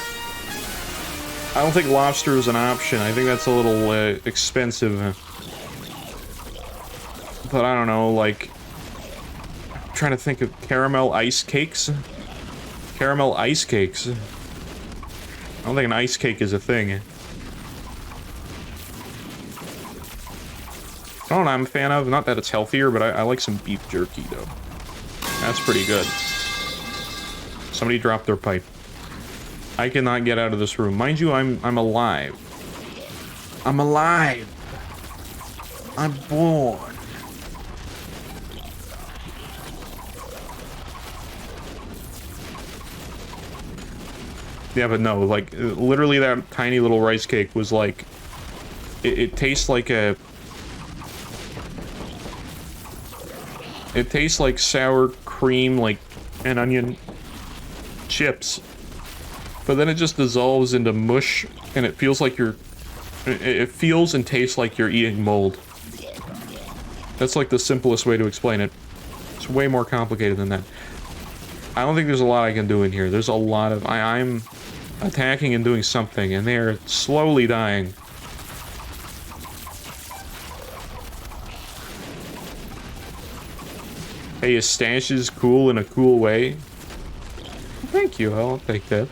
don't think lobster is an option. I think that's a little expensive. But I don't know, like, I'm trying to think of caramel ice cakes. Caramel ice cakes. I don't think an ice cake is a thing. I don't know, I'm a fan of. Not that it's healthier, but I like some beef jerky, though. That's pretty good. Somebody dropped their pipe. I cannot get out of this room. Mind you, I'm alive. I'm alive. I'm born. Yeah, but no, like, literally that tiny little rice cake was like... It tastes like a... It tastes like sour cream, like, and onion chips. But then it just dissolves into mush, and it feels like you're... It feels and tastes like you're eating mold. That's like the simplest way to explain it. It's way more complicated than that. I don't think there's a lot I can do in here. There's a lot of... I'm attacking and doing something, and they're slowly dying. Hey, his stash is cool in a cool way. Thank you, I'll take that.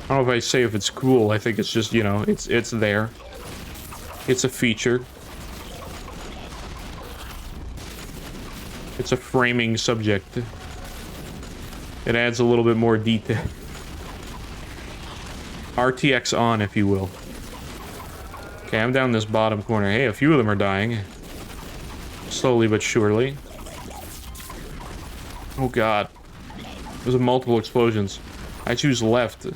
I don't know if I say if it's cool, I think it's just, you know, it's there. It's a feature. It's a framing subject. It adds a little bit more detail. RTX on, if you will. Okay, I'm down this bottom corner. Hey, a few of them are dying. Slowly but surely. Oh god. There's multiple explosions. I choose left.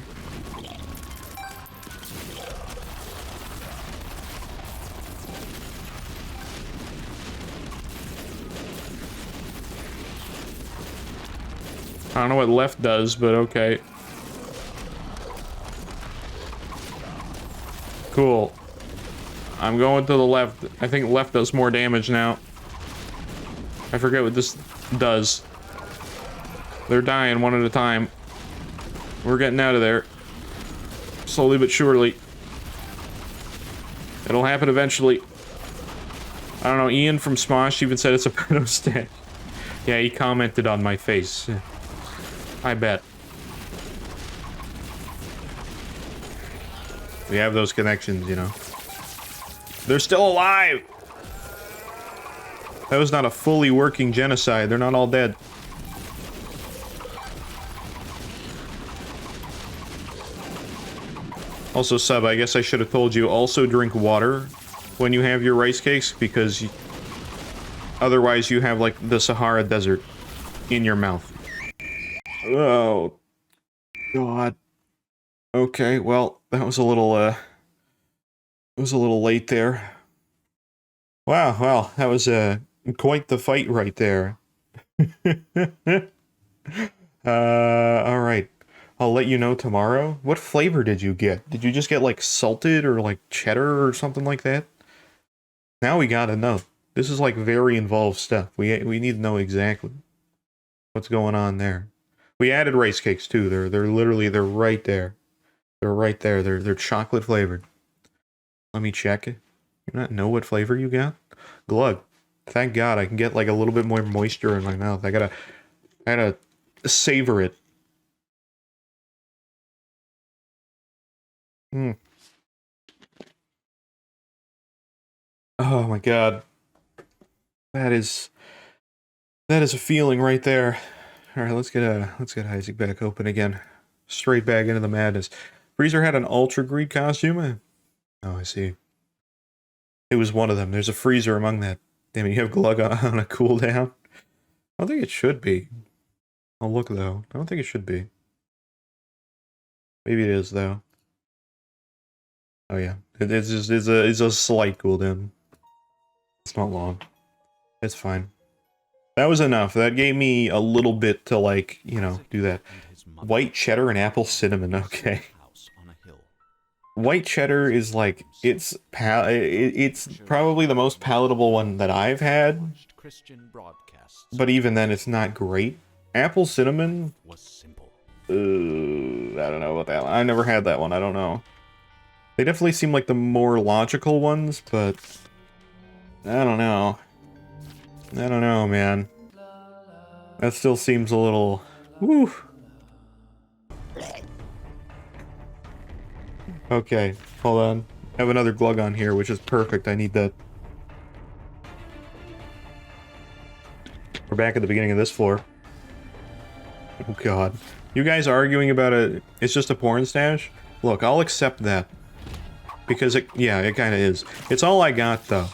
I don't know what left does, but okay. Cool. I'm going to the left. I think left does more damage now. I forget what this does. They're dying one at a time. We're getting out of there. Slowly but surely. It'll happen eventually. I don't know, Ian from Smosh even said it's a Perno stack. Yeah, he commented on my face. I bet. We have those connections, you know. They're still alive! That was not a fully working genocide. They're not all dead. Also, Sub, I guess I should have told you, also drink water when you have your rice cakes, because otherwise you have, like, the Sahara Desert in your mouth. Oh, God. Okay, well, that was a little, it was a little late there. Wow, well, that was, quite the fight right there. Alright. I'll let you know tomorrow. What flavor did you get? Did you just get, like, salted or, like, cheddar or something like that? Now we gotta know. This is, like, very involved stuff. We need to know exactly what's going on there. We added rice cakes, too. They're literally, they're right there. They're right there. They're chocolate flavored. Let me check it. You not know what flavor you got? Glug. Thank God I can get, like, a little bit more moisture in my mouth. I gotta savor it. Hmm. Oh my god. That is a feeling right there. Alright, let's get Isaac back open again. Straight back into the madness. Freezer had an Ultra Greed costume? Oh, I see. It was one of them. There's a freezer among that. Damn it, you have Glug on a cooldown? I don't think it should be. I'll look though. I don't think it should be. Maybe it is though. Oh yeah, it's a slight cooldown. It's not long. It's fine. That was enough. That gave me a little bit to, like, you know, do that. White cheddar and apple cinnamon. Okay. White cheddar is like, it's probably the most palatable one that I've had. But even then, it's not great. Apple cinnamon? I don't know about that one. I never had that one, I don't know. They definitely seem like the more logical ones, but I don't know. I don't know, man. That still seems a little... Woo! Okay, hold on. I have another glug on here, which is perfect. I need that. We're back at the beginning of this floor. Oh god. You guys arguing about it's just a porn stash? Look, I'll accept that. Because it kinda is. It's all I got, though.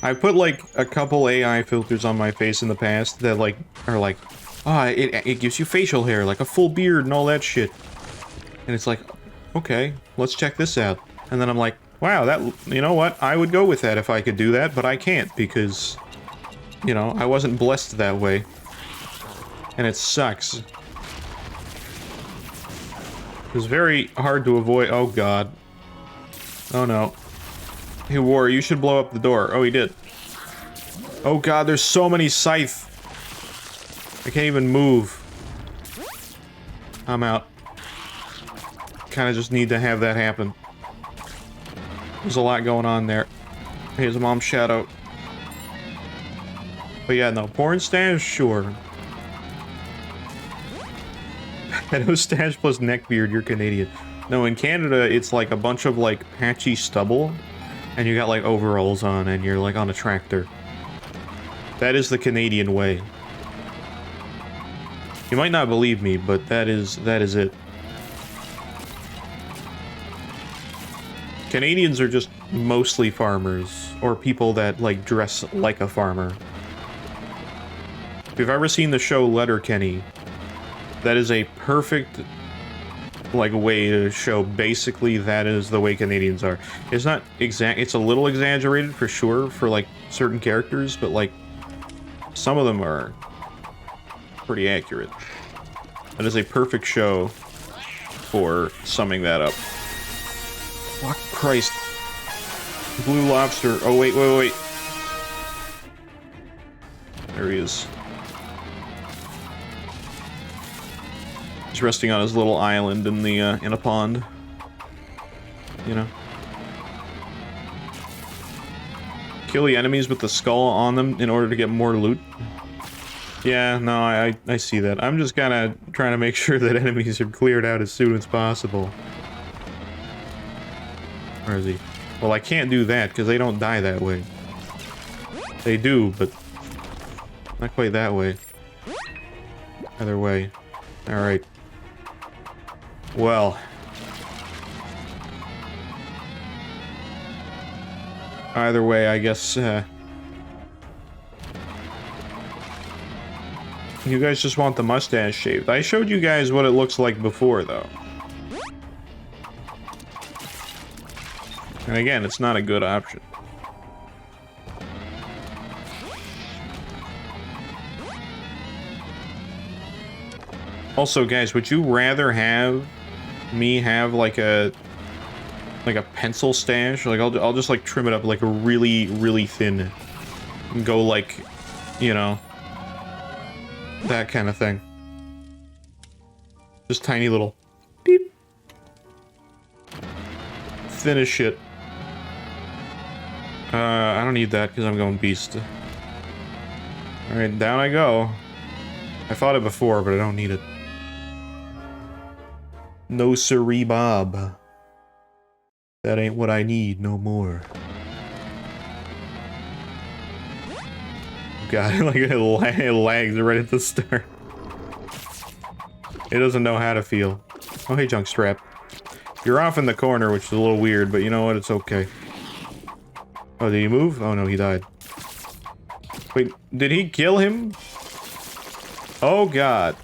I put, like, a couple AI filters on my face in the past that, like, are like, it gives you facial hair, like a full beard and all that shit. And it's like, okay, let's check this out. And then I'm like, wow, you know what? I would go with that if I could do that, but I can't because, you know, I wasn't blessed that way. And it sucks. It was very hard to avoid. Oh god. Oh no. Hey, War, you should blow up the door. Oh, he did. Oh god, there's so many scythe. I can't even move. I'm out. Kinda just need to have that happen. There's a lot going on there. Here's a mom's shadow. But yeah, no, porn stash, sure. Pedo stash plus neckbeard, you're Canadian. No, in Canada, it's like a bunch of like patchy stubble, and you got like overalls on, and you're like on a tractor. That is the Canadian way. You might not believe me, but that is it. Canadians are just mostly farmers, or people that like dress like a farmer. If you've ever seen the show Letterkenny, that is a perfect like way to show basically that is the way Canadians are. It's not exact, it's a little exaggerated for sure for like certain characters, but like some of them are pretty accurate. That is a perfect show for summing that up. Oh, Christ. Blue lobster. Oh, wait. There he is. He's resting on his little island in the, in a pond. You know? Kill the enemies with the skull on them in order to get more loot. Yeah, no, I see that. I'm just kinda trying to make sure that enemies are cleared out as soon as possible. Where is he? Well, I can't do that, because they don't die that way. They do, but not quite that way. Other way. Alright. Well. Either way, I guess, you guys just want the mustache shaved. I showed you guys what it looks like before, though. And again, it's not a good option. Also, guys, would you rather have me have like a pencil stash? Like I'll just like trim it up like really, really thin and go like, you know, that kind of thing. Just tiny little beep. Thin as shit. I don't need that because I'm going beast. Alright, down I go. I fought it before, but I don't need it. No siree, Bob. That ain't what I need no more. God, like it lags right at the start. It doesn't know how to feel. Oh, hey, Junkstrap. You're off in the corner, which is a little weird, but you know what? It's okay. Oh, did he move? Oh no, he died. Wait, did he kill him? Oh god.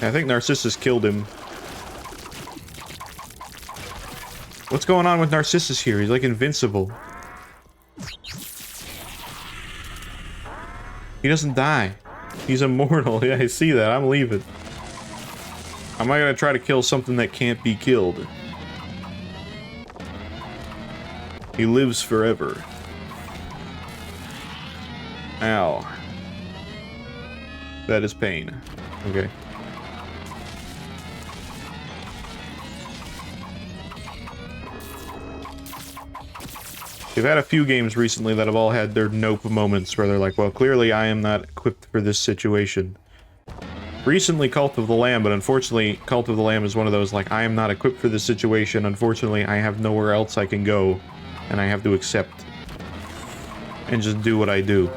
I think Narcissus killed him. What's going on with Narcissus here? He's like invincible. He doesn't die. He's immortal. Yeah, I see that. I'm leaving. am I gonna try to kill something that can't be killed? He lives forever. Ow. That is pain. Okay. We've had a few games recently that have all had their nope moments where they're like, well, clearly I am not equipped for this situation. Recently, Cult of the Lamb, but unfortunately, Cult of the Lamb is one of those, like, I am not equipped for this situation. Unfortunately, I have nowhere else I can go, and I have to accept and just do what I do.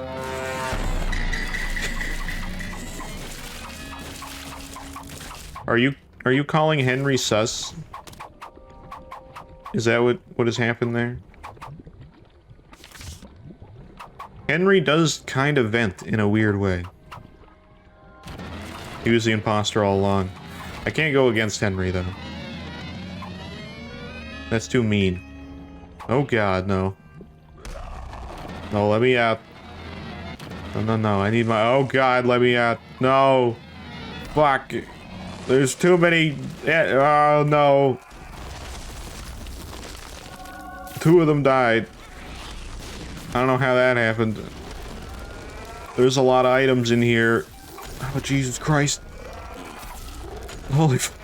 Are you calling Henry sus? Is that what has happened there? Henry does kind of vent in a weird way. He was the imposter all along. I can't go against Henry, though. That's too mean. Oh god, no. No, let me out. No, I need my... Oh god, let me out. No! Fuck. There's too many... Oh, no. 2 of them died. I don't know how that happened. There's a lot of items in here. Oh, Jesus Christ. Holy f...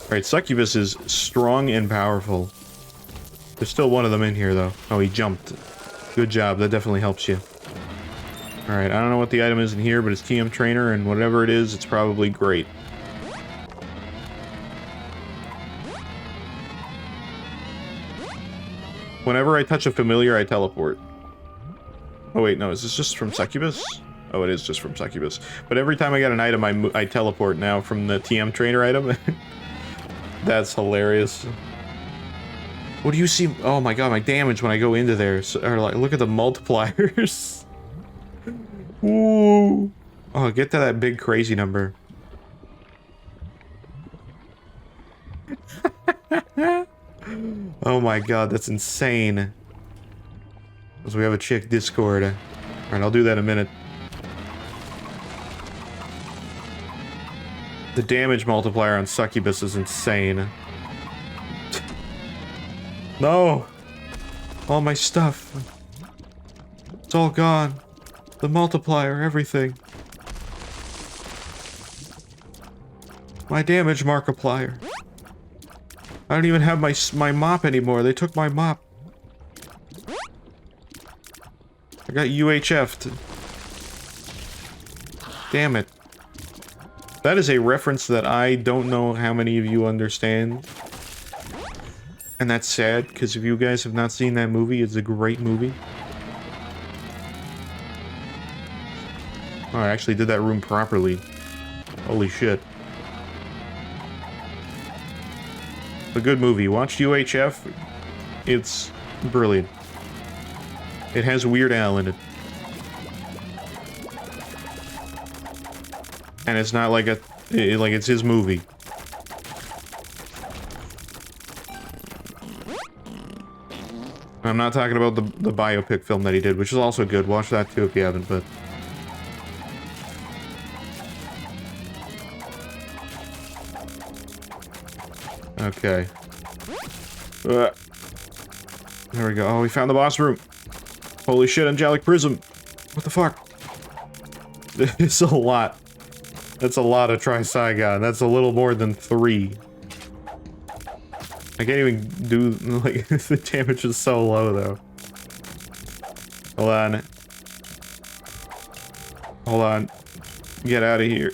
Alright, Succubus is strong and powerful. There's still one of them in here, though. Oh, he jumped. Good job, that definitely helps you. Alright, I don't know what the item is in here, but it's TM Trainer, and whatever it is, it's probably great. Whenever I touch a familiar, I teleport. Oh wait, no, is this just from Succubus? Oh, it is just from Succubus. But every time I get an item, I teleport now from the TM Trainer item. That's hilarious. What do you see? Oh my god, my damage when I go into there. Or like, look at the multipliers. Ooh. Oh, get to that big crazy number. Oh my god, that's insane. So we have a chick Discord. Alright, I'll do that in a minute. The damage multiplier on Succubus is insane. No! All my stuff. It's all gone. The multiplier, everything. My damage markiplier. I don't even have my mop anymore. They took my mop. I got UHF'd. Damn it. That is a reference that I don't know how many of you understand. And that's sad, because if you guys have not seen that movie, it's a great movie. Oh, I actually did that room properly. Holy shit. A good movie. Watch UHF. It's brilliant. It has Weird Al in it. And it's not like like it's his movie. I'm not talking about the biopic film that he did, which is also good. Watch that too if you haven't, but... Okay. There we go. Oh, we found the boss room. Holy shit, Angelic Prism. What the fuck? It's a lot. That's a lot of Tri-Saigon. That's a little more than 3. I can't even do, like, the damage is so low, though. Hold on. Hold on. Get out of here.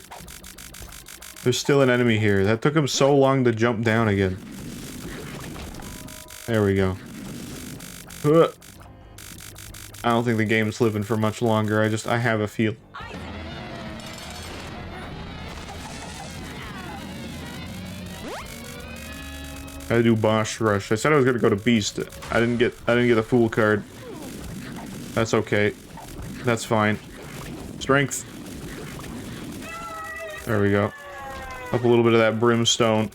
There's still an enemy here. That took him so long to jump down again. There we go. I don't think the game's living for much longer. I have a feel. Gotta do Boss Rush. I said I was gonna go to Beast. I didn't get a Fool card. That's okay. That's fine. Strength. There we go. Up a little bit of that Brimstone.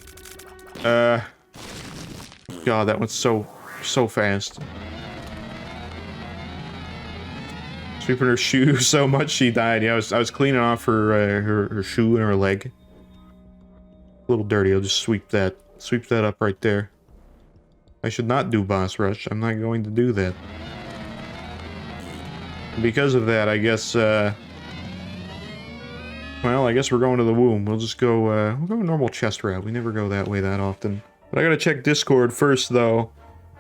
God, that went so fast. Sweeping her shoe so much she died. Yeah, I was cleaning off her shoe and her leg. little dirty. I'll just sweep that up right there. I should not do boss rush. I'm not going to do that. Because of that, I guess, well, I guess we're going to the womb. We'll just go, we'll go normal chest route. We never go that way that often. But I gotta check Discord first, though,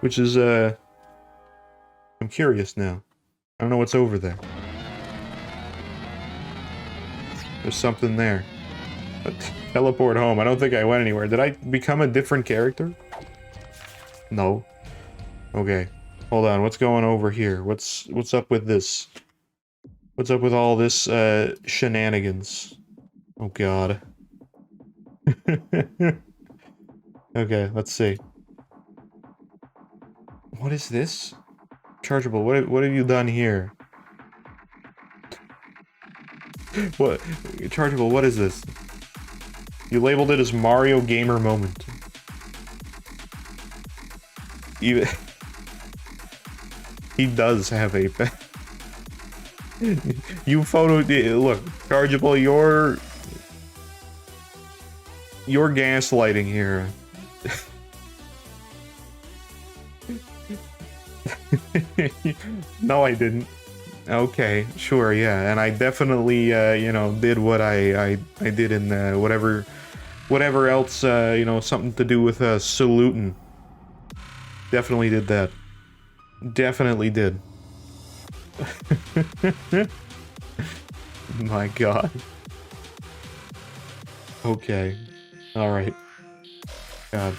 which is, I'm curious now. I don't know what's over there. There's something there. But teleport home. I don't think I went anywhere. Did I become a different character? No. Okay. Hold on. What's going over here? What's up with this? What's up with all this shenanigans? Oh god. Okay, let's see. What is this? Chargeable. What have you done here? What? Chargeable, what is this? You labeled it as Mario Gamer Moment. Even he does have a you photo look, Chargeable, you're gaslighting here. No, I didn't. Okay, sure, yeah, and I definitely, you know, did what I did in whatever else, you know, something to do with saluting. Definitely did that. Definitely did. My god. Okay. Alright. God.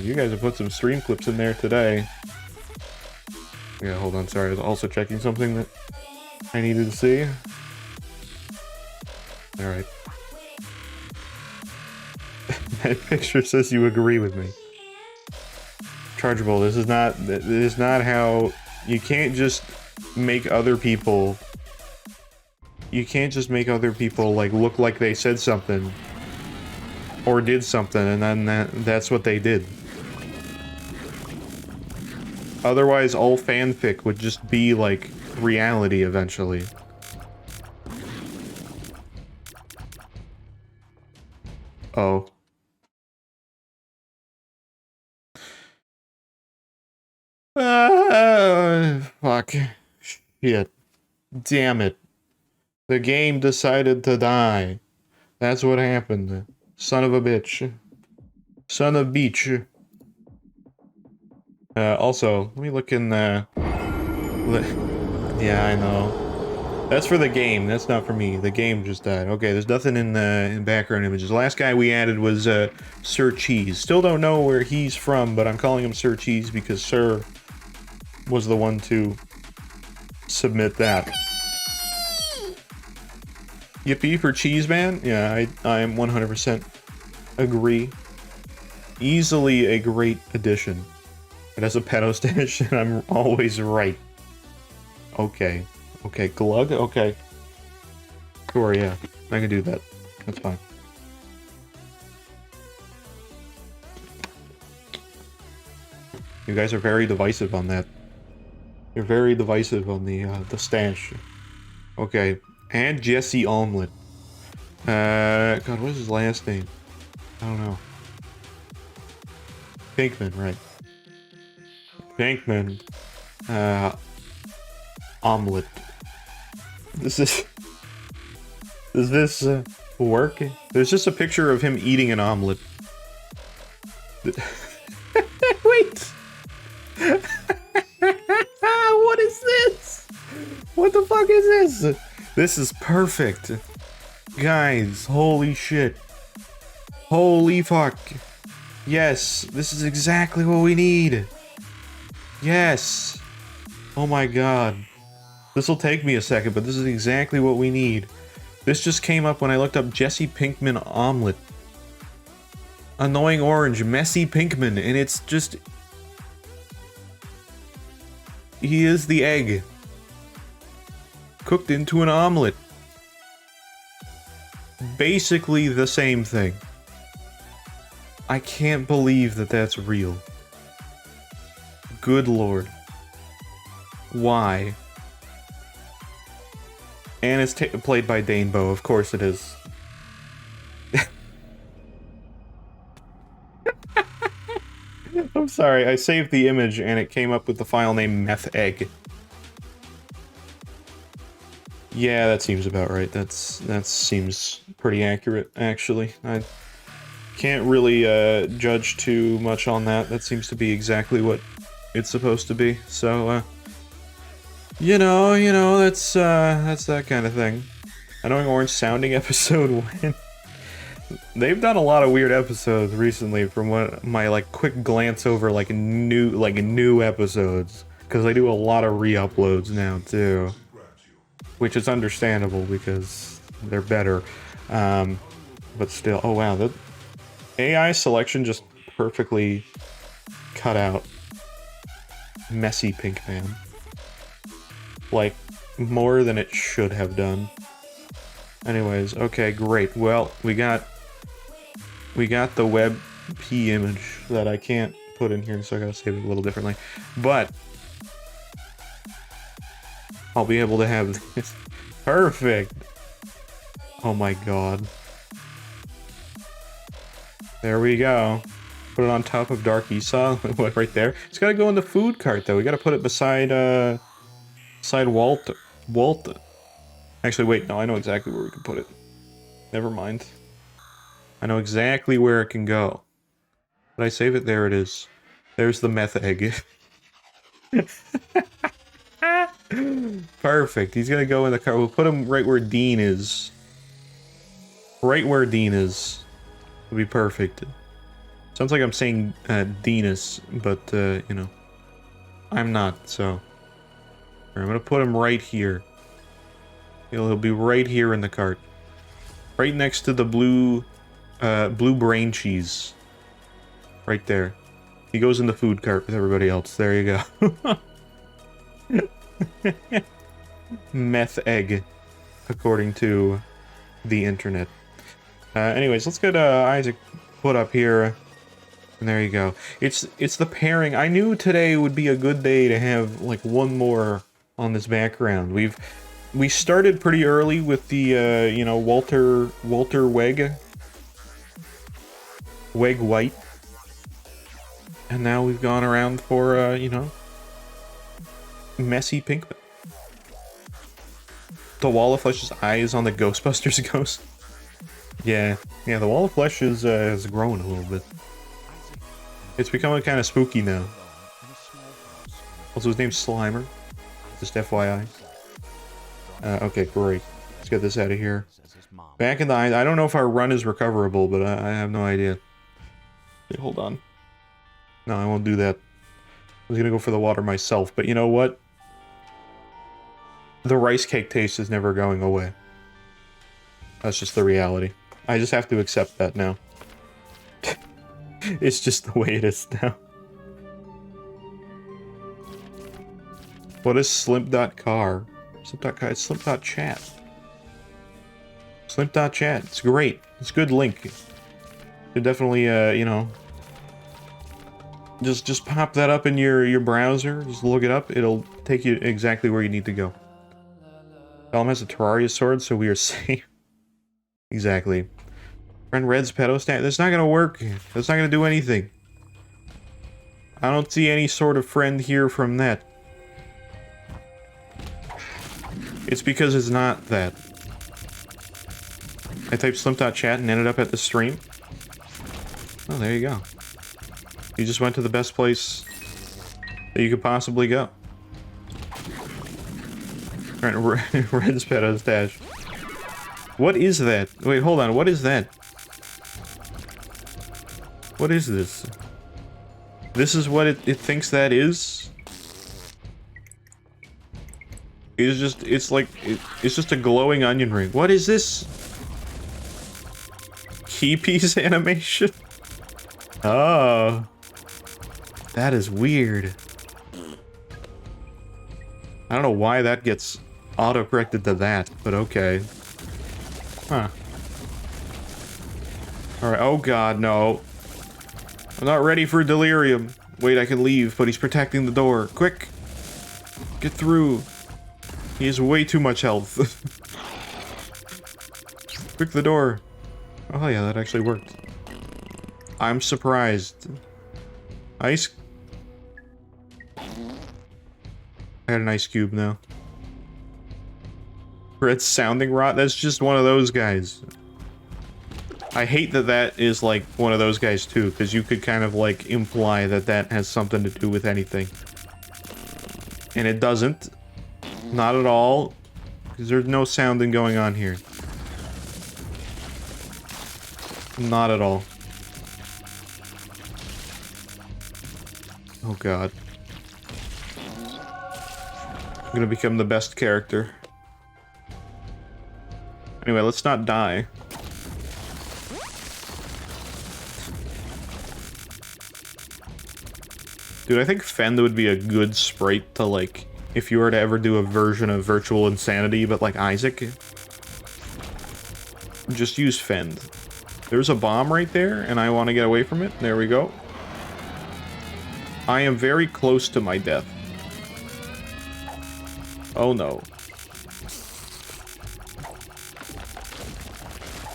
You guys have put some stream clips in there today. Yeah, hold on, sorry, I was also checking something that I needed to see. Alright. That picture says you agree with me. Chargeable, this is not how... You can't just make other people... You can't just make other people, like, look like they said something. Or did something, and then that's what they did. Otherwise, all fanfic would just be, like, reality eventually. Oh. Fuck. Shit. Damn it. The game decided to die. That's what happened. Son of a bitch. Son of beach. Also, let me look in the... Yeah, I know. That's for the game, that's not for me. The game just died. Okay, there's nothing in background images. The last guy we added was, Sir Cheese. Still don't know where he's from, but I'm calling him Sir Cheese because Sir was the one to submit that. Yippee for Cheese Man? Yeah, I am 100% agree. Easily a great addition. It has a pedo stash, and I'm always right. Okay. Okay, Glug? Okay. Sure, yeah. I can do that. That's fine. You guys are very divisive on that. You're very divisive on the stash. Okay. And Jesse Omelet. God, what is his last name? I don't know. Pinkman, right. Pinkman. Omelet. Does this work? There's just a picture of him eating an omelet. Wait! What is this? What the fuck is this? This is perfect. Guys, holy shit. Holy fuck. Yes, this is exactly what we need. Yes. Oh my god. This will take me a second, but this is exactly what we need. This just came up when I looked up Jesse Pinkman omelet. Annoying orange, messy Pinkman, and it's just... He is the egg. Cooked into an omelet. Basically the same thing. I can't believe that that's real. Good lord. Why? And it's played by Danebo, of course it is. Sorry, I saved the image and it came up with the file name meth egg. Yeah, that seems about right. That seems pretty accurate, actually. I can't really judge too much on that. That seems to be exactly what it's supposed to be. So, you know, that's that kind of thing. Annoying orange sounding episode 1. They've done a lot of weird episodes recently from what my like quick glance over like new episodes, because they do a lot of re-uploads now too, which is understandable because they're better. But still, oh wow, the AI selection just perfectly cut out messy pink man, like more than it should have done. Anyways, okay, great. Well, we got the web P image that I can't put in here, so I gotta save it a little differently. But I'll be able to have this. Perfect. Oh my god. There we go. Put it on top of Dark Esau, right there. It's gotta go in the food cart though. We gotta put it beside Walt. Actually, wait, no, I know exactly where we can put it. Never mind. I know exactly where it can go. Did I save it? There it is. There's the meth egg. Perfect. He's gonna go in the car. We'll put him right where Dean is. Right where Dean is. It'll be perfect. Sounds like I'm saying Deanus, but, you know. I'm not, so. I'm gonna put him right here. He'll be right here in the cart. Right next to the blue brain cheese. Right there. He goes in the food cart with everybody else. There you go. Meth egg, according to the internet. Anyways, let's get Isaac put up here. And there you go. It's the pairing. I knew today would be a good day to have like one more on this background. We started pretty early with the you know, Walter Weg White. And now we've gone around for you know, messy Pinkman. The Wall of Flesh's eyes on the Ghostbusters ghost. Yeah, the Wall of Flesh is has grown a little bit. It's becoming kind of spooky now. Also, his name's Slimer. Just FYI. Okay, great. Let's get this out of here. Back in the eyes. I don't know if our run is recoverable, but I have no idea. Wait, hold on. No, I won't do that. I was gonna go for the water myself, but you know what? The rice cake taste is never going away. That's just the reality. I just have to accept that now. It's just the way it is now. What is Slimp.car? Slimp.car, it's Slimp.chat. Slimp.chat, it's great. It's a good link. You definitely, you know, just pop that up in your browser, just look it up, it'll take you exactly where you need to go. Elm has a Terraria sword, so we are safe. Exactly. Friend Red's pedo stat. That's not gonna work. That's not gonna do anything. I don't see any sort of friend here from that. It's because it's not that. I typed Slimp.chat and ended up at the stream. Oh, there you go. You just went to the best place that you could possibly go. Red's pedo stash. What is that? Wait, hold on. What is that? What is this? This is what it thinks that is? It's just a glowing onion ring. What is this? Key piece animation? Oh. That is weird. I don't know why that gets auto-corrected to that, but okay. Huh. Alright, oh god, no. I'm not ready for delirium. Wait, I can leave, but he's protecting the door. Quick! Get through. He has way too much health. Quick, the door. Oh yeah, that actually worked. I'm surprised. Ice I had an ice cube now. Red sounding rod? That's just one of those guys. I hate that that is, like, one of those guys, too, because you could kind of, like, imply that that has something to do with anything. And it doesn't. Not at all. Because there's no sounding going on here. Not at all. Oh god. I'm gonna become the best character. Anyway, let's not die. Dude, I think Fend would be a good sprite to, like, if you were to ever do a version of Virtual Insanity, but like Isaac. Just use Fend. There's a bomb right there, and I want to get away from it. There we go. I am very close to my death. Oh no.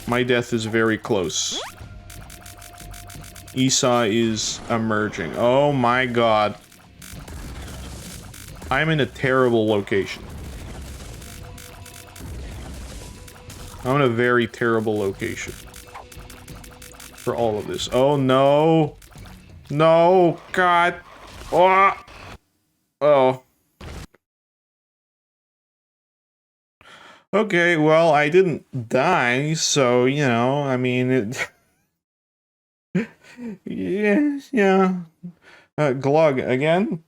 My death is very close. Esau is emerging. Oh my god. I'm in a terrible location. I'm in a very terrible location. For all of this. Oh no. No, god. Oh. Oh. Okay, well, I didn't die, so, you know, I mean, it... yeah. Glug, again?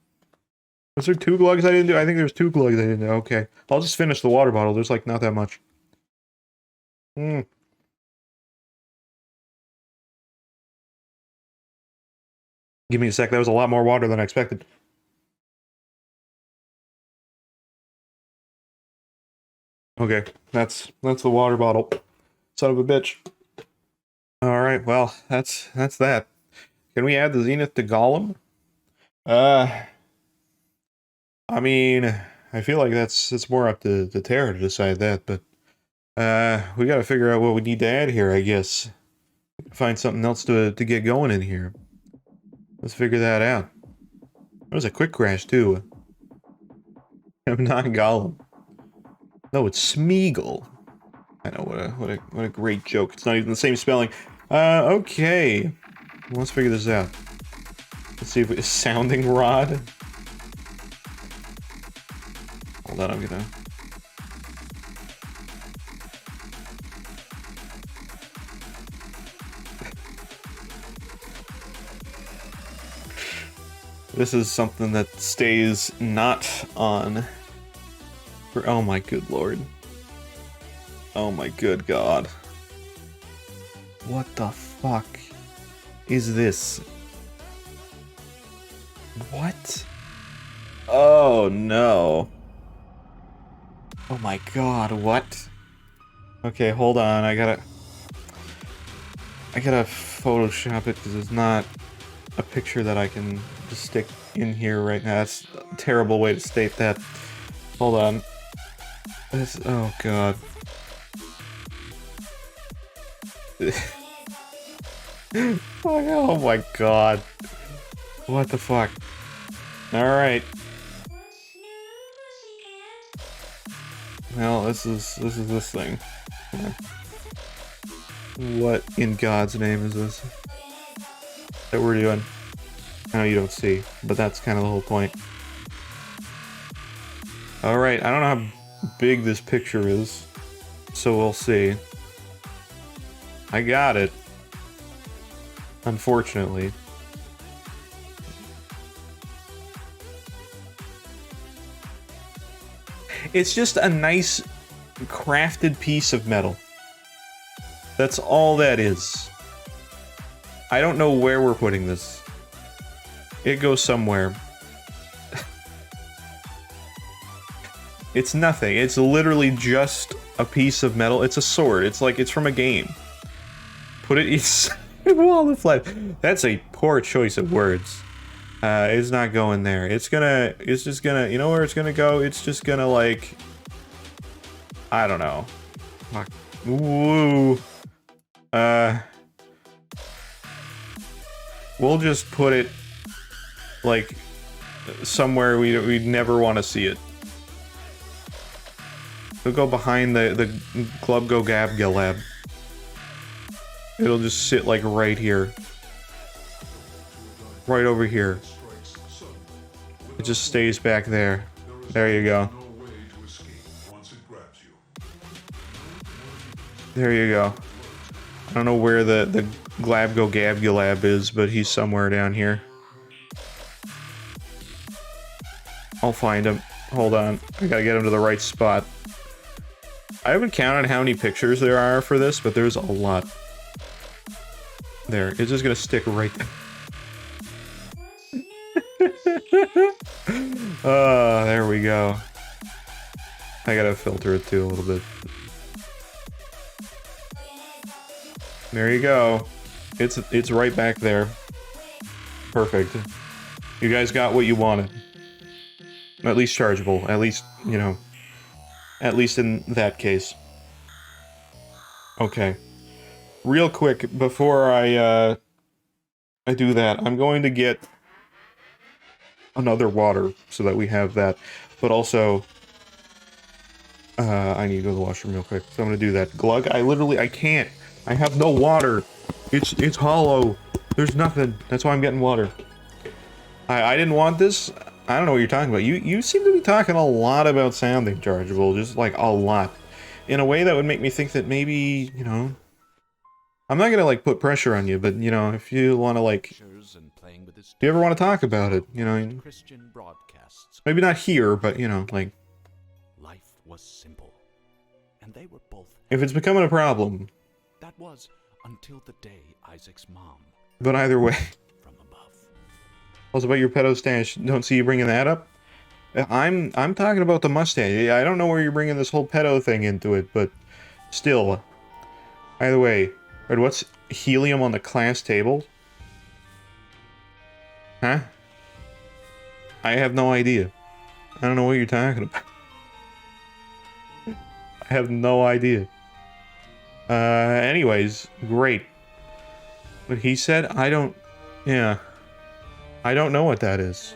Was there 2 glugs I didn't do? I think there's 2 glugs I didn't do. Okay. I'll just finish the water bottle. There's, like, not that much. Give me a sec. That was a lot more water than I expected. Okay, that's the water bottle. Son of a bitch. Alright, well, that's that. Can we add the Zenith to Golem? I mean, I feel like it's more up to Terra to decide that, but we gotta figure out what we need to add here, I guess. Find something else to get going in here. Let's figure that out. That was a quick crash, too. I'm not Golem. No, it's Smeagol. I know, what a great joke. It's not even the same spelling. Okay. Let's figure this out. Let's see if it's sounding rod. Hold on, I'm gonna... This is something that stays not on... For, oh my good lord. Oh my good god. What the fuck is this? What? Oh no. Oh my god, what? Okay, hold on, I gotta Photoshop it because it's not a picture that I can just stick in here right now. That's a terrible way to state that. Hold on. This, oh god. Oh my god. What the fuck? Alright. Well, this is this thing. Yeah. What in God's name is this that we're doing? I know you don't see, but that's kind of the whole point. Alright, I don't know how big this picture is, so we'll see. I got it. Unfortunately. It's just a nice crafted piece of metal. That's all that is. I don't know where we're putting this. It goes somewhere. It's nothing. It's literally just a piece of metal. It's a sword. It's like it's from a game. Put it inside a wall of flesh. That's a poor choice of words. It's not going there. It's just gonna, you know where it's gonna go? It's just gonna, like, I don't know. Fuck. Woo. We'll just put it, like, somewhere we'd never want to see it. It'll go behind the Glub Go Gab Galab. It'll just sit like right here. Right over here. It just stays back there. There you go. There you go. I don't know where the Glab Go Gab Galab is, but he's somewhere down here. I'll find him. Hold on. I gotta get him to the right spot. I haven't counted how many pictures there are for this, but there's a lot. There. It's just gonna stick right there. There we go. I gotta filter it too a little bit. There you go. It's right back there. Perfect. You guys got what you wanted. At least chargeable. At least, you know. At least in that case. Okay. Real quick, before I do that, I'm going to get another water so that we have that. But also, I need to go to the washroom real quick, so I'm gonna do that. Glug, I can't. I have no water. It's hollow. There's nothing. That's why I'm getting water. I didn't want this. I don't know what you're talking about. You seem to be talking a lot about sounding chargeable, just like a lot. In a way that would make me think that maybe, you know, I'm not gonna like put pressure on you, but you know, if you want to like, do you ever want to talk about it? You know, maybe not here, but you know, like, life was simple, and they were both. If it's becoming a problem. That was until the day Isaac's mom. But either way. Also about your pedo stash, don't see you bringing that up. I'm talking about the mustache. I don't know where you're bringing this whole pedo thing into it, but still. Either way, Red, what's helium on the class table? Huh? I have no idea. I don't know what you're talking about. I have no idea. Anyways, great. But he said, yeah. I don't know what that is.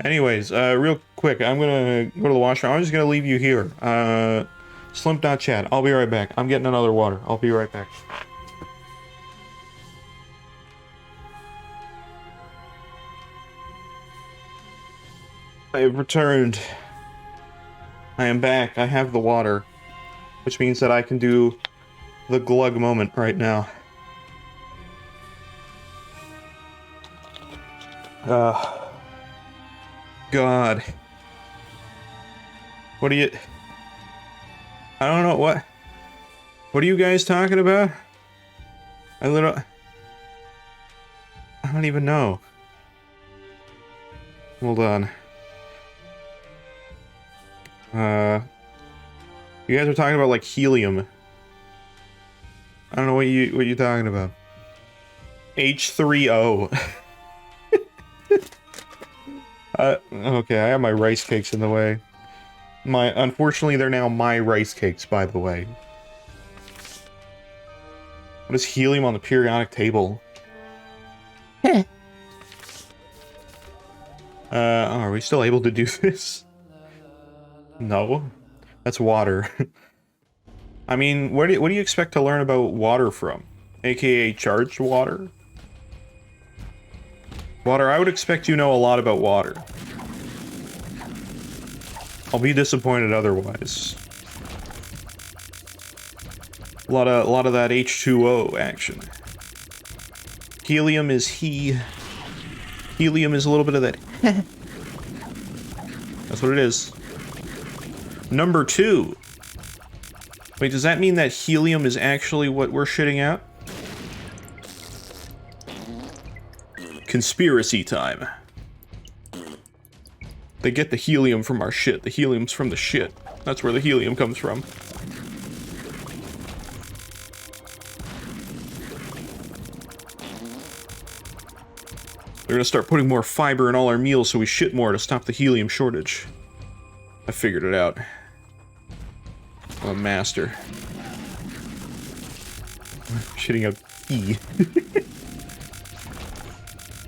Anyways, real quick, I'm gonna go to the washroom. I'm just gonna leave you here. Slimp.chat. I'll be right back. I'm getting another water. I'll be right back. I have returned. I am back. I have the water. Which means that I can do the glug moment right now. God. What are you... I don't know, what are you guys talking about? I don't even know. Hold on. You guys are talking about, like, helium. I don't know what you're talking about. H3O. Okay, I have my rice cakes in the way. Unfortunately, they're now my rice cakes, by the way. What is helium on the periodic table? Are we still able to do this? No. That's water. I mean, what do you expect to learn about water from? AKA charged water? Water, I would expect you know a lot about water. I'll be disappointed otherwise. A lot of that H2O action. Helium is Helium is a little bit of that. That's what it is. Number 2. Wait, does that mean that helium is actually what we're shitting out? Conspiracy time. They get the helium from our shit. The helium's from the shit. That's where the helium comes from. They're gonna start putting more fiber in all our meals so we shit more to stop the helium shortage. I figured it out. I'm a master. Shitting out E.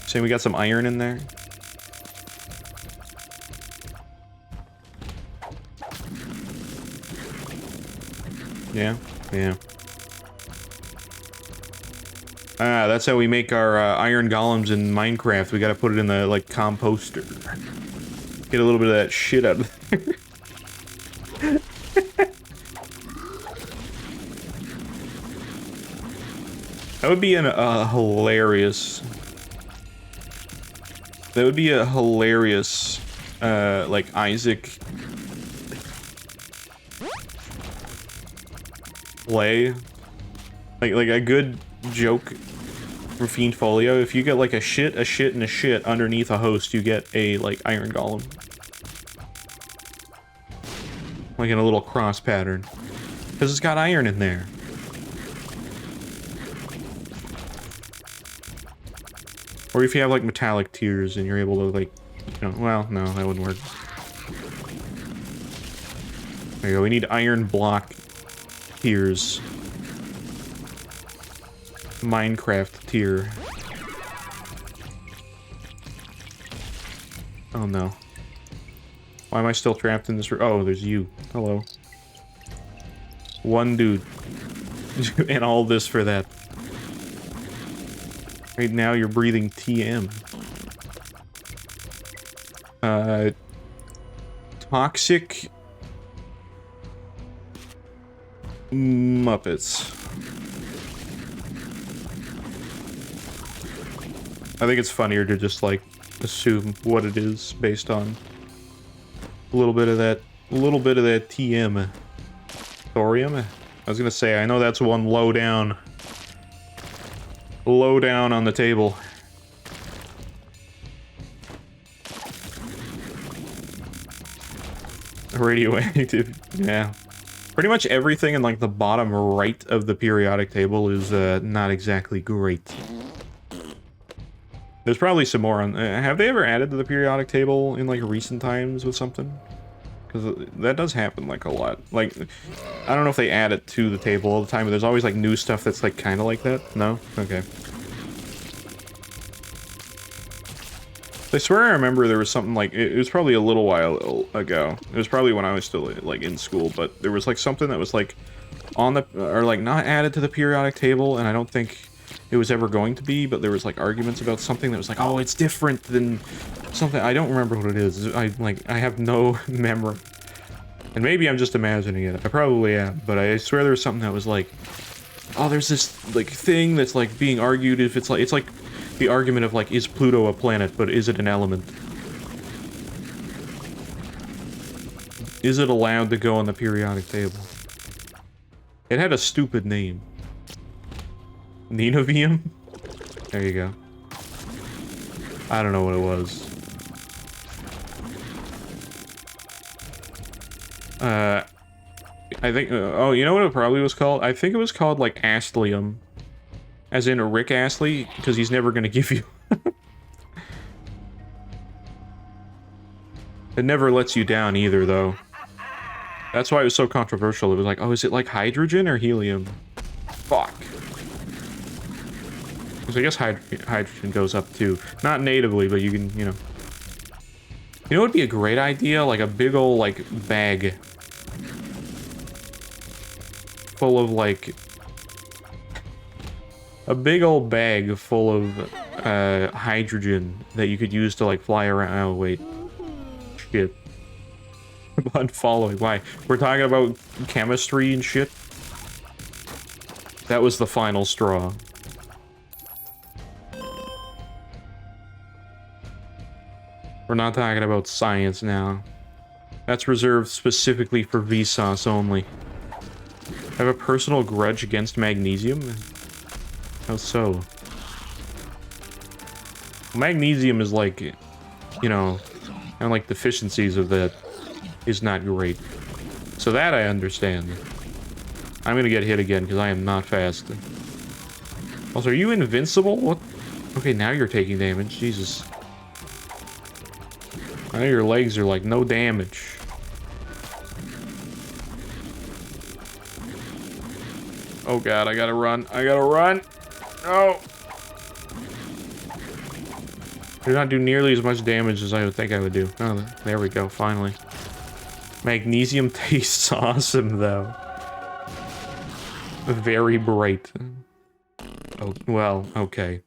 Saying we got some iron in there. Yeah, yeah. Ah, that's how we make our iron golems in Minecraft. We gotta put it in the, like, composter. Get a little bit of that shit out of there. That would be a hilarious... That would be a hilarious, like, Isaac... play. Like a good joke from Fiend Folio. If you get, like, a shit, and a shit underneath a host, you get a, like, iron golem. Like in a little cross pattern. Because it's got iron in there. Or if you have, like, metallic tears and you're able to, like, you know, well, no, that wouldn't work. There you go, we need iron block tears. Minecraft tier. Oh no. Why am I still trapped in this room? Oh, there's you. Hello. One dude. And all this for that. Right now you're breathing TM. Toxic Muppets. I think it's funnier to just, like, assume what it is based on a little bit of that TM. Thorium? I was gonna say, I know that's one low down on the table. Radioactive, yeah. Pretty much everything in, like, the bottom right of the periodic table is, not exactly great. There's probably some more on... have they ever added to the periodic table in, like, recent times with something? Because that does happen, like, a lot. Like, I don't know if they add it to the table all the time, but there's always, like, new stuff that's, like, kind of like that. No? Okay. I swear I remember there was something, like... It was probably a little while ago. It was probably when I was still, like, in school, but there was, like, something that was, like, on the... or, like, not added to the periodic table, and I don't think it was ever going to be, but there was, like, arguments about something that was like, oh, it's different than something. I don't remember what it is. I have no memory. And maybe I'm just imagining it. I probably am, but I swear there was something that was like, oh, there's this, like, thing that's, like, being argued if it's like the argument of, like, is Pluto a planet, but is it an element? Is it allowed to go on the periodic table? It had a stupid name. Ninovium? There you go. I don't know what it was. I think, oh, you know what it probably was called? I think it was called, like, Astlium. As in Rick Astley, because he's never gonna give you... It never lets you down either, though. That's why it was so controversial. It was like, oh, is it like hydrogen or helium? Fuck. So I guess hydrogen goes up too. Not natively, but you can, you know. You know what would be a great idea? Like a big ol', like, bag. Full of, like... A big old bag full of, hydrogen that you could use to, like, fly around. Oh, wait. Shit. Unfollowing. Why? We're talking about chemistry and shit? That was the final straw. We're not talking about science now. That's reserved specifically for Vsauce only. I have a personal grudge against magnesium? How so? Magnesium is like, you know, kind of like deficiencies of that is not great. So that I understand. I'm gonna get hit again because I am not fast. Also, are you invincible? What? Okay, now you're taking damage. Jesus. I know your legs are like no damage. Oh god, I gotta run. I gotta run! No! Did not do nearly as much damage as I would think I would do. Oh, there we go, finally. Magnesium tastes awesome, though. very bright. Oh, well, okay.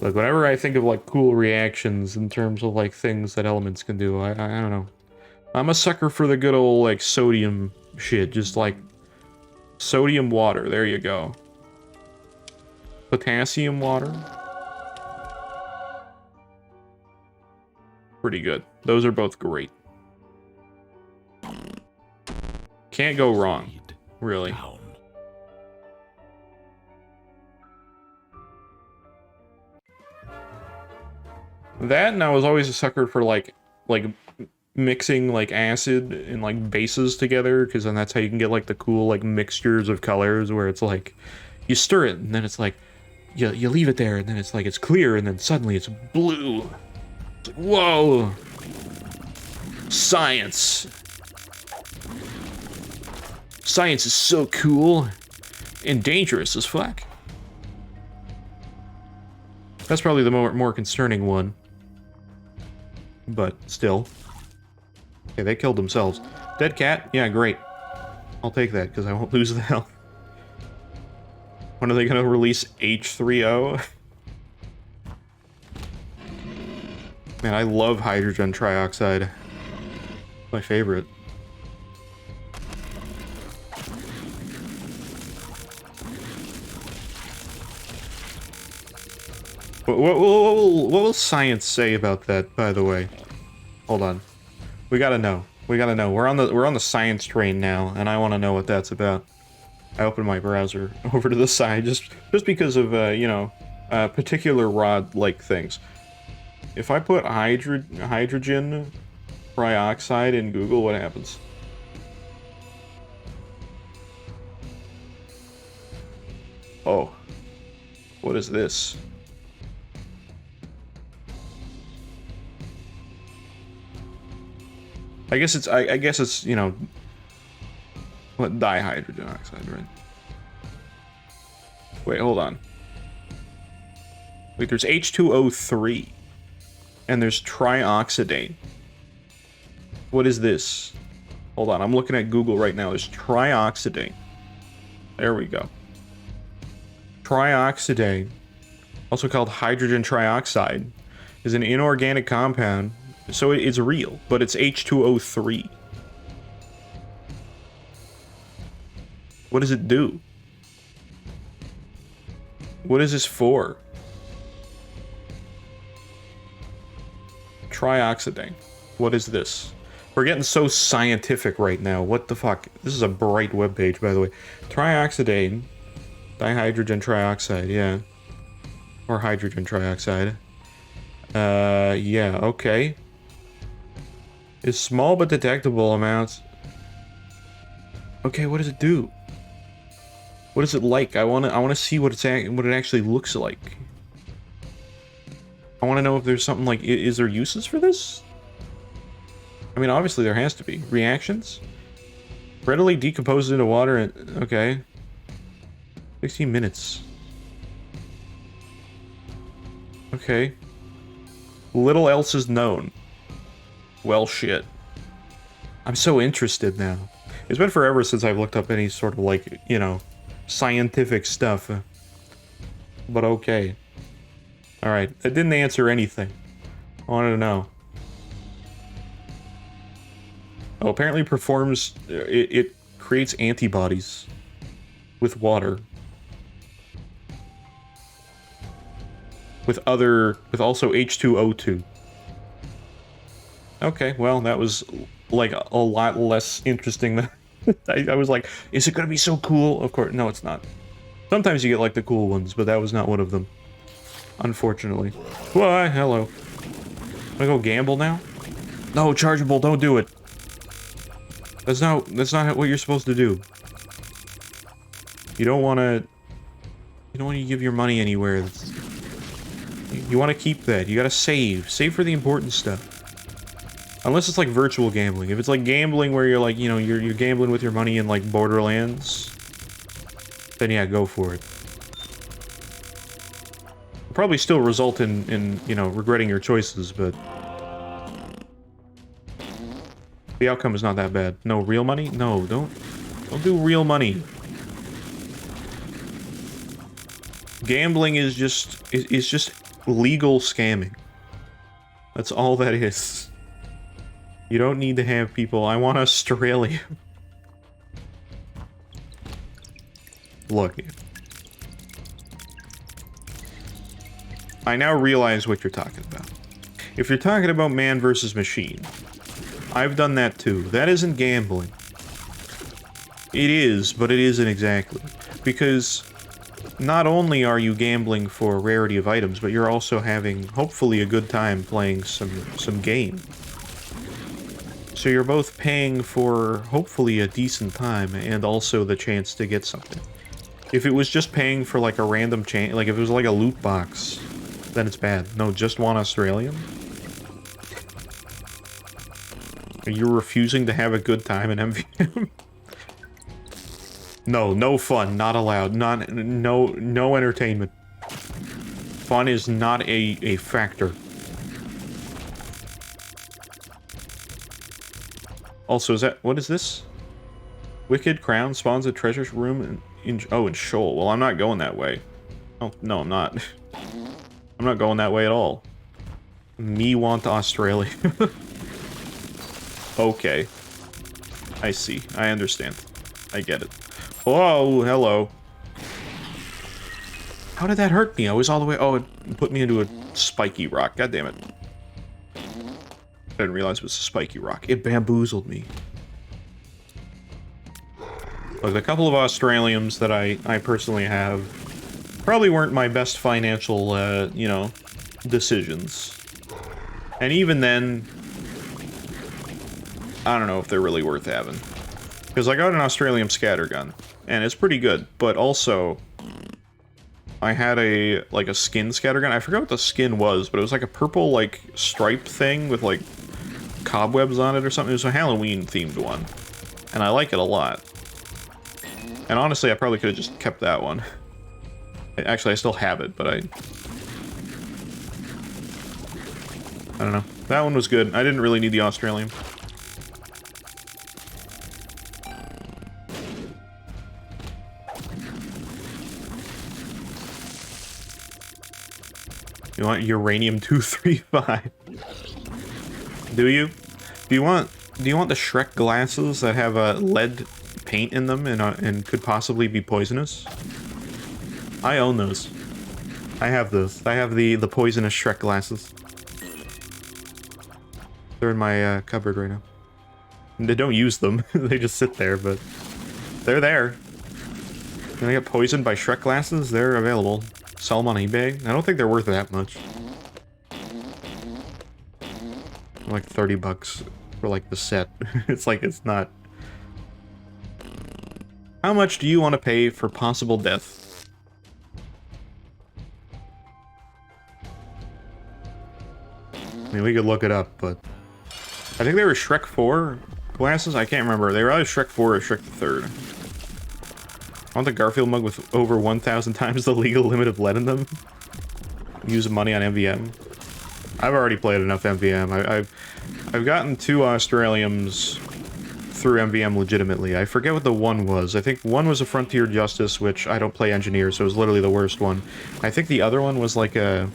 Like, whenever I think of, like, cool reactions in terms of, like, things that elements can do, I don't know. I'm a sucker for the good old, like, sodium shit. Just, like, sodium water. There you go. Potassium water. Pretty good. Those are both great. Can't go wrong. Really. That, and I was always a sucker for, like mixing, like, acid and, like, bases together, because then that's how you can get, like, the cool, like, mixtures of colors, where it's, like, you stir it, and then it's, like, you leave it there, and then it's, like, it's clear, and then suddenly it's blue. It's like, whoa! Science! Science is so cool, and dangerous as fuck. That's probably the more concerning one. But still. Okay, they killed themselves. Dead cat? Yeah, great. I'll take that, because I won't lose the health. When are they going to release H3O? Man, I love hydrogen trioxide. My favorite. What will science say about that, by the way? Hold on. We gotta know. We gotta know. We're on the science train now, and I want to know what that's about. I opened my browser over to the side just because of you know, particular rod-like things. If I put hydrogen trioxide in Google, what happens? Oh. What is this? I guess it's, you know, what, dihydrogen oxide, right? Wait, hold on. Wait, there's H2O3. And there's trioxidane. What is this? Hold on, I'm looking at Google right now. There's trioxidane. There we go. Trioxidane, also called hydrogen trioxide, is an inorganic compound. So it's real, but it's H2O3. What does it do? What is this for? Trioxidane. What is this? We're getting so scientific right now. What the fuck? This is a bright webpage, by the way. Trioxidane. Dihydrogen trioxide, yeah. Or hydrogen trioxide. Yeah, okay. Is small but detectable amounts. Okay, what does it do? What is it like? I wanna see what it actually looks like. I wanna know if there's something like, is there uses for this? I mean, obviously there has to be. Reactions? Readily decomposes into water and, okay. 16 minutes. Okay. Little else is known. Well, shit. I'm so interested now. It's been forever since I've looked up any sort of, like, you know, scientific stuff. But okay. Alright, that didn't answer anything. I wanted to know. Oh, apparently performs... It creates antibodies with water. With also H2O2. Okay, well, that was, like, a lot less interesting than... I was like, is it gonna be so cool? Of course, no, it's not. Sometimes you get, like, the cool ones, but that was not one of them. Unfortunately. Why? Hello. Wanna go gamble now? No, chargeable, don't do it. That's not what you're supposed to do. You don't wanna give your money anywhere. You wanna keep that. You gotta save. Save for the important stuff. Unless it's like virtual gambling. If it's like gambling where you're like, you know, you're gambling with your money in like Borderlands, then yeah, go for it. It'll probably still result in, you know, regretting your choices, but... The outcome is not that bad. No, real money? No, don't do real money. Gambling is just legal scamming. That's all that is. You don't need to have people. I want Australia. Look. I now realize what you're talking about. If you're talking about man versus machine, I've done that too. That isn't gambling. It is, but it isn't exactly. Because not only are you gambling for a rarity of items, but you're also having, hopefully, a good time playing some game. So you're both paying for, hopefully, a decent time and also the chance to get something. If it was just paying for, like, a random chance, like, if it was like a loot box, then it's bad. No, just one Australian? Are you refusing to have a good time in MVM? No, no fun, not allowed. No entertainment. Fun is not a factor. Also, what is this? Wicked Crown spawns a treasure room in Shoal. Well, I'm not going that way. Oh, no, I'm not. I'm not going that way at all. Me want Australia. Okay. I see. I understand. I get it. Whoa, hello. How did that hurt me? I was all the way... Oh, it put me into a spiky rock. God damn it. I didn't realize it was a spiky rock. It bamboozled me. Look, a couple of Australians that I personally have probably weren't my best financial, you know, decisions. And even then, I don't know if they're really worth having. Because I got an Australian scattergun, and it's pretty good, but also I had a skin scattergun. I forgot what the skin was, but it was like a purple, like, striped thing with, like, cobwebs on it or something. It was a Halloween-themed one, and I like it a lot. And honestly, I probably could have just kept that one. Actually, I still have it, but I don't know. That one was good. I didn't really need the Australian. You want uranium-235? Do you? Do you want the Shrek glasses that have a lead paint in them and could possibly be poisonous? I own those. I have those. I have the poisonous Shrek glasses. They're in my cupboard right now. They don't use them. They just sit there, but they're there. When I get poisoned by Shrek glasses, they're available. Sell them on eBay. I don't think they're worth that much. Like 30 bucks for like the set. It's like, it's not. How much do you want to pay for possible death? I mean, we could look it up, but I think they were Shrek 4 glasses. I can't remember. They were either Shrek 4 or Shrek the 3rd. I want the Garfield mug with over 1,000 times the legal limit of lead in them. Use money on MVM. I've already played enough MVM. I've gotten 2 Australians through MVM legitimately. I forget what the one was. I think one was a Frontier Justice, which I don't play Engineer, so it was literally the worst one. I think the other one was like a...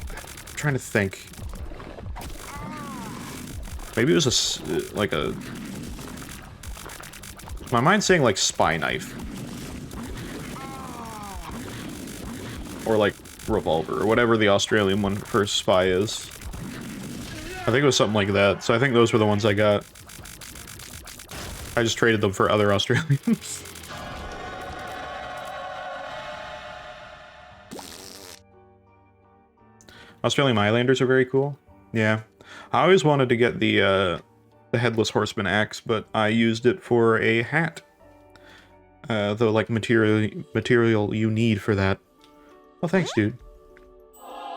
I'm trying to think. Maybe it was like a... My mind's saying like Spy Knife. Or like Revolver, or whatever the Australian one for Spy is. I think it was something like that, so I think those were the ones I got. I just traded them for other Australians. Australian Mylanders are very cool. Yeah. I always wanted to get the Headless Horseman axe, but I used it for a hat. The like material you need for that. Well, thanks, dude.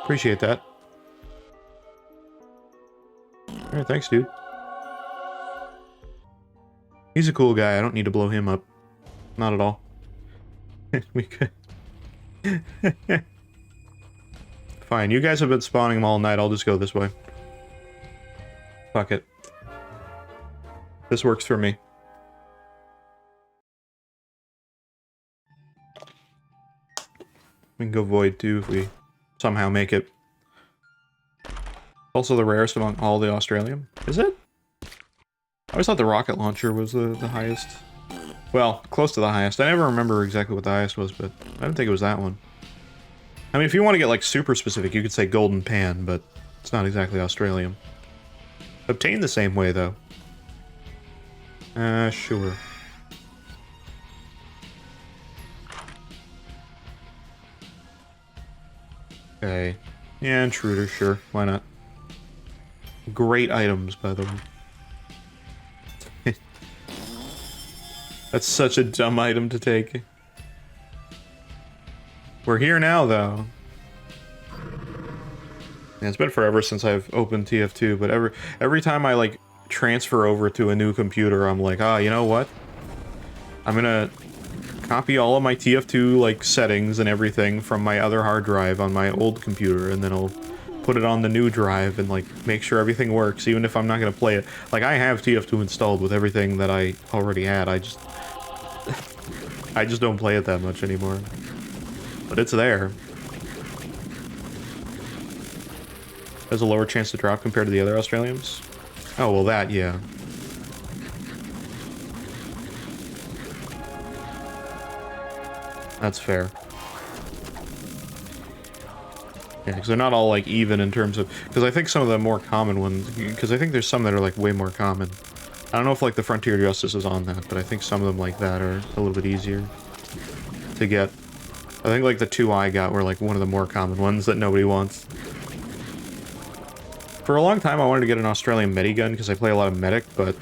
Appreciate that. Alright, thanks, dude. He's a cool guy. I don't need to blow him up. Not at all. We could. Fine, you guys have been spawning them all night. I'll just go this way. Fuck it. This works for me. We can go Void too if we somehow make it. Also the rarest among all the Australium. Is it? I always thought the rocket launcher was the highest. Well, close to the highest. I never remember exactly what the highest was, but I don't think it was that one. I mean, if you want to get like super specific, you could say Golden Pan, but it's not exactly Australium. Obtained the same way, though. Sure. Okay. Yeah, Intruder, sure. Why not? Great items, by the way. That's such a dumb item to take. We're here now, though. Yeah, it's been forever since I've opened TF2, but every time I, like, transfer over to a new computer, I'm like, you know what? I'm gonna copy all of my TF2, like, settings and everything from my other hard drive on my old computer, and then I'll put it on the new drive and, like, make sure everything works, even if I'm not gonna play it. Like, I have TF2 installed with everything that I already had, I just don't play it that much anymore. But it's there. Has a lower chance to drop compared to the other Australians? Oh, well that, yeah. That's fair. Yeah, because they're not all, like, even in terms of... Because I think some of the more common ones... Because I think there's some that are, like, way more common. I don't know if, like, the Frontier Justice is on that, but I think some of them like that are a little bit easier to get. I think, like, the two I got were, like, one of the more common ones that nobody wants. For a long time, I wanted to get an Australian Medigun because I play a lot of Medic, but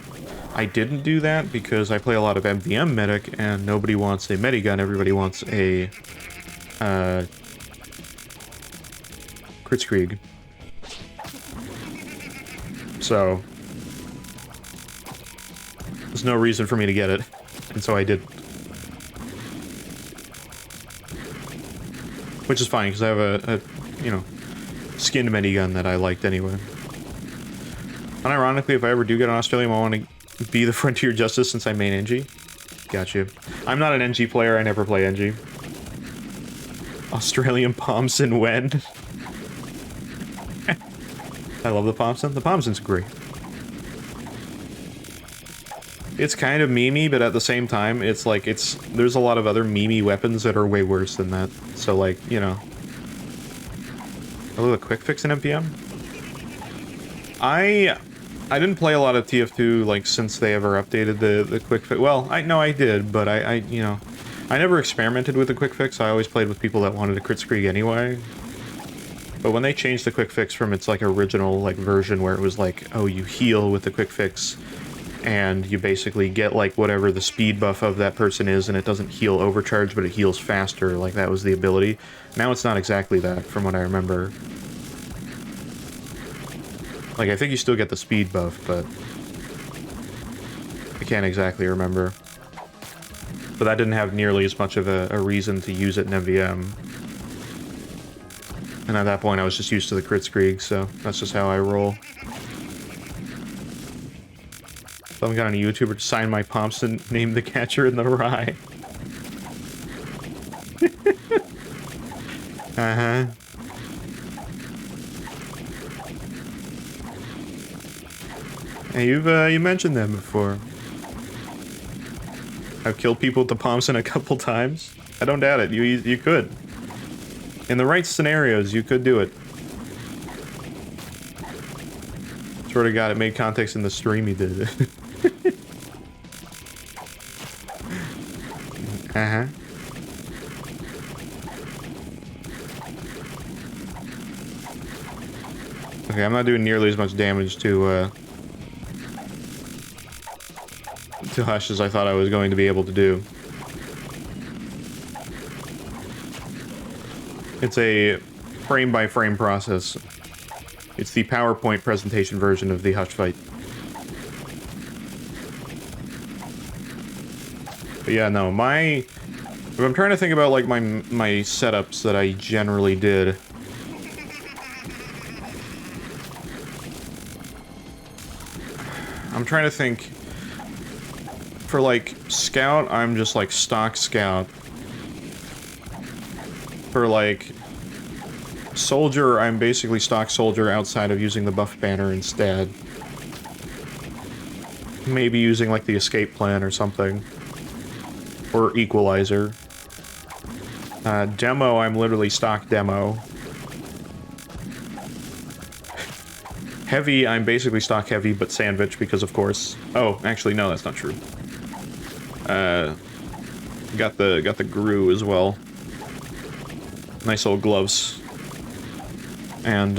I didn't do that because I play a lot of MVM Medic, and nobody wants a Medigun, everybody wants a, Kritzkrieg. So... there's no reason for me to get it, and so I did. Which is fine, because I have a, you know, skinned minigun that I liked anyway. Unironically, if I ever do get an Australian, I want to be the Frontier Justice since I main NG. Got you. I'm not an NG player, I never play NG. Australian Pomson when? I love the Pomson. The Pomson's great. It's kind of memey, but at the same time, it's like, there's a lot of other memey weapons that are way worse than that. So, like, you know. Oh, the quick fix in MPM? I didn't play a lot of TF2, like, since they ever updated the quick fix. Well, I did, but I, you know, I never experimented with the quick fix. I always played with people that wanted a Kritzkrieg anyway. But when they changed the quick fix from its, like, original, like, version where it was like, oh, you heal with the quick fix, and you basically get, like, whatever the speed buff of that person is, and it doesn't heal overcharge, but it heals faster, like, that was the ability. Now it's not exactly that, from what I remember. Like, I think you still get the speed buff, but I can't exactly remember. But that didn't have nearly as much of a reason to use it in MVM. And at that point, I was just used to the Kritzkrieg, so that's just how I roll. So I got a YouTuber to sign my Pomson, named The Catcher in the Rye. Uh-huh. Hey, you mentioned them before. I've killed people with the Pomson a couple times. I don't doubt it. You could. In the right scenarios, you could do it. Swear to God, it made context in the stream he did. Uh-huh. Okay, I'm not doing nearly as much damage to Hush as I thought I was going to be able to do. It's a frame-by-frame process. It's the PowerPoint presentation version of the Hush fight. But yeah, no, if I'm trying to think about, like, my setups that I generally did. I'm trying to think. For, like, Scout, I'm just, like, stock Scout. For, like, Soldier, I'm basically stock Soldier outside of using the buff banner instead. Maybe using, like, the escape plan or something. Or Equalizer. Demo, I'm literally stock Demo. Heavy, I'm basically stock Heavy, but Sandwich, because of course... Oh, actually, no, that's not true. Got the Gru as well. Nice old gloves. And,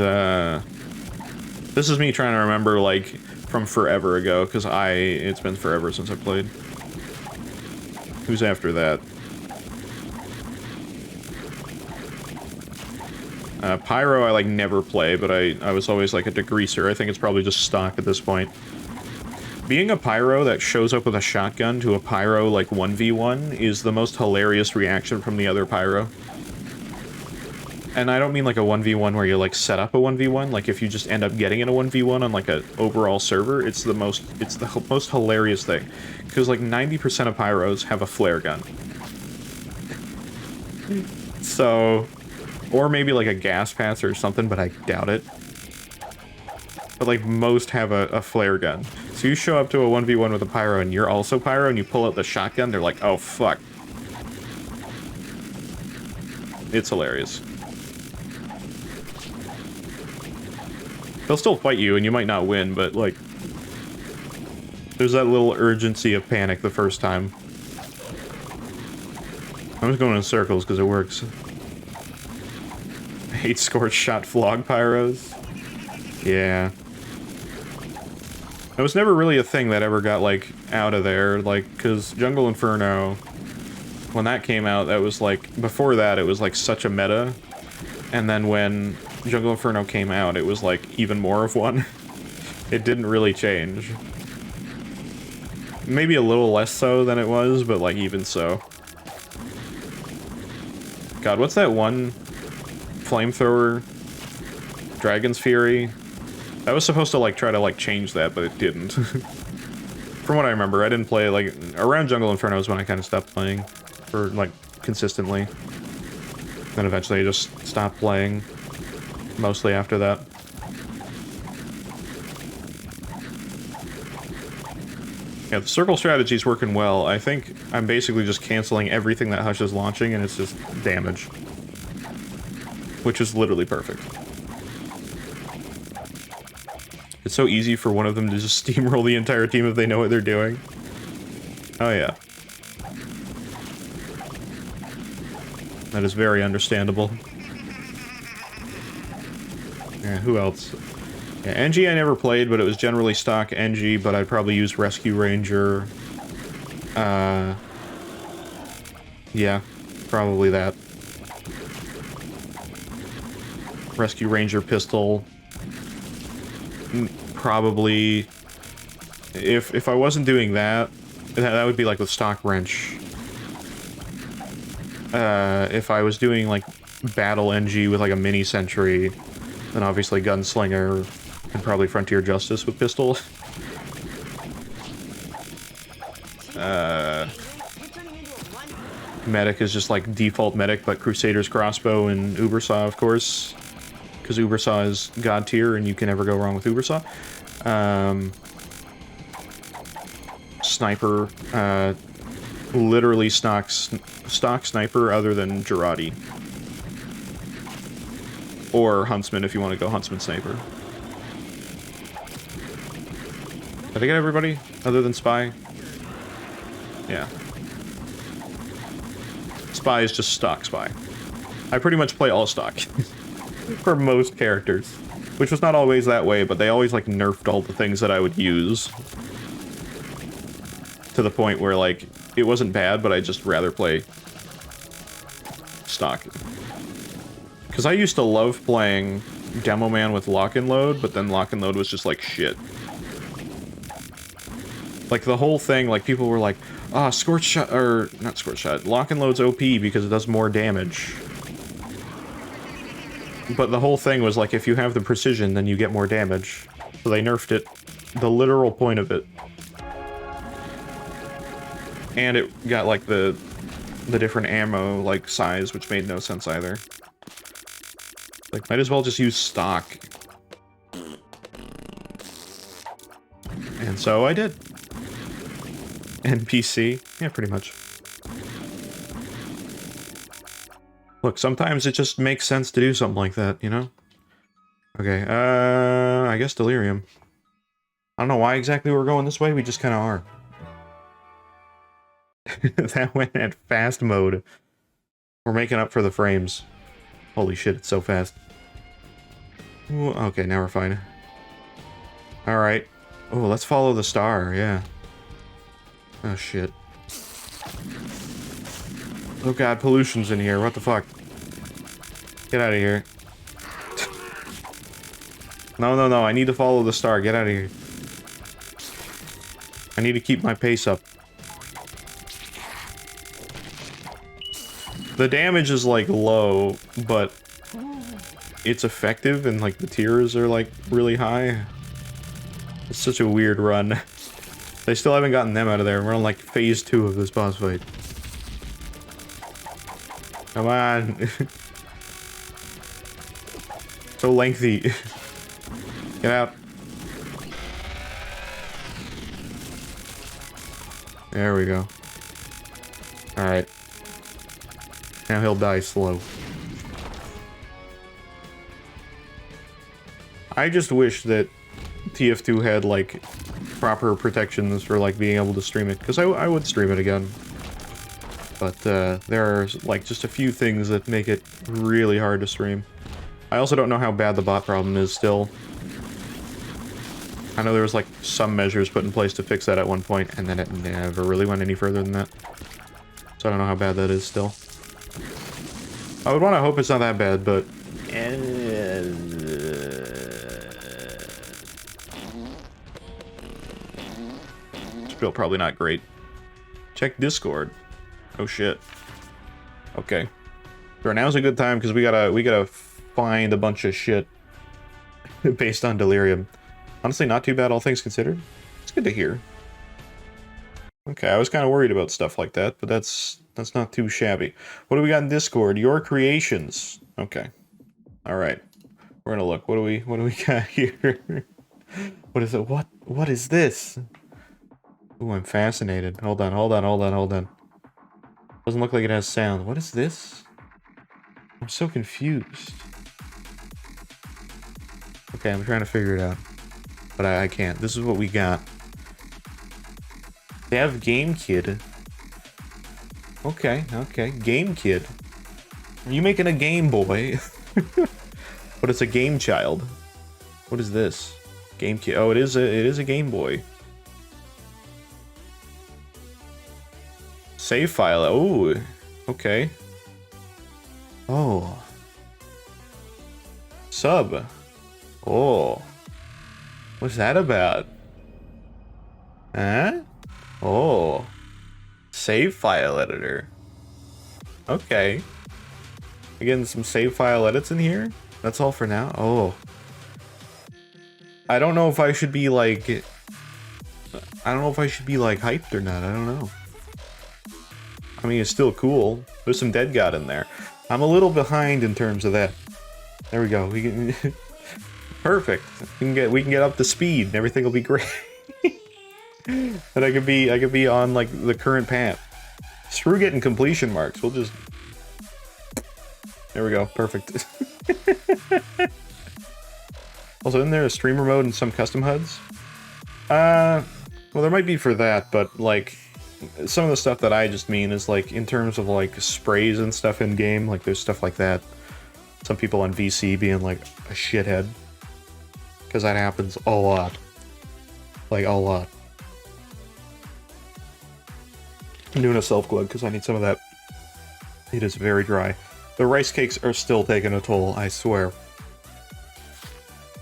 this is me trying to remember, like, from forever ago, because it's been forever since I played. Who's after that? Pyro I, like, never play, but I was always, like, a degreaser. I think it's probably just stock at this point. Being a Pyro that shows up with a shotgun to a Pyro, like, 1v1 is the most hilarious reaction from the other Pyro. And I don't mean, like, a 1v1 where you, like, set up a 1v1. Like, if you just end up getting in a 1v1 on, like, an overall server, it's the most hilarious thing. Because, like, 90% of Pyros have a flare gun. So... Or maybe, like, a gas pass or something, but I doubt it. But, like, most have a flare gun. So you show up to a 1v1 with a Pyro, and you're also Pyro, and you pull out the shotgun, they're like, oh, fuck. It's hilarious. They'll still fight you, and you might not win, but, like... There's that little urgency of panic the first time. I'm just going in circles, because it works. I hate scorched shot flog Pyros. Yeah. It was never really a thing that ever got, like, out of there, like, because Jungle Inferno, when that came out, that was, like, before that, it was, like, such a meta, and then when Jungle Inferno came out, it was, like, even more of one. It didn't really change. Maybe a little less so than it was, but, like, even so. God, what's that one flamethrower? Dragon's Fury? That was supposed to, like, try to, like, change that, but it didn't. From what I remember, I didn't play, like, around Jungle Inferno is when I kind of stopped playing for, like, consistently. Then eventually I just stopped playing, mostly after that. Yeah, the circle strategy's working well. I think I'm basically just canceling everything that Hush is launching, and it's just damage. Which is literally perfect. It's so easy for one of them to just steamroll the entire team if they know what they're doing. Oh yeah. That is very understandable. Yeah, who else? Yeah, NG I never played, but it was generally stock NG, but I'd probably use Rescue Ranger. Yeah, probably that. Rescue Ranger pistol. Probably, if I wasn't doing that, that would be like with stock wrench. If I was doing like battle NG with like a mini sentry, then obviously gunslinger and probably frontier justice with pistol. Medic is just like default medic, but Crusader's crossbow and Ubersaw, of course. Because Ubersaw is god tier, and you can never go wrong with Ubersaw. Sniper, literally stock sniper other than Girardi. Or Huntsman if you want to go Huntsman sniper. Did I get everybody other than Spy? Yeah. Spy is just stock Spy. I pretty much play all stock. For most characters. Which was not always that way, but they always, like, nerfed all the things that I would use. To the point where, like, it wasn't bad, but I'd just rather play stock. Because I used to love playing Demo Man with Lock and Load, but then Lock and Load was just, like, shit. Like, the whole thing, like, people were like, ah, Scorch Shot, or, not Scorch Shot, Lock and Load's OP because it does more damage. But the whole thing was like, if you have the precision, then you get more damage. So they nerfed it. The literal point of it. And it got like the different ammo like size, which made no sense either. Like, might as well just use stock. And so I did. NPC, yeah, pretty much. Look, sometimes it just makes sense to do something like that, you know? Okay, I guess delirium. I don't know why exactly we're going this way, we just kind of are. That went at fast mode. We're making up for the frames. Holy shit, it's so fast. Ooh, okay, now we're fine. Alright. Oh, let's follow the star, yeah. Oh shit. Oh god, pollution's in here, what the fuck? Get out of here. No, I need to follow the star, get out of here. I need to keep my pace up. The damage is like low, but it's effective and like the tiers are like really high. It's such a weird run. They still haven't gotten them out of there. We're on like phase 2 of this boss fight. Come on. So lengthy. Get out. There we go. Alright. Now he'll die slow. I just wish that TF2 had, like, proper protections for, like, being able to stream it. Because I would stream it again. But, there are, like, just a few things that make it really hard to stream. I also don't know how bad the bot problem is still. I know there was, like, some measures put in place to fix that at one point, and then it never really went any further than that. So I don't know how bad that is still. I would want to hope it's not that bad, but... Still probably not great. Check Discord. Oh shit. Okay. So now's a good time because we gotta find a bunch of shit based on delirium. Honestly, not too bad, all things considered. It's good to hear. Okay, I was kind of worried about stuff like that, but that's not too shabby. What do we got in Discord? Your creations. Okay. All right. We're gonna look. What do we got here? What is it? What is this? Ooh, I'm fascinated. Hold on. Doesn't look like it has sound. What is this? I'm so confused. Okay, I'm trying to figure it out. But I can't. This is what we got. They have Game Kid. Okay. Game Kid. Are you making a Game Boy? But it's a Game Child. What is this? Game Kid. Oh, it is a Game Boy. Save file. Oh, okay. Oh. Sub. Oh. What's that about? Huh? Oh. Save file editor. Okay. Again, some save file edits in here. That's all for now. Oh. I don't know if I should be like... hyped or not. I don't know. I mean, it's still cool. There's some Dead God in there. I'm a little behind in terms of that. There we go. We can... Perfect. We can get up to speed and everything will be great. And I could be on like the current path. Screw getting completion marks. We'll just... There we go. Perfect. Also, isn't there a streamer mode and some custom HUDs? Well, there might be for that, but like some of the stuff that I just mean is like in terms of like sprays and stuff in game, like there's stuff like that. Some people on VC being like a shithead. Because that happens a lot. Like a lot. I'm doing a self-glug because I need some of that. It is very dry. The rice cakes are still taking a toll, I swear.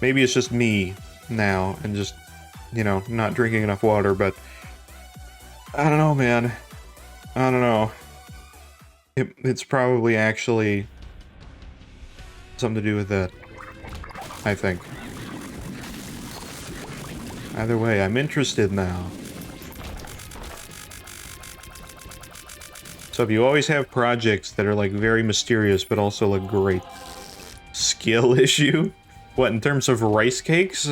Maybe it's just me now and just, you know, not drinking enough water, but I don't know, man. I don't know. It's probably actually something to do with that, I think. Either way, I'm interested now. So if you always have projects that are like very mysterious but also look great. Skill issue? What, in terms of rice cakes?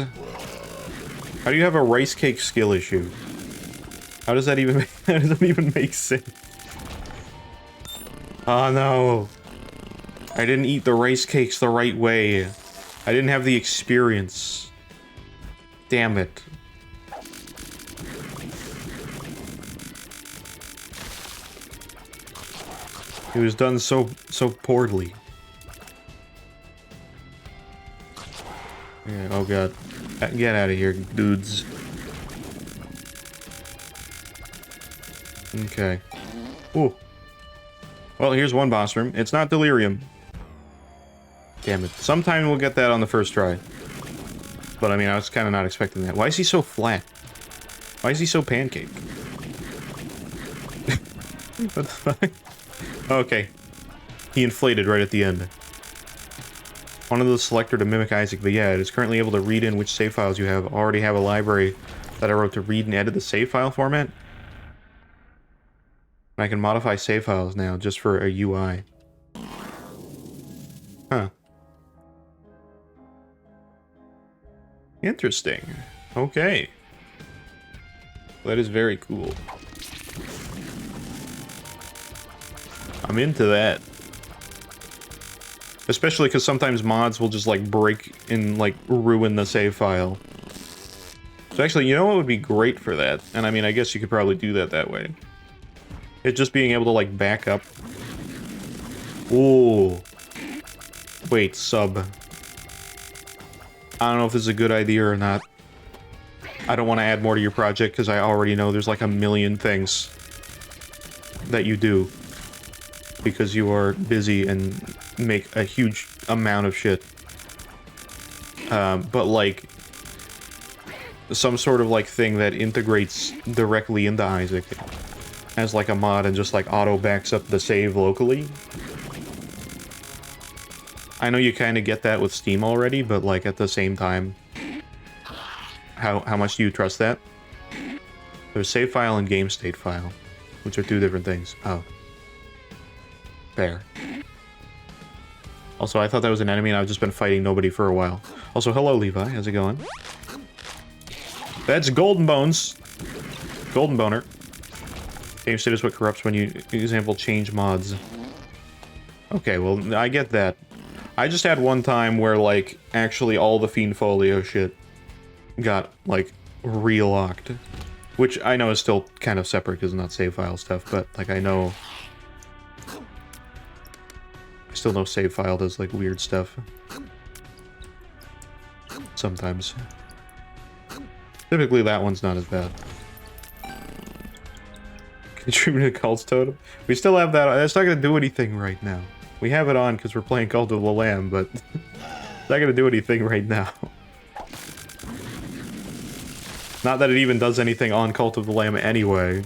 How do you have a rice cake skill issue? How does that even make sense? Oh no. I didn't eat the rice cakes the right way. I didn't have the experience. Damn it. It was done so poorly. Yeah, oh god. Get out of here, dudes. Okay. Ooh. Well, here's one boss room. It's not delirium. Damn it. Sometime we'll get that on the first try. But I mean, I was kind of not expecting that. Why is he so flat? Why is he so pancake? What the fuck? Okay. He inflated right at the end. Wanted the selector to mimic Isaac, but yeah, it is currently able to read in which save files you have. Already have a library that I wrote to read and edit the save file format. And I can modify save files now just for a UI. Huh. Interesting. Okay. That is very cool. I'm into that. Especially because sometimes mods will just like break and like ruin the save file. So actually, you know what would be great for that? And I mean, I guess you could probably do that way. It's just being able to like back up. Ooh. Wait, sub. I don't know if this is a good idea or not. I don't want to add more to your project because I already know there's like a million things that you do. Because you are busy and make a huge amount of shit. But like some sort of like thing that integrates directly into Isaac as like a mod and just like auto backs up the save locally. I know you kind of get that with Steam already, but like at the same time, how much do you trust that? There's save file and game state file, which are two different things. Oh. Fair. Also, I thought that was an enemy and I've just been fighting nobody for a while. Also, hello Levi, how's it going? That's Golden Bones. Golden Boner. Game state is what corrupts when you, example, change mods. Okay, well, I get that. I just had one time where, like, actually all the Fiend Folio shit got, like, relocked. Which I know is still kind of separate because it's not save file stuff, but, like, I know... I still know save file does, like, weird stuff. Sometimes. Typically, that one's not as bad. Contributing to Cult's Totem? We still have that. That's not going to do anything right now. We have it on because we're playing Cult of the Lamb, but it's not going to do anything right now. Not that it even does anything on Cult of the Lamb anyway.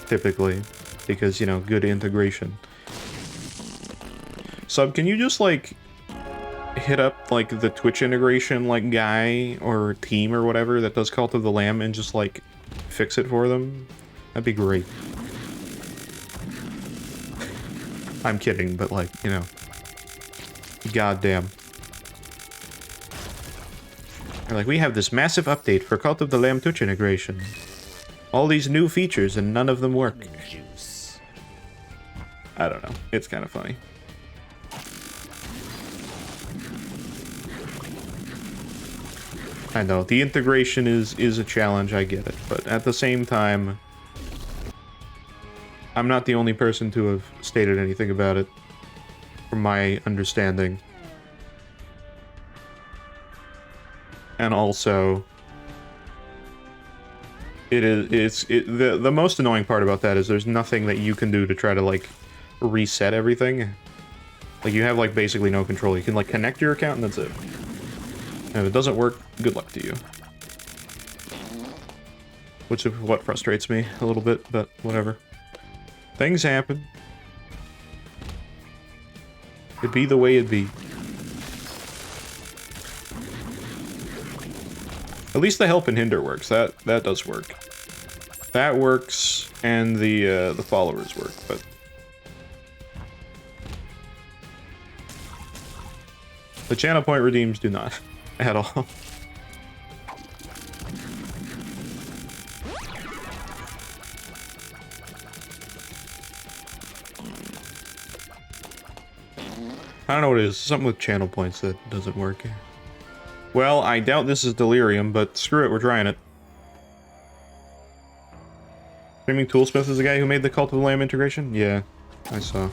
Typically. Because, you know, good integration. Sub, can you just, like, hit up, like, the Twitch integration, like, guy or team or whatever that does Cult of the Lamb and just, like, fix it for them? That'd be great. I'm kidding, but, like, you know. Goddamn. They're like, we have this massive update for Cult of the Lamb Twitch integration. All these new features and none of them work. I don't know. It's kind of funny. I know, the integration is a challenge, I get it, but at the same time, I'm not the only person to have stated anything about it, from my understanding. And also, the most annoying part about that is there's nothing that you can do to try to, like, reset everything. Like, you have, like, basically no control. You can, like, connect your account and that's it. And if it doesn't work, good luck to you. Which is what frustrates me a little bit, but whatever. Things happen. It be the way it be. At least the help and hinder works. That does work. That works, and the followers work, but... The channel point redeems do not, at all. I don't know what it is. Something with channel points that doesn't work here. Well, I doubt this is delirium, but screw it, we're trying it. Screaming Toolsmith is the guy who made the Cult of the Lamb integration? Yeah, I saw.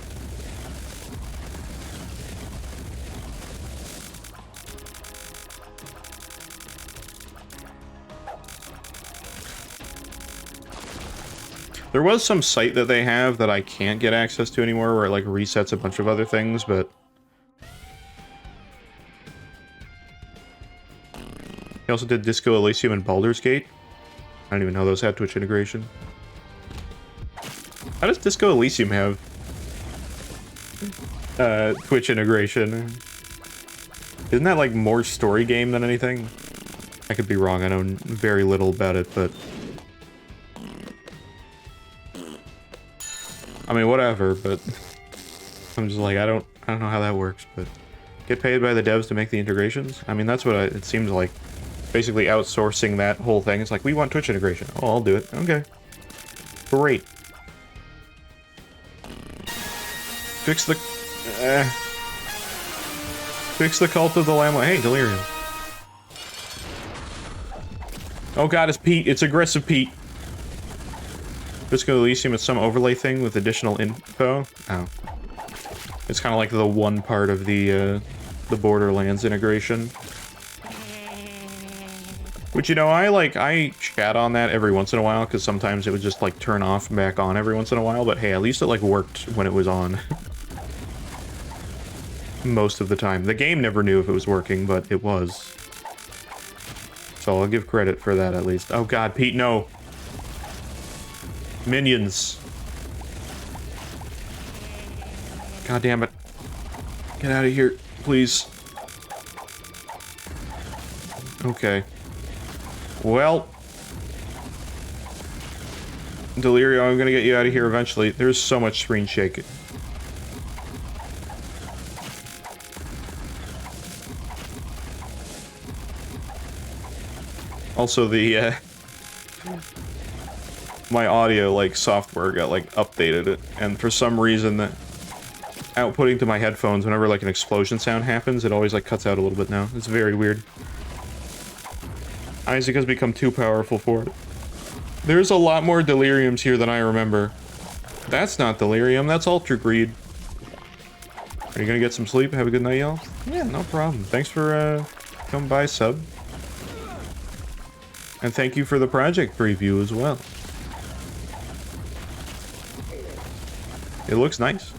There was some site that they have that I can't get access to anymore where it like resets a bunch of other things, but... He also did Disco Elysium and Baldur's Gate. I don't even know those had Twitch integration. How does Disco Elysium have Twitch integration? Isn't that like more story game than anything? I could be wrong, I know very little about it, but... I mean, whatever, but... I'm just like, I don't know how that works, but... Get paid by the devs to make the integrations? I mean, that's what it seems like. Basically outsourcing that whole thing. It's like, we want Twitch integration. Oh, I'll do it. Okay. Great. Fix the Cult of the Lamb. Hey, Delirium. Oh god, it's Pete. It's aggressive Pete. Disco Elysium is some overlay thing with additional info. Oh. It's kind of like the one part of the Borderlands integration. Which, you know, I chat on that every once in a while, because sometimes it would just, like, turn off and back on every once in a while, but hey, at least it, like, worked when it was on. Most of the time. The game never knew if it was working, but it was. So I'll give credit for that, at least. Oh god, Pete, no! Minions. God damn it. Get out of here, please. Okay. Well, Delirio, I'm gonna get you out of here eventually. There's so much screen shaking. Also, the my audio like software got like updated, and for some reason that outputting to my headphones whenever like an explosion sound happens, it always like cuts out a little bit now. It's very weird. Isaac has become too powerful for it. There's a lot more Deliriums here than I remember. That's not Delirium, that's Ultra Greed. Are you gonna get some sleep? Have a good night, y'all? Yeah, no problem. Thanks for coming by, sub. And thank you for the project preview as well. It looks nice.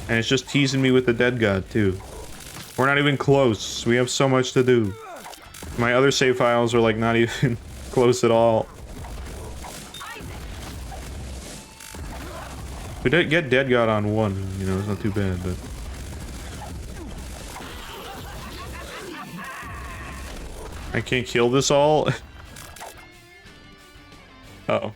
And it's just teasing me with the dead god, too. We're not even close. We have so much to do. My other save files are, like, not even close at all. We did get dead god on one, you know, it's not too bad, but... I can't kill this all? Uh-oh.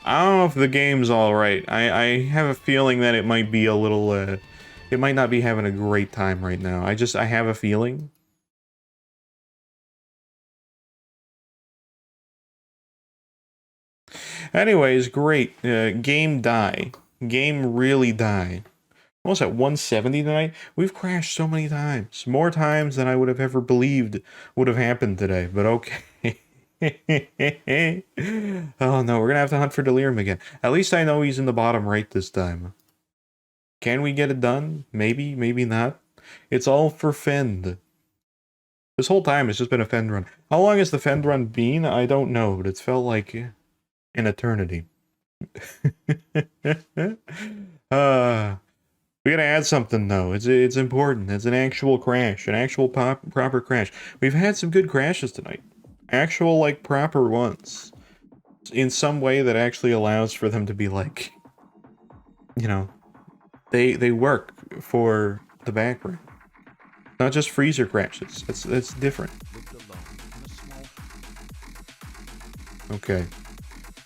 I don't know if the game's alright. I have a feeling that it might be a little, it might not be having a great time right now. I have a feeling. Anyways, great. Game die. Game really die. Almost at 170 tonight. We've crashed so many times. More times than I would have ever believed would have happened today, but okay. Oh no, we're gonna have to hunt for Delirium again. At least I know he's in the bottom right this time. Can we get it done? Maybe, maybe not. It's all for Fend. This whole time it's just been a Fend run. How long has the Fend run been? I don't know, but it's felt like an eternity. We gotta add something though. It's important. It's an actual crash, an actual proper crash. We've had some good crashes tonight. Actual, like, proper ones. in some way that actually allows for them to be like, you know, they work for the background. Not just freezer crashes. It's different. Okay.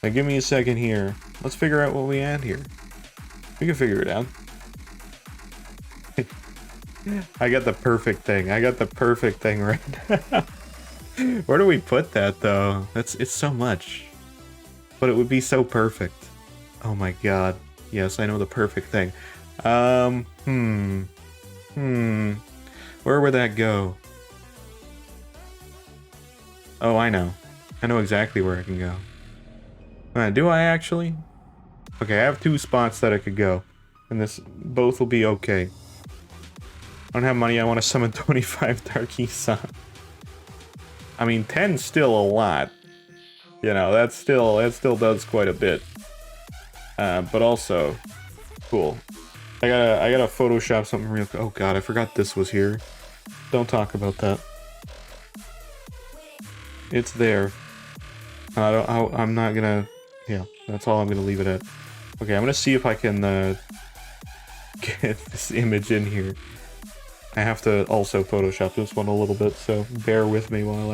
Now give me a second here. Let's figure out what we add here. We can figure it out. I got the perfect thing. I got the perfect thing right now. Where do we put that though? It's so much. But it would be so perfect. Oh my god. Yes, I know the perfect thing. Where would that go? Oh, I know. I know exactly where I can go. Do I actually? Okay, I have 2 spots that I could go. And both will be okay. I don't have money, I want to summon 25 Dark-San. I mean, 10's still a lot. You know, that still does quite a bit. But also, cool. I gotta Photoshop something real quick. Oh god, I forgot this was here. Don't talk about that. It's there. I'm not gonna... Yeah, that's all I'm gonna leave it at. Okay, I'm gonna see if I can get this image in here. I have to also Photoshop this one a little bit, so bear with me while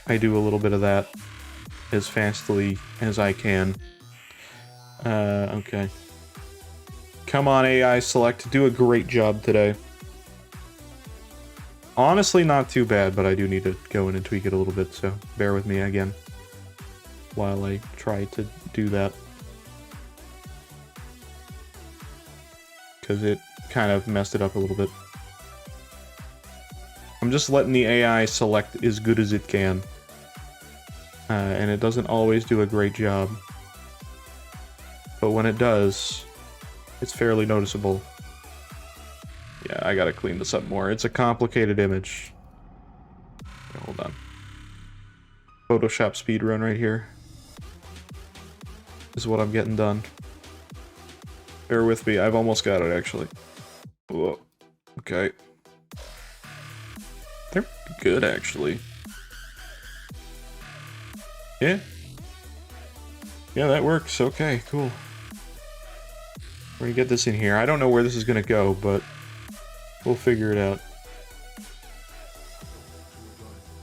I do a little bit of that as fastly as I can. Okay. Come on, AI Select, do a great job today. Honestly, not too bad, but I do need to go in and tweak it a little bit, so bear with me again while I try to do that. Because it kind of messed it up a little bit. I'm just letting the AI select as good as it can. And it doesn't always do a great job. But when it does, it's fairly noticeable. Yeah, I gotta clean this up more. It's a complicated image. Okay, hold on. Photoshop speedrun right here. Is what I'm getting done. Bear with me, I've almost got it actually. Whoa. Okay. They're good actually. Yeah. Yeah, that works. Okay, cool. We're gonna get this in here. I don't know where this is gonna go, but we'll figure it out.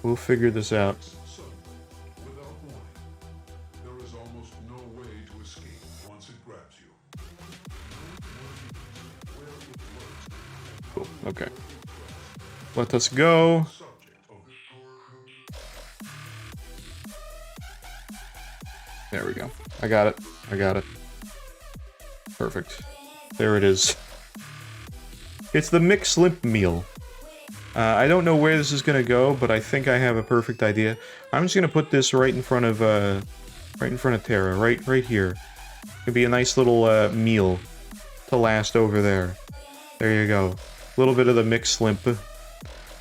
We'll figure this out. Cool. Okay. Let us go. There we go. I got it. I got it. Perfect. There it is. It's the McSlimp meal. I don't know where this is gonna go, but I think I have a perfect idea. I'm just gonna put this right in front of Terra, right here. It'd be a nice little meal to last over there. There you go. A little bit of the McSlimp.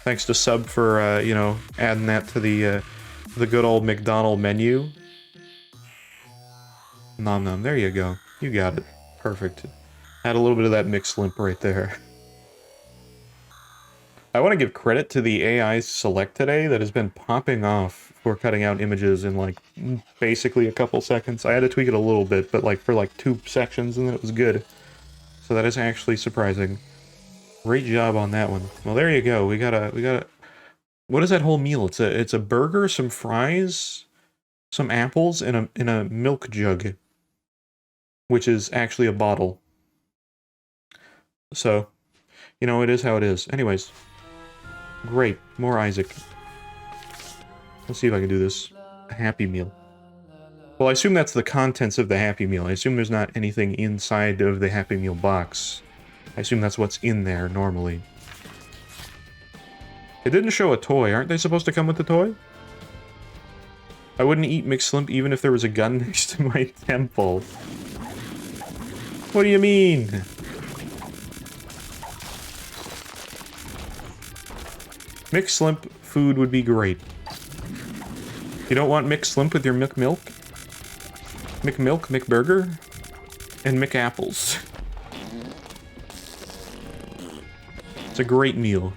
Thanks to Sub for you know, adding that to the good old McDonald menu. Nom nom. There you go. You got it. Perfect. Add a little bit of that McSlimp right there. I want to give credit to the AI Select today that has been popping off for cutting out images in like basically a couple seconds. I had to tweak it a little bit, but like for like 2 sections and then it was good. So that is actually surprising. Great job on that one. Well, there you go. We got a what is that whole meal? It's a burger, some fries, some apples, and a milk jug, which is actually a bottle. So, you know, it is how it is. Anyways, great. More Isaac. Let's see if I can do this. A Happy Meal. Well, I assume that's the contents of the Happy Meal. I assume there's not anything inside of the Happy Meal box. I assume that's what's in there normally. It didn't show a toy. Aren't they supposed to come with the toy? I wouldn't eat McSlimp even if there was a gun next to my temple. What do you mean? McSlimp food would be great. You don't want McSlimp with your McMilk? McMilk, McBurger, and McApples. It's a great meal.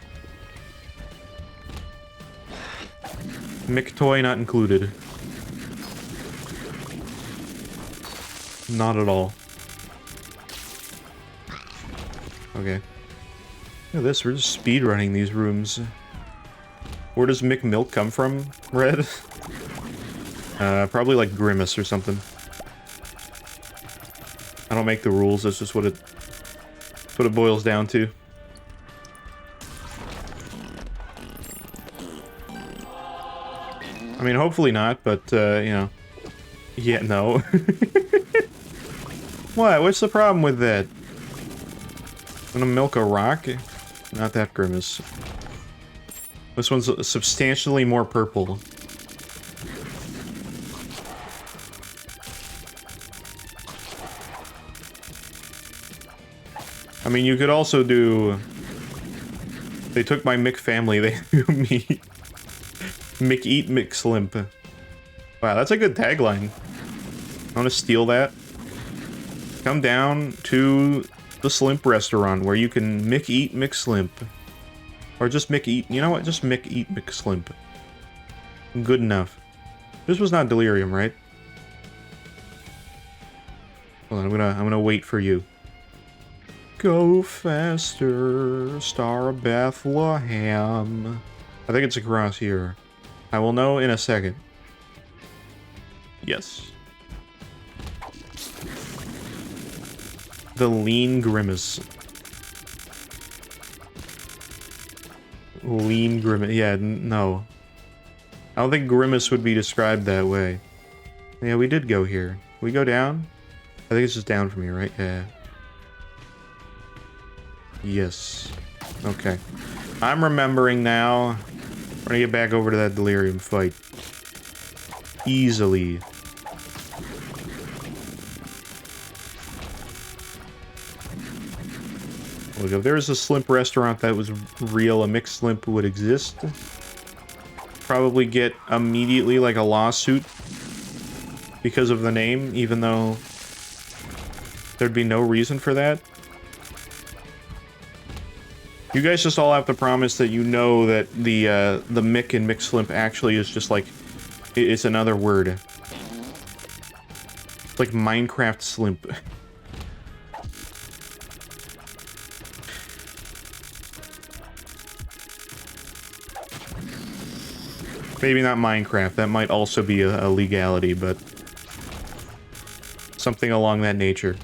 McToy not included. Not at all. Okay. Look at this, we're just speedrunning these rooms. Where does McMilk come from, Red? Probably like Grimace or something. I don't make the rules, that's just what it boils down to. I mean, hopefully not, but, you know. Yeah, no. What? What's the problem with that? Gonna milk a rock? Not that Grimace. This one's substantially more purple. I mean, you could also do... They took my Mick family, they threw me... Mick Eat Mick Slimp. Wow, that's a good tagline. I want to steal that. Come down to the Slimp restaurant where you can Mick Eat Mick Slimp. Or just Mick Eat... You know what? Just Mick Eat Mick Slimp. Good enough. This was not delirium, right? Hold on, I'm gonna wait for you. Go faster, Star of Bethlehem. I think it's across here. I will know in a second. Yes. The Lean Grimace. Lean Grimace. Yeah, no. I don't think Grimace would be described that way. Yeah, we did go here. We go down? I think it's just down from here, right? Yeah. Yes. Okay. I'm remembering now. We're gonna get back over to that delirium fight. Easily. Look, if there was a Slimp restaurant that was real, a mixed Slimp would exist. Probably get immediately like a lawsuit because of the name, even though there'd be no reason for that. You guys just all have to promise that you know that the Mick and Mick Slimp actually is just like, it's another word. It's like Minecraft Slimp. Maybe not Minecraft, that might also be a legality, but something along that nature.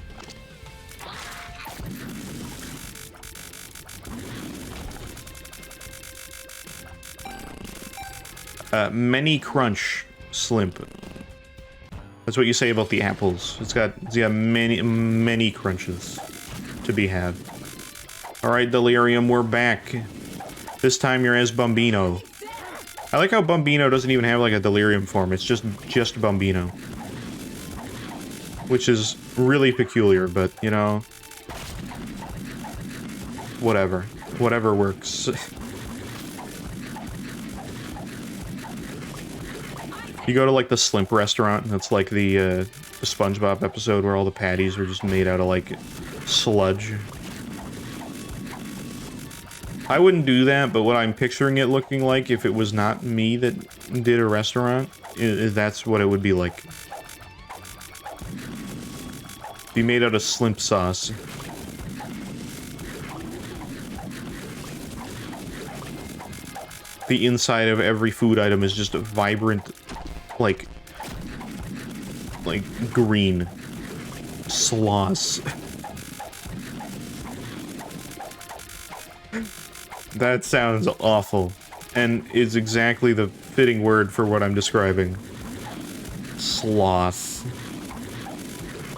Many Crunch Slimp. That's what you say about the apples. It's got many crunches to be had. Alright, Delirium, we're back. This time you're as Bumbino. I like how Bumbino doesn't even have like a Delirium form, it's just Bumbino. Which is really peculiar, but, you know... Whatever. Whatever works. You go to like the Slimp restaurant, and it's like the SpongeBob episode where all the patties are just made out of like sludge. I wouldn't do that, but what I'm picturing it looking like if it was not me that did a restaurant, that's what it would be like. Be made out of Slimp sauce. The inside of every food item is just a vibrant, like green sloss. That sounds awful, and is exactly the fitting word for what I'm describing. Sloth.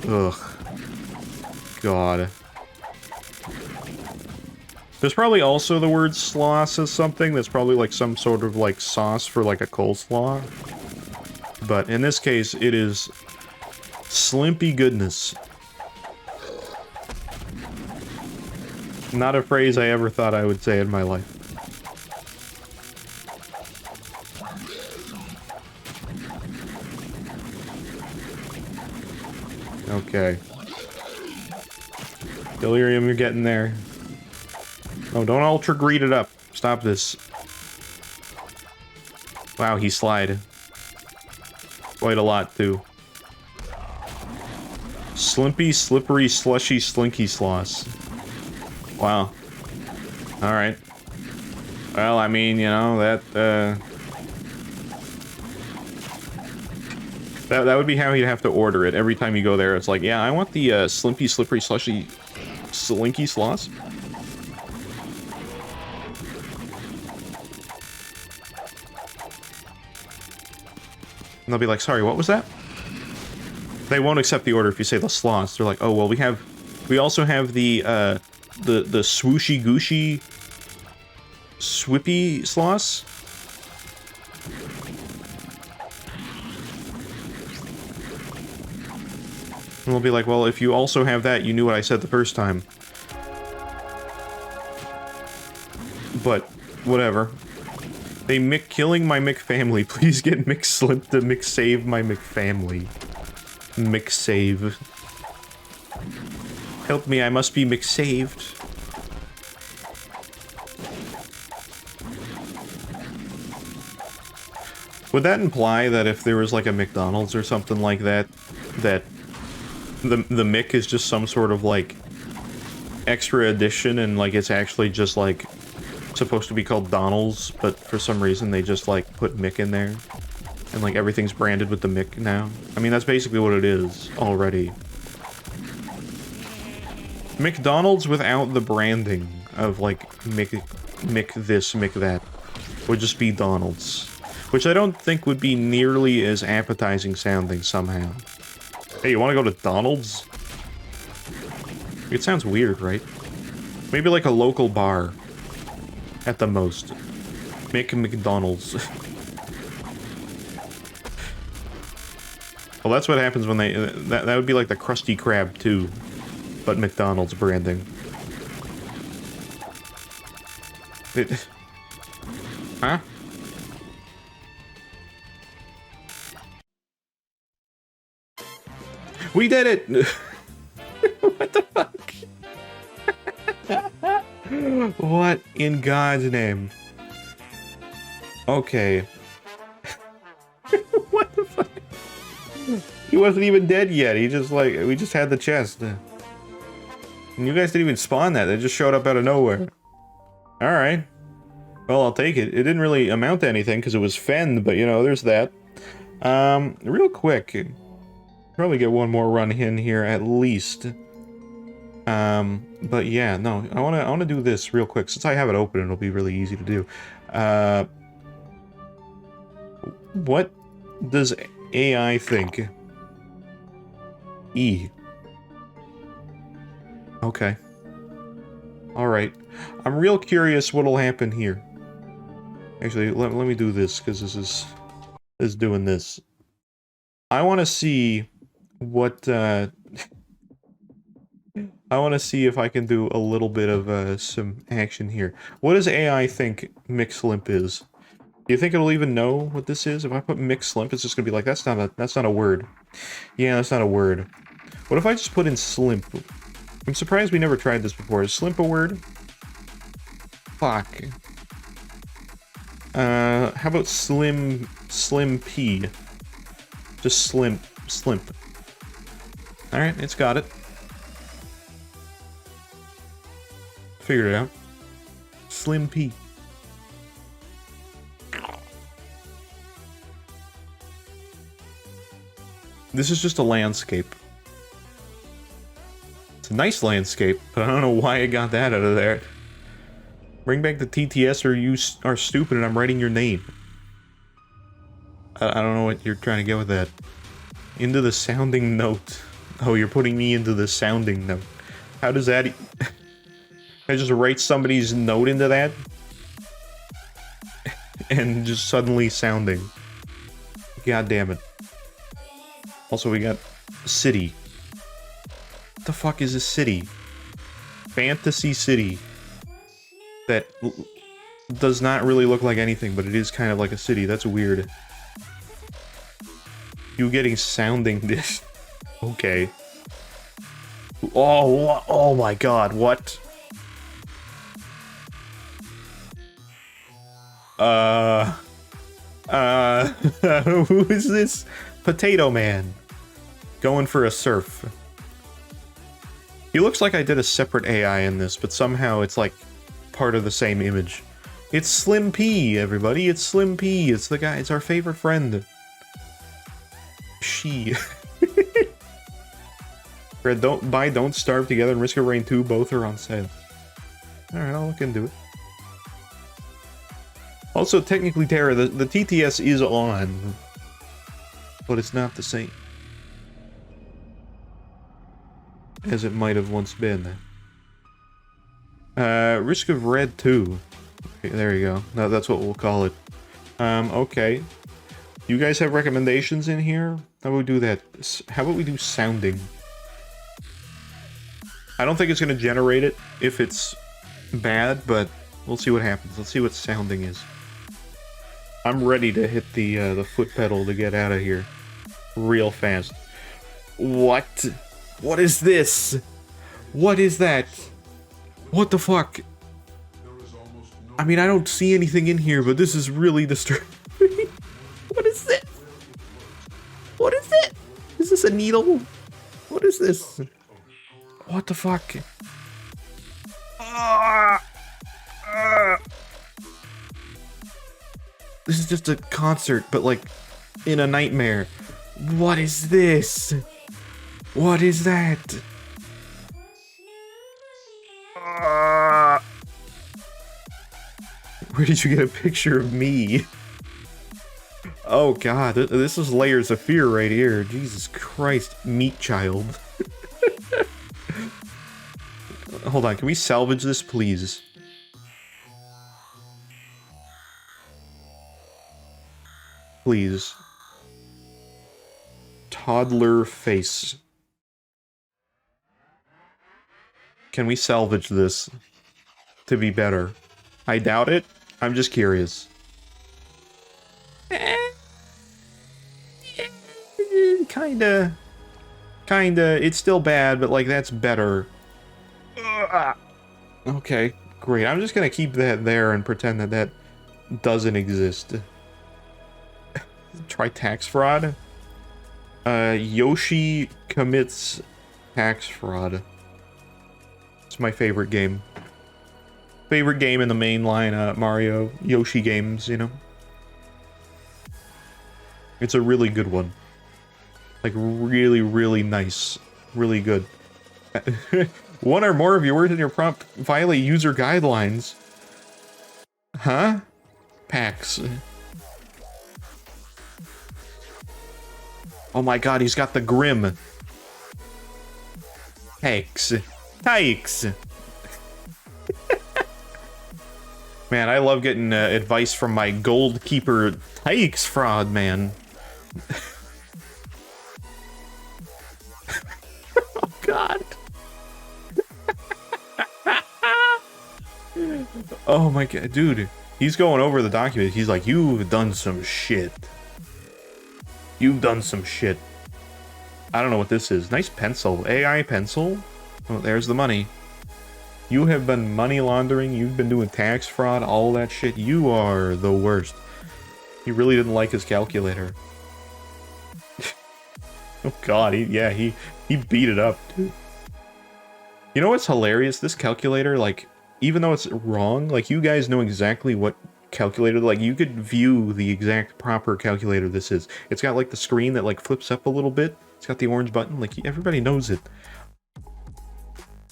Ugh. God. There's probably also the word sloss as something. That's probably like some sort of like sauce for like a coleslaw. But in this case, it is slimpy goodness. Not a phrase I ever thought I would say in my life. Okay. Delirium, you're getting there. Oh, don't ultra greed it up. Stop this. Wow, he slid. Quite a lot, too. Slimpy, slippery, slushy, slinky sloss. Wow. Alright. Well, I mean, you know, that would be how you'd have to order it. Every time you go there, it's like, yeah, I want the slimpy, slippery, slushy, slinky sloss. And they'll be like, sorry, what was that? They won't accept the order if you say the sloss. They're like, oh, well, we also have the swooshy gooshy swippy sloss. And they'll be like, well, if you also have that, you knew what I said the first time. But, whatever. They killing my McFamily. Please get McSlimp to McSave my McFamily. McSave. Help me, I must be McSaved. Would that imply that if there was like a McDonald's or something like that, that the Mick is just some sort of like extra edition and like it's actually just like supposed to be called Donald's, but for some reason they just like put Mick in there and like everything's branded with the Mick now? I mean, that's basically what it is already. McDonald's without the branding of like Mick this, Mick that would just be Donald's. Which I don't think would be nearly as appetizing sounding somehow. Hey, you want to go to Donald's? It sounds weird, right? Maybe like a local bar. At the most. McDonald's. Well, that's what happens when they... That would be like the Krusty Krab, too. But McDonald's branding. Huh? We did it! What the fuck? What in God's name? Okay. What the fuck? He wasn't even dead yet. He just like, we just had the chest. And you guys didn't even spawn that. They just showed up out of nowhere. Alright. Well, I'll take it. It didn't really amount to anything because it was fend, but you know, there's that. Real quick. Probably get one more run in here at least. But yeah, no, I wanna do this real quick. Since I have it open, it'll be really easy to do. What does AI think? E. Okay. Alright. I'm real curious what'll happen here. Actually, let me do this, because this is doing this. I want to see what, I want to see if I can do a little bit of some action here. What does AI think McSlimp is? Do you think it'll even know what this is? If I put McSlimp, it's just gonna be like, that's not a word. Yeah, that's not a word. What if I just put in Slimp? I'm surprised we never tried this before. Is Slimp a word? Fuck. How about Slim P? Just Slimp. Alright, it's got it. Figured it out. Slim P. This is just a landscape. It's a nice landscape, but I don't know why I got that out of there. Bring back the TTS or you are stupid and I'm writing your name. I don't know what you're trying to get with that. Into the sounding note. Oh, you're putting me into the sounding note. How does that... I just write somebody's note into that? And just suddenly sounding. God damn it. Also, we got city. What the fuck is a city? Fantasy city. That does not really look like anything, but it is kind of like a city. That's weird. You getting sounding this? Okay. Oh my god, what? Who is this? Potato Man. Going for a surf. He looks like I did a separate AI in this, but somehow it's like part of the same image. It's Slim P, everybody. It's Slim P. It's the guy. It's our favorite friend. She. Red, Don't Starve Together and Risk of Rain 2 both are on sale. Alright, I'll look into it. Also, technically, Terra, the TTS is on, but it's not the same as it might have once been. Risk of Red 2. Okay, there you go. No, that's what we'll call it. Okay. You guys have recommendations in here? How about we do that? How about we do sounding? I don't think it's going to generate it if it's bad, but we'll see what happens. Let's see what sounding is. I'm ready to hit the foot pedal to get out of here real fast. What? What is this? What is that? What the fuck? I mean, I don't see anything in here, but this is really disturbing. What is this? What is it? Is this a needle? What is this? What the fuck? This is just a concert, but like in a nightmare. What is this? What is that? Where did you get a picture of me? Oh god, this is layers of fear right here. Jesus Christ, meat child. Hold on, can we salvage this, please? Please. Toddler face. Can we salvage this to be better? I doubt it. I'm just curious. Kinda. It's still bad, but like that's better. Okay, great. I'm just gonna keep that there and pretend that that doesn't exist. Try tax fraud. Yoshi commits tax fraud. It's my favorite game. Favorite game in the mainline Mario Yoshi games, you know? It's a really good one. Like, really, really nice. Really good. One or more of your words in your prompt violate user guidelines. Huh? PAX. Oh my god, he's got the grim. PAX. Tykes. Man, I love getting advice from my gold keeper Tykes fraud, man. Oh god. Oh my god, dude. He's going over the document. He's like, you've done some shit. You've done some shit. I don't know what this is. Nice pencil. AI pencil? Oh, there's the money. You have been money laundering. You've been doing tax fraud. All that shit. You are the worst. He really didn't like his calculator. Oh god, he beat it up, dude. You know what's hilarious? This calculator, like, even though it's wrong, like, you guys know exactly what calculator, like, you could view the exact proper calculator this is. It's got, like, the screen that, like, flips up a little bit. It's got the orange button. Like, everybody knows it.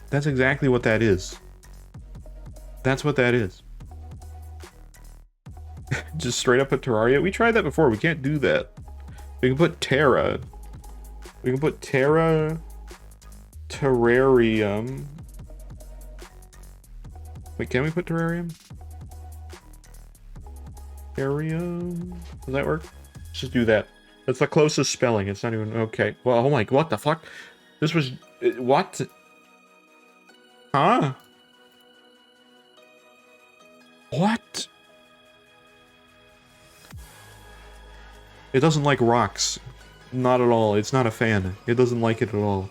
That's exactly what that is. That's what that is. Just straight up put Terraria. We tried that before. We can't do that. We can put Terra. We can put Terra... Terrarium. Wait, can we put Terrarium? Terrarium? Does that work? Let's just do that. That's the closest spelling. It's not even... Okay. Well, oh my... What the fuck? This was... What? Huh? What? It doesn't like rocks. Not at all. It's not a fan. It doesn't like it at all.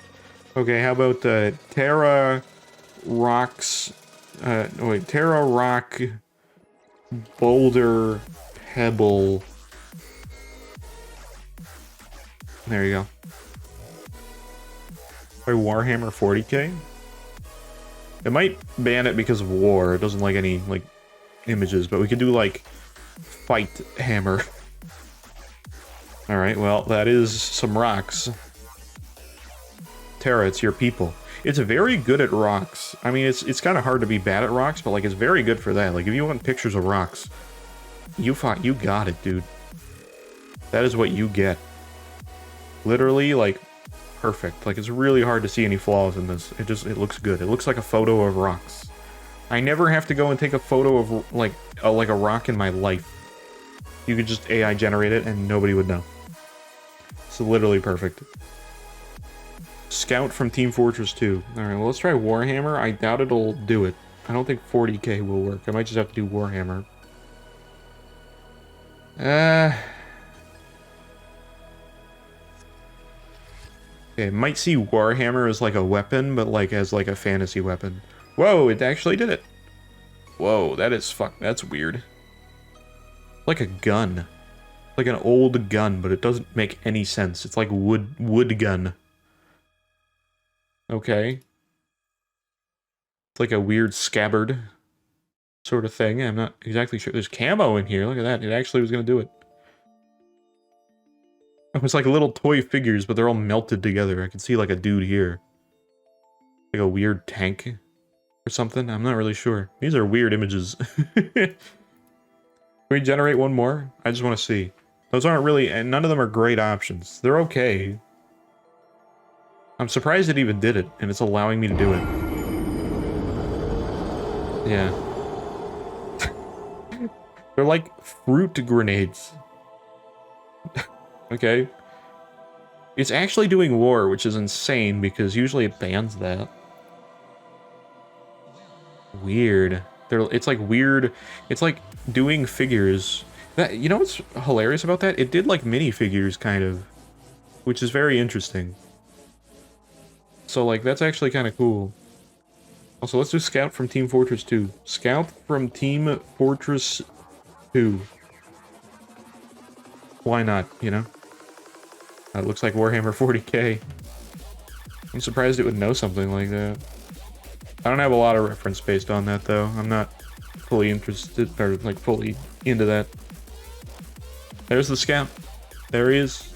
Okay, how about Terra Rocks... wait, Terra Rock... Boulder... Pebble... There you go. By Warhammer 40k? It might ban it because of war. It doesn't like any, like, images, but we could do, like, fight hammer. Alright, well, that is some rocks. Terra, it's your people. It's very good at rocks. I mean, it's kind of hard to be bad at rocks, but, like, it's very good for that. Like, if you want pictures of rocks, you got it, dude. That is what you get. Literally, like, perfect. Like, it's really hard to see any flaws in this. It looks good. It looks like a photo of rocks. I never have to go and take a photo of, like a rock in my life. You could just AI generate it and nobody would know. It's literally perfect. Scout from Team Fortress 2. Alright, well, let's try Warhammer. I doubt it'll do it. I don't think 40k will work. I might just have to do Warhammer. Okay, might see Warhammer as like a weapon, but like as like a fantasy weapon. Whoa, it actually did it. Whoa, that's weird. Like a gun. Like an old gun, but it doesn't make any sense. It's like wood gun. Okay. It's like a weird scabbard sort of thing. I'm not exactly sure. There's camo in here. Look at that. It actually was going to do it. It's like little toy figures, but they're all melted together. I can see like a dude here. Like a weird tank or something. I'm not really sure. These are weird images. Can we generate one more? I just want to see. Those aren't really, and none of them are great options. They're okay. I'm surprised it even did it, and it's allowing me to do it. Yeah. They're like fruit grenades. Okay. It's actually doing war, which is insane, because usually it bans that. Weird. It's like weird. It's like doing figures. That, you know what's hilarious about that? It did like minifigures, kind of. Which is very interesting. So, like, that's actually kind of cool. Also, let's do Scout from Team Fortress 2. Scout from Team Fortress 2. Why not, you know? That looks like Warhammer 40k. I'm surprised it would know something like that. I don't have a lot of reference based on that, though. I'm not fully interested, or, like, fully into that. There's the Scout. There he is.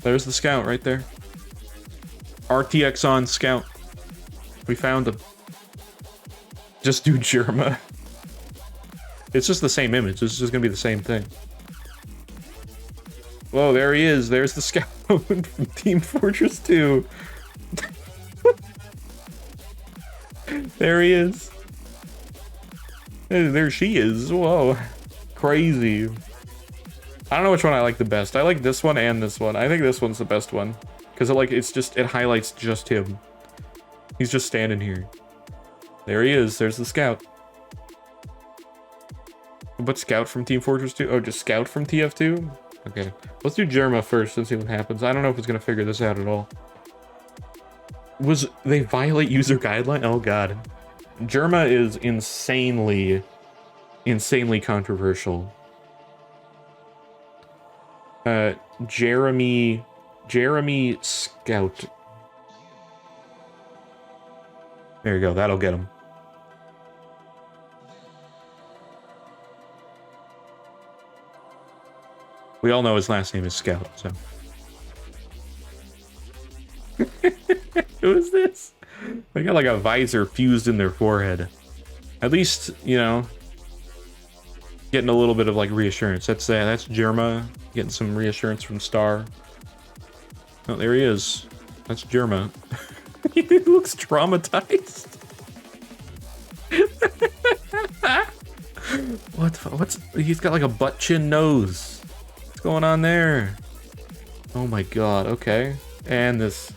There's the Scout right there. RTX on Scout. We found him. Just do Germa. It's just the same image. It's just gonna be the same thing. Whoa, there he is. There's the Scout from Team Fortress 2. There he is. There she is. Whoa. Crazy. I don't know which one I like the best. I like this one and this one. I think this one's the best one. Because it highlights just him. He's just standing here. There he is. There's the Scout. But Scout from Team Fortress 2? Oh, just Scout from TF2? Okay. Let's do Germa first and see what happens. I don't know if it's going to figure this out at all. They violate user guideline? Oh, God. Germa is insanely controversial. Jeremy Scout. There you go, that'll get him. We all know his last name is Scout, so. Who is this? They got like a visor fused in their forehead. At least, you know, getting a little bit of like reassurance. That's Germa getting some reassurance from Star. Oh, there he is. That's Germa. He looks traumatized. He's got like a butt chin nose. What's going on there? Oh my god, okay. And this.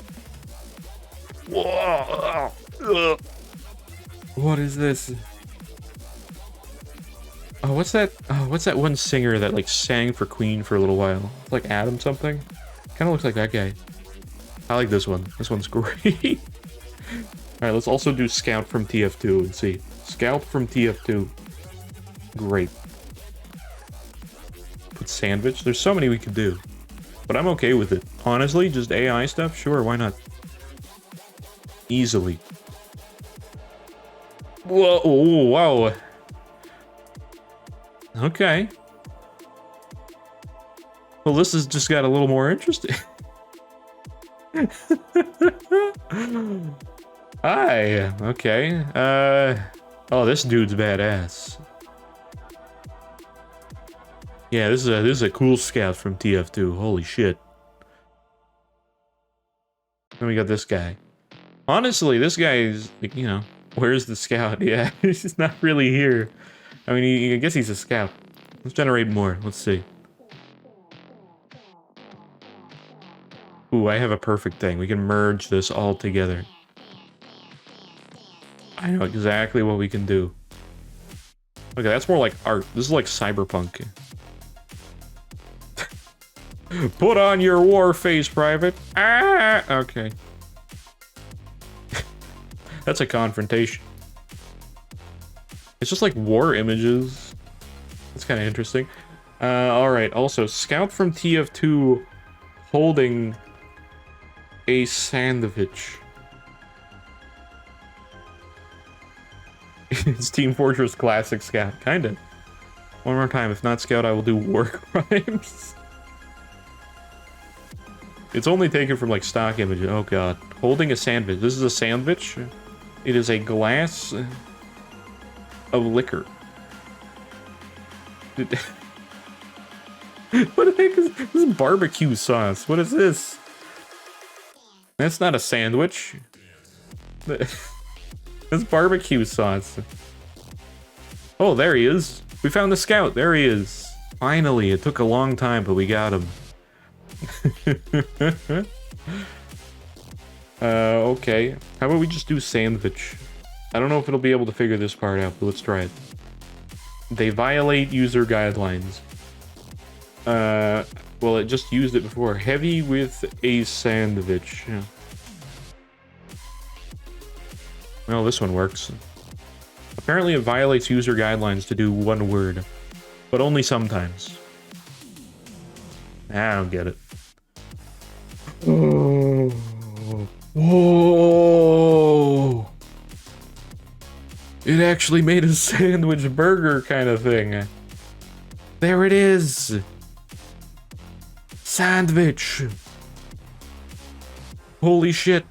Whoa. What is this? Oh, what's that? Oh, what's that one singer that like sang for Queen for a little while? It's like Adam something. Kind of looks like that guy. I like this one. This one's great. Alright, let's also do Scout from TF2 and see. Scout from TF2. Great. Put Sandwich. There's so many we could do. But I'm okay with it. Honestly, just AI stuff? Sure, why not? Easily. Whoa, oh, wow. Okay. Well, this has just got a little more interesting. Hi. Okay. Oh, this dude's badass. Yeah, this is a cool scout from TF2. Holy shit. Then we got this guy. Honestly, this guy is, like, you know, where's the scout? Yeah, he's just not really here. I mean, I guess he's a scout. Let's generate more. Let's see. Ooh, I have a perfect thing. We can merge this all together. I know exactly what we can do. Okay, that's more like art. This is like cyberpunk. Put on your war face, Private. Ah, okay. That's a confrontation. It's just like war images. That's kind of interesting. Alright, also, scout from TF2 holding a sandwich. It's Team Fortress Classic Scout, kinda. One more time, if not Scout, I will do war crimes. It's only taken from, like, stock images. Oh god. Holding a sandwich. This is a sandwich. It is a glass of liquor. What the heck is this? Is barbecue sauce? What is this? That's not a sandwich. That's barbecue sauce. Oh, there he is. We found the scout. There he is. Finally, it took a long time, but we got him. Okay. How about we just do sandwich? I don't know if it'll be able to figure this part out, but let's try it. They violate user guidelines. Well, it just used it before. Heavy with a sandwich. Yeah. Well, this one works. Apparently it violates user guidelines to do one word, but only sometimes. I don't get it. Oh. Whoa! It actually made a sandwich burger kind of thing. There it is! Sandwich! Holy shit.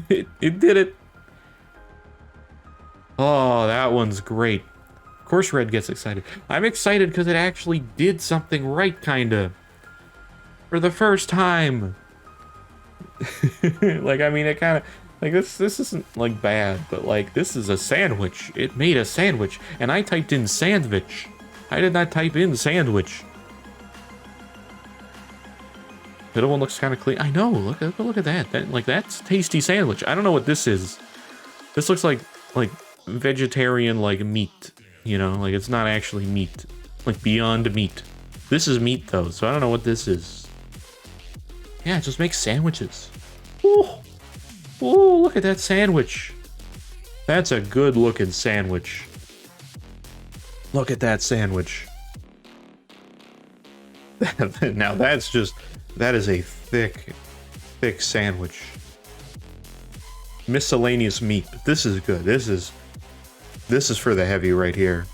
it did it. Oh, that one's great. Of course Red gets excited. I'm excited because it actually did something right, kinda. For the first time. Like, I mean, it kind of... Like, this isn't, like, bad, but, like, this is a sandwich. It made a sandwich, and I typed in sandwich. I did not type in sandwich. Middle one looks kind of clean. I know, look at that. That's tasty sandwich. I don't know what this is. This looks like vegetarian, like, meat. You know, like, it's not actually meat. Like, beyond meat. This is meat, though, so I don't know what this is. Yeah, just make sandwiches. Ooh. Ooh, look at that sandwich. That's a good-looking sandwich. Look at that sandwich. Now, that's just... That is a thick sandwich. Miscellaneous meat. This is good. This is for the heavy right here.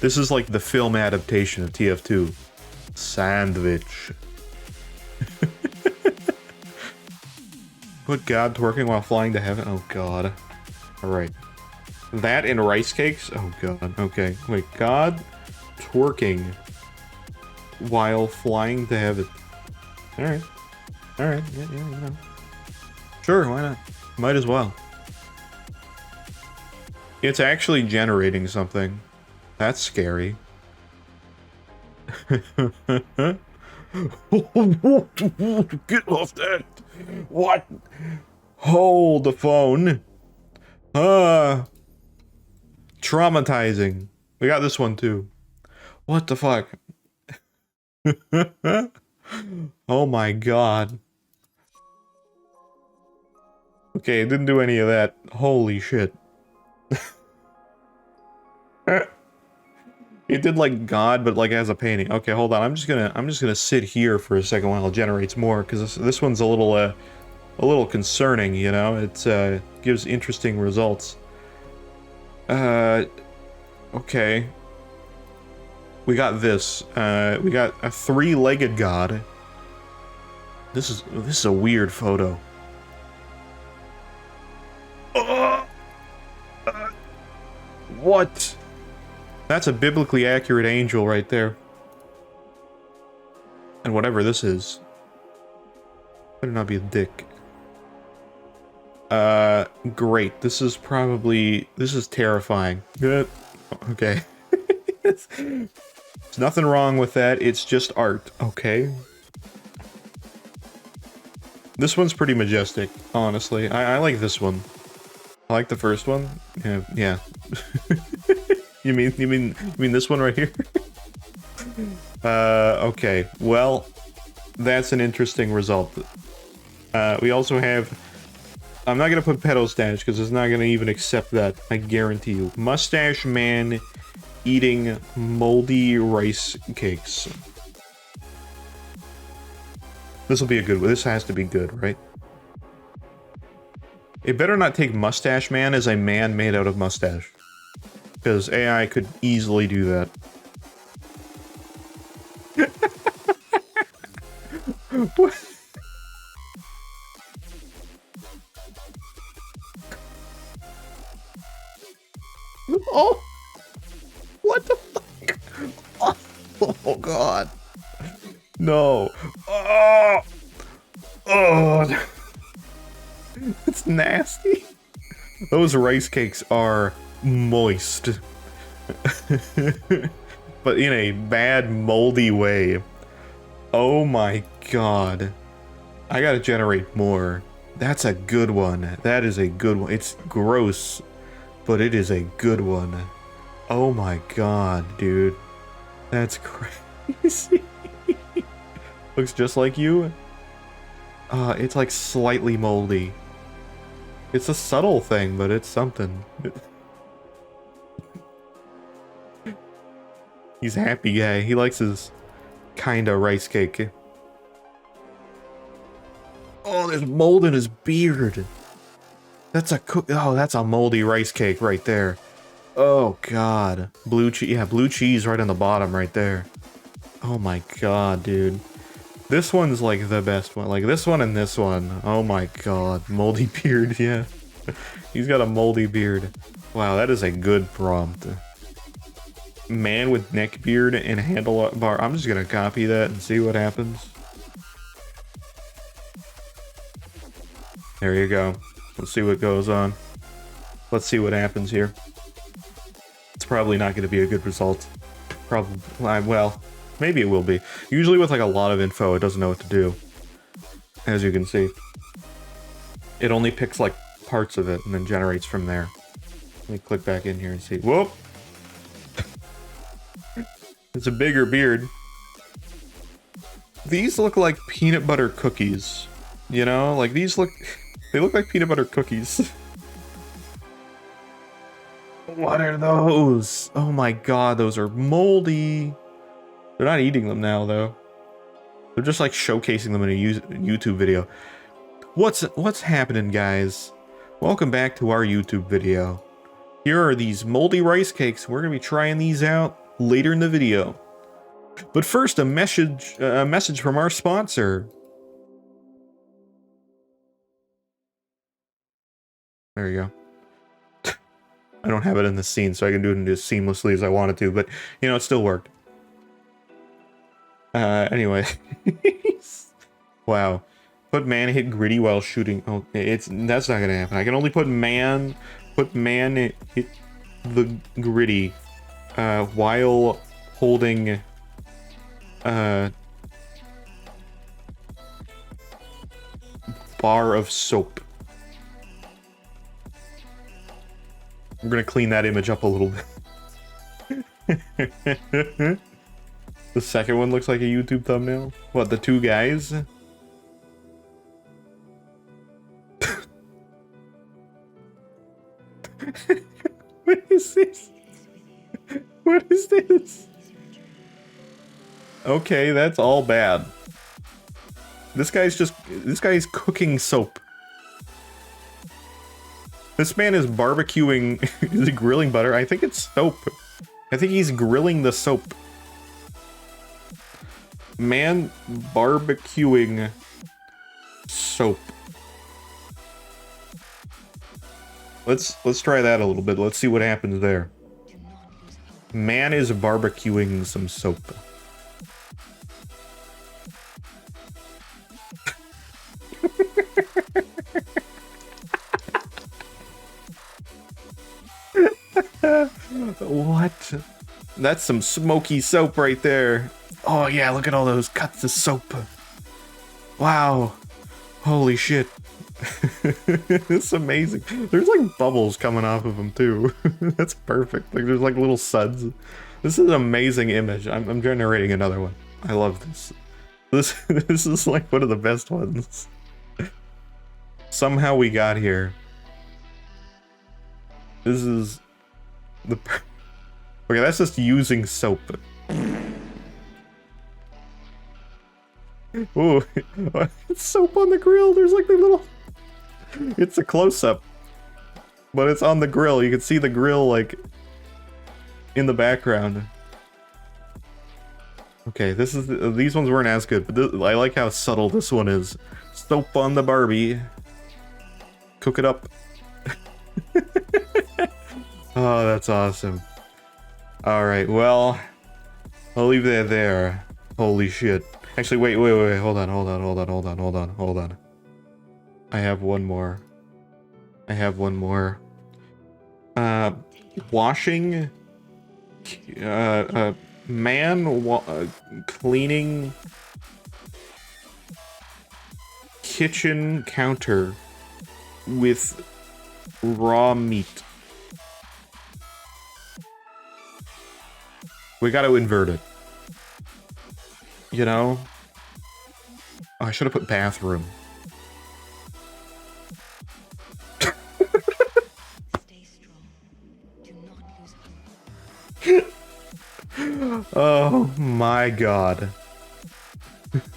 This is like the film adaptation of TF2. Sandwich. Put God twerking while flying to heaven. Oh god. Alright. That and rice cakes? Oh god. Okay. Wait, God twerking while flying to heaven. Alright. Alright. Yeah, you know. Sure, why not? Might as well. It's actually generating something. That's scary. Get off that! What? Hold the phone. Traumatizing. We got this one too. What the fuck? Oh my god. Okay, it didn't do any of that. Holy shit. It did like God, but like as a painting. Okay, hold on. I'm just gonna sit here for a second while it generates more, because this one's a little a little concerning, you know? It gives interesting results. Okay. We got this. We got a three-legged god. This is a weird photo. What? That's a biblically accurate angel right there. And whatever this is. Better not be a dick. Great. This is terrifying. Good. Okay. There's nothing wrong with that. It's just art, okay? This one's pretty majestic, honestly. I like this one. I like the first one. Yeah. You mean this one right here? Okay. Well, that's an interesting result. We also have... I'm not gonna put pedo stash because it's not gonna even accept that. I guarantee you. Mustache man eating moldy rice cakes. This will be a good one. This has to be good, right? It better not take Mustache Man as a man made out of mustache. Because AI could easily do that. What? Oh! What the fuck? Oh god. No. Oh! Oh! It's nasty. Those rice cakes are moist. But in a bad, moldy way. Oh my god. I gotta generate more. That's a good one. That is a good one. It's gross, but it is a good one. Oh my god, dude. That's crazy. Looks just like you. It's like slightly moldy. It's a subtle thing, but it's something. He's a happy guy. He likes his kinda rice cake. Oh, there's mold in his beard. That's a moldy rice cake right there. Oh god. Blue cheese, yeah, blue cheese right on the bottom right there. Oh my god, dude. This one's like the best one. Like this one and this one. Oh my god. Moldy beard, yeah. He's got a moldy beard. Wow, that is a good prompt. Man with neck beard and handlebar. I'm just gonna copy that and see what happens. There you go. Let's see what goes on. Let's see what happens here. It's probably not going to be a good result. Probably, well, maybe it will be. Usually with like a lot of info, it doesn't know what to do. As you can see. It only picks like parts of it and then generates from there. Let me click back in here and see. Whoop! It's a bigger beard. These look like peanut butter cookies. You know, like these look... They look like peanut butter cookies. What are those? Oh my god, those are moldy. They're not eating them now, though. They're just like showcasing them in a YouTube video. What's happening, guys? Welcome back to our YouTube video. Here are these moldy rice cakes. We're gonna be trying these out later in the video. But first, a message from our sponsor. There you go. I don't have it in the scene, so I can do it as seamlessly as I wanted to, but, you know, it still worked. Anyway. Wow. Put man hit gritty while shooting. Oh, that's not gonna happen. I can only put man hit the gritty, while holding, bar of soap. We're gonna clean that image up a little bit. The second one looks like a YouTube thumbnail. What, the two guys? What is this? What is this? Okay, that's all bad. This guy's cooking soap. This man is barbecuing. Is he grilling butter? I think it's soap. I think he's grilling the soap. Man barbecuing soap. Let's try that a little bit. Let's see what happens there. Man is barbecuing some soap. What? That's some smoky soap right there. Oh yeah, look at all those cuts of soap. Wow. Holy shit. It's amazing. There's like bubbles coming off of them too. That's perfect. Like there's like little suds. This is an amazing image. I'm generating another one. I love this. This is like one of the best ones. Somehow we got here. This is the okay, that's just using soap. Ooh, it's soap on the grill. There's like the little... It's a close-up, but it's on the grill. You can see the grill like in the background. Okay, this is these ones weren't as good, but I like how subtle this one is. Soap on the Barbie. Cook it up. Oh, that's awesome. All right, well, I'll leave that there. Holy shit. Actually, wait, hold on. I have one more. Washing... cleaning... kitchen counter with raw meat. We gotta invert it. You know? Oh, I should have put bathroom. Oh my god.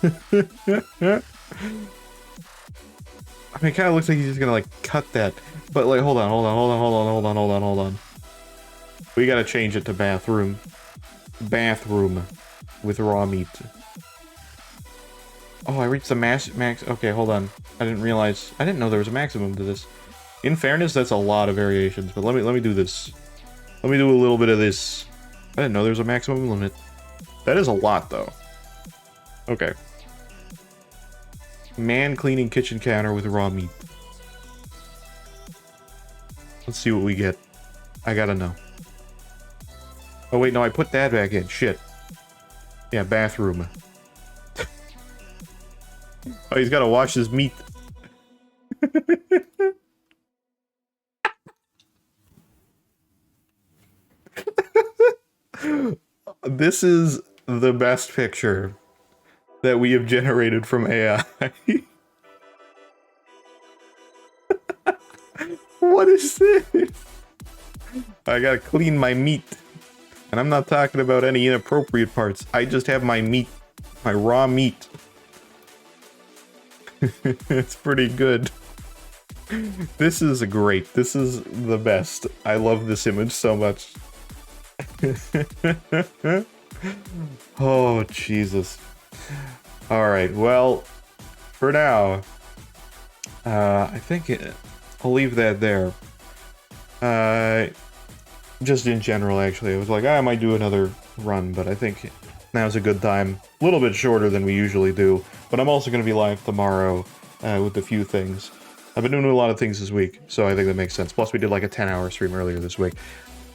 I mean, it kind of looks like he's just gonna like cut that, but like, hold on. We gotta change it to bathroom. Bathroom with raw meat. Oh, I reached the max. Okay, hold on. I didn't know there was a maximum to this. In fairness, that's a lot of variations, but let me do this. Let me do a little bit of this. I didn't know there was a maximum limit. That is a lot, though. Okay. Man cleaning kitchen counter with raw meat. Let's see what we get. I gotta know. Oh wait, no, I put that back in. Shit. Yeah, bathroom. Oh, he's gotta wash his meat. This is the best picture that we have generated from AI. What is this? I gotta clean my meat. And I'm not talking about any inappropriate parts. I just have my meat, my raw meat. It's pretty good. This is great. This is the best. I love this image so much. Oh, Jesus. Alright, well, for now, I think I'll leave that there. Just in general, actually. I was like, I might do another run, but I think now's a good time. A little bit shorter than we usually do, but I'm also going to be live tomorrow with a few things. I've been doing a lot of things this week, so I think that makes sense. Plus, we did like a 10-hour stream earlier this week.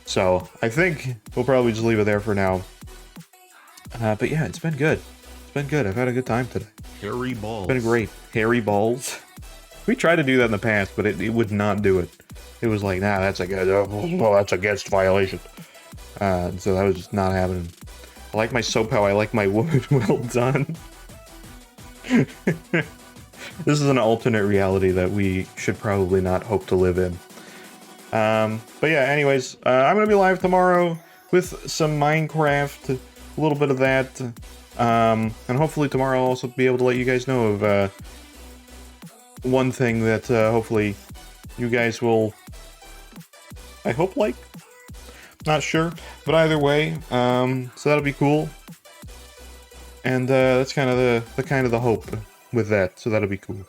So, I think we'll probably just leave it there for now. But yeah, it's been good. It's been good. I've had a good time today. Hairy balls. It's been great. Hairy balls. We tried to do that in the past, but it would not do it. It was like, nah, that's that's a guest violation. So that was just not happening. I like my soap how I like my wood well done. This is an alternate reality that we should probably not hope to live in. But yeah, anyways, I'm going to be live tomorrow with some Minecraft, a little bit of that. And hopefully tomorrow I'll also be able to let you guys know of one thing that hopefully you guys will, I hope, like. Not sure, but either way, so that'll be cool. And that's kind of the hope with that, so that'll be cool.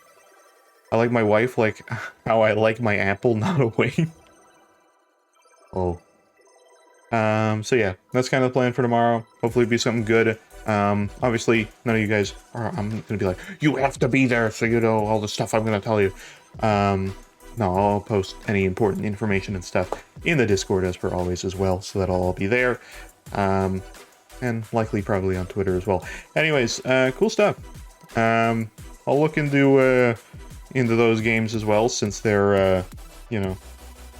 I like my wife like how I like my apple, not a wing. Oh. So yeah, that's kind of the plan for tomorrow. Hopefully it'll be something good. Obviously, none of you guys are, I'm gonna be like, you have to be there so you know all the stuff I'm gonna tell you. No, I'll post any important information and stuff in the Discord as per always as well, so that'll all be there. And likely probably on Twitter as well. Anyways, cool stuff. I'll look into those games as well, since they're, you know,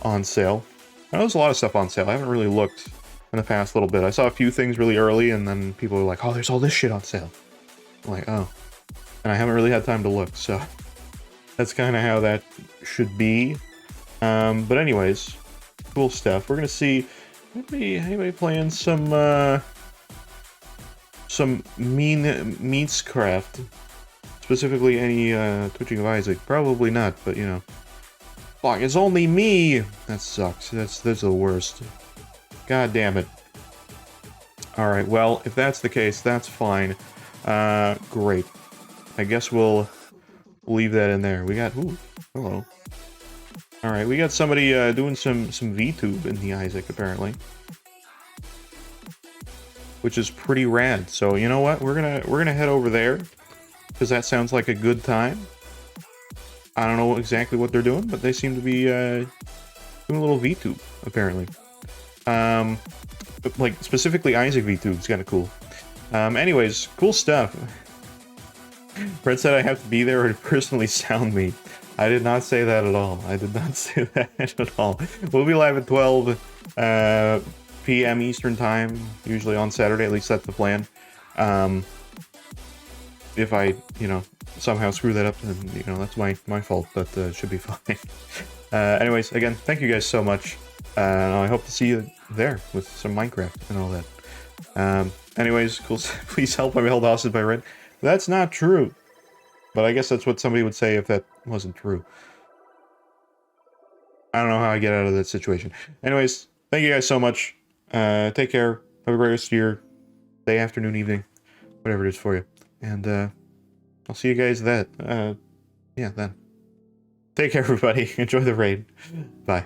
on sale. I know there's a lot of stuff on sale. I haven't really looked in the past little bit. I saw a few things really early, and then people were like, oh, there's all this shit on sale. I'm like, oh. And I haven't really had time to look, so that's kind of how that should be. But anyways, cool stuff. We're gonna see anybody playing some Meatscraft. Specifically any Twitching of Isaac. Probably not, but you know. Fuck, it's only me! That sucks. That's the worst. God damn it. Alright, well, if that's the case, that's fine. Great. I guess we'll leave that in there. We got... Ooh, hello. Alright, we got somebody doing some VTube in the Isaac, apparently. Which is pretty rad. So, you know what? We're gonna head over there. Because that sounds like a good time. I don't know exactly what they're doing, but they seem to be doing a little VTube, apparently. But, like, specifically Isaac VTube is kind of cool. Anyways, cool stuff. Fred said I have to be there or to personally sound me. I did not say that at all. I did not say that at all. We'll be live at 12 p.m. Eastern Time, usually on Saturday. At least that's the plan. If I, you know, somehow screw that up, then, you know, that's my fault, but it should be fine. Anyways, again, thank you guys so much. And I hope to see you there with some Minecraft and all that. Anyways, cool. Please help, I'm held hostage by Red. That's not true. But I guess that's what somebody would say if that wasn't true. I don't know how I get out of that situation. Anyways, thank you guys so much. Take care. Have a great rest of your day, afternoon, evening, whatever it is for you. And I'll see you guys then. Take care, everybody. Enjoy the raid. Bye.